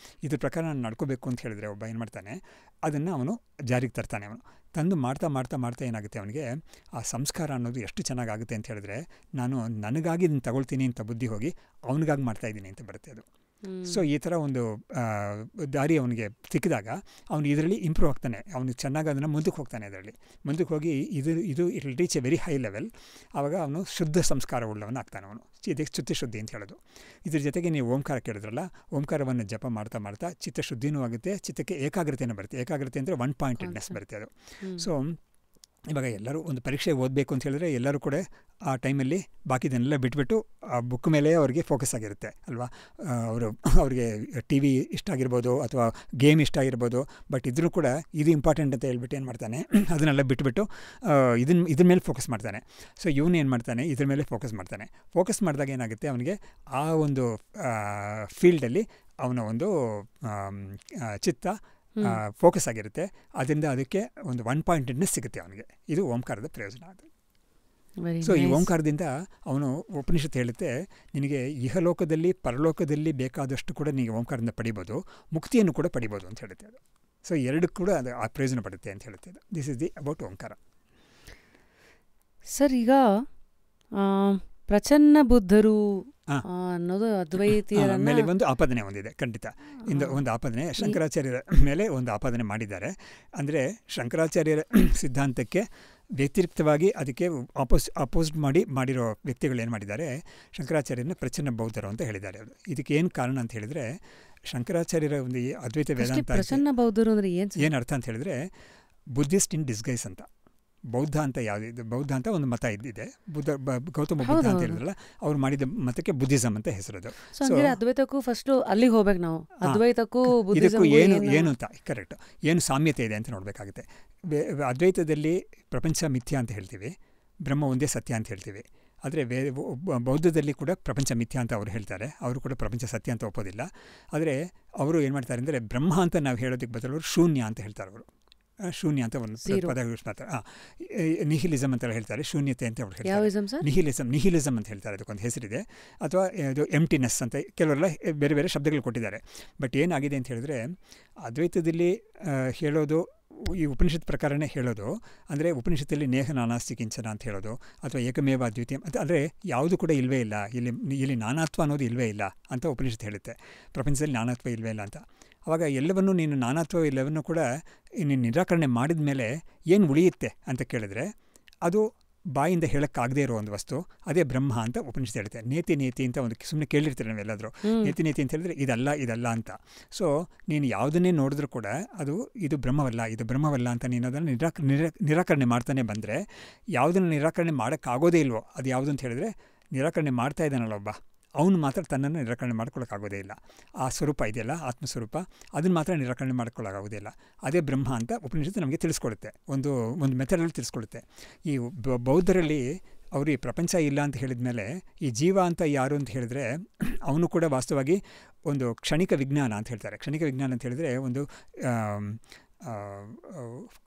ಇದ್ರ ಪ್ರಕಾರ ನಾನು ನಡ್ಕೋಬೇಕು ಅಂತ ಹೇಳಿದ್ರೆ ಒಬ್ಬ ಏನು ಮಾಡ್ತಾನೆ, ಅದನ್ನು ಅವನು ಜಾರಿಗೆ ತರ್ತಾನೆ. ಅವನು ತಂದು ಮಾಡ್ತಾ ಏನಾಗುತ್ತೆ, ಅವನಿಗೆ ಆ ಸಂಸ್ಕಾರ ಅನ್ನೋದು ಎಷ್ಟು ಚೆನ್ನಾಗಾಗುತ್ತೆ ಅಂತ ಹೇಳಿದ್ರೆ, ನಾನು ನನಗಾಗಿ ಇದನ್ನು ತಗೊಳ್ತೀನಿ ಅಂತ ಬುದ್ಧಿ ಹೋಗಿ ಅವನಿಗಾಗಿ ಮಾಡ್ತಾಯಿದ್ದೀನಿ ಅಂತ ಬರುತ್ತೆ ಅದು. ಸೊ ಈ ಥರ ಒಂದು ದಾರಿ ಅವನಿಗೆ ಸಿಕ್ಕಿದಾಗ ಅವನು ಇದರಲ್ಲಿ ಇಂಪ್ರೂವ್ ಆಗ್ತಾನೆ, ಅವನು ಚೆನ್ನಾಗಿ ಅದನ್ನು ಮುಂದಕ್ಕೆ ಹೋಗ್ತಾನೆ. ಅದರಲ್ಲಿ ಮುಂದಕ್ಕೆ ಹೋಗಿ ಇದು it will reach A very high level. ಆವಾಗ ಅವನು ಶುದ್ಧ ಸಂಸ್ಕಾರ ಉಳ್ಳವನು ಆಗ್ತಾನೆ. ಅವನು ಇದಕ್ಕೆ ಚಿತ್ತಶುದ್ಧಿ ಅಂತ ಹೇಳೋದು. ಇದ್ರ ಜೊತೆಗೆ ನೀವು ಓಂಕಾರ ಕೇಳಿದ್ರಲ್ಲ, ಓಂಕಾರವನ್ನು ಜಪ ಮಾಡ್ತಾ ಮಾಡ್ತಾ ಚಿತ್ತಶುದ್ಧಿನೂ ಆಗುತ್ತೆ, ಚಿತ್ತಕ್ಕೆ ಏಕಾಗ್ರತೆನೂ ಬರುತ್ತೆ. ಏಕಾಗ್ರತೆ ಅಂದರೆ ಒನ್ ಪಾಯಿಂಟೆಡ್ನೆಸ್ ಬರುತ್ತೆ ಅದು. ಸೊ ಇವಾಗ ಎಲ್ಲರೂ ಒಂದು ಪರೀಕ್ಷೆ ಓದಬೇಕು ಅಂತ ಹೇಳಿದ್ರೆ ಎಲ್ಲರೂ ಕೂಡ ಆ ಟೈಮಲ್ಲಿ ಬಾಕಿದನ್ನೆಲ್ಲ ಬಿಟ್ಬಿಟ್ಟು ಆ ಬುಕ್ ಮೇಲೆ ಅವ್ರಿಗೆ ಫೋಕಸ್ ಆಗಿರುತ್ತೆ ಅಲ್ವಾ. ಅವ್ರಿಗೆ ಟಿ ವಿ ಇಷ್ಟ ಆಗಿರ್ಬೋದು ಅಥವಾ ಗೇಮ್ ಇಷ್ಟ ಆಗಿರ್ಬೋದು, ಬಟ್ ಇದ್ರೂ ಕೂಡ ಇದು ಇಂಪಾರ್ಟೆಂಟ್ ಅಂತ ಹೇಳ್ಬಿಟ್ಟು ಏನು ಮಾಡ್ತಾನೆ, ಅದನ್ನೆಲ್ಲ ಬಿಟ್ಬಿಟ್ಟು ಇದ್ರ ಮೇಲೆ ಫೋಕಸ್ ಮಾಡ್ತಾನೆ. ಸೊ ಇವನು ಏನು ಮಾಡ್ತಾನೆ, ಇದ್ರ ಮೇಲೆ ಫೋಕಸ್ ಮಾಡ್ತಾನೆ. ಫೋಕಸ್ ಮಾಡಿದಾಗ ಏನಾಗುತ್ತೆ, ಅವನಿಗೆ ಆ ಒಂದು ಫೀಲ್ಡಲ್ಲಿ ಅವನ ಒಂದು ಚಿತ್ತ ಫೋಕಸ್ ಆಗಿರುತ್ತೆ. ಅದರಿಂದ ಅದಕ್ಕೆ ಒಂದು ಒನ್ ಪಾಯಿಂಟೆಡ್ನೆಸ್ ಸಿಗುತ್ತೆ ಅವನಿಗೆ. ಇದು ಓಂಕಾರದ ಪ್ರಯೋಜನ ಅದು. ಸೊ ಈ ಓಂಕಾರದಿಂದ ಅವನು ಉಪನಿಷತ್ತು ಹೇಳುತ್ತೆ, ನಿನಗೆ ಇಹಲೋಕದಲ್ಲಿ ಪರಲೋಕದಲ್ಲಿ ಬೇಕಾದಷ್ಟು ಕೂಡ ನೀವು ಓಂಕಾರದಿಂದ ಪಡಿಬೋದು, ಮುಕ್ತಿಯನ್ನು ಕೂಡ ಪಡಿಬೋದು ಅಂತ ಹೇಳುತ್ತೆ ಅದು. ಸೊ ಎರಡು ಕೂಡ ಅದು ಆ ಪ್ರಯೋಜನ ಪಡುತ್ತೆ ಅಂತ ಹೇಳುತ್ತೆ ಅದು. This is the about Omkara.
Sir, ಈಗ ಪ್ರಚನ್ನ ಬುದ್ಧರು ಅನ್ನೋದು ಅದ್ವೈತಿಯರ
ಮೇಲೆ ಒಂದು ಆಪಾದನೆ ಒಂದಿದೆ, ಖಂಡಿತ. ಒಂದು ಆಪಾದನೆ ಶಂಕರಾಚಾರ್ಯರ ಮೇಲೆ ಒಂದು ಆಪಾದನೆ ಮಾಡಿದ್ದಾರೆ. ಶಂಕರಾಚಾರ್ಯರ ಸಿದ್ಧಾಂತಕ್ಕೆ ವ್ಯತಿರಿಕ್ತವಾಗಿ ಅದಕ್ಕೆ ಅಪೋಸ್ ಮಾಡಿರೋ ವ್ಯಕ್ತಿಗಳು ಏನು ಮಾಡಿದ್ದಾರೆ, ಶಂಕರಾಚಾರ್ಯರನ್ನ ಪ್ರಚನ್ನ ಬೌದ್ಧರು ಅಂತ ಹೇಳಿದ್ದಾರೆ. ಅವರು ಇದಕ್ಕೆ ಏನು ಕಾರಣ ಅಂತ ಹೇಳಿದರೆ, ಶಂಕರಾಚಾರ್ಯರ ಒಂದು ಅದ್ವೈತ ವೇದಾಂತ
ಪ್ರಚನ್ನ ಬೌದ್ಧರು ಅಂದರೆ ಏನು
ಅರ್ಥ ಅಂತ ಹೇಳಿದ್ರೆ, ಬುದ್ಧಿಸ್ಟ್ ಇನ್ ಡಿಸ್ಗೈಸ್ ಅಂತ. ಬೌದ್ಧ ಅಂತ ಯಾವುದಿದೆ, ಬೌದ್ಧ ಅಂತ ಒಂದು ಮತ ಇದ್ದಿದೆ. ಗೌತಮ ಬುದ್ಧ ಅಂತ ಹೇಳಿದ್ರಲ್ಲ, ಅವ್ರು ಮಾಡಿದ ಮತಕ್ಕೆ ಬುದ್ಧಿಸಮ್ ಅಂತ ಹೆಸರದು.
ಸೊ ಅದ್ವೈತಕ್ಕೂ ಫಸ್ಟ್ ಅಲ್ಲಿಗೆ ಹೋಗ್ಬೇಕು ನಾವು. ಅದ್ವೈತಕ್ಕೂ
ಇದಕ್ಕೂ ಏನು ಅಂತ ಕರೆಕ್ಟ್ ಏನು ಸಾಮ್ಯತೆ ಇದೆ ಅಂತ ನೋಡಬೇಕಾಗುತ್ತೆ. ಅದ್ವೈತದಲ್ಲಿ ಪ್ರಪಂಚ ಮಿಥ್ಯ ಅಂತ ಹೇಳ್ತೀವಿ, ಬ್ರಹ್ಮ ಒಂದೇ ಸತ್ಯ ಅಂತ ಹೇಳ್ತೀವಿ. ಆದರೆ ಬೌದ್ಧದಲ್ಲಿ ಕೂಡ ಪ್ರಪಂಚ ಮಿಥ್ಯ ಅಂತ ಅವರು ಹೇಳ್ತಾರೆ, ಅವರು ಕೂಡ ಪ್ರಪಂಚ ಸತ್ಯ ಅಂತ ಒಪ್ಪೋದಿಲ್ಲ. ಆದರೆ ಅವರು ಏನು ಮಾಡ್ತಾರೆ ಅಂದರೆ, ಬ್ರಹ್ಮ ಅಂತ ನಾವು ಹೇಳೋದಕ್ಕೆ ಬದಲು ಶೂನ್ಯ ಅಂತ ಹೇಳ್ತಾರೆ. ಅವರು ಶೂನ್ಯ ಅಂತ ಒಂದು ಪದ ಯೂಸ್ ಮಾಡ್ತಾರೆ. ನಿಹಿಲಿಸಮ್ ಅಂತ ಹೇಳ್ತಾರೆ, ಶೂನ್ಯತೆ ಅಂತ ಅವ್ರು ಹೇಳ್ತಾರೆ. ನಿಹಿಲಿಸಮ್ ಅಂತ ಹೇಳ್ತಾರೆ, ಅದಕ್ಕೊಂದು ಹೆಸರಿದೆ. ಅಥವಾ ಇದು ಎಂಟಿನೆಸ್ ಅಂತ ಕೆಲವರೆಲ್ಲ ಬೇರೆ ಬೇರೆ ಶಬ್ದಗಳು ಕೊಟ್ಟಿದ್ದಾರೆ. ಬಟ್ ಏನಾಗಿದೆ ಅಂತ ಹೇಳಿದ್ರೆ, ಅದ್ವೈತದಲ್ಲಿ ಹೇಳೋದು, ಈ ಉಪನಿಷತ್ ಪ್ರಕಾರನೇ ಹೇಳೋದು ಅಂದರೆ, ಉಪನಿಷತ್ತಲ್ಲಿ ನೇಹ ನಾನಾಸ್ತಿ ಕಿಂಚನ ಅಂತ ಹೇಳೋದು, ಅಥವಾ ಏಕಮೇವ ಅದ್ವಿತೀಯ ಅಂತ, ಅಂದರೆ ಯಾವುದು ಕೂಡ ಇಲ್ಲವೇ ಇಲ್ಲ, ಇಲ್ಲಿ ನಾನಾತ್ವ ಅನ್ನೋದು ಇಲ್ಲವೇ ಇಲ್ಲ ಅಂತ ಉಪನಿಷತ್ ಹೇಳುತ್ತೆ. ಪ್ರಪಂಚದಲ್ಲಿ ನಾನಾತ್ವ ಇಲ್ಲವೇ ಇಲ್ಲ ಅಂತ. ಆವಾಗ ಎಲ್ಲವನ್ನೂ ನೀನು ನಾನಾತ್ವ ಎಲ್ಲವನ್ನೂ ಕೂಡ ನೀನು ನಿರಾಕರಣೆ ಮಾಡಿದ ಮೇಲೆ ಏನು ಉಳಿಯುತ್ತೆ ಅಂತ ಕೇಳಿದ್ರೆ, ಅದು ಬಾಯಿಂದ ಹೇಳೋಕ್ಕಾಗದೇ ಇರೋ ಒಂದು ವಸ್ತು, ಅದೇ ಬ್ರಹ್ಮ ಅಂತ ಉಪನಿಷತ್ ಹೇಳುತ್ತೆ. ನೇತಿ ಅಂತ ಒಂದು ಸುಮ್ಮನೆ ಕೇಳಿರ್ತೀರಿ ನಾವೆಲ್ಲಾದರೂ. ನೇತಿ ಅಂತ ಹೇಳಿದ್ರೆ ಇದಲ್ಲ ಅಂತ. ಸೊ ನೀನು ಯಾವುದನ್ನೇ ನೋಡಿದ್ರೂ ಕೂಡ ಇದು ಬ್ರಹ್ಮವಲ್ಲ ಅಂತ ನೀನು ಅದನ್ನು ನಿರಾಕರಣೆ ಮಾಡ್ತಾನೆ ಬಂದರೆ, ಯಾವುದನ್ನು ನಿರಾಕರಣೆ ಮಾಡೋಕ್ಕಾಗೋದೇ ಇಲ್ವೋ ಅದು ಯಾವುದು ಅಂತ ಹೇಳಿದ್ರೆ, ನಿರಾಕರಣೆ ಮಾಡ್ತಾ ಇದ್ದಾನಲ್ಲ ಒಬ್ಬ, ಅವನು ಮಾತ್ರ ತನ್ನನ್ನು ನಿರಾಕರಣೆ ಮಾಡ್ಕೊಳ್ಳೋಕ್ಕಾಗೋದೇ ಇಲ್ಲ. ಆ ಸ್ವರೂಪ ಇದೆಯಲ್ಲ, ಆತ್ಮಸ್ವರೂಪ, ಅದನ್ನು ಮಾತ್ರ ನಿರಾಕರಣೆ ಮಾಡ್ಕೊಳ್ಳೋಕ್ಕಾಗೋದೇ ಇಲ್ಲ. ಅದೇ ಬ್ರಹ್ಮ ಅಂತ ಉಪನಿಷತ್ತು ನಮಗೆ ತಿಳಿಸ್ಕೊಡುತ್ತೆ, ಒಂದು ಮೆಥಡಲ್ಲಿ ತಿಳಿಸ್ಕೊಡುತ್ತೆ. ಈ ಬೌದ್ಧರಲ್ಲಿ ಅವರು ಈ ಪ್ರಪಂಚ ಇಲ್ಲ ಅಂತ ಹೇಳಿದ ಮೇಲೆ, ಈ ಜೀವ ಅಂತ ಯಾರು ಅಂತ ಹೇಳಿದ್ರೆ, ಅವನು ಕೂಡ ವಾಸ್ತವವಾಗಿ ಒಂದು ಕ್ಷಣಿಕ ವಿಜ್ಞಾನ ಅಂತ ಹೇಳ್ತಾರೆ. ಕ್ಷಣಿಕ ವಿಜ್ಞಾನ ಅಂತ ಹೇಳಿದ್ರೆ ಒಂದು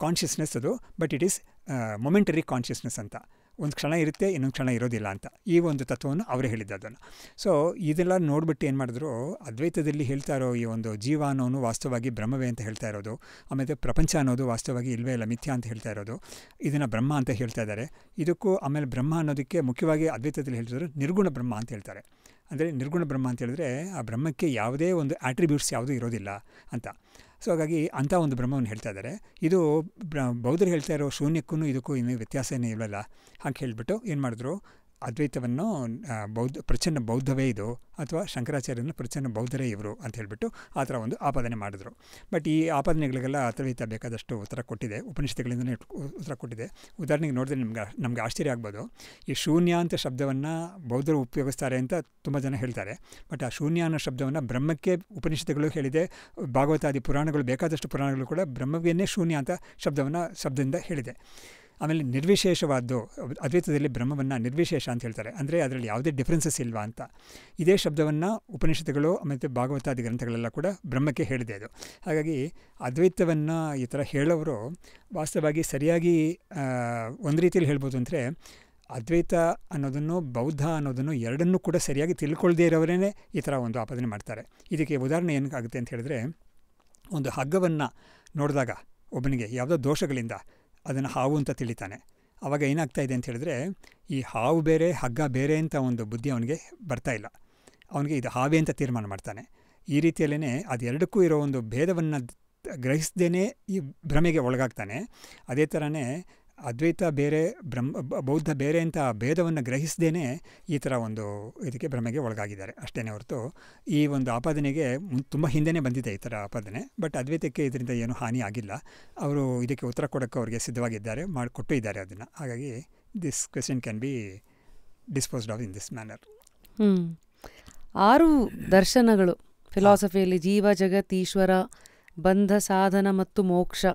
ಕಾನ್ಷಿಯಸ್ನೆಸ್ ಅದು, but it is momentary consciousness ಅಂತ. ಒಂದು ಕ್ಷಣ ಇರುತ್ತೆ, ಇನ್ನೊಂದು ಕ್ಷಣ ಇರೋದಿಲ್ಲ ಅಂತ. ಈ ಒಂದು ತತ್ವವನ್ನು ಅವರೇ ಹೇಳಿದ್ದು ಅದನ್ನು. ಸೊ ಇದೆಲ್ಲ ನೋಡಿಬಿಟ್ಟು ಏನು ಮಾಡಿದ್ರು, ಅದ್ವೈತದಲ್ಲಿ ಹೇಳ್ತಾ ಇರೋ ಈ ಒಂದು ಜೀವ ಅನ್ನೋನು ವಾಸ್ತವವಾಗಿ ಬ್ರಹ್ಮವೇ ಅಂತ ಹೇಳ್ತಾ ಇರೋದು, ಆಮೇಲೆ ಪ್ರಪಂಚ ಅನ್ನೋದು ವಾಸ್ತವವಾಗಿ ಇಲ್ವೇ ಇಲ್ಲ, ಮಿಥ್ಯ ಅಂತ ಹೇಳ್ತಾ ಇರೋದು, ಇದನ್ನು ಬ್ರಹ್ಮ ಅಂತ ಹೇಳ್ತಾ ಇದ್ದಾರೆ. ಇದಕ್ಕೂ ಆಮೇಲೆ ಬ್ರಹ್ಮ ಅನ್ನೋದಕ್ಕೆ ಮುಖ್ಯವಾಗಿ ಅದ್ವೈತದಲ್ಲಿ ಹೇಳ್ತಿದ್ರು ನಿರ್ಗುಣ ಬ್ರಹ್ಮ ಅಂತ ಹೇಳ್ತಾರೆ. ಅಂದರೆ ನಿರ್ಗುಣ ಬ್ರಹ್ಮ ಅಂತ ಹೇಳಿದ್ರೆ, ಆ ಬ್ರಹ್ಮಕ್ಕೆ ಯಾವುದೇ ಒಂದು ಆಟ್ರಿಬ್ಯೂಟ್ಸ್ ಯಾವುದೂ ಇರೋದಿಲ್ಲ ಅಂತ. ಸೊ ಹಾಗಾಗಿ ಅಂಥ ಒಂದು ಬ್ರಹ್ಮವನ್ನು ಹೇಳ್ತಾ ಇದ್ದಾರೆ. ಇದು ಬೌದ್ಧರು ಹೇಳ್ತಾ ಇರೋ ಶೂನ್ಯಕ್ಕೂ ಇದಕ್ಕೂ ಇನ್ನೂ ವ್ಯತ್ಯಾಸ ಏನೇ ಇಲ್ಲಲ್ಲ. ಹಾಗೆ ಹೇಳಿಬಿಟ್ಟು ಏನು ಮಾಡಿದ್ರು, ಅದ್ವೈತವನ್ನು ಪ್ರಚನ್ನ ಬೌದ್ಧವೇ ಇದು, ಅಥವಾ ಶಂಕರಾಚಾರ್ಯನ ಪ್ರಚನ್ನ ಬೌದ್ಧರೇ ಇವರು ಅಂತ ಹೇಳಿಬಿಟ್ಟು ಆ ಥರ ಒಂದು ಆಪಾದನೆ ಮಾಡಿದ್ರು. ಬಟ್ ಈ ಆಪಾದನೆಗಳಿಗೆಲ್ಲ ಅದ್ವೈತ ಬೇಕಾದಷ್ಟು ಉತ್ತರ ಕೊಟ್ಟಿದೆ, ಉಪನಿಷತ್ತುಗಳಿಂದಲೇ ಉತ್ತರ ಕೊಟ್ಟಿದೆ. ಉದಾಹರಣೆಗೆ ನೋಡಿದ್ರೆ ನಮಗೆ ಆಶ್ಚರ್ಯ ಆಗ್ಬೋದು. ಈ ಶೂನ್ಯ ಅಂತ ಶಬ್ದವನ್ನು ಬೌದ್ಧರು ಉಪಯೋಗಿಸ್ತಾರೆ ಅಂತ ತುಂಬ ಜನ ಹೇಳ್ತಾರೆ. ಬಟ್ ಆ ಶೂನ್ಯ ಅನ್ನೋ ಶಬ್ದವನ್ನು ಬ್ರಹ್ಮಕ್ಕೆ ಉಪನಿಷತ್ತುಗಳು ಹೇಳಿದೆ, ಭಾಗವತಾದಿ ಪುರಾಣಗಳು, ಬೇಕಾದಷ್ಟು ಪುರಾಣಗಳು ಕೂಡ ಬ್ರಹ್ಮವೇನೇ ಶೂನ್ಯ ಅಂತ ಶಬ್ದದಿಂದ ಹೇಳಿದೆ. ಆಮೇಲೆ ನಿರ್ವಿಶೇಷವಾದ್ದು, ಅದ್ವೈತದಲ್ಲಿ ಬ್ರಹ್ಮವನ್ನು ನಿರ್ವಿಶೇಷ ಅಂತ ಹೇಳ್ತಾರೆ, ಅಂದರೆ ಅದರಲ್ಲಿ ಯಾವುದೇ ಡಿಫ್ರೆನ್ಸಸ್ ಇಲ್ವಾ ಅಂತ. ಇದೇ ಶಬ್ದವನ್ನು ಉಪನಿಷತ್ತುಗಳು ಮತ್ತು ಭಾಗವತಾದಿ ಗ್ರಂಥಗಳೆಲ್ಲ ಕೂಡ ಬ್ರಹ್ಮಕ್ಕೆ ಹೇಳಿದೆ ಅದು. ಹಾಗಾಗಿ ಅದ್ವೈತವನ್ನು ಈ ಥರ ಹೇಳೋರು ವಾಸ್ತವವಾಗಿ ಸರಿಯಾಗಿ ಒಂದು ರೀತಿಯಲ್ಲಿ ಹೇಳ್ಬೋದು ಅಂದರೆ, ಅದ್ವೈತ ಅನ್ನೋದನ್ನು ಬೌದ್ಧ ಅನ್ನೋದನ್ನು ಎರಡನ್ನೂ ಕೂಡ ಸರಿಯಾಗಿ ತಿಳ್ಕೊಳ್ದೇ ಇರೋವರೇ ಈ ಥರ ಒಂದು ಆಪಾದನೆ ಮಾಡ್ತಾರೆ. ಇದಕ್ಕೆ ಉದಾಹರಣೆ ಏನಾಗುತ್ತೆ ಅಂತ ಹೇಳಿದ್ರೆ, ಒಂದು ಹಗ್ಗವನ್ನು ನೋಡಿದಾಗ ಒಬ್ಬನಿಗೆ ಯಾವುದೋ ದೋಷಗಳಿಂದ ಅದನ್ನು ಹಾವು ಅಂತ ತಿಳಿತಾನೆ. ಆವಾಗ ಏನಾಗ್ತಾ ಇದೆ ಅಂತ ಹೇಳಿದ್ರೆ, ಈ ಹಾವು ಬೇರೆ ಹಗ್ಗ ಬೇರೆ ಅಂತ ಒಂದು ಬುದ್ಧಿ ಅವನಿಗೆ ಬರ್ತಾ ಇಲ್ಲ. ಅವನಿಗೆ ಇದು ಹಾವೇ ಅಂತ ತೀರ್ಮಾನ ಮಾಡ್ತಾನೆ. ಈ ರೀತಿಯಲ್ಲೇ ಅದೆರಡಕ್ಕೂ ಇರೋ ಒಂದು ಭೇದವನ್ನು ಗ್ರಹಿಸದೇ ಈ ಭ್ರಮೆಗೆ ಒಳಗಾಗ್ತಾನೆ. ಅದೇ ಥರನೇ ಅದ್ವೈತ ಬೇರೆ ಬೌದ್ಧ ಬೇರೆ ಅಂತ ಭೇದವನ್ನು ಗ್ರಹಿಸದೇ ಈ ಥರ ಒಂದು ಇದಕ್ಕೆ ಭ್ರಮೆಗೆ ಒಳಗಾಗಿದ್ದಾರೆ ಅಷ್ಟೇ ಹೊರತು ಈ ಒಂದು ಆಪಾದನೆಗೆ ತುಂಬ ಹಿಂದೆನೇ ಬಂದಿದೆ ಈ ಥರ ಆಪಾದನೆ. ಬಟ್ ಅದ್ವೈತಕ್ಕೆ ಇದರಿಂದ ಏನೂ ಹಾನಿ ಆಗಿಲ್ಲ. ಅವರು ಇದಕ್ಕೆ ಉತ್ತರ ಕೊಡೋಕ್ಕೆ ಅವ್ರಿಗೆ ಸಿದ್ಧವಾಗಿದ್ದಾರೆ, ಮಾಡಿಕೊಟ್ಟು ಇದ್ದಾರೆ ಅದನ್ನು. ಹಾಗಾಗಿ this question can be disposed of in this manner.
6 ದರ್ಶನಗಳು ಫಿಲಾಸಫಿಯಲ್ಲಿ: ಜೀವ, ಜಗತ್, ಈಶ್ವರ, ಬಂಧ, ಸಾಧನ ಮತ್ತು ಮೋಕ್ಷ.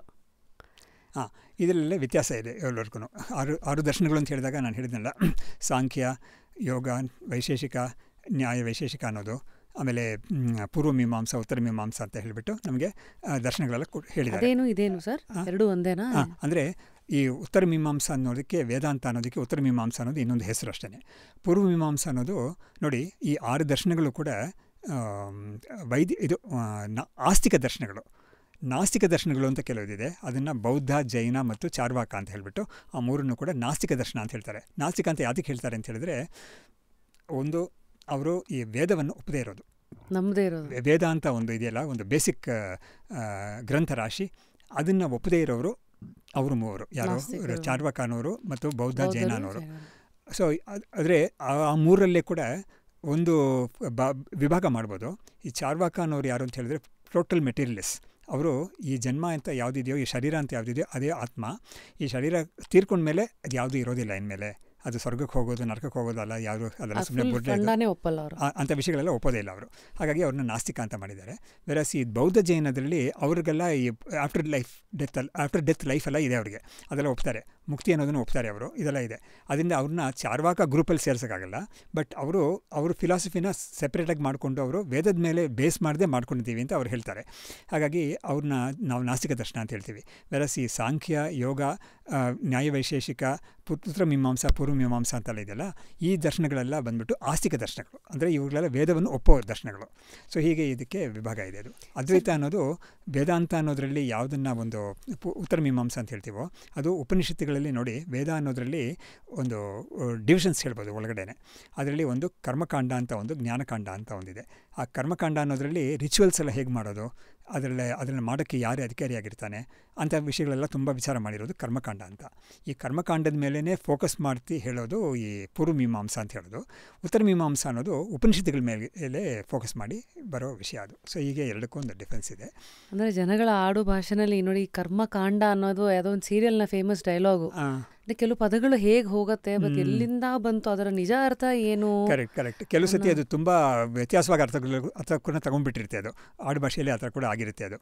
ಇದರಲ್ಲೇ ವ್ಯತ್ಯಾಸ ಇದೆ ಎಲ್ಲರಿಗೂ. 6 ದರ್ಶನಗಳು ಅಂತ ಹೇಳಿದಾಗ ನಾನು ಹೇಳಿದ್ನಲ್ಲ, ಸಾಂಖ್ಯ, ಯೋಗ, ವೈಶೇಷಿಕ, ನ್ಯಾಯ ವೈಶೇಷಿಕ ಅನ್ನೋದು, ಆಮೇಲೆ ಪೂರ್ವ ಮೀಮಾಂಸ, ಉತ್ತರ ಮೀಮಾಂಸ ಅಂತ ಹೇಳಿಬಿಟ್ಟು ನಮಗೆ ದರ್ಶನಗಳೆಲ್ಲ ಹೇಳಿದ್ದಾರೆ.
ಅದೇನು ಇದೇನು ಸರ್, ಎರಡೂ ಒಂದೇನಾ?
ಅಂದರೆ ಈ ಉತ್ತರ ಮೀಮಾಂಸ ಅನ್ನೋದಕ್ಕೆ, ವೇದಾಂತ ಅನ್ನೋದಕ್ಕೆ ಉತ್ತರ ಮೀಮಾಂಸ ಅನ್ನೋದು ಇನ್ನೊಂದು ಹೆಸರು ಅಷ್ಟೇ. ಪೂರ್ವ ಮೀಮಾಂಸ ಅನ್ನೋದು ನೋಡಿ, ಈ 6 ದರ್ಶನಗಳು ಕೂಡ ಆಸ್ತಿಕ ದರ್ಶನಗಳು. ನಾಸ್ತಿಕ ದರ್ಶನಗಳು ಅಂತ ಕೆಲವುದಿದೆ, ಅದನ್ನು ಬೌದ್ಧ, ಜೈನ ಮತ್ತು ಚಾರ್ವಾಕ ಅಂತ ಹೇಳಿಬಿಟ್ಟು ಆ ಮೂರನ್ನು ಕೂಡ ನಾಸ್ತಿಕ ದರ್ಶನ ಅಂತ ಹೇಳ್ತಾರೆ. ನಾಸ್ತಿಕ ಅಂತ ಯಾತಕ್ಕೆ ಹೇಳ್ತಾರೆ ಅಂತ ಹೇಳಿದ್ರೆ, ಒಂದು ಅವರು ಈ ವೇದವನ್ನು ಒಪ್ಪದೇ ಇರೋದು,
ನಮ್ಮದೇ ಇರೋದು.
ವೇದ ಅಂತ ಒಂದು ಇದೆಯಲ್ಲ, ಒಂದು ಬೇಸಿಕ್ ಗ್ರಂಥ ರಾಶಿ, ಅದನ್ನು ಒಪ್ಪದೇ ಇರೋರು ಅವರು ಮೂವರು. ಯಾರು? ಚಾರ್ವಾಕ ಅನ್ನೋರು ಮತ್ತು ಬೌದ್ಧ, ಜೈನ ಅನ್ನೋರು. ಸೊ ಆದರೆ ಆ ಮೂರಲ್ಲೇ ಕೂಡ ಒಂದು ವಿಭಾಗ ಮಾಡ್ಬೋದು. ಈ ಚಾರ್ವಾಕ ಅನ್ನೋರು ಯಾರು ಅಂತ ಹೇಳಿದ್ರೆ ಟೋಟಲ್ ಮೆಟೀರಿಯಲಿಸ್ಟ್. ಅವರು ಈ ಜನ್ಮ ಅಂತ ಯಾವುದಿದೆಯೋ, ಈ ಶರೀರ ಅಂತ ಯಾವುದಿದೆಯೋ ಅದೇ ಆತ್ಮ. ಈ ಶರೀರ ತೀರ್ಕೊಂಡ್ಮೇಲೆ ಅದು ಯಾವುದೂ ಇರೋದಿಲ್ಲ ಇನ್ಮೇಲೆ. ಅದು ಸ್ವರ್ಗಕ್ಕೆ ಹೋಗೋದು, ನರಕಕ್ಕೆ ಹೋಗೋದಲ್ಲ, ಯಾರು ಅದೆಲ್ಲ ಸುಮ್ಮನೆ ಅಂಥ ವಿಷಯಗಳೆಲ್ಲ ಒಪ್ಪೋದೇ ಇಲ್ಲ ಅವರು. ಹಾಗಾಗಿ ಅವ್ರನ್ನ ನಾಸ್ತಿಕ ಅಂತ ಮಾಡಿದ್ದಾರೆ. ವೆರಸ್ ಈ ಬೌದ್ಧ ಜೈನದಲ್ಲಿ ಅವ್ರಿಗೆಲ್ಲ ಈ ಆಫ್ಟರ್ ಡೆತ್ ಲೈಫ್ ಎಲ್ಲ ಇದೆ ಅವ್ರಿಗೆ, ಅದೆಲ್ಲ ಒಪ್ತಾರೆ. ಮುಕ್ತಿ ಅನ್ನೋದನ್ನು ಒಪ್ತಾರೆ ಅವರು, ಇದೆಲ್ಲ ಇದೆ. ಅದರಿಂದ ಅವ್ರನ್ನ ಚಾರ್ವಾಕ ಗ್ರೂಪಲ್ಲಿ ಸೇರ್ಸೋಕ್ಕಾಗಲ್ಲ. ಬಟ್ ಅವರು ಫಿಲಾಸಫಿನ ಸೆಪ್ರೇಟಾಗಿ ಮಾಡಿಕೊಂಡು ಅವರು ವೇದದ ಮೇಲೆ ಬೇಸ್ ಮಾಡದೆ ಮಾಡ್ಕೊಂಡಿದ್ದೀವಿ ಅಂತ ಅವ್ರು ಹೇಳ್ತಾರೆ. ಹಾಗಾಗಿ ಅವ್ರನ್ನ ನಾವು ನಾಸ್ತಿಕ ದರ್ಶನ ಅಂತ ಹೇಳ್ತೀವಿ. ವೆರಸ್ ಈ ಸಾಂಖ್ಯ, ಯೋಗ, ನ್ಯಾಯವೈಶೇಷಿಕ, ಉತ್ತರ ಮೀಮಾಂಸ, ಪೂರ್ವ ಮೀಮಾಂಸ ಅಂತೆಲ್ಲ ಇದೆಯಲ್ಲ, ಈ ದರ್ಶನಗಳೆಲ್ಲ ಬಂದ್ಬಿಟ್ಟು ಆಸ್ತಿಕ ದರ್ಶನಗಳು. ಅಂದರೆ ಇವುಗಳೆಲ್ಲ ವೇದವನ್ನು ಒಪ್ಪೋ ದರ್ಶನಗಳು. ಸೊ ಹೀಗೆ ಇದಕ್ಕೆ ವಿಭಾಗ ಇದೆ. ಅದು ಅದ್ವೈತ ಅನ್ನೋದು ವೇದಾಂತ ಅನ್ನೋದರಲ್ಲಿ ಯಾವುದನ್ನು ಒಂದು ಉತ್ತರ ಮೀಮಾಂಸ ಅಂತ ಹೇಳ್ತೀವೋ, ಅದು ಉಪನಿಷತ್ತುಗಳಲ್ಲಿ ನೋಡಿ, ವೇದ ಅನ್ನೋದರಲ್ಲಿ ಒಂದು ಡಿವಿಷನ್ಸ್ ಹೇಳ್ಬೋದು ಒಳಗಡೆನೆ. ಅದರಲ್ಲಿ ಒಂದು ಕರ್ಮಕಾಂಡ ಅಂತ, ಒಂದು ಜ್ಞಾನಕಾಂಡ ಅಂತ ಒಂದಿದೆ. ಆ ಕರ್ಮಕಾಂಡ ಅನ್ನೋದರಲ್ಲಿ ರಿಚುವಲ್ಸ್ ಎಲ್ಲ ಹೇಗೆ ಮಾಡೋದು, ಅದನ್ನು ಮಾಡೋಕ್ಕೆ ಯಾರೇ ಅಧಿಕಾರಿಯಾಗಿರ್ತಾನೆ ಅಂಥ ವಿಷಯಗಳೆಲ್ಲ ತುಂಬ ವಿಚಾರ ಮಾಡಿರೋದು ಕರ್ಮಕಾಂಡ ಅಂತ. ಈ ಕರ್ಮಕಾಂಡದ ಮೇಲೇ ಫೋಕಸ್ ಮಾಡ್ತಿ ಹೇಳೋದು ಈ ಪೂರ್ವ ಮೀಮಾಂಸ ಅಂತ ಹೇಳೋದು. ಉತ್ತರ ಮೀಮಾಂಸ ಅನ್ನೋದು ಉಪನಿಷತ್ತುಗಳ ಮೇಲೆ ಫೋಕಸ್ ಮಾಡಿ ಬರೋ ವಿಷಯ ಅದು. ಸೊ ಹೀಗೆ ಎರಡಕ್ಕೂ ಒಂದು ಡಿಫ್ರೆನ್ಸ್ ಇದೆ.
ಅಂದರೆ ಜನಗಳ ಆಡು ಭಾಷೆನಲ್ಲಿ ನೋಡಿ, ಕರ್ಮಕಾಂಡ ಅನ್ನೋದು ಯಾವುದೋ ಒಂದು ಸೀರಿಯಲ್ನ ಫೇಮಸ್ ಡೈಲಾಗು. ಕೆಲವು ಪದಗಳು ಹೇಗೆ ಹೋಗುತ್ತೆ, ಬಟ್ ಎಲ್ಲಿಂದ ಬಂತು, ಅದರ ನಿಜ ಅರ್ಥ ಏನು?
ಕರೆಕ್ಟ್. ಕೆಲವು ಸತಿ ಅದು ತುಂಬ ವ್ಯತ್ಯಾಸವಾಗಿ ಅರ್ಥಕ್ಕೂ ತಗೊಂಡ್ಬಿಟ್ಟಿರುತ್ತೆ. ಅದು ಆಡು ಭಾಷೆಯಲ್ಲಿ ಆ ಥರ ಕೂಡ ಆಗಿರುತ್ತೆ ಅದು.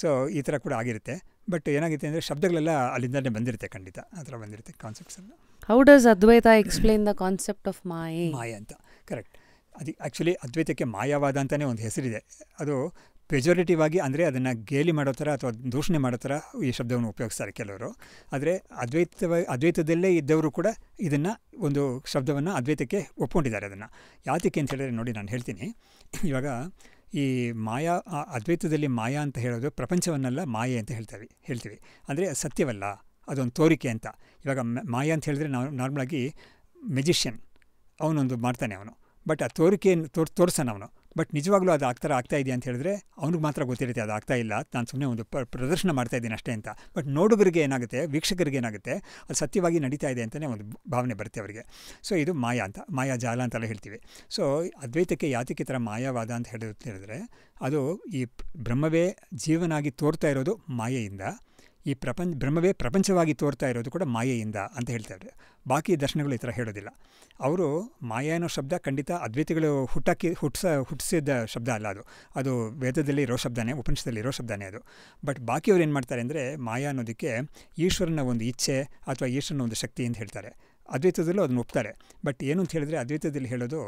ಸೊ ಈ ಥರ ಕೂಡ ಆಗಿರುತ್ತೆ. ಬಟ್ ಏನಾಗುತ್ತೆ ಅಂದರೆ ಶಬ್ದಗಳೆಲ್ಲ ಅಲ್ಲಿಂದಲೇ ಬಂದಿರುತ್ತೆ, ಖಂಡಿತ ಆ ಥರ ಬಂದಿರುತ್ತೆ ಕಾನ್ಸೆಪ್ಟ್ಸ್ ಎಲ್ಲ.
How does Advaita explain the concept of ಮಾಯೆ
ಅಂತ? ಕರೆಕ್ಟ್. ಅದು ಆ್ಯಕ್ಚುಲಿ ಅದ್ವೈತಕ್ಕೆ ಮಾಯಾವಾದ ಅಂತಲೇ ಒಂದು ಹೆಸರಿದೆ. ಅದು ಪೆಜೋರೇಟಿವ್ ಆಗಿ, ಅಂದರೆ ಅದನ್ನು ಗೇಲಿ ಮಾಡೋ ಥರ ಅಥವಾ ದೂಷಣೆ ಮಾಡೋ ಥರ ಈ ಶಬ್ದವನ್ನು ಉಪಯೋಗಿಸ್ತಾರೆ ಕೆಲವರು. ಆದರೆ ಅದ್ವೈತದಲ್ಲೇ ಇದ್ದವರು ಕೂಡ ಇದನ್ನು ಒಂದು ಶಬ್ದವನ್ನು ಅದ್ವೈತಕ್ಕೆ ಒಪ್ಕೊಂಡಿದ್ದಾರೆ. ಅದನ್ನು ಯಾತಕ್ಕೆ ಅಂತ ಹೇಳಿದ್ರೆ ನೋಡಿ, ನಾನು ಹೇಳ್ತೀನಿ. ಇವಾಗ ಈ ಮಾಯಾ, ಅದ್ವೈತದಲ್ಲಿ ಮಾಯಾ ಅಂತ ಹೇಳೋದು ಪ್ರಪಂಚವನ್ನೆಲ್ಲ ಮಾಯೆ ಅಂತ ಹೇಳ್ತೀವಿ. ಅಂದರೆ ಸತ್ಯವಲ್ಲ, ಅದೊಂದು ತೋರಿಕೆ ಅಂತ. ಇವಾಗ ಮಾಯಾ ಅಂತ ಹೇಳಿದ್ರೆ ನಾವು ನಾರ್ಮಲಾಗಿ ಮೆಜಿಷಿಯನ್ ಅವನೊಂದು ಮಾಡ್ತಾನೆ ಅವನು, ಬಟ್ ಆ ತೋರಿಕೆಯನ್ನು ತೋರಿಸ್ತಾನೆ ಅವನು. ಬಟ್ ನಿಜವಾಗ್ಲೂ ಅದು ಆಗ್ತಾ ಇದೆಯಾ ಅಂತ ಹೇಳಿದ್ರೆ ಅವ್ನಿಗೆ ಮಾತ್ರ ಗೊತ್ತಿರುತ್ತೆ ಅದು ಆಗ್ತಾ ಇಲ್ಲ, ನಾನು ಸುಮ್ಮನೆ ಒಂದು ಪ್ರದರ್ಶನ ಮಾಡ್ತಾ ಇದ್ದೀನಿ ಅಷ್ಟೇ ಅಂತ. ಬಟ್ ನೋಡುಗರಿಗೆ ಏನಾಗುತ್ತೆ, ವೀಕ್ಷಕರಿಗೆ ಏನಾಗುತ್ತೆ, ಅದು ಸತ್ಯವಾಗಿ ನಡೀತಾ ಇದೆ ಅಂತಲೇ ಒಂದು ಭಾವನೆ ಬರುತ್ತೆ ಅವರಿಗೆ. ಸೊ ಇದು ಮಾಯಾ ಅಂತ, ಮಾಯಾಜಾಲ ಅಂತೆಲ್ಲ ಹೇಳ್ತೀವಿ. ಸೊ ಅದ್ವೈತಕ್ಕೆ ಯಾತಕ್ಕೆ ಥರ ಮಾಯಾವಾದ ಅಂತ ಹೇಳಿದ್ರೆ, ಅದು ಈ ಬ್ರಹ್ಮವೇ ಜೀವನಾಗಿ ತೋರ್ತಾ ಇರೋದು ಮಾಯೆಯಿಂದ, ಈ ಬ್ರಹ್ಮವೇ ಪ್ರಪಂಚವಾಗಿ ತೋರ್ತಾ ಇರೋದು ಕೂಡ ಮಾಯೆಯಿಂದ ಅಂತ ಹೇಳ್ತಾರೆ. ಬಾಕಿ ದರ್ಶನಗಳು ಈ ಥರ ಹೇಳೋದಿಲ್ಲ. ಅವರು ಮಾಯಾ ಅನ್ನೋ ಶಬ್ದ ಖಂಡಿತ ಅದ್ವೈತಗಳು ಹುಟ್ಟಿಸಿದ ಶಬ್ದ ಅಲ್ಲ. ಅದು ವೇದದಲ್ಲಿ ಇರೋ ಶಬ್ದನೇ, ಉಪನಿಷತ್ತಲ್ಲಿ ಇರೋ ಶಬ್ದನೇ ಅದು. ಬಟ್ ಬಾಕಿಯವ್ರು ಏನು ಮಾಡ್ತಾರೆ ಅಂದರೆ, ಮಾಯಾ ಅನ್ನೋದಕ್ಕೆ ಈಶ್ವರನ ಒಂದು ಇಚ್ಛೆ ಅಥವಾ ಈಶ್ವರನ ಒಂದು ಶಕ್ತಿ ಅಂತ ಹೇಳ್ತಾರೆ. ಅದ್ವೈತದಲ್ಲೂ ಅದನ್ನು ಒಪ್ತಾರೆ. ಬಟ್ ಏನು ಅಂತ ಹೇಳಿದ್ರೆ, ಅದ್ವೈತದಲ್ಲಿ ಹೇಳೋದು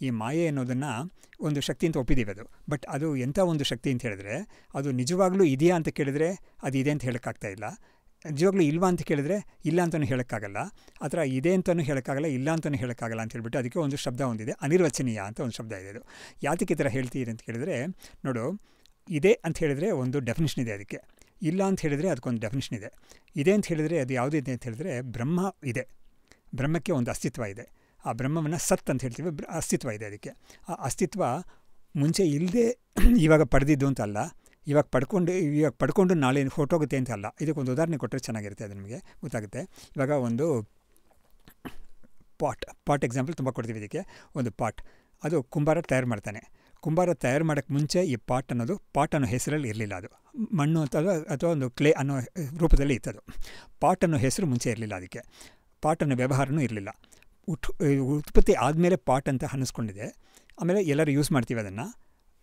ಈ ಮಾಯೆ ಅನ್ನೋದನ್ನು ಒಂದು ಶಕ್ತಿ ಅಂತ ಒಪ್ಪಿದ್ದೀವಿ ಅದು. ಬಟ್ ಅದು ಎಂಥ ಒಂದು ಶಕ್ತಿ ಅಂತ ಹೇಳಿದ್ರೆ, ಅದು ನಿಜವಾಗ್ಲೂ ಇದೆಯಾ ಅಂತ ಕೇಳಿದ್ರೆ ಅದು ಇದೆ ಅಂತ ಹೇಳೋಕ್ಕಾಗ್ತಾ ಇಲ್ಲ, ನಿಜವಾಗ್ಲೂ ಇಲ್ವಾ ಅಂತ ಕೇಳಿದ್ರೆ ಇಲ್ಲ ಅಂತಲೂ ಹೇಳೋಕ್ಕಾಗಲ್ಲ, ಆ ಥರ ಇದೆ ಅಂತಲೂ ಹೇಳೋಕ್ಕಾಗಲ್ಲ, ಇಲ್ಲ ಅಂತಲೂ ಹೇಳೋಕ್ಕಾಗಲ್ಲ ಅಂತ ಹೇಳ್ಬಿಟ್ಟು ಅದಕ್ಕೆ ಒಂದು ಶಬ್ದ ಒಂದಿದೆ, ಅನಿರ್ವಚನೀಯ ಅಂತ ಒಂದು ಶಬ್ದ ಇದೆ. ಅದು ಯಾತಕ್ಕೆ ಈ ಥರ ಹೇಳ್ತೀರಿ ಅಂತ ಕೇಳಿದ್ರೆ, ನೋಡು, ಇದೆ ಅಂತ ಹೇಳಿದ್ರೆ ಒಂದು ಡೆಫಿನಿಷನ್ ಇದೆ ಅದಕ್ಕೆ, ಇಲ್ಲ ಅಂತ ಹೇಳಿದ್ರೆ ಅದಕ್ಕೊಂದು ಡೆಫಿನಿಷನ್ ಇದೆ. ಇದೆ ಅಂತ ಹೇಳಿದ್ರೆ ಅದು ಯಾವುದಿದೆ ಅಂತ ಹೇಳಿದ್ರೆ ಬ್ರಹ್ಮ ಇದೆ, ಬ್ರಹ್ಮಕ್ಕೆ ಒಂದು ಅಸ್ತಿತ್ವ ಇದೆ. ಆ ಬ್ರಹ್ಮವನ್ನು ಸತ್ ಅಂತ ಹೇಳ್ತೀವಿ, ಅಸ್ತಿತ್ವ ಇದೆ ಅದಕ್ಕೆ. ಆ ಅಸ್ತಿತ್ವ ಮುಂಚೆ ಇಲ್ಲದೆ ಇವಾಗ ಪಡೆದಿದ್ದು ಅಂತಲ್ಲ, ಇವಾಗ ಪಡ್ಕೊಂಡು ನಾಳೆ ಹೊರಟೋಗುತ್ತೆ ಅಂತ ಅಲ್ಲ. ಇದಕ್ಕೊಂದು ಉದಾಹರಣೆ ಕೊಟ್ಟರೆ ಚೆನ್ನಾಗಿರುತ್ತೆ, ಅದು ನಿಮಗೆ ಗೊತ್ತಾಗುತ್ತೆ. ಇವಾಗ ಒಂದು ಪಾಟ್ ಎಕ್ಸಾಂಪಲ್ ತುಂಬ ಕೊಡ್ತೀವಿ ಇದಕ್ಕೆ. ಒಂದು ಪಾಟ್, ಅದು ಕುಂಬಾರ ತಯಾರು ಮಾಡ್ತಾನೆ. ಕುಂಬಾರ ತಯಾರು ಮಾಡೋಕ್ಕೆ ಮುಂಚೆ ಈ ಪಾಟ್ ಅನ್ನೋ ಹೆಸರಲ್ಲಿ ಇರಲಿಲ್ಲ. ಅದು ಮಣ್ಣು ಅಥವಾ ಒಂದು ಕ್ಲೇ ಅನ್ನೋ ರೂಪದಲ್ಲಿ ಇತ್ತದು. ಪಾಟ್ ಅನ್ನೋ ಹೆಸರು ಮುಂಚೆ ಇರಲಿಲ್ಲ, ಅದಕ್ಕೆ ಪಾಟ್ ಅನ್ನೋ ವ್ಯವಹಾರನೂ ಇರಲಿಲ್ಲ. ಉತ್ಪತ್ತಿ ಆದಮೇಲೆ ಪಾಟ್ ಅಂತ ಅನ್ನಿಸ್ಕೊಂಡಿದೆ. ಆಮೇಲೆ ಎಲ್ಲರೂ ಯೂಸ್ ಮಾಡ್ತೀವಿ ಅದನ್ನು.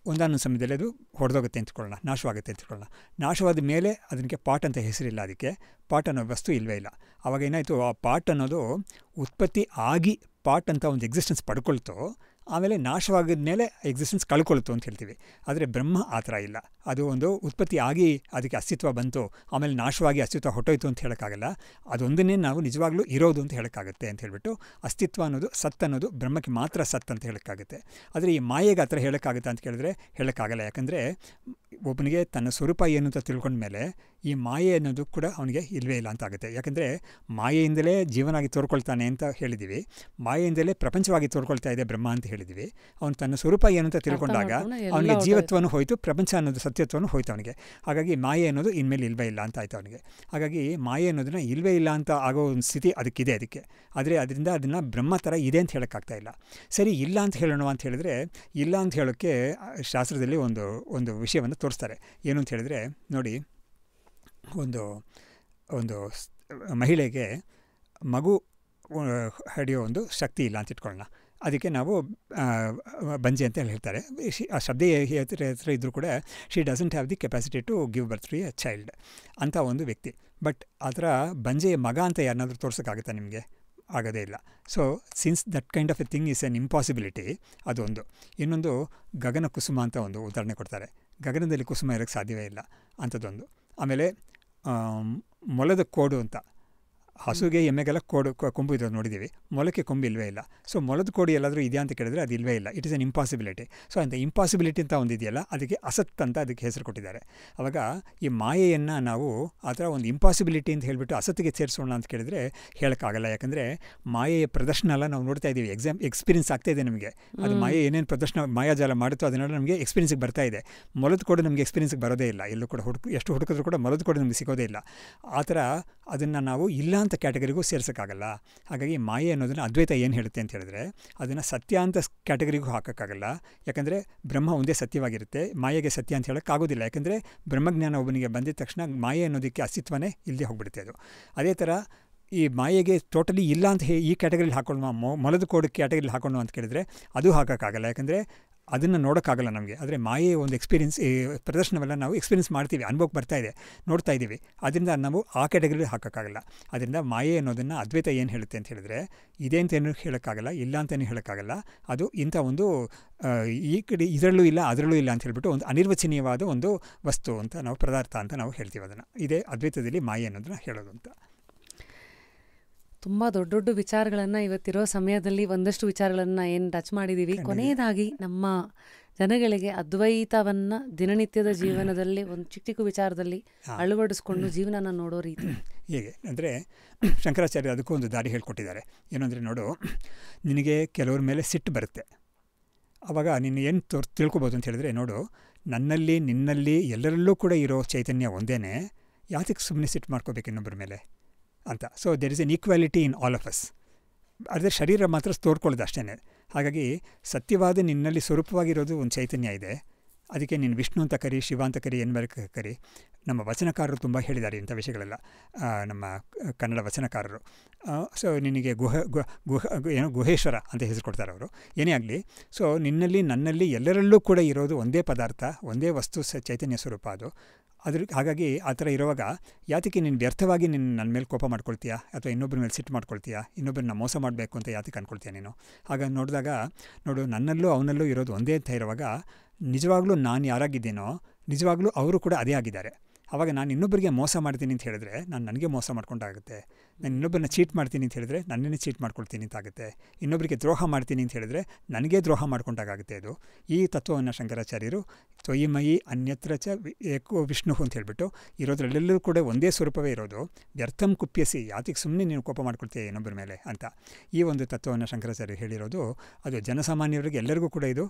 ಒಂದಾನೊಂದು ಸಮಯದಲ್ಲಿ ಅದು ಹೊಡೆದೋಗುತ್ತೆ ಅಂತ್ಕೊಳ್ಳೋಣ, ನಾಶವಾಗುತ್ತೆ ಅಂತ್ಕೊಳ್ಳೋಣ. ನಾಶವಾದ ಮೇಲೆ ಅದಕ್ಕೆ ಪಾಟ್ ಅಂತ ಹೆಸರಿಲ್ಲ, ಅದಕ್ಕೆ ಪಾಟ್ ಅನ್ನೋ ವಸ್ತು ಇಲ್ಲವೇ ಇಲ್ಲ. ಆವಾಗ ಏನಾಯಿತು, ಆ ಪಾಟ್ ಅನ್ನೋದು ಉತ್ಪತ್ತಿ ಆಗಿ ಪಾಟ್ ಅಂತ ಒಂದು ಎಕ್ಸಿಸ್ಟೆನ್ಸ್ ಪಡ್ಕೊಳ್ತು, ಆಮೇಲೆ ನಾಶವಾಗಿದ ಮೇಲೆ ಎಕ್ಸಿಸ್ಟೆನ್ಸ್ ಕಳ್ಕೊಳ್ತು ಅಂತ ಹೇಳ್ತೀವಿ. ಆದರೆ ಬ್ರಹ್ಮ ಆ ಥರ ಇಲ್ಲ. ಅದು ಒಂದು ಉತ್ಪತ್ತಿ ಆಗಿ ಅದಕ್ಕೆ ಅಸ್ತಿತ್ವ ಬಂತು, ಆಮೇಲೆ ನಾಶವಾಗಿ ಅಸ್ತಿತ್ವ ಹೊಟ್ಟೋಯ್ತು ಅಂತ ಹೇಳೋಕ್ಕಾಗಲ್ಲ. ಅದೊಂದನ್ನೇ ನಾವು ನಿಜವಾಗ್ಲೂ ಇರೋದು ಅಂತ ಹೇಳೋಕ್ಕಾಗುತ್ತೆ ಅಂತ ಹೇಳ್ಬಿಟ್ಟು, ಅಸ್ತಿತ್ವ ಅನ್ನೋದು ಸತ್ ಅನ್ನೋದು ಬ್ರಹ್ಮಕ್ಕೆ ಮಾತ್ರ ಸತ್ ಅಂತ ಹೇಳೋಕ್ಕಾಗುತ್ತೆ. ಆದರೆ ಈ ಮಾಯೆಗೆ ಆ ಥರ ಹೇಳೋಕ್ಕಾಗುತ್ತೆ ಅಂತ ಕೇಳಿದ್ರೆ ಹೇಳೋಕ್ಕಾಗಲ್ಲ. ಯಾಕಂದರೆ ಒಬ್ಬನಿಗೆ ತನ್ನ ಸ್ವರೂಪ ಏನು ಅಂತ ತಿಳ್ಕೊಂಡ್ಮೇಲೆ ಈ ಮಾಯೆ ಅನ್ನೋದು ಕೂಡ ಅವನಿಗೆ ಇಲ್ಲವೇ ಇಲ್ಲ ಅಂತ ಆಗುತ್ತೆ. ಯಾಕಂದರೆ ಮಾಯೆಯಿಂದಲೇ ಜೀವನಾಗಿ ತೋರ್ಕೊಳ್ತಾನೆ ಅಂತ ಹೇಳಿದ್ದೀವಿ, ಮಾಯೆಯಿಂದಲೇ ಪ್ರಪಂಚವಾಗಿ ತೋರ್ಕೊಳ್ತಾ ಇದೆ ಬ್ರಹ್ಮ ಅಂತ ಹೇಳಿದ್ದೀವಿ. ಅವನು ತನ್ನ ಸ್ವರೂಪ ಏನು ಅಂತ ತಿಳ್ಕೊಂಡಾಗ ಅವನಿಗೆ ಜೀವತ್ವನೂ ಹೋಯಿತು, ಪ್ರಪಂಚ ಅನ್ನೋದು ಸತ್ಯತ್ವನೂ ಹೋಯ್ತು ಅವನಿಗೆ. ಹಾಗಾಗಿ ಮಾಯೆ ಅನ್ನೋದು ಇನ್ಮೇಲೆ ಇಲ್ಲವೇ ಇಲ್ಲ ಅಂತ ಆಯಿತು ಅವನಿಗೆ. ಹಾಗಾಗಿ ಮಾಯೆ ಅನ್ನೋದನ್ನು ಇಲ್ಲವೇ ಇಲ್ಲ ಅಂತ ಆಗೋ ಒಂದು ಸ್ಥಿತಿ ಅದಕ್ಕಿದೆ ಅದಕ್ಕೆ. ಆದರೆ ಅದರಿಂದ ಅದನ್ನು ಬ್ರಹ್ಮ ಥರ ಇದೆ ಅಂತ ಹೇಳೋಕ್ಕಾಗ್ತಾ ಇಲ್ಲ. ಸರಿ, ಇಲ್ಲ ಅಂತ ಹೇಳೋಣ ಅಂತ ಹೇಳಿದ್ರೆ, ಇಲ್ಲ ಅಂತ ಹೇಳೋಕ್ಕೆ ಶಾಸ್ತ್ರದಲ್ಲಿ ಒಂದು ವಿಷಯವನ್ನು ತೋರಿಸ್ತಾರೆ. ಏನು ಅಂತ ಹೇಳಿದ್ರೆ ನೋಡಿ, ಒಂದು ಮಹಿಳೆಗೆ ಮಗು ಹಡಿಯೋ ಒಂದು ಶಕ್ತಿ ಇಲ್ಲ ಅಂತ ಇಟ್ಕೊಳ್ಳೋಣ. ಅದಕ್ಕೆ ನಾವು ಬಂಜೆ ಅಂತ ಹೇಳ್ತಾರೆ. ಆ ಶಬ್ದ ಹತ್ರ ಇದ್ದರೂ ಕೂಡ she doesn't have the capacity to give birth to a child ಅಂತ ಒಂದು ವ್ಯಕ್ತಿ. ಬಟ್ ಆ ಥರ ಬಂಜೆಯ ಮಗ ಅಂತ ಯಾರನ್ನಾದ್ರೂ ತೋರ್ಸೋಕ್ಕಾಗುತ್ತಾ ನಿಮಗೆ? ಆಗೋದೇ ಇಲ್ಲ. So since that kind of A thing is N impossibility, ಅದೊಂದು. ಇನ್ನೊಂದು ಗಗನ ಕುಸುಮ ಅಂತ ಒಂದು ಉದಾಹರಣೆ ಕೊಡ್ತಾರೆ. ಗಗನದಲ್ಲಿ ಕುಸುಮ ಇರೋಕ್ಕೆ ಸಾಧ್ಯವೇ ಇಲ್ಲ ಅಂಥದ್ದೊಂದು. ಆಮೇಲೆ ಮೊಲದ ಕೋಡು ಅಂತ, ಹಸುಗೆ ಎಮ್ಮೆಗೆಲ್ಲ ಕೊಂಬು ಇರೋದು ನೋಡಿದ್ದೀವಿ, ಮೊಲಕ್ಕೆ ಕೊಂಬು ಇಲ್ಲವೇ ಇಲ್ಲ. ಸೊ ಮೊಲದ ಕೋಡಿ ಎಲ್ಲಾದರೂ ಇದೆಯಾ ಅಂತ ಕೇಳಿದ್ರೆ ಅದು ಇಲ್ಲವೇ ಇಲ್ಲ. It is an impossibility. So ಅಂತ ಇಂಪಾಸಿಬಿಲಿಟಿ ಅಂತ ಒಂದು ಇದೆಯಲ್ಲ, ಅದಕ್ಕೆ ಅಸತ್ ಅಂತ ಅದಕ್ಕೆ ಹೆಸರು ಕೊಟ್ಟಿದ್ದಾರೆ. ಆವಾಗ ಈ ಮಾಯೆಯನ್ನು ನಾವು ಆ ಥರ ಒಂದು ಇಂಪಾಸಿಬಿಲಿಟಿ ಅಂತ ಹೇಳಿಬಿಟ್ಟು ಅಸತ್ತಿಗೆ ಸೇರಿಸೋಣ ಅಂತ ಕೇಳಿದ್ರೆ ಹೇಳೋಕ್ಕಾಗಲ್ಲ. ಯಾಕಂದರೆ ಮಾಯೆಯ ಪ್ರದರ್ಶನ ಎಲ್ಲ ನಾವು ನೋಡ್ತಾ ಇದ್ದೀವಿ, ಎಕ್ಸ್ಪೀರಿಯನ್ಸ್ ಆಗ್ತಾ ಇದೆ ನಮಗೆ. ಅದು ಮಾಯೆ ಏನೇನು ಪ್ರದರ್ಶನ ಮಾಯಾಜಾಲ ಮಾಡುತ್ತೋ ಅದನ್ನೆಲ್ಲ ನಮಗೆ ಎಕ್ಸ್ಪೀರಿಯನ್ಸ್ಗೆ ಬರ್ತಾ ಇದೆ. ಮೊಲದ ಕೋಡು ನಮಗೆ ಎಕ್ಸ್ಪೀರಿಯನ್ಸ್ಗೆ ಬರೋದೇ ಇಲ್ಲ. ಎಲ್ಲೂ ಕೂಡ ಎಷ್ಟು ಹುಡುಕಿದ್ರೂ ಕೂಡ ಮೊಲದ ಕೋಡು ನಮಗೆ ಸಿಗೋದೇ ಇಲ್ಲ. ಆ ಥರ ಅದನ್ನು ನಾವು ಇಲ್ಲ ಅಂತ ಕ್ಯಾಟಗರಿಗೂ ಸೇರ್ಸೋಕ್ಕಾಗಲ್ಲ. ಹಾಗಾಗಿ ಮಾಯೆ ಅನ್ನೋದನ್ನು ಅದ್ವೈತ ಏನು ಹೇಳುತ್ತೆ ಅಂತ ಹೇಳಿದ್ರೆ, ಅದನ್ನು ಸತ್ಯ ಅಂತ ಕ್ಯಾಟಗರಿಗೂ ಹಾಕೋಕ್ಕಾಗಲ್ಲ. ಯಾಕಂದರೆ ಬ್ರಹ್ಮ ಒಂದೇ ಸತ್ಯವಾಗಿರುತ್ತೆ, ಮಾಯೆಗೆ ಸತ್ಯ ಅಂತ ಹೇಳೋಕ್ಕಾಗೋದಿಲ್ಲ. ಯಾಕಂದರೆ ಬ್ರಹ್ಮಜ್ಞಾನ ಒಬ್ಬನಿಗೆ ಬಂದಿದ ತಕ್ಷಣ ಮಾಯೆ ಅನ್ನೋದಕ್ಕೆ ಅಸ್ತಿತ್ವನೇ ಇಲ್ಲದೆ ಹೋಗ್ಬಿಡುತ್ತೆ ಅದು. ಅದೇ ಥರ ಈ ಮಾಯೆಗೆ ಟೋಟಲಿ ಇಲ್ಲ ಅಂತ ಈ ಕ್ಯಾಟಗರಿಲಿ ಹಾಕೊಂಡು ಮೊಲದ ಕೋಡು ಕ್ಯಾಟಗರಿಲಿ ಹಾಕೊಂಡು ಅಂತ ಕೇಳಿದ್ರೆ ಅದು ಹಾಕೋಕ್ಕಾಗಲ್ಲ. ಯಾಕಂದರೆ ಅದನ್ನು ನೋಡೋಕ್ಕಾಗಲ್ಲ ನಮಗೆ. ಆದರೆ ಮಾಯೆ ಒಂದು ಎಕ್ಸ್ಪೀರಿಯನ್ಸ್, ಪ್ರದರ್ಶನವೆಲ್ಲ ನಾವು ಎಕ್ಸ್ಪೀರಿಯನ್ಸ್ ಮಾಡ್ತೀವಿ, ಅನುಭವಕ್ಕೆ ಬರ್ತಾ ಇದೆ, ನೋಡ್ತಾ ಇದ್ದೀವಿ. ಅದರಿಂದ ನಾವು ಆ ಕ್ಯಾಟಗರಿಲಿ ಹಾಕೋಕ್ಕಾಗಲ್ಲ. ಅದರಿಂದ ಮಾಯೆ ಅನ್ನೋದನ್ನು ಅದ್ವೈತ ಏನು ಹೇಳುತ್ತೆ ಅಂತ ಹೇಳಿದ್ರೆ, ಇದೆ ಅಂತೇನು ಹೇಳೋಕ್ಕಾಗಲ್ಲ, ಇಲ್ಲ ಅಂತಲೂ ಹೇಳೋಕ್ಕಾಗಲ್ಲ. ಅದು ಇಂಥ ಒಂದು ಈ ಕಡೆ ಇದರಲ್ಲೂ ಇಲ್ಲ ಅದರಲ್ಲೂ ಇಲ್ಲ ಅಂತ ಹೇಳ್ಬಿಟ್ಟು ಒಂದು ಅನಿರ್ವಚನೀಯವಾದ ಒಂದು ವಸ್ತು ಅಂತ ನಾವು, ಪದಾರ್ಥ ಅಂತ ನಾವು ಹೇಳ್ತೀವಿ. ಅದನ್ನು ಇದೇ ಅದ್ವೈತದಲ್ಲಿ ಮಾಯೆ ಅನ್ನೋದನ್ನ ಹೇಳೋದು ಅಂತ.
ತುಂಬ ದೊಡ್ಡ ದೊಡ್ಡ ವಿಚಾರಗಳನ್ನು ಇವತ್ತಿರೋ ಸಮಯದಲ್ಲಿ ಒಂದಷ್ಟು ವಿಚಾರಗಳನ್ನು ಏನು ಟಚ್ ಮಾಡಿದ್ದೀವಿ. ಕೊನೆಯದಾಗಿ ನಮ್ಮ ಜನಗಳಿಗೆ ಅದ್ವೈತವನ್ನು ದಿನನಿತ್ಯದ ಜೀವನದಲ್ಲಿ ಒಂದು ಚಿಕ್ಕ ಚಿಕ್ಕ ವಿಚಾರದಲ್ಲಿ ಅಳವಡಿಸ್ಕೊಂಡು ಜೀವನನ ನೋಡೋ ರೀತಿ
ಹೇಗೆ ಅಂದರೆ, ಶಂಕರಾಚಾರ್ಯ ಅದಕ್ಕೂ ಒಂದು ದಾರಿ ಹೇಳ್ಕೊಟ್ಟಿದ್ದಾರೆ. ಏನಂದರೆ, ನೋಡು, ನಿನಗೆ ಕೆಲವ್ರ ಮೇಲೆ ಸಿಟ್ಟು ಬರುತ್ತೆ. ಆವಾಗ ನೀನು ಏನು ತಿಳ್ಕೊಬೋದು ಅಂತ ಹೇಳಿದ್ರೆ, ನೋಡು, ನನ್ನಲ್ಲಿ ನಿನ್ನಲ್ಲಿ ಎಲ್ಲರಲ್ಲೂ ಕೂಡ ಇರೋ ಚೈತನ್ಯ ಒಂದೇ, ಯಾತಕ್ಕೆ ಸುಮ್ಮನೆ ಸಿಟ್ಟು ಮಾಡ್ಕೋಬೇಕು ಇನ್ನೊಬ್ಬರ ಮೇಲೆ ಅಂತ. So there is an equality in all of us. ಆದರೆ ಶರೀರ ಮಾತ್ರ ತೋರ್ಕೊಳ್ಳೋದು ಅಷ್ಟೇ. ಹಾಗಾಗಿ ಸತ್ಯವಾದ ನಿನ್ನಲ್ಲಿ ಸ್ವರೂಪವಾಗಿರೋದು ಒಂದು ಚೈತನ್ಯ ಇದೆ. ಅದಕ್ಕೆ ನೀನು ವಿಷ್ಣು ಅಂತ ಕರಿ, ಶಿವ ಅಂತ ಕರಿ, ಏನು ಬೇಕು ಕರಿ. ನಮ್ಮ ವಚನಕಾರರು ತುಂಬ ಹೇಳಿದ್ದಾರೆ ಇಂಥ ವಿಷಯಗಳೆಲ್ಲ, ನಮ್ಮ ಕನ್ನಡ ವಚನಕಾರರು. ಸೊ ನಿನಗೆ ಗುಹೇಶ್ವರ ಅಂತ ಹೆಸರು ಕೊಡ್ತಾರೆ ಅವರು. ಏನೇ ಆಗಲಿ, ಸೊ ನಿನ್ನಲ್ಲಿ ನನ್ನಲ್ಲಿ ಎಲ್ಲರಲ್ಲೂ ಕೂಡ ಇರೋದು ಒಂದೇ ಪದಾರ್ಥ, ಒಂದೇ ವಸ್ತು, ಚೈತನ್ಯ ಸ್ವರೂಪ ಅದು. ಹಾಗಾಗಿ ಆ ಥರ ಇರುವಾಗ ಯಾತಕ್ಕೆ ನೀನು ವ್ಯರ್ಥವಾಗಿ ನನ್ನ ಮೇಲೆ ಕೋಪ ಮಾಡ್ಕೊಳ್ತೀಯಾ, ಅಥವಾ ಇನ್ನೊಬ್ಬರ ಮೇಲೆ ಸಿಟ್ಟು ಮಾಡ್ಕೊಳ್ತೀಯಾ, ಇನ್ನೊಬ್ಬರನ್ನ ಮೋಸ ಮಾಡಬೇಕು ಅಂತ ಯಾತಕ್ಕೆ ಅಂದ್ಕೊಳ್ತೀಯ ನೀನು? ಹಾಗಾಗಿ ನೋಡಿದಾಗ, ನೋಡು, ನನ್ನಲ್ಲೂ ಅವನಲ್ಲೂ ಇರೋದು ಒಂದೇ ಅಂತ ಇರುವಾಗ ನಿಜವಾಗ್ಲೂ ನಾನು ಯಾರಾಗಿದ್ದೀನೋ ನಿಜವಾಗ್ಲೂ ಅವರು ಕೂಡ ಅದೇ ಆಗಿದ್ದಾರೆ. ಆವಾಗ ನಾನು ಇನ್ನೊಬ್ಬರಿಗೆ ಮೋಸ ಮಾಡ್ತೀನಿ ಅಂತ ಹೇಳಿದ್ರೆ ನನಗೆ ಮೋಸ ಮಾಡ್ಕೊಂಡಾಗುತ್ತೆ. ನಾನು ಇನ್ನೊಬ್ಬರನ್ನ ಚೀಟ್ ಮಾಡ್ತೀನಿ ಅಂತ ಹೇಳಿದ್ರೆ ನನ್ನನ್ನೇ ಚೀಟ್ ಮಾಡ್ಕೊಳ್ತೀನಿ ಅಂತಾಗುತ್ತೆ. ಇನ್ನೊಬ್ಬರಿಗೆ ದ್ರೋಹ ಮಾಡ್ತೀನಿ ಅಂತ ಹೇಳಿದ್ರೆ ನನಗೇ ದ್ರೋಹ ಮಾಡ್ಕೊಂಡಾಗುತ್ತೆ. ಅದು ಈ ತತ್ವವನ್ನು ಶಂಕರಾಚಾರ್ಯರು ತ್ವಯಿಮಯಿ ಅನ್ಯತ್ರ ಚ ಏಕೋ ವಿಷ್ಣು ಅಂತ ಹೇಳಿಬಿಟ್ಟು ಇರೋದ್ರಲ್ಲೆಲ್ಲರೂ ಕೂಡ ಒಂದೇ ಸ್ವರೂಪವೇ ಇರೋದು. ವ್ಯರ್ಥಂ ಕುಪ್ಯಸಿ, ಯಾತಿಗೆ ಸುಮ್ಮನೆ ನೀನು ಕೋಪ ಮಾಡ್ಕೊಳ್ತೀಯ ಇನ್ನೊಬ್ಬರ ಮೇಲೆ ಅಂತ ಈ ಒಂದು ತತ್ವವನ್ನು ಶಂಕರಾಚಾರ್ಯರು ಹೇಳಿರೋದು. ಅದು ಜನಸಾಮಾನ್ಯರಿಗೆ ಎಲ್ಲರಿಗೂ ಕೂಡ ಇದು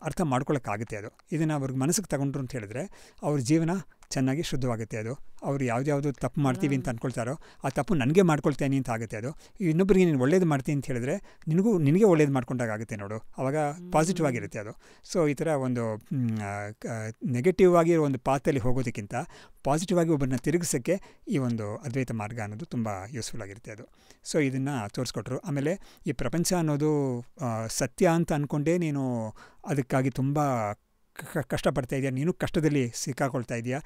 ಅರ್ಥ ಮಾಡ್ಕೊಳ್ಳೋಕ್ಕಾಗುತ್ತೆ. ಅದು ಇದನ್ನು ಅವ್ರಿಗೆ ಮನಸ್ಸಿಗೆ ತಗೊಂಡ್ರು ಅಂತ ಹೇಳಿದ್ರೆ ಅವ್ರ ಜೀವನ ಚೆನ್ನಾಗಿ ಶುದ್ಧವಾಗುತ್ತೆ. ಅದು ಅವ್ರು ಯಾವ್ದು ತಪ್ಪು ಮಾಡ್ತೀವಿ ಅಂತ ಅಂದ್ಕೊಳ್ತಾರೋ ಆ ತಪ್ಪು ನನಗೆ ಮಾಡ್ಕೊಳ್ತೇನೆ ಅಂತ ಆಗುತ್ತೆ. ಅದು ಇನ್ನೊಬ್ಬರಿಗೆ ನೀನು ಒಳ್ಳೇದು ಮಾಡ್ತೀನಿ ಅಂತ ಹೇಳಿದ್ರೆ ನಿನಗೆ ಒಳ್ಳೇದು ಮಾಡ್ಕೊಂಡಾಗುತ್ತೆ ನೋಡು, ಆವಾಗ ಪಾಸಿಟಿವ್ ಆಗಿರುತ್ತೆ ಅದು. ಸೊ ಈ ಥರ ಒಂದು ನೆಗೆಟಿವ್ ಆಗಿರೋ ಒಂದು ಪಾತಲ್ಲಿ ಹೋಗೋದಕ್ಕಿಂತ ಪಾಸಿಟಿವ್ ಆಗಿ ಒಬ್ಬರನ್ನ ತಿರುಗಿಸೋಕ್ಕೆ ಈ ಒಂದು ಅದ್ವೈತ ಮಾರ್ಗ ಅನ್ನೋದು ತುಂಬ ಯೂಸ್ಫುಲ್ ಆಗಿರುತ್ತೆ ಅದು. ಸೊ ಇದನ್ನು ತೋರಿಸ್ಕೊಟ್ರು. ಆಮೇಲೆ ಈ ಪ್ರಪಂಚ ಅನ್ನೋದು ಸತ್ಯ ಅಂತ ಅಂದ್ಕೊಂಡೇ ನೀನು ಅದಕ್ಕಾಗಿ ತುಂಬ ಕಷ್ಟಪಡ್ತಾ ಇದೆಯಾ, ನೀನು ಕಷ್ಟದಲ್ಲಿ ಸಿಕ್ಕಾಕೊಳ್ತಾ ಇದೆಯಾ,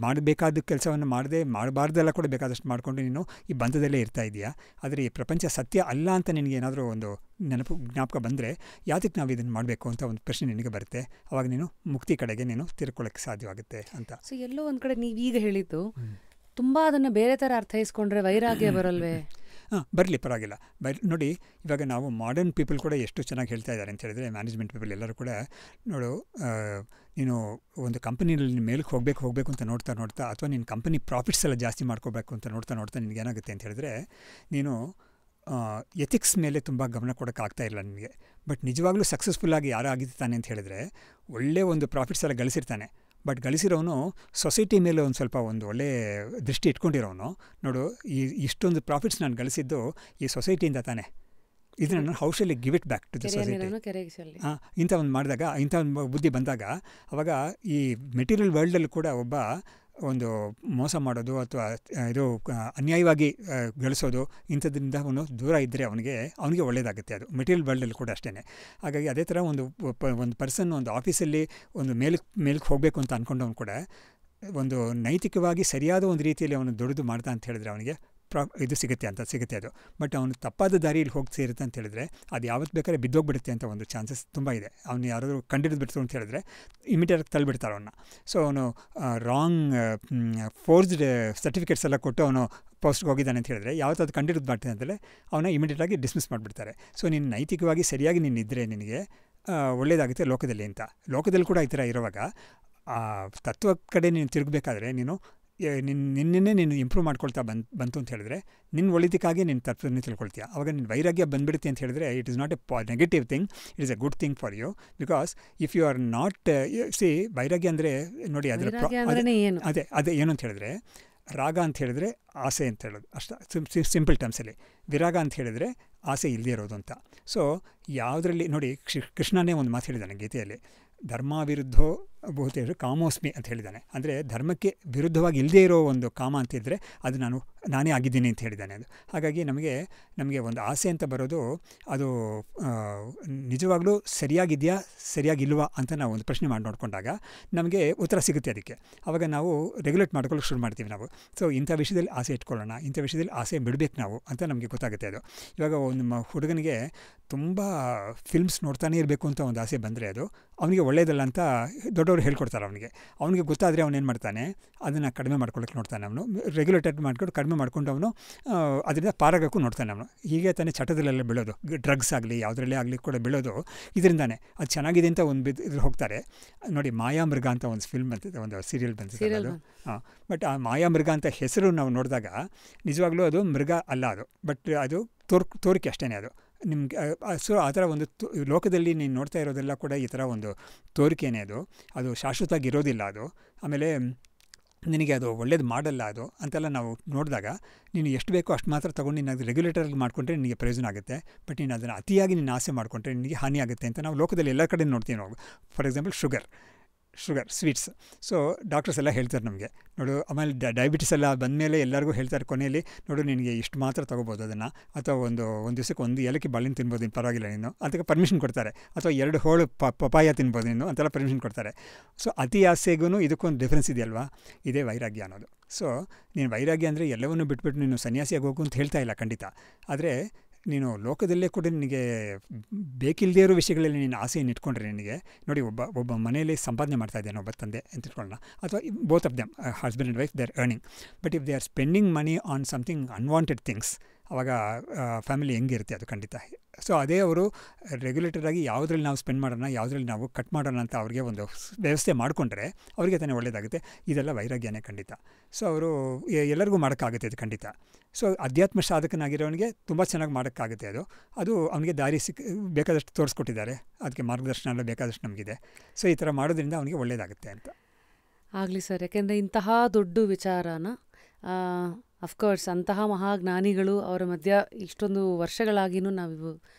ಮಾಡಬೇಕಾದ ಕೆಲಸವನ್ನು ಮಾಡಬಾರ್ದೆಲ್ಲ ಕೂಡ ಬೇಕಾದಷ್ಟು ಮಾಡಿಕೊಂಡು ನೀನು ಈ ಬಂಧದಲ್ಲೇ ಇರ್ತಾ ಇದೆಯಾ. ಆದರೆ ಈ ಪ್ರಪಂಚ ಸತ್ಯ ಅಲ್ಲ ಅಂತ ನಿನಗೆ ಏನಾದರೂ ಒಂದು ಜ್ಞಾಪಕ ಬಂದರೆ ಯಾತಕ್ಕೆ ನಾವು ಇದನ್ನು ಮಾಡಬೇಕು ಅಂತ ಒಂದು ಪ್ರಶ್ನೆ ನಿನಗೆ ಬರುತ್ತೆ. ಆವಾಗ ನೀನು ಮುಕ್ತಿ ಕಡೆಗೆ ನೀನು ತಿರ್ಕೊಳ್ಳೋಕ್ಕೆ ಸಾಧ್ಯವಾಗುತ್ತೆ ಅಂತ.
ಸೊ ಎಲ್ಲೋ ಒಂದು ಕಡೆ ನೀವೀಗ ಹೇಳಿದ್ದು ತುಂಬ ಅದನ್ನು ಬೇರೆ ಥರ ಅರ್ಥೈಸ್ಕೊಂಡ್ರೆ ವೈರಾಗ್ಯ ಬರಲ್ವೇ?
ಬರಲಿ, ಪರವಾಗಿಲ್ಲ. ನೋಡಿ, ಇವಾಗ ನಾವು ಮಾಡರ್ನ್ ಪೀಪಲ್ ಕೂಡ ಎಷ್ಟು ಚೆನ್ನಾಗಿ ಹೇಳ್ತಾ ಇದ್ದಾರೆ ಅಂತ ಹೇಳಿದ್ರೆ, ಮ್ಯಾನೇಜ್ಮೆಂಟ್ ಪೀಪಲ್ ಎಲ್ಲರೂ ಕೂಡ ನೋಡು, ನೀನು ಒಂದು ಕಂಪನಿಯಲ್ಲಿ ಮೇಲಕ್ಕೆ ಹೋಗಬೇಕು ಅಂತ ನೋಡ್ತಾ ಅಥವಾ ನಿನ್ನ ಕಂಪನಿ ಪ್ರಾಫಿಟ್ಸ್ ಎಲ್ಲ ಜಾಸ್ತಿ ಮಾಡ್ಕೋಬೇಕು ಅಂತ ನೋಡ್ತಾ ನಿನಗೇನಾಗುತ್ತೆ ಅಂತ ಹೇಳಿದ್ರೆ, ನೀನು ಎಥಿಕ್ಸ್ ಮೇಲೆ ತುಂಬ ಗಮನ ಕೊಡೋಕ್ಕಾಗ್ತಾ ಇಲ್ಲ ನಿನಗೆ. ಬಟ್ ನಿಜವಾಗ್ಲೂ ಸಕ್ಸಸ್ಫುಲ್ಲಾಗಿ ಯಾರು ಆಗಿರ್ತಾನೆ ಅಂತ ಹೇಳಿದ್ರೆ ಒಳ್ಳೆ ಒಂದು ಪ್ರಾಫಿಟ್ಸ್ ಎಲ್ಲ ಗಳಿಸಿರ್ತಾನೆ. ಬಟ್ ಗಳಿಸಿರೋನು ಸೊಸೈಟಿ ಮೇಲೆ ಒಂದು ಸ್ವಲ್ಪ ಒಂದು ಒಳ್ಳೆ ದೃಷ್ಟಿ ಇಟ್ಕೊಂಡಿರೋನು. ನೋಡು, ಇಷ್ಟೊಂದು ಪ್ರಾಫಿಟ್ಸ್ ನಾನು ಗಳಿಸಿದ್ದು ಈ ಸೊಸೈಟಿಯಿಂದ ತಾನೆ, ಇದನ್ನು ನಾನು ಹೌಶಲ್ಲಿ give it back to the society. ಇಂಥ ಒಂದು ಮಾಡಿದಾಗ, ಇಂಥ ಒಂದು ಬುದ್ಧಿ ಬಂದಾಗ, ಅವಾಗ ಈ ಮೆಟೀರಿಯಲ್ ವರ್ಲ್ಡಲ್ಲಿ ಕೂಡ ಒಬ್ಬ ಒಂದು ಮೋಸ ಮಾಡೋದು ಅಥವಾ ಇದು ಅನ್ಯಾಯವಾಗಿ ಗಳಿಸೋದು ಇಂಥದ್ರಿಂದ ಅವನು ದೂರ ಇದ್ದರೆ ಅವನಿಗೆ ಒಳ್ಳೆಯದಾಗುತ್ತೆ. ಅದು ಮೆಟೀರಿಯಲ್ ವರ್ಲ್ಡಲ್ಲಿ ಕೂಡ ಅಷ್ಟೇ. ಹಾಗಾಗಿ ಅದೇ ಥರ ಒಂದು ಪರ್ಸನ್ ಒಂದು ಆಫೀಸಲ್ಲಿ ಒಂದು ಮೇಲಕ್ಕೆ ಹೋಗಬೇಕು ಅಂತ ಅಂದ್ಕೊಂಡವನು ಕೂಡ ಒಂದು ನೈತಿಕವಾಗಿ ಸರಿಯಾದ ಒಂದು ರೀತಿಯಲ್ಲಿ ಅವನು ದುಡಿದು ಮಾಡ್ತಾ ಅಂತ ಹೇಳಿದ್ರೆ ಅವನಿಗೆ ಇದು ಸಿಗುತ್ತೆ ಅದು. ಬಟ್ ಅವನು ತಪ್ಪಾದ ದಾರಿಯಲ್ಲಿ ಹೋಗಿ ಸೇರುತ್ತೆ ಅಂತ ಹೇಳಿದ್ರೆ ಅದು ಯಾವತ್ತು ಬೇಕಾದ್ರೆ ಬಿದ್ದೋಗ್ಬಿಡುತ್ತೆ ಅಂತ ಒಂದು ಚಾನ್ಸಸ್ ತುಂಬ ಇದೆ. ಅವನು ಯಾರಾದರೂ ಕಂಡಿಡಿದ್ಬಿಡ್ತು ಅಂತ ಹೇಳಿದ್ರೆ ಇಮಿಡಿಯೇಟಾಗಿ ತಳ್ಳಿಬಿಡ್ತಾರೆ ಅವನ್ನ. ಸೊ ಅವನು ರಾಂಗ್ ಫೋರ್ಸ್ಡ್ ಸರ್ಟಿಫಿಕೇಟ್ಸ್ ಎಲ್ಲ ಕೊಟ್ಟು ಅವನು ಪೋಸ್ಟ್ಗೆ ಹೋಗಿದ್ದಾನೆ ಅಂತ ಹೇಳಿದ್ರೆ ಯಾವತ್ತು ಅದು ಕಂಡಿಡಿದು ಮಾಡ್ತಾನೆ ಅಂತಲೇ ಅವನ ಇಮಿಡಿಯೇಟಾಗಿ ಡಿಸ್ಮಿಸ್ ಮಾಡಿಬಿಡ್ತಾರೆ. ಸೊ ನೀನು ನೈತಿಕವಾಗಿ ಸರಿಯಾಗಿ ನೀನಿದ್ದರೆ ನಿನಗೆ ಒಳ್ಳೆಯದಾಗುತ್ತೆ ಲೋಕದಲ್ಲಿ ಅಂತ. ಲೋಕದಲ್ಲಿ ಕೂಡ ಈ ಥರ ಇರುವಾಗ ಆ ತತ್ವ ಕಡೆ ನೀನು ತಿರುಗಬೇಕಾದ್ರೆ ನೀನು ನಿನ್ನೇ ನೀನು ಇಂಪ್ರೂವ್ ಮಾಡ್ಕೊಳ್ತಾ ಬಂತು ಅಂತ ಹೇಳಿದ್ರೆ ನಿನ್ನ ಒಳ್ಳೆದಕ್ಕಾಗಿ ನೀನು ತತ್ವನೇ ತಿಳ್ಕೊಳ್ತೀಯ. ಆವಾಗ ನಿನ್ನ ವೈರಾಗ್ಯ ಬಂದ್ಬಿಡುತ್ತೆ ಅಂತ ಹೇಳಿದ್ರೆ it is not a negative thing, it is a good thing for you. Because if you are not vairagya ಅಂದರೆ ನೋಡಿ ಅದರ ಅದೇ ಏನು ಅಂತ ಹೇಳಿದ್ರೆ, ರಾಗ ಅಂತ ಹೇಳಿದ್ರೆ ಆಸೆ ಅಂತ ಹೇಳೋದು ಅಷ್ಟು ಸಿಂಪಲ್ ಟರ್ಮ್ಸಲ್ಲಿ. ವಿರಾಗ ಅಂತ ಹೇಳಿದ್ರೆ ಆಸೆ ಇಲ್ಲದೇ ಇರೋದು ಅಂತ. ಸೊ ಯಾವುದರಲ್ಲಿ ನೋಡಿ, ಕೃಷ್ಣನೇ ಒಂದು ಮಾತು ಹೇಳಿದ್ದಾನೆ ಗೀತೆಯಲ್ಲಿ, ಧರ್ಮ ವಿರುದ್ಧೋ ಬಹುತೇಕ ಕಾಮೋಸ್ಮಿ ಅಂತ ಹೇಳಿದ್ದಾನೆ. ಅಂದರೆ ಧರ್ಮಕ್ಕೆ ವಿರುದ್ಧವಾಗಿ ಇಲ್ಲದೇ ಇರೋ ಒಂದು ಕಾಮ ಅಂತಿದ್ದರೆ ಅದು ನಾನೇ ಆಗಿದ್ದೀನಿ ಅಂತ ಹೇಳಿದ್ದಾನೆ. ಅದು ಹಾಗಾಗಿ ನಮಗೆ ಒಂದು ಆಸೆ ಅಂತ ಬರೋದು ಅದು ನಿಜವಾಗ್ಲೂ ಸರಿಯಾಗಿದೆಯಾ ಸರಿಯಾಗಿಲ್ವಾ ಅಂತ ನಾವು ಒಂದು ಪ್ರಶ್ನೆ ಮಾಡಿ ನೋಡಿಕೊಂಡಾಗ ನಮಗೆ ಉತ್ತರ ಸಿಗುತ್ತೆ ಅದಕ್ಕೆ. ಆವಾಗ ನಾವು ರೆಗ್ಯುಲೇಟ್ ಮಾಡ್ಕೊಳ್ಳೋಕೆ ಶುರು ಮಾಡ್ತೀವಿ ನಾವು. ಸೊ ಇಂಥ ವಿಷಯದಲ್ಲಿ ಆಸೆ ಇಟ್ಕೊಳ್ಳೋಣ, ಇಂಥ ವಿಷಯದಲ್ಲಿ ಆಸೆ ಬಿಡಬೇಕು ನಾವು ಅಂತ ನಮಗೆ ಗೊತ್ತಾಗುತ್ತೆ. ಅದು ಇವಾಗ ಒಂದು ಹುಡುಗನಿಗೆ ತುಂಬ ಫಿಲ್ಮ್ಸ್ ನೋಡ್ತಾನೆ ಇರಬೇಕು ಅಂತ ಒಂದು ಆಸೆ ಬಂದರೆ ಅದು ಅವನಿಗೆ ಒಳ್ಳೆಯದಲ್ಲ ಅಂತ ದೊಡ್ಡವರು ಹೇಳ್ಕೊಡ್ತಾರೆ. ಅವನಿಗೆ ಗೊತ್ತಾದರೆ ಅವನೇನು ಮಾಡ್ತಾನೆ, ಅದನ್ನು ಕಡಿಮೆ ಮಾಡ್ಕೊಳ್ಳೋಕೆ ನೋಡ್ತಾನೆ. ಅವನು ರೆಗ್ಯುಲೇಟೆಡ್ ಮಾಡ್ಕೊಂಡು ಕಡಿಮೆ ಮಾಡ್ಕೊಂಡು ಅವನು ಅದರಿಂದ ಪಾರಾಗಕ್ಕೂ ನೋಡ್ತಾನೆ. ಅವನು ಹೀಗೆ ತಾನೇ ಚಟದಲ್ಲೆಲ್ಲ ಬೀಳೋದು, ಡ್ರಗ್ಸ್ ಆಗಲಿ ಯಾವುದರಲ್ಲೇ ಆಗಲಿ ಕೂಡ ಬೀಳೋದು ಇದರಿಂದಾನೆ. ಅದು ಚೆನ್ನಾಗಿದೆ ಅಂತ ಒಂದು ಇದ್ರ ಹೋಗ್ತಾರೆ ನೋಡಿ. ಮಾಯಾಮೃಗ ಅಂತ ಒಂದು ಫಿಲ್ಮ್ ಬಂತಿದೆ, ಒಂದು ಸೀರಿಯಲ್ ಬಂತಿದೆ ಅದು. ಬಟ್ ಆ ಮಾಯಾಮೃಗ ಅಂತ ಹೆಸರು ನಾವು ನೋಡಿದಾಗ ನಿಜವಾಗ್ಲೂ ಅದು ಮೃಗ ಅಲ್ಲ ಅದು, ಬಟ್ ಅದು ತೋರಿಕೆ ಅಷ್ಟೇ. ಅದು ನಿಮ್ಗೆ ಸೊ ಆ ಥರ ಒಂದು ಲೋಕದಲ್ಲಿ ನೀನು ನೋಡ್ತಾ ಇರೋದೆಲ್ಲ ಕೂಡ ಈ ಥರ ಒಂದು ತೋರಿಕೆನೇ. ಅದು ಶಾಶ್ವತವಾಗಿ ಇರೋದಿಲ್ಲ. ಅದು ಆಮೇಲೆ ನಿನಗೆ ಅದು ಒಳ್ಳೇದು ಮಾಡಲ್ಲ ಅದು ಅಂತೆಲ್ಲ ನಾವು ನೋಡಿದಾಗ ನೀನು ಎಷ್ಟು ಬೇಕೋ ಅಷ್ಟು ಮಾತ್ರ ತೊಗೊಂಡು ನೀನು ಅದು ರೆಗ್ಯುಲೇಟರ್ಗೆ ಮಾಡಿಕೊಂಡ್ರೆ ನಿನಗೆ ಪ್ರಯೋಜನ ಆಗುತ್ತೆ. ಬಟ್ ನೀನು ಅದನ್ನು ಅತಿಯಾಗಿ ನೀನು ಆಸೆ ಮಾಡಿಕೊಂಡ್ರೆ ನಿನಗೆ ಹಾನಿ ಆಗುತ್ತೆ ಅಂತ ನಾವು ಲೋಕದಲ್ಲಿ ಎಲ್ಲ ಕಡೆ ನೋಡ್ತೀವಿ ನಾವು. For example sugar, sweets. So doctors ಎಲ್ಲ ಹೇಳ್ತಾರೆ ನಮಗೆ, ನೋಡು. ಆಮೇಲೆ ಡಯಾಬಿಟಿಸ್ ಎಲ್ಲ ಬಂದಮೇಲೆ ಎಲ್ಲರಿಗೂ ಹೇಳ್ತಾರೆ ಕೊನೆಯಲ್ಲಿ, ನೋಡು ನಿನಗೆ ಇಷ್ಟು ಮಾತ್ರ ತೊಗೋಬೋದು ಅದನ್ನು, ಅಥವಾ ಒಂದು ದಿವಸಕ್ಕೆ ಒಂದು ಏಲಕ್ಕಿ ಬಾಳೆಹಣ್ಣು ತಿನ್ಬೋದು, ನೀನು ಪರವಾಗಿಲ್ಲ ನೀನು ಅದಕ್ಕೆ ಪರ್ಮಿಷನ್ ಕೊಡ್ತಾರೆ. ಅಥವಾ 2 ಹೋಳು ಪಪಾಯ ತಿನ್ಬೋದು ನೀನು ಅಂತೆಲ್ಲ ಪರ್ಮಿಷನ್ ಕೊಡ್ತಾರೆ. ಸೊ ಅತಿ ಆಸೆಗೂ ಇದಕ್ಕೊಂದು ಡಿಫ್ರೆನ್ಸ್ ಇದೆಯಲ್ವಾ, ಇದೇ ವೈರಾಗ್ಯ ಅನ್ನೋದು. ಸೊ ನೀನು ವೈರಾಗ್ಯ ಅಂದರೆ ಎಲ್ಲವನ್ನೂ ಬಿಟ್ಬಿಟ್ಟು ನೀನು ಸನ್ಯಾಸಿಯಾಗಿ ಹೋಗು ಅಂತ ಹೇಳ್ತಾ ಇಲ್ಲ ಖಂಡಿತ. ಆದರೆ ನೀನು ಲೋಕದಲ್ಲೇ ಕೂಡ ನಿನಗೆ ಬೇಕಿಲ್ಲದೇ ಇರೋ ವಿಷಯಗಳಲ್ಲಿ ನೀನು ಆಸೆಯನ್ನು ಇಟ್ಕೊಂಡ್ರೆ ನಿನಗೆ ನೋಡಿ ಒಬ್ಬ ಮನೆಯಲ್ಲಿ ಸಂಪಾದನೆ ಮಾಡ್ತಾ ಇದ್ದಾನೆ ಒಬ್ಬ ತಂದೆ ಅಂತ ಇಟ್ಕೊಳ್ಳೋಣ, ಅಥವಾ both of them husband and wife they are earning, but if they are spending money on something unwanted things, ಆವಾಗ ಫ್ಯಾಮಿಲಿ ಹೆಂಗಿರುತ್ತೆ ಅದು ಖಂಡಿತ. ಸೊ ಅದೇ ಅವರು ರೆಗ್ಯುಲೇಟರಾಗಿ ಯಾವುದ್ರಲ್ಲಿ ನಾವು ಸ್ಪೆಂಡ್ ಮಾಡೋಣ, ಯಾವುದ್ರಲ್ಲಿ ನಾವು ಕಟ್ ಮಾಡೋಣ ಅಂತ ಅವ್ರಿಗೆ ಒಂದು ವ್ಯವಸ್ಥೆ ಮಾಡಿಕೊಂಡ್ರೆ ಅವರಿಗೆ ತಾನೇ ಒಳ್ಳೆಯದಾಗುತ್ತೆ. ಇದೆಲ್ಲ ವೈರಾಗ್ಯನೇ ಖಂಡಿತ. ಸೊ ಅವರು ಎಲ್ಲರಿಗೂ ಮಾಡೋಕ್ಕಾಗುತ್ತೆ ಇದು ಖಂಡಿತ. ಸೊ ಅಧ್ಯಾತ್ಮ ಸಾಧಕನಾಗಿರೋನಿಗೆ ತುಂಬ ಚೆನ್ನಾಗಿ ಮಾಡೋಕ್ಕಾಗುತ್ತೆ. ಅದು ಅವನಿಗೆ ದಾರಿ ಬೇಕಾದಷ್ಟು ತೋರಿಸ್ಕೊಟ್ಟಿದ್ದಾರೆ, ಅದಕ್ಕೆ ಮಾರ್ಗದರ್ಶನ ಎಲ್ಲ ಬೇಕಾದಷ್ಟು ನಮಗಿದೆ. ಸೊ ಈ ಥರ ಮಾಡೋದ್ರಿಂದ ಅವನಿಗೆ ಒಳ್ಳೆಯದಾಗುತ್ತೆ ಅಂತ.
ಆಗಲಿ ಸರ್, ಯಾಕೆಂದರೆ ಇಂತಹ ದೊಡ್ಡ ವಿಚಾರನ ಅಫ್ಕೋರ್ಸ್ ಅಂತಹ ಮಹಾಜ್ಞಾನಿಗಳು ಅವರ ಮಧ್ಯ ಇಷ್ಟೊಂದು ವರ್ಷಗಳಾಗಿನೂ ನಾವು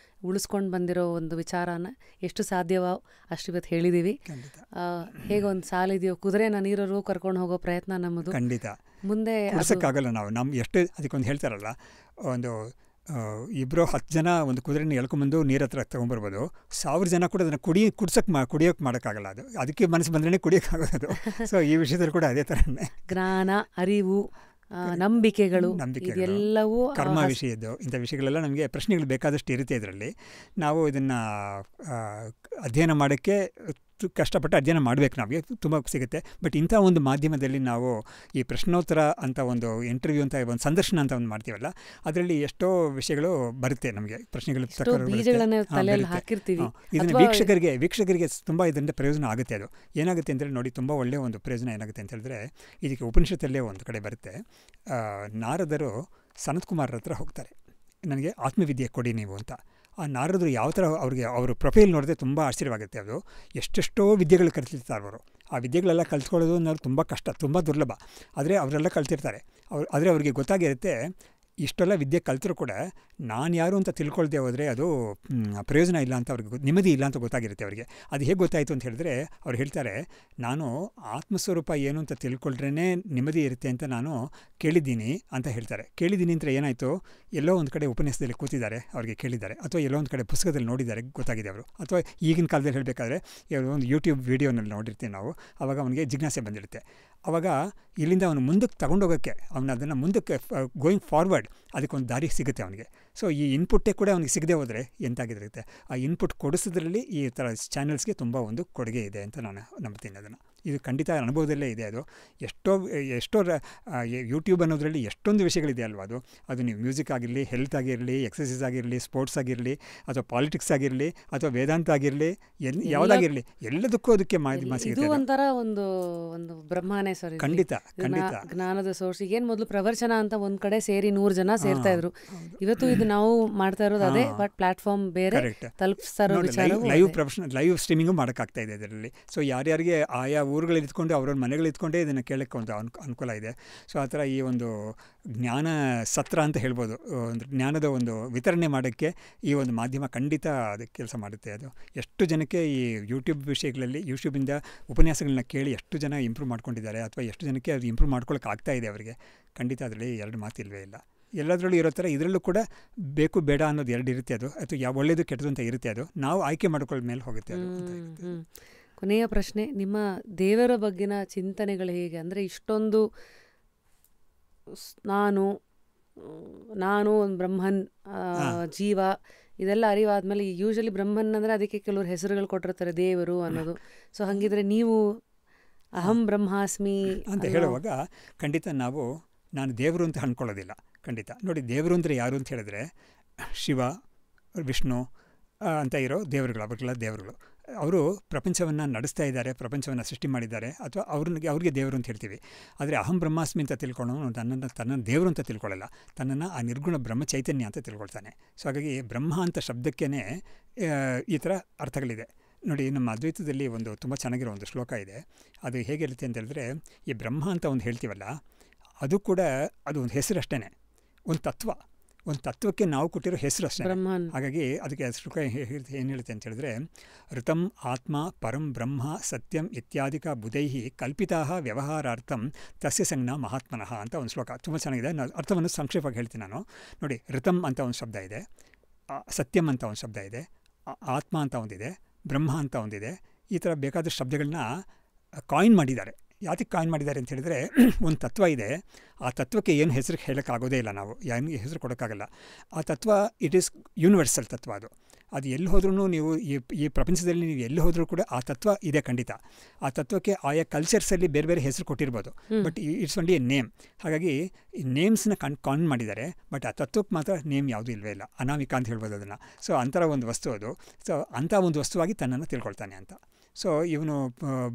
ಉಳಿಸ್ಕೊಂಡು ಬಂದಿರೋ ಒಂದು ವಿಚಾರನ ಎಷ್ಟು ಸಾಧ್ಯವೋ ಅಷ್ಟು ಇವತ್ತು ಹೇಳಿದ್ದೀವಿ. ಹೇಗೆ ಒಂದು ಸಾಲಿದೆಯೋ, ಕುದುರೆನ ನೀರವರೆಗೂ ಕರ್ಕೊಂಡು ಹೋಗೋ ಪ್ರಯತ್ನ ನಮ್ಮದು
ಖಂಡಿತ.
ಮುಂದೆ
ಆಗಲ್ಲ ನಾವು ಎಷ್ಟು ಅದಕ್ಕೊಂದು ಹೇಳ್ತಾರಲ್ಲ, ಒಂದು 2-10 ಜನ ಒಂದು ಕುದುರೆನ ಎಳ್ಕೊಂಬಂದು ನೀರ ಹತ್ರ ತೊಗೊಂಬರ್ಬೋದು, 1000 ಜನ ಕೂಡ ಅದನ್ನು ಕುಡಿಯೋಕ್ಕೆ ಮಾಡೋಕ್ಕಾಗಲ್ಲ. ಅದಕ್ಕೆ ಮನಸ್ಸು ಬಂದ್ರೇ ಕುಡಿಯೋಕ್ಕಾಗೋದು. ಸೊ ಈ ವಿಷಯದಲ್ಲಿ ಕೂಡ ಅದೇ ಥರನೇ
ಜ್ಞಾನ, ಅರಿವು, ನಂಬಿಕೆಗಳು ಎಲ್ಲವೂ
ಕರ್ಮ ವಿಷಯದ್ದು ಇಂಥ ವಿಷಯಗಳೆಲ್ಲ ನಮಗೆ ಪ್ರಶ್ನೆಗಳು ಬೇಕಾದಷ್ಟು ಇರುತ್ತೆ. ಇದರಲ್ಲಿ ನಾವು ಇದನ್ನು ಅಧ್ಯಯನ ಮಾಡೋಕ್ಕೆ ಕಷ್ಟಪಟ್ಟು ಅಧ್ಯಯನ ಮಾಡಬೇಕು, ನಮಗೆ ತುಂಬ ಸಿಗುತ್ತೆ. ಬಟ್ ಇಂಥ ಒಂದು ಮಾಧ್ಯಮದಲ್ಲಿ ನಾವು ಈ ಪ್ರಶ್ನೋತ್ತರ ಅಂತ ಒಂದು ಇಂಟರ್ವ್ಯೂ ಅಂತ ಒಂದು ಸಂದರ್ಶನ ಅಂತ ಒಂದು ಮಾಡ್ತೀವಲ್ಲ, ಅದರಲ್ಲಿ ಎಷ್ಟೋ ವಿಷಯಗಳು ಬರುತ್ತೆ ನಮಗೆ, ಪ್ರಶ್ನೆಗಳು ಇದನ್ನು ವೀಕ್ಷಕರಿಗೆ ತುಂಬ ಇದರಿಂದ ಪ್ರಯೋಜನ ಆಗುತ್ತೆ. ಅದು ಏನಾಗುತ್ತೆ ಅಂತೇಳಿ ನೋಡಿ, ತುಂಬ ಒಳ್ಳೆಯ ಒಂದು ಪ್ರಯೋಜನ ಏನಾಗುತ್ತೆ ಅಂತ ಹೇಳಿದ್ರೆ, ಇದಕ್ಕೆ ಉಪನಿಷತ್ತಲ್ಲೇ ಒಂದು ಕಡೆ ಬರುತ್ತೆ, ನಾರದರು ಸನತ್ ಕುಮಾರರ ಹತ್ರ ಹೋಗ್ತಾರೆ, ನನಗೆ ಆತ್ಮವಿದ್ಯೆ ಕೊಡಿ ನೀವು ಅಂತ. ಆ ನಾರದರು ಯಾವ ಥರ ಅವ್ರ ಪ್ರೊಫೈಲ್ ನೋಡಿದ್ರೆ ತುಂಬ ಆಶ್ಚರ್ಯವಾಗುತ್ತೆ. ಅದು ಎಷ್ಟೆಷ್ಟೋ ವಿದ್ಯೆಗಳು ಕಲಿತಿರ್ತಾರೆ ಅವರು. ಆ ವಿದ್ಯೆಗಳೆಲ್ಲ ಕಲ್ತ್ಕೊಳ್ಳೋದು ಅನ್ನೋದು ತುಂಬ ಕಷ್ಟ, ತುಂಬ ದುರ್ಲಭ. ಆದರೆ ಅವರೆಲ್ಲ ಕಲ್ತಿರ್ತಾರೆ. ಆದರೆ ಅವರಿಗೆ ಗೊತ್ತಾಗಿರುತ್ತೆ, ಇಷ್ಟೆಲ್ಲ ವಿದ್ಯೆ ಕಲ್ತರೂ ಕೂಡ ನಾನು ಯಾರು ಅಂತ ತಿಳ್ಕೊಳ್ದೆ ಹೋದರೆ ಅದು ಪ್ರಯೋಜನ ಇಲ್ಲ ಅಂತ ಅವ್ರಿಗೆ, ನೆಮ್ಮದಿ ಇಲ್ಲ ಅಂತ ಗೊತ್ತಾಗಿರುತ್ತೆ ಅವರಿಗೆ. ಅದು ಹೇಗೆ ಗೊತ್ತಾಯಿತು ಅಂತ ಹೇಳಿದ್ರೆ, ಅವ್ರು ಹೇಳ್ತಾರೆ, ನಾನು ಆತ್ಮಸ್ವರೂಪ ಏನು ಅಂತ ತಿಳ್ಕೊಳ್ರೇ ನೆಮ್ಮದಿ ಇರುತ್ತೆ ಅಂತ ನಾನು ಕೇಳಿದ್ದೀನಿ ಅಂತ ಹೇಳ್ತಾರೆ. ಕೇಳಿದ್ದೀನಿ ಅಂತ ಏನಾಯಿತು, ಎಲ್ಲೋ ಒಂದು ಕಡೆ ಉಪನ್ಯಾಸದಲ್ಲಿ ಕೂತಿದ್ದಾರೆ, ಅವ್ರಿಗೆ ಕೇಳಿದ್ದಾರೆ, ಅಥವಾ ಎಲ್ಲೋ ಒಂದು ಕಡೆ ಪುಸ್ತಕದಲ್ಲಿ ನೋಡಿದ್ದಾರೆ, ಗೊತ್ತಾಗಿದೆ ಅವರು. ಅಥವಾ ಈಗಿನ ಕಾಲದಲ್ಲಿ ಹೇಳಬೇಕಾದ್ರೆ ಒಂದು ಯೂಟ್ಯೂಬ್ ವೀಡಿಯೋನಲ್ಲಿ ನೋಡಿರ್ತೀವಿ ನಾವು, ಆವಾಗ ಅವನಿಗೆ ಜಿಜ್ಞಾಸೆ ಬಂದಿರುತ್ತೆ. ಆವಾಗ ಇಲ್ಲಿಂದ ಅವನು ಮುಂದಕ್ಕೆ ತಗೊಂಡೋಗೋಕ್ಕೆ, ಅದನ್ನು ಮುಂದಕ್ಕೆ ಗೋಯಿಂಗ್ ಫಾರ್ವರ್ಡ್ ಅದಕ್ಕೊಂದು ದಾರಿ ಸಿಗುತ್ತೆ ಅವನಿಗೆ. ಸೊ ಈ ಇನ್ಪುಟ್ಟೇ ಕೂಡ ಅವನಿಗೆ ಸಿಗದೆ ಹೋದರೆ ಎಂತಾಗಿರುತ್ತೆ. ಆ ಇನ್ಪುಟ್ ಕೊಡಿಸೋದ್ರಲ್ಲಿ ಈ ಥರ ಚಾನೆಲ್ಸ್ಗೆ ತುಂಬ ಒಂದು ಕೊಡುಗೆ ಇದೆ ಅಂತ ನಾನು ನಂಬ್ತೀನಿ. ಅದನ್ನು ಇದು ಖಂಡಿತ ಅನುಭವದಲ್ಲೇ ಇದೆ. ಅದು ಎಷ್ಟೋ ಯೂಟ್ಯೂಬ್ ಅನ್ನೋದರಲ್ಲಿ ಎಷ್ಟೊಂದು ವಿಷಯಗಳಿದೆ ಅಲ್ವಾ. ಅದು ನೀವು ಮ್ಯೂಸಿಕ್ ಆಗಿರಲಿ, ಹೆಲ್ತ್ ಆಗಿರಲಿ, ಎಕ್ಸಸೈಸ್ ಆಗಿರಲಿ, ಸ್ಪೋರ್ಟ್ಸ್ ಆಗಿರಲಿ, ಅಥವಾ ಪಾಲಿಟಿಕ್ಸ್ ಆಗಿರಲಿ, ಅಥವಾ ವೇದಾಂತ ಆಗಿರಲಿ, ಯಾವುದಾಗಿರಲಿ ಎಲ್ಲದಕ್ಕೂ ಅದಕ್ಕೆ ಮಾಧ್ಯಮ ಸಿಗುತ್ತೆ.
ಒಂಥರ ಒಂದು ಬ್ರಹ್ಮಾನೇ ಸರ್,
ಖಂಡಿತ
ಜ್ಞಾನದ ಸೋರ್ಸ್. ಈಗೇನು ಮೊದಲು ಪ್ರವಚನ ಅಂತ ಒಂದ್ ಕಡೆ ಸೇರಿ 100 ಜನ ಸೇರ್ತಾ ಇದ್ರು, ಇವತ್ತು ಇದು ನಾವು ಮಾಡ್ತಾ ಇರೋದು ಅದೇ, ಬಟ್ ಪ್ಲಾಟ್ಫಾರ್ಮ್ ಬೇರೆ, ತಲುಪಿಸ್ತಾ ಇರೋ ವಿಚಾರ
ಲೈವ್ ಸ್ಟ್ರೀಮಿಂಗು ಮಾಡೋಕ್ಕಾಗ್ತಾ ಇದೆ ಇದರಲ್ಲಿ. ಸೊ ಯಾರ್ಯಾರಿಗೆ ಆಯಾ ಊರುಗಳಲ್ಲಿ ಇದ್ಕೊಂಡು ಅವ್ರವ್ರ ಮನೆಗಳು ಇದ್ಕೊಂಡೇ ಇದನ್ನು ಕೇಳೋಕ್ಕೆ ಒಂದು ಅನುಕೂಲ ಇದೆ. ಸೊ ಆ ಥರ ಈ ಒಂದು ಜ್ಞಾನ ಸತ್ರ ಅಂತ ಹೇಳ್ಬೋದು, ಒಂದು ಜ್ಞಾನದ ಒಂದು ವಿತರಣೆ ಮಾಡೋಕ್ಕೆ ಈ ಒಂದು ಮಾಧ್ಯಮ ಖಂಡಿತ ಅದಕ್ಕೆ ಕೆಲಸ ಮಾಡುತ್ತೆ. ಅದು ಎಷ್ಟು ಜನಕ್ಕೆ ಈ ಯೂಟ್ಯೂಬಿಂದ ಉಪನ್ಯಾಸಗಳನ್ನ ಕೇಳಿ ಎಷ್ಟು ಜನ ಇಂಪ್ರೂವ್ ಮಾಡ್ಕೊಂಡಿದ್ದಾರೆ, ಅಥವಾ ಎಷ್ಟು ಜನಕ್ಕೆ ಅದು ಇಂಪ್ರೂವ್ ಮಾಡ್ಕೊಳ್ಳೋಕೆ ಆಗ್ತಾ ಇದೆ ಅವರಿಗೆ. ಖಂಡಿತ ಅದರಲ್ಲಿ ಎರಡು ಮಾತಿಲ್ವೇ ಇಲ್ಲ. ಎಲ್ಲದರಲ್ಲೂ ಇರೋ ಥರ ಇದರಲ್ಲೂ ಕೂಡ ಬೇಕು ಬೇಡ ಅನ್ನೋದು ಎರಡು ಇರುತ್ತೆ. ಅದು ಅಥವಾ ಯಾವ ಒಳ್ಳೆಯದು ಕೆಟ್ಟದ್ದು ಅಂತ ಇರುತ್ತೆ. ಅದು ನಾವು ಆಯ್ಕೆ ಮಾಡ್ಕೊಳ್ಳೋ ಮೇಲೆ ಹೋಗುತ್ತೆ ಅದು.
ಕೊನೆಯ ಪ್ರಶ್ನೆ, ನಿಮ್ಮ ದೇವರ ಬಗ್ಗಿನ ಚಿಂತನೆಗಳು ಹೇಗೆ? ಅಂದರೆ ಇಷ್ಟೊಂದು ನಾನು ಒಂದು ಬ್ರಹ್ಮನ್ ಜೀವ ಇದೆಲ್ಲ ಅರಿವಾದ್ಮೇಲೆ, ಯೂಶಲಿ ಬ್ರಹ್ಮನ್ ಅಂದರೆ ಅದಕ್ಕೆ ಕೆಲವರು ಹೆಸರುಗಳು ಕೊಟ್ಟಿರ್ತಾರೆ, ದೇವರು ಅನ್ನೋದು. ಸೊ ಹಾಗಿದ್ರೆ ನೀವು ಅಹಂ ಬ್ರಹ್ಮಾಸ್ಮಿ
ಅಂತ ಹೇಳುವಾಗ ಖಂಡಿತ ನಾನು ದೇವರು ಅಂತ ಅಂದ್ಕೊಳ್ಳೋದಿಲ್ಲ. ಖಂಡಿತ ನೋಡಿ, ದೇವರು ಅಂದರೆ ಯಾರು ಅಂತ ಹೇಳಿದ್ರೆ ಶಿವ, ವಿಷ್ಣು ಅಂತ ಇರೋ ದೇವರುಗಳು, ಅವರಿಗೆಲ್ಲ ದೇವರುಗಳು. ಅವರು ಪ್ರಪಂಚವನ್ನು ನಡೆಸ್ತಾ ಇದ್ದಾರೆ, ಪ್ರಪಂಚವನ್ನು ಸೃಷ್ಟಿ ಮಾಡಿದ್ದಾರೆ, ಅಥವಾ ಅವ್ರಿಗೆ ದೇವರು ಅಂತ ಹೇಳ್ತೀವಿ. ಆದರೆ ಅಹಂ ಬ್ರಹ್ಮಾಸ್ಮಿ ಅಂತ ತಿಳ್ಕೊಳ್ಳೋನು ತನ್ನನ್ನು ದೇವರು ಅಂತ ತಿಳ್ಕೊಳ್ಳಲ್ಲ, ತನ್ನನ್ನು ಆ ನಿರ್ಗುಣ ಬ್ರಹ್ಮ ಚೈತನ್ಯ ಅಂತ ತಿಳ್ಕೊಳ್ತಾನೆ. ಸೊ ಹಾಗಾಗಿ ಬ್ರಹ್ಮ ಅಂತ ಶಬ್ದಕ್ಕೇ ಈ ಥರ ಅರ್ಥಗಳಿದೆ. ನೋಡಿ, ನಮ್ಮ ಅದ್ವೈತದಲ್ಲಿ ಒಂದು ತುಂಬ ಚೆನ್ನಾಗಿರೋ ಒಂದು ಶ್ಲೋಕ ಇದೆ. ಅದು ಹೇಗಿರುತ್ತೆ ಅಂತ ಹೇಳಿದ್ರೆ, ಈ ಬ್ರಹ್ಮ ಅಂತ ಒಂದು ಹೇಳ್ತೀವಲ್ಲ, ಅದು ಕೂಡ ಅದು ಒಂದು ಹೆಸರಷ್ಟೇ, ಒಂದು ತತ್ವಕ್ಕೆ ನಾವು ಕೊಟ್ಟಿರೋ ಹೆಸರು ಅಷ್ಟೇ. ಹಾಗಾಗಿ ಅದಕ್ಕೆ ಶ್ಲೋಕ ಏನು ಹೇಳುತ್ತೆ ಅಂತ ಹೇಳಿದ್ರೆ, ಋತಂ ಆತ್ಮ ಪರಂ ಬ್ರಹ್ಮ ಸತ್ಯಂ ಇತ್ಯಾದಿಕ ಬುಧೈಹಿ ಕಲ್ಪಿತಾ ವ್ಯವಹಾರಾರ್ಥಂ ತಸ್ಯ ಸಂಜ್ಞಾ ಮಹಾತ್ಮನಃ ಅಂತ ಒಂದು ಶ್ಲೋಕ ತುಂಬ ಚೆನ್ನಾಗಿದೆ. ಅರ್ಥವನ್ನು ಸಂಕ್ಷೇಪವಾಗಿ ಹೇಳ್ತೀನಿ ನಾನು. ನೋಡಿ, ಋತಂ ಅಂತ ಒಂದು ಶಬ್ದ ಇದೆ, ಸತ್ಯಂ ಅಂತ ಒಂದು ಶಬ್ದ ಇದೆ, ಆತ್ಮ ಅಂತ ಒಂದಿದೆ, ಬ್ರಹ್ಮ ಅಂತ ಒಂದಿದೆ. ಈ ಥರ ಬೇಕಾದಷ್ಟು ಶಬ್ದಗಳನ್ನ ಕಾಯಿನ್ ಮಾಡಿದ್ದಾರೆ. ಯಾತಕ್ಕೆ ಕಾಯಿನ್ ಮಾಡಿದ್ದಾರೆ ಅಂತ ಹೇಳಿದರೆ ಒಂದು ತತ್ವ ಇದೆ, ಆ ತತ್ವಕ್ಕೆ ಏನು ಹೆಸರು ಹೇಳೋಕ್ಕಾಗೋದೇ ಇಲ್ಲ, ನಾವು ಏನು ಹೆಸರು ಕೊಡೋಕ್ಕಾಗಲ್ಲ. ಆ ತತ್ವ ಇಟ್ ಈಸ್ ಯೂನಿವರ್ಸಲ್ ತತ್ವ. ಅದು ಎಲ್ಲಿ ಹೋದ್ರೂ ನೀವು ಈ ಪ್ರಪಂಚದಲ್ಲಿ ನೀವು ಎಲ್ಲಿ ಹೋದರೂ ಕೂಡ ಆ ತತ್ವ ಇದೆ ಖಂಡಿತ. ಆ ತತ್ವಕ್ಕೆ ಆಯಾ ಕಲ್ಚರ್ಸಲ್ಲಿ ಬೇರೆ ಬೇರೆ ಹೆಸರು ಕೊಟ್ಟಿರ್ಬೋದು, but it's only a name. ಹಾಗಾಗಿ ಈ ನೇಮ್ಸ್ನ ಕಾಯಿನ್ ಮಾಡಿದ್ದಾರೆ, ಬಟ್ ಆ ತತ್ವಕ್ಕೆ ಮಾತ್ರ ನೇಮ್ ಯಾವುದೂ ಇಲ್ಲವೇ ಇಲ್ಲ. ಅನಾಮಿಕ ಅಂತ ಹೇಳ್ಬೋದು ಅದನ್ನು. ಸೊ ಅಂಥರ ಒಂದು ವಸ್ತು ಅದು. ಸೊ ಅಂಥ ಒಂದು ವಸ್ತುವಾಗಿ ತನ್ನನ್ನು ತಿಳ್ಕೊಳ್ತಾನೆ ಅಂತ. ಸೊ ಇವನು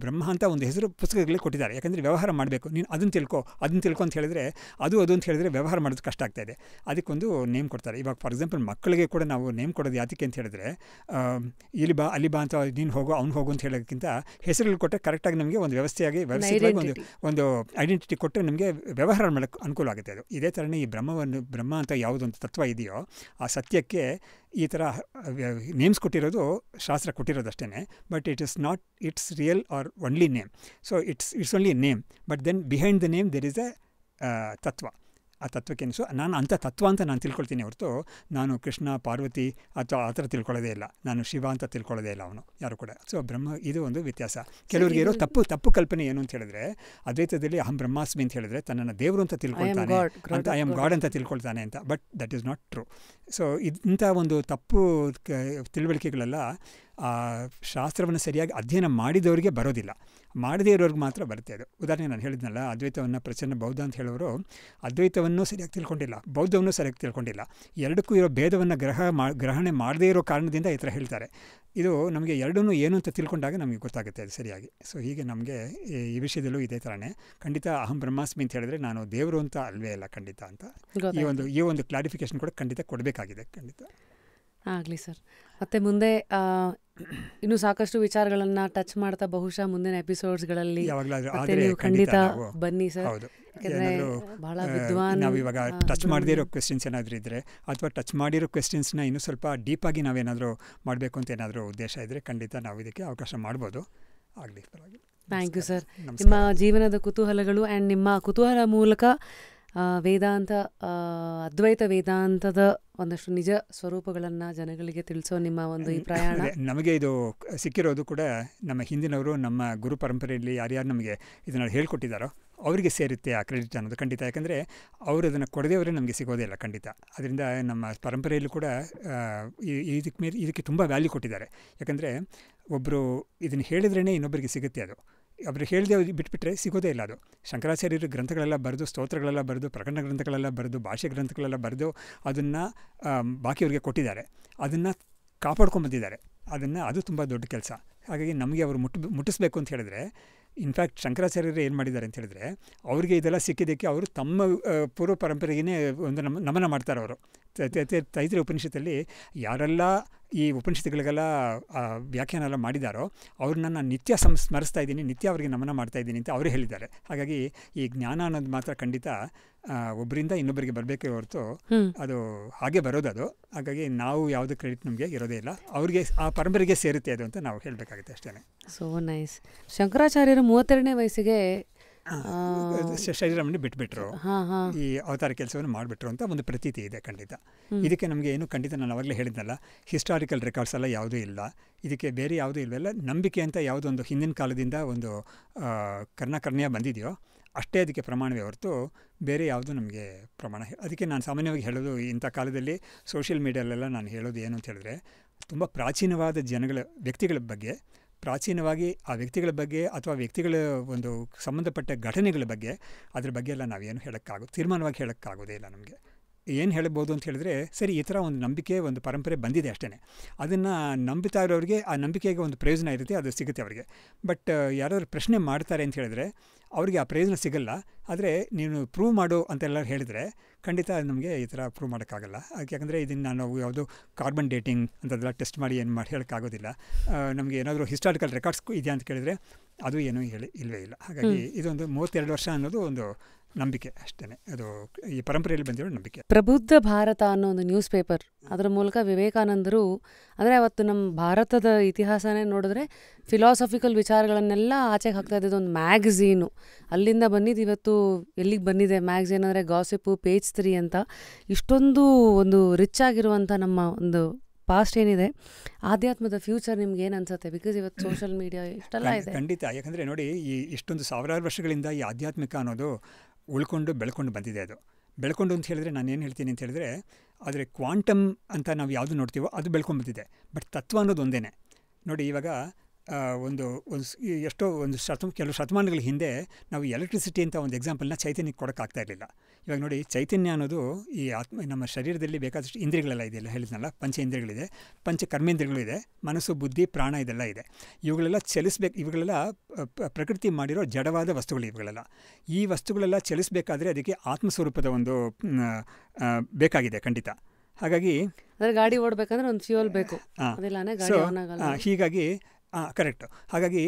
ಬ್ರಹ್ಮ ಅಂತ ಒಂದು ಹೆಸರು ಪುಸ್ತಕಗಳಲ್ಲಿ ಕೊಟ್ಟಿದ್ದಾರೆ. ಯಾಕಂದರೆ ವ್ಯವಹಾರ ಮಾಡಬೇಕು, ನೀನು ಅದನ್ನು ತಿಳ್ಕೊ ಅಂತ ಹೇಳಿದ್ರೆ ಅದು ಅಂತ ಹೇಳಿದ್ರೆ ವ್ಯವಹಾರ ಮಾಡೋದು ಕಷ್ಟ ಆಗ್ತಾಯಿದೆ. ಅದಕ್ಕೊಂದು ನೇಮ್ ಕೊಡ್ತಾರೆ. ಇವಾಗ ಫಾರ್ ಎಕ್ಸಾಂಪಲ್ ಮಕ್ಕಳಿಗೆ ಕೂಡ ನಾವು ನೇಮ್ ಕೊಡೋದು ಯಾತಕ್ಕೆ ಅಂತ ಹೇಳಿದ್ರೆ, ಇಲ್ಲಿ ಬಾ ಅಲ್ಲಿ ಬಾ ಅಂತ ನೀನು ಹೋಗೋ ಅವ್ನು ಹೋಗು ಅಂತ ಹೇಳೋಕ್ಕಿಂತ ಹೆಸರುಗಳು ಕೊಟ್ಟರೆ ಕರೆಕ್ಟಾಗಿ ನಮಗೆ ಒಂದು ವ್ಯವಸ್ಥಿತವಾಗಿ ಒಂದು ಐಡೆಂಟಿಟಿ ಕೊಟ್ಟರೆ ನಮಗೆ ವ್ಯವಹಾರ ಮಾಡೋಕ್ಕೆ ಅನುಕೂಲ ಆಗುತ್ತೆ. ಅದು ಇದೇ ಥರನೇ ಈ ಬ್ರಹ್ಮ ಅಂತ ಯಾವುದೊಂದು ತತ್ವ ಇದೆಯೋ ಆ ಸತ್ಯಕ್ಕೆ ಈ ಥರ ನೇಮ್ಸ್ ಕೊಟ್ಟಿರೋದು ಶಾಸ್ತ್ರ ಕೊಟ್ಟಿರೋದಷ್ಟೇ. But it's real or only name. So it's only name, but then behind the name there is a tattva. ಆ ತತ್ವಕ್ಕೆ ಸೊ ನಾನು ಅಂಥ ತತ್ವ ಅಂತ ನಾನು ತಿಳ್ಕೊಳ್ತೀನಿ ಹೊರತು ನಾನು ಕೃಷ್ಣ ಪಾರ್ವತಿ ಅಥವಾ ಆ ಥರ ತಿಳ್ಕೊಳ್ಳೋದೇ ಇಲ್ಲ, ನಾನು ಶಿವ ಅಂತ ತಿಳ್ಕೊಳ್ಳೋದೇ ಇಲ್ಲ ಅವನು ಯಾರು ಕೂಡ. ಸೊ ಬ್ರಹ್ಮ ಇದು ಒಂದು ವ್ಯತ್ಯಾಸ. ಕೆಲವರಿಗೆ ಇರೋ ತಪ್ಪು ಕಲ್ಪನೆ ಏನು ಅಂತ ಹೇಳಿದ್ರೆ, ಅದ್ವೈತದಲ್ಲಿ ಅಹಂ ಬ್ರಹ್ಮಾಸ್ಮಿ ಅಂತ ಹೇಳಿದ್ರೆ ತನ್ನನ್ನು ದೇವರು ಅಂತ ತಿಳ್ಕೊಳ್ತಾನೆ ಅಂತ, ಐ ಆಮ್ ಗಾಡ್ ಅಂತ ತಿಳ್ಕೊಳ್ತಾನೆ ಅಂತ. But that is not true. So ಇಂಥ ಒಂದು ತಪ್ಪು ತಿಳುವಳಿಕೆಗಳೆಲ್ಲ ಶಾಸ್ತ್ರವನ್ನು ಸರಿಯಾಗಿ ಅಧ್ಯಯನ ಮಾಡಿದವರಿಗೆ ಬರೋದಿಲ್ಲ, ಮಾಡದೇ ಇರೋರಿಗೆ ಮಾತ್ರ ಬರುತ್ತೆ ಅದು. ಉದಾಹರಣೆ ನಾನು ಹೇಳಿದ್ನಲ್ಲ, ಅದ್ವೈತವನ್ನು ಪ್ರಚನ್ನ ಬೌದ್ಧ ಅಂತ ಹೇಳೋರು ಅದ್ವೈತವನ್ನು ಸರಿಯಾಗಿ ತಿಳ್ಕೊಂಡಿಲ್ಲ, ಬೌದ್ಧವನ್ನು ಸರಿಯಾಗಿ ತಿಳ್ಕೊಂಡಿಲ್ಲ. ಎರಡಕ್ಕೂ ಇರೋ ಭೇದವನ್ನು ಗ್ರಹಣೆ ಮಾಡದೇ ಇರೋ ಕಾರಣದಿಂದ ಈ ಥರ ಹೇಳ್ತಾರೆ. ಇದು ನಮಗೆ ಎರಡೂ ಏನು ಅಂತ ತಿಳ್ಕೊಂಡಾಗ ನಮಗೆ ಗೊತ್ತಾಗುತ್ತೆ ಅದು ಸರಿಯಾಗಿ. ಸೊ ಹೀಗೆ ನಮಗೆ ಈ ವಿಷಯದಲ್ಲೂ ಇದೇ ಥರನೇ. ಖಂಡಿತ ಅಹಂ ಬ್ರಹ್ಮಾಸ್ಮಿ ಅಂತ ಹೇಳಿದ್ರೆ ನಾನು ದೇವರು ಅಂತ ಅಲ್ವೇ ಇಲ್ಲ ಖಂಡಿತ ಅಂತ ಈ ಒಂದು ಕ್ಲಾರಿಫಿಕೇಶನ್ ಕೂಡ ಖಂಡಿತ ಕೊಡಬೇಕಾಗಿದೆ ಖಂಡಿತ.
ಆಗಲಿ ಸರ್. ಮತ್ತು ಮುಂದೆ ಇನ್ನೂ ಸಾಕಷ್ಟು ವಿಚಾರಗಳನ್ನು ಟಚ್ ಮಾಡ್ತಾ ಬಹುಶಃ ಮುಂದಿನ ಎಪಿಸೋಡ್ಸ್ಗಳಲ್ಲಿ ನೀವು ಖಂಡಿತ ಬನ್ನಿ ಸರ್. ಯಾಕಂದರೆ ಬಹಳ ವಿದ್ವಾನ್.
ನಾವು ಇವಾಗ ಟಚ್ ಮಾಡದೇ ಇರೋ ಕ್ವೆಶ್ಚನ್ಸ್ ಏನಾದರೂ ಇದ್ದರೆ ಅಥವಾ ಟಚ್ ಮಾಡಿರೋ ಕ್ವೆಶ್ಚನ್ಸ್ನ ಇನ್ನೂ ಸ್ವಲ್ಪ ಡೀಪಾಗಿ ನಾವೇನಾದರೂ ಮಾಡಬೇಕು ಅಂತ ಏನಾದರೂ ಉದ್ದೇಶ ಇದ್ದರೆ ಖಂಡಿತ ನಾವು ಇದಕ್ಕೆ ಅವಕಾಶ ಮಾಡ್ಬೋದು. ಆಗಲಿ, ಪರವಾಗಿಲ್ಲ.
Thank you sir. ನಿಮ್ಮ ಜೀವನದ ಕುತೂಹಲಗಳು ಆ್ಯಂಡ್ ನಿಮ್ಮ ಕುತೂಹಲ ಮೂಲಕ ವೇದಾಂತ, ಅದ್ವೈತ ವೇದಾಂತದ ಒಂದಷ್ಟು ನಿಜ ಸ್ವರೂಪಗಳನ್ನು ಜನಗಳಿಗೆ ತಿಳಿಸೋ ನಿಮ್ಮ ಒಂದು ಈ ಪ್ರಯಾಣ.
ನಮಗೆ ಇದು ಸಿಕ್ಕಿರೋದು ಕೂಡ ನಮ್ಮ ಹಿಂದಿನವರು, ನಮ್ಮ ಗುರು ಪರಂಪರೆಯಲ್ಲಿ ಯಾರ್ಯಾರು ನಮಗೆ ಇದನ್ನು ಹೇಳ್ಕೊಟ್ಟಿದ್ದಾರೋ ಅವರಿಗೆ ಸೇರುತ್ತೆ ಆ ಕ್ರೆಡಿಟ್ ಅನ್ನೋದು ಖಂಡಿತ. ಯಾಕಂದರೆ ಅವರು ಅದನ್ನು ಕೊಡದೇವರೇ ನಮಗೆ ಸಿಗೋದೇ ಇಲ್ಲ ಖಂಡಿತ. ಅದರಿಂದ ನಮ್ಮ ಪರಂಪರೆಯಲ್ಲೂ ಕೂಡ ಇದಕ್ಕೆ ತುಂಬ ವ್ಯಾಲ್ಯೂ ಕೊಟ್ಟಿದ್ದಾರೆ. ಯಾಕಂದರೆ ಒಬ್ಬರು ಇದನ್ನು ಹೇಳಿದ್ರೇ ಇನ್ನೊಬ್ಬರಿಗೆ ಸಿಗುತ್ತೆ. ಅದು ಅವರು ಹೇಳಿದೆ ಬಿಟ್ಬಿಟ್ರೆ ಸಿಗೋದೇ ಇಲ್ಲ. ಅದು ಶಂಕರಾಚಾರ್ಯರು ಗ್ರಂಥಗಳೆಲ್ಲ ಬರೆದು, ಸ್ತೋತ್ರಗಳೆಲ್ಲ ಬರೆದು, ಪ್ರಕರಣ ಗ್ರಂಥಗಳೆಲ್ಲ ಬರೆದು, ಭಾಷೆ ಗ್ರಂಥಗಳೆಲ್ಲ ಬರೆದು ಅದನ್ನು ಬಾಕಿಯವರಿಗೆ ಕೊಟ್ಟಿದ್ದಾರೆ. ಅದನ್ನು ಕಾಪಾಡ್ಕೊಂಬಂದಿದ್ದಾರೆ. ಅದು ತುಂಬ ದೊಡ್ಡ ಕೆಲಸ. ಹಾಗಾಗಿ ನಮಗೆ ಅವರು ಮುಟ್ಟಿಸ್ಬೇಕು ಅಂತ ಹೇಳಿದ್ರೆ, ಇನ್ಫ್ಯಾಕ್ಟ್ ಶಂಕರಾಚಾರ್ಯರು ಏನು ಮಾಡಿದ್ದಾರೆ ಅಂತ ಹೇಳಿದ್ರೆ, ಅವರಿಗೆ ಇದೆಲ್ಲ ಸಿಕ್ಕಿದ್ದಕ್ಕೆ ಅವರು ತಮ್ಮ ಪೂರ್ವ ಪರಂಪರೆಗೇ ಒಂದು ನಮನ ಮಾಡ್ತಾರೆ. ಅವರು ತೈತ್ರಿಯ ಉಪನಿಷತ್ತಲ್ಲಿ ಯಾರೆಲ್ಲ ಈ ಉಪನಿಷತ್ತುಗಳಿಗೆಲ್ಲ ವ್ಯಾಖ್ಯಾನ ಎಲ್ಲ ಮಾಡಿದಾರೋ ಅವ್ರನ್ನ ನಾನು ನಿತ್ಯ ಸ್ಮರಿಸ್ತಾ ಇದ್ದೀನಿ, ನಿತ್ಯ ಅವರಿಗೆ ನಮನ ಮಾಡ್ತಾ ಇದ್ದೀನಿ ಅಂತ ಅವರು ಹೇಳಿದ್ದಾರೆ. ಹಾಗಾಗಿ ಈ ಜ್ಞಾನ ಅನ್ನೋದು ಮಾತ್ರ ಖಂಡಿತ ಒಬ್ಬರಿಂದ ಇನ್ನೊಬ್ಬರಿಗೆ ಬರಬೇಕೇ ಹೊರತು ಅದು ಹಾಗೆ ಬರೋದು. ಹಾಗಾಗಿ ನಾವು ಯಾವುದೇ ಕ್ರೆಡಿಟ್ ನಮಗೆ ಇರೋದೇ ಇಲ್ಲ, ಅವ್ರಿಗೆ ಆ ಪರಂಪರೆಗೆ ಸೇರುತ್ತೆ ಅದು ಅಂತ ನಾವು ಹೇಳಬೇಕಾಗುತ್ತೆ ಅಷ್ಟೇ.
So nice. ಶಂಕರಾಚಾರ್ಯರು 32ನೇ ವಯಸ್ಸಿಗೆ
ಶರೀರವನ್ನು ಬಿಟ್ಬಿಟ್ರು, ಈ ಅವತಾರ ಕೆಲಸವನ್ನು ಮಾಡಿಬಿಟ್ರು ಅಂತ ಒಂದು ಪ್ರತೀತಿ ಇದೆ ಖಂಡಿತ. ಇದಕ್ಕೆ ನಮಗೆ ಏನು ಖಂಡಿತ ನಾನು ಅವಾಗಲೇ ಹೇಳಿದ್ನಲ್ಲ, ಹಿಸ್ಟಾರಿಕಲ್ ರೆಕಾರ್ಡ್ಸ್ ಎಲ್ಲ ಯಾವುದೂ ಇಲ್ಲ, ಇದಕ್ಕೆ ಬೇರೆ ಯಾವುದೂ ಇಲ್ಲವೆಲ್ಲ ನಂಬಿಕೆ ಅಂತ ಯಾವುದೊಂದು ಹಿಂದಿನ ಕಾಲದಿಂದ ಒಂದು ಕರ್ಣಕರ್ಣೀಯ ಬಂದಿದೆಯೋ ಅಷ್ಟೇ ಅದಕ್ಕೆ ಪ್ರಮಾಣವೇ ಹೊರತು ಬೇರೆ ಯಾವುದೂ ನಮಗೆ ಪ್ರಮಾಣ. ಅದಕ್ಕೆ ನಾನು ಸಾಮಾನ್ಯವಾಗಿ ಹೇಳೋದು, ಇಂಥ ಕಾಲದಲ್ಲಿ ಸೋಷಿಯಲ್ ಮೀಡಿಯಲ್ಲೆಲ್ಲ ನಾನು ಹೇಳೋದು ಏನು ಅಂತ ಹೇಳಿದ್ರೆ, ತುಂಬ ಪ್ರಾಚೀನವಾದ ವ್ಯಕ್ತಿಗಳ ಬಗ್ಗೆ, ಪ್ರಾಚೀನವಾಗಿ ಆ ವ್ಯಕ್ತಿಗಳ ಬಗ್ಗೆ ಅಥವಾ ವ್ಯಕ್ತಿಗಳ ಒಂದು ಸಂಬಂಧಪಟ್ಟ ಘಟನೆಗಳ ಬಗ್ಗೆ ಅದ್ರ ಬಗ್ಗೆ ಎಲ್ಲ ನಾವೇನು ತೀರ್ಮಾನವಾಗಿ ಹೇಳೋಕ್ಕಾಗೋದೇ ಇಲ್ಲ. ನಮಗೆ ಏನು ಹೇಳ್ಬೋದು ಅಂತ ಹೇಳಿದ್ರೆ, ಸರಿ ಈ ಥರ ಒಂದು ನಂಬಿಕೆ, ಒಂದು ಪರಂಪರೆ ಬಂದಿದೆ ಅಷ್ಟೇ. ಅದನ್ನು ನಂಬುತ್ತಾ ಇರೋರಿಗೆ ಆ ನಂಬಿಕೆಗೆ ಒಂದು ಪ್ರಯೋಜನ ಇರುತ್ತೆ, ಅದು ಸಿಗುತ್ತೆ ಅವರಿಗೆ. ಬಟ್ ಯಾರಾದ್ರು ಪ್ರಶ್ನೆ ಮಾಡ್ತಾರೆ ಅಂತ ಹೇಳಿದ್ರೆ ಅವ್ರಿಗೆ ಆ ಪ್ರಯೋಜನ ಸಿಗಲ್ಲ. ಆದರೆ ನೀನು ಪ್ರೂವ್ ಮಾಡು ಅಂತೆಲ್ಲ ಹೇಳಿದರೆ ಖಂಡಿತ ನಮಗೆ ಈ ಥರ ಪ್ರೂವ್ ಮಾಡೋಕ್ಕಾಗಲ್ಲ. ಯಾಕಂದರೆ ಇದನ್ನು ನಾವು ಯಾವುದು ಕಾರ್ಬನ್ ಡೇಟಿಂಗ್ ಅಂಥದ್ದೆಲ್ಲ ಟೆಸ್ಟ್ ಮಾಡಿ ಹೇಳೋಕ್ಕಾಗೋದಿಲ್ಲ. ನಮಗೆ ಏನಾದರೂ ಹಿಸ್ಟಾರಿಕಲ್ ರೆಕಾರ್ಡ್ಸ್ ಇದೆಯಾ ಅಂತ ಕೇಳಿದರೆ ಅದು ಏನೂ ಇಲ್ಲವೇ ಇಲ್ಲ. ಹಾಗಾಗಿ ಇದೊಂದು 32 ವರ್ಷ ಅನ್ನೋದು ಒಂದು ನಂಬಿಕೆ ಅಷ್ಟೇ. ಅದು ಈ ಪರಂಪರೆಯಲ್ಲಿ ಬಂದಿರೋ ನಂಬಿಕೆ.
ಪ್ರಬುದ್ಧ ಭಾರತ ಅನ್ನೋ ಒಂದು ನ್ಯೂಸ್ ಪೇಪರ್, ಅದರ ಮೂಲಕ ವಿವೇಕಾನಂದರು, ಅಂದರೆ ಅವತ್ತು ನಮ್ಮ ಭಾರತದ ಇತಿಹಾಸನೇ ನೋಡಿದ್ರೆ ಫಿಲಾಸಫಿಕಲ್ ವಿಚಾರಗಳನ್ನೆಲ್ಲ ಆಚೆಗೆ ಹಾಕ್ತಾ ಇದ್ದಿದ್ದು ಒಂದು ಮ್ಯಾಗಝೀನು. ಅಲ್ಲಿಂದ ಬಂದಿದ್ದು ಇವತ್ತು ಎಲ್ಲಿಗೆ ಬಂದಿದೆ ಮ್ಯಾಗಝೀನ್ ಅಂದರೆ ಗಾಸಿಪ್ಪು, ಪೇಜ್ 3 ಅಂತ. ಇಷ್ಟೊಂದು ಒಂದು ರಿಚ್ ಆಗಿರುವಂಥ ನಮ್ಮ ಒಂದು ಪಾಸ್ಟ್ ಏನಿದೆ, ಆಧ್ಯಾತ್ಮದ ಫ್ಯೂಚರ್ ನಿಮ್ಗೆ ಏನು ಅನ್ಸುತ್ತೆ? ಬಿಕಾಸ್ ಇವತ್ತು ಸೋಷಿಯಲ್ ಮೀಡಿಯಾ ಇಷ್ಟೆಲ್ಲ ಇದೆ.
ಖಂಡಿತ. ಯಾಕಂದರೆ ನೋಡಿ, ಈ ಇಷ್ಟೊಂದು ಸಾವಿರಾರು ವರ್ಷಗಳಿಂದ ಈ ಆಧ್ಯಾತ್ಮಿಕ ಅನ್ನೋದು ಉಳ್ಕೊಂಡು ಬೆಳ್ಕೊಂಡು ಬಂದಿದೆ. ಅದು ಬೆಳ್ಕೊಂಡು ಅಂತ ಹೇಳಿದ್ರೆ ನಾನು ಏನು ಹೇಳ್ತೀನಿ ಅಂತ ಹೇಳಿದ್ರೆ, ಆದರೆ ಕ್ವಾಂಟಮ್ ಅಂತ ನಾವು ಯಾವುದು ನೋಡ್ತೀವೋ ಅದು ಬೆಳ್ಕೊಂಡು ಬಂದಿದೆ. ಬಟ್ ತತ್ವ ಅನ್ನೋದು ಒಂದೇ ನೋಡಿ. ಇವಾಗ ಕೆಲವು ಶತಮಾನಗಳ ಹಿಂದೆ ನಾವು ಎಲೆಕ್ಟ್ರಿಸಿಟಿ ಅಂತ ಒಂದು ಎಕ್ಸಾಂಪಲ್ನ ಚೈತನ್ಯಕ್ಕೆ ಕೊಡೋಕ್ಕಾಗ್ತಾ ಇರಲಿಲ್ಲ. ಇವಾಗ ನೋಡಿ, ಚೈತನ್ಯ ಅನ್ನೋದು ಈ ನಮ್ಮ ಶರೀರದಲ್ಲಿ ಬೇಕಾದಷ್ಟು ಇಂದ್ರಿಯಗಳೆಲ್ಲ ಇದೆಯಲ್ಲ, ಹೇಳಿದ್ನಲ್ಲ, ಪಂಚ ಇಂದ್ರಿಯಗಳಿದೆ, ಪಂಚ ಕರ್ಮೇಂದ್ರಿಯಗಳಿದೆ, ಮನಸ್ಸು, ಬುದ್ಧಿ, ಪ್ರಾಣ ಇದೆಲ್ಲ ಇದೆ. ಇವುಗಳೆಲ್ಲ ಚಲಿಸ್ಬೇಕು. ಇವುಗಳೆಲ್ಲ ಪ್ರಕೃತಿ ಮಾಡಿರೋ ಜಡವಾದ ವಸ್ತುಗಳು. ಇವುಗಳೆಲ್ಲ ಈ ವಸ್ತುಗಳೆಲ್ಲ ಚಲಿಸಬೇಕಾದ್ರೆ ಅದಕ್ಕೆ ಆತ್ಮಸ್ವರೂಪದ ಒಂದು ಬೇಕಾಗಿದೆ ಖಂಡಿತ. ಹಾಗಾಗಿ
ಗಾಡಿ ಓಡಬೇಕಂದ್ರೆ ಒಂದು ಫ್ಯೂಯಲ್ ಬೇಕು.
ಹೀಗಾಗಿ ಕರೆಕ್ಟು. ಹಾಗಾಗಿ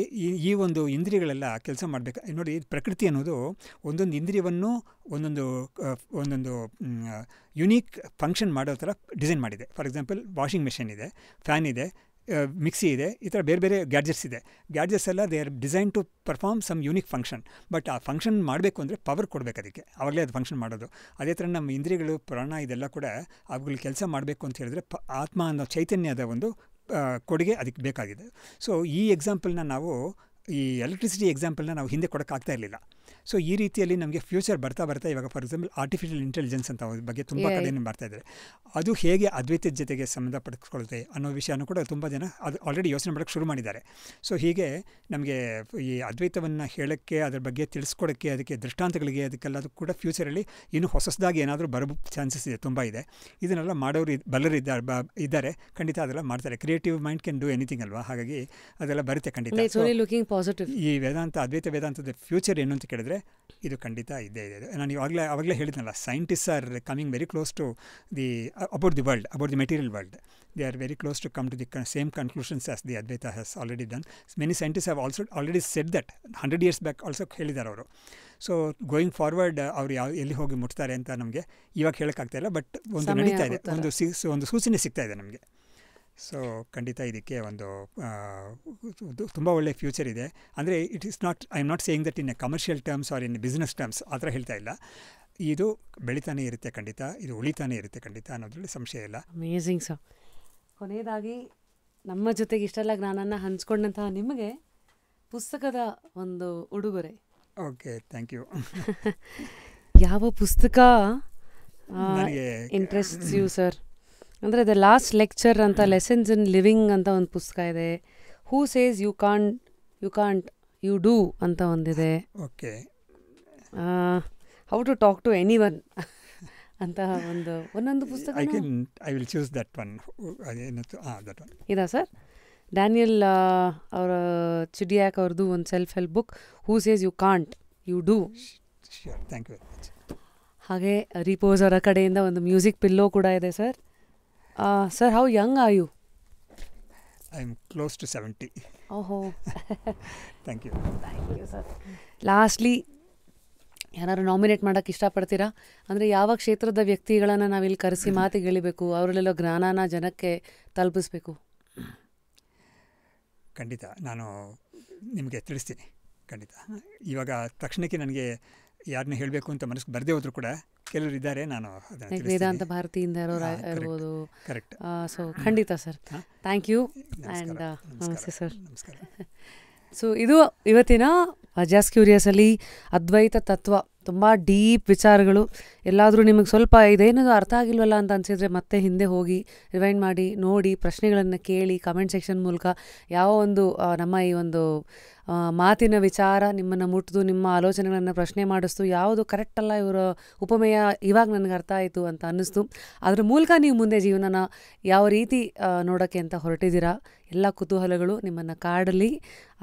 ಈ ಒಂದು ಇಂದ್ರಿಯಗಳೆಲ್ಲ ಕೆಲಸ ಮಾಡಬೇಕು. ನೋಡಿ, ಪ್ರಕೃತಿ ಅನ್ನೋದು ಒಂದೊಂದು ಇಂದ್ರಿಯವನ್ನು ಒಂದೊಂದು ಯುನೀಕ್ ಫಂಕ್ಷನ್ ಮಾಡೋ ಥರ ಡಿಸೈನ್ ಮಾಡಿದೆ. ಫಾರ್ ಎಕ್ಸಾಂಪಲ್, ವಾಷಿಂಗ್ ಮೆಷಿನ್ ಇದೆ, ಫ್ಯಾನ್ ಇದೆ, ಮಿಕ್ಸಿ ಇದೆ, ಈ ಥರ ಬೇರೆ ಬೇರೆ ಗ್ಯಾಡ್ಜೆಟ್ಸ್ ಇದೆ. ಗ್ಯಾಡ್ಜೆಟ್ಸ್ ಎಲ್ಲ they are design to perform some unique function. But ಆ ಫಂಕ್ಷನ್ ಮಾಡಬೇಕು ಅಂದರೆ ಪವರ್ ಕೊಡಬೇಕು ಅದಕ್ಕೆ, ಆವಾಗಲೇ ಅದು ಫಂಕ್ಷನ್ ಮಾಡೋದು. ಅದೇ ಥರ ನಮ್ಮ ಇಂದ್ರಿಯಗಳು, ಪ್ರಾಣ ಇದೆಲ್ಲ ಕೂಡ ಅವುಗಳು ಕೆಲಸ ಮಾಡಬೇಕು ಅಂತ ಹೇಳಿದ್ರೆ ಆತ್ಮ ಅನ್ನೋ ಚೈತನ್ಯದ ಒಂದು ಕೊಡುಗೆ ಅದಕ್ಕೆ ಬೇಕಾಗಿದೆ. ಸೊ ಈ ಎಕ್ಸಾಂಪಲ್ನ ನಾವು, ಈ ಎಲೆಕ್ಟ್ರಿಸಿಟಿ ಎಕ್ಸಾಂಪಲ್ನ ನಾವು ಹಿಂದೆ ಕೊಡೋಕ್ಕಾಗ್ತಾ ಇರಲಿಲ್ಲ. ಸೊ ಈ ರೀತಿಯಲ್ಲಿ ನಮಗೆ ಫ್ಯೂಚರ್ ಬರ್ತಾ ಇವಾಗ ಫಾರ್ ಎಕ್ಸಾಂಪಲ್ ಆರ್ಟಿಫಿಷಿಯಲ್ ಇಂಟೆಲಿಜೆನ್ಸ್ ಅಂತ ಬಗ್ಗೆ ತುಂಬ ಕಡೆಯಿಂದ ಬರ್ತಾ ಇದ್ದಾರೆ. ಅದು ಹೇಗೆ ಅದ್ವೈತದ ಜೊತೆಗೆ ಸಂಬಂಧಪಡಿಸ್ಕೊಳುತ್ತೆ ಅನ್ನೋ ವಿಷಯನೂ ಕೂಡ ತುಂಬ ಜನ ಅದು ಆಲ್ರೆಡಿ ಯೋಚನೆ ಮಾಡೋಕ್ಕೆ ಶುರು ಮಾಡಿದ್ದಾರೆ. ಸೊ ಹೀಗೆ ನಮಗೆ ಈ ಅದ್ವೈತವನ್ನು ಹೇಳೋಕ್ಕೆ, ಅದರ ಬಗ್ಗೆ ತಿಳಿಸ್ಕೊಡೋಕ್ಕೆ, ಅದಕ್ಕೆ ದೃಷ್ಟಾಂತಗಳಿಗೆ, ಅದಕ್ಕೆಲ್ಲದೂ ಕೂಡ ಫ್ಯೂಚರಲ್ಲಿ ಇನ್ನೂ ಹೊಸದಾಗಿ ಏನಾದರೂ ಬರೋ ಚಾನ್ಸಸ್ ಇದೆ, ತುಂಬ ಇದೆ. ಇದನ್ನೆಲ್ಲ ಮಾಡೋರು ಇದ್ದಾರೆ ಖಂಡಿತ, ಅದೆಲ್ಲ ಮಾಡ್ತಾರೆ. Creative mind can do anything ಅಲ್ವಾ, ಹಾಗಾಗಿ ಅದೆಲ್ಲ ಬರುತ್ತೆ ಖಂಡಿತ. ಈ ಅದ್ವೈತ ವೇದಾಂತದ ಫ್ಯೂಚರ್ ಏನು ಅಂತ ಕೇಳಿದ್ರೆ ಇದು ಖಂಡಿತ ಇದ್ದೇ ಇದೆ. ನಾನು ಆವಾಗಲೇ ಹೇಳಿದ್ನಲ್ಲ, scientists are coming very close to the about the world, about the material world. They are very close to come to the same conclusions as the Advaita has already done. Many scientist have also already said that 100 years back also ಹೇಳಿದ್ದಾರೆ ಅವರು. So going forward ಅವರು ಎಲ್ಲಿ ಹೋಗಿ ಮುಟ್ತಾರೆ ಅಂತ ನಮಗೆ ಇವಾಗ ಹೇಳೋಕ್ಕಾಗ್ತಾ ಇಲ್ಲ. But ಒಂದು ನಡೀತಾ ಇದೆ, ಒಂದು ಸೂಚನೆ ಸಿಗ್ತಾ ಇದೆ ನಮಗೆ. ಸೊ ಖಂಡಿತ ಇದಕ್ಕೆ ಒಂದು ತುಂಬ ಒಳ್ಳೆಯ ಫ್ಯೂಚರ್ ಇದೆ. ಅಂದರೆ it is not, I am not saying that in a commercial terms are in business terms, ಆ ಥರ ಹೇಳ್ತಾ ಇಲ್ಲ. ಇದು ಬೆಳೀತಾನೆ ಇರುತ್ತೆ ಖಂಡಿತ, ಇದು ಉಳಿತಾನೆ ಇರುತ್ತೆ ಖಂಡಿತ, ಅನ್ನೋದ್ರಲ್ಲಿ ಸಂಶಯ ಇಲ್ಲ.
Amazing sir. ಕೊನೆಯದಾಗಿ ನಮ್ಮ ಜೊತೆಗೆ ಇಷ್ಟೆಲ್ಲ ಜ್ಞಾನನ ಹಂಚ್ಕೊಂಡಂತಹ ನಿಮಗೆ ಪುಸ್ತಕದ ಒಂದು ಉಡುಗೊರೆ.
Okay, thank you.
ಯಾವ ಪುಸ್ತಕ ಇಂಟ್ರೆಸ್ಟ್ಸ್ ಯು ಸರ್? ಅಂದರೆ ದ ಲಾಸ್ಟ್ ಲೆಕ್ಚರ್ ಅಂತ, ಲೆಸನ್ಸ್ ಇನ್ ಲಿವಿಂಗ್ ಅಂತ ಒಂದು ಪುಸ್ತಕ ಇದೆ. Who says you can't you do ಅಂತ ಒಂದಿದೆ.
Okay.
How to talk to anyone ಅಂತ ಒಂದೊಂದು ಪುಸ್ತಕ.
I will choose that one.
ಇದಾ ಸರ್? ಡ್ಯಾನಿಯಲ್ ಅವರ ಚಿಡಿಯಾಕ್ ಅವ್ರದ್ದು ಒಂದು self help book, who says you can't you do.
Thank you very much.
ಹಾಗೆ ರಿಪೋಸ್ ಅವರ ಕಡೆಯಿಂದ ಒಂದು ಮ್ಯೂಸಿಕ್ ಪಿಲ್ಲೋ ಕೂಡ ಇದೆ sir. Sir, how young are you?
I am close to 70.
ಓಹೋ,
thank you.
Thank you sir. Lastly ಯಾರು nominate ಮಾಡೋಕ್ಕೆ ಇಷ್ಟಪಡ್ತೀರಾ? ಅಂದರೆ ಯಾವ ಕ್ಷೇತ್ರದ ವ್ಯಕ್ತಿಗಳನ್ನು ನಾವಿಲ್ಲಿ ಕರೆಸಿ ಮಾತಿಗೆಳಿಬೇಕು, ಅವರಲ್ಲೆಲ್ಲ ಜ್ಞಾನನ ಜನಕ್ಕೆ ತಲುಪಿಸ್ಬೇಕು?
ಖಂಡಿತ ನಾನು ನಿಮಗೆ ತಿಳಿಸ್ತೀನಿ ಖಂಡಿತ. ಇವಾಗ ತಕ್ಷಣಕ್ಕೆ ನನಗೆ ಯಾರನ್ನ ಹೇಳಬೇಕು ಅಂತ ಮನಸ್ಸಿಗೆ ಬರದೇ ಹೋದ್ರು ಕೂಡ ಕೆಲವರು ಇದ್ದಾರೆ. ನಾನು
ವೇದಾಂತ ಭಾರತಿಯಿಂದ ಇರ್ಬೋದು.
ಕರೆಕ್ಟ್.
ಸೊ ಖಂಡಿತ ಸರ್, ಥ್ಯಾಂಕ್ ಯು ಆ್ಯಂಡ್ ನಮಸ್ತೆ ಸರ್.
ನಮಸ್ಕಾರ.
ಸೊ ಇದು ಇವತ್ತಿನ ಜಸ್ಟ್ ಕ್ಯೂರಿಯಸಲ್ಲಿ ಅದ್ವೈತ ತತ್ವ, ತುಂಬ ಡೀಪ್ ವಿಚಾರಗಳು. ಎಲ್ಲಾದರೂ ನಿಮಗೆ ಸ್ವಲ್ಪ ಇದೇನದು ಅರ್ಥ ಆಗಿಲ್ವಲ್ಲ ಅಂತ ಅನಿಸಿದರೆ ಮತ್ತೆ ಹಿಂದೆ ಹೋಗಿ ರಿವೈಂಡ್ ಮಾಡಿ ನೋಡಿ, ಪ್ರಶ್ನೆಗಳನ್ನು ಕೇಳಿ ಕಮೆಂಟ್ ಸೆಕ್ಷನ್ ಮೂಲಕ. ಯಾವ ಒಂದು ನಮ್ಮ ಈ ಒಂದು ಮಾತಿನ ವಿಚಾರ ನಿಮ್ಮನ್ನು ಮುಟ್ಟಿದು, ನಿಮ್ಮ ಆಲೋಚನೆಗಳನ್ನು ಪ್ರಶ್ನೆ ಮಾಡಿಸ್ತು, ಯಾವುದು ಕರೆಕ್ಟಲ್ಲ ಇವರ ಉಪಮೇಯ ಇವಾಗ ನನಗೆ ಅರ್ಥ ಆಯಿತು ಅಂತ ಅನ್ನಿಸ್ತು. ಅದ್ರ ಮೂಲಕ ನೀವು ಮುಂದೆ ಜೀವನನ ಯಾವ ರೀತಿ ನೋಡೋಕ್ಕೆ ಅಂತ ಹೊರಟಿದ್ದೀರಾ, ಎಲ್ಲ ಕುತೂಹಲಗಳು ನಿಮ್ಮನ್ನು ಕಾಡಲಿ.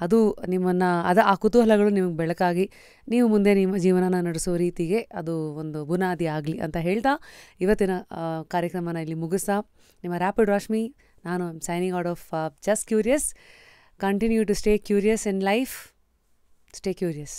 ಅದು ನಿಮ್ಮನ್ನು ಆ ಕುತೂಹಲಗಳು ನಿಮಗೆ ಬೆಳಕಾಗಿ ನೀವು ಮುಂದೆ ನಿಮ್ಮ ಜೀವನನ ನಡೆಸೋ ರೀತಿಗೆ ಅದು ಒಂದು ಬುನಾದಿ ಆಗಲಿ ಅಂತ ಹೇಳ್ತಾ ಇವತ್ತಿನ ಕಾರ್ಯಕ್ರಮನ ಇಲ್ಲಿ ಮುಗಿಸ್ತಾ, ನಿಮ್ಮ ರ್ಯಾಪಿಡ್ ರಾಶ್ಮಿ, ನಾನು signing out of just curious. Continue to stay curious in life. Stay curious.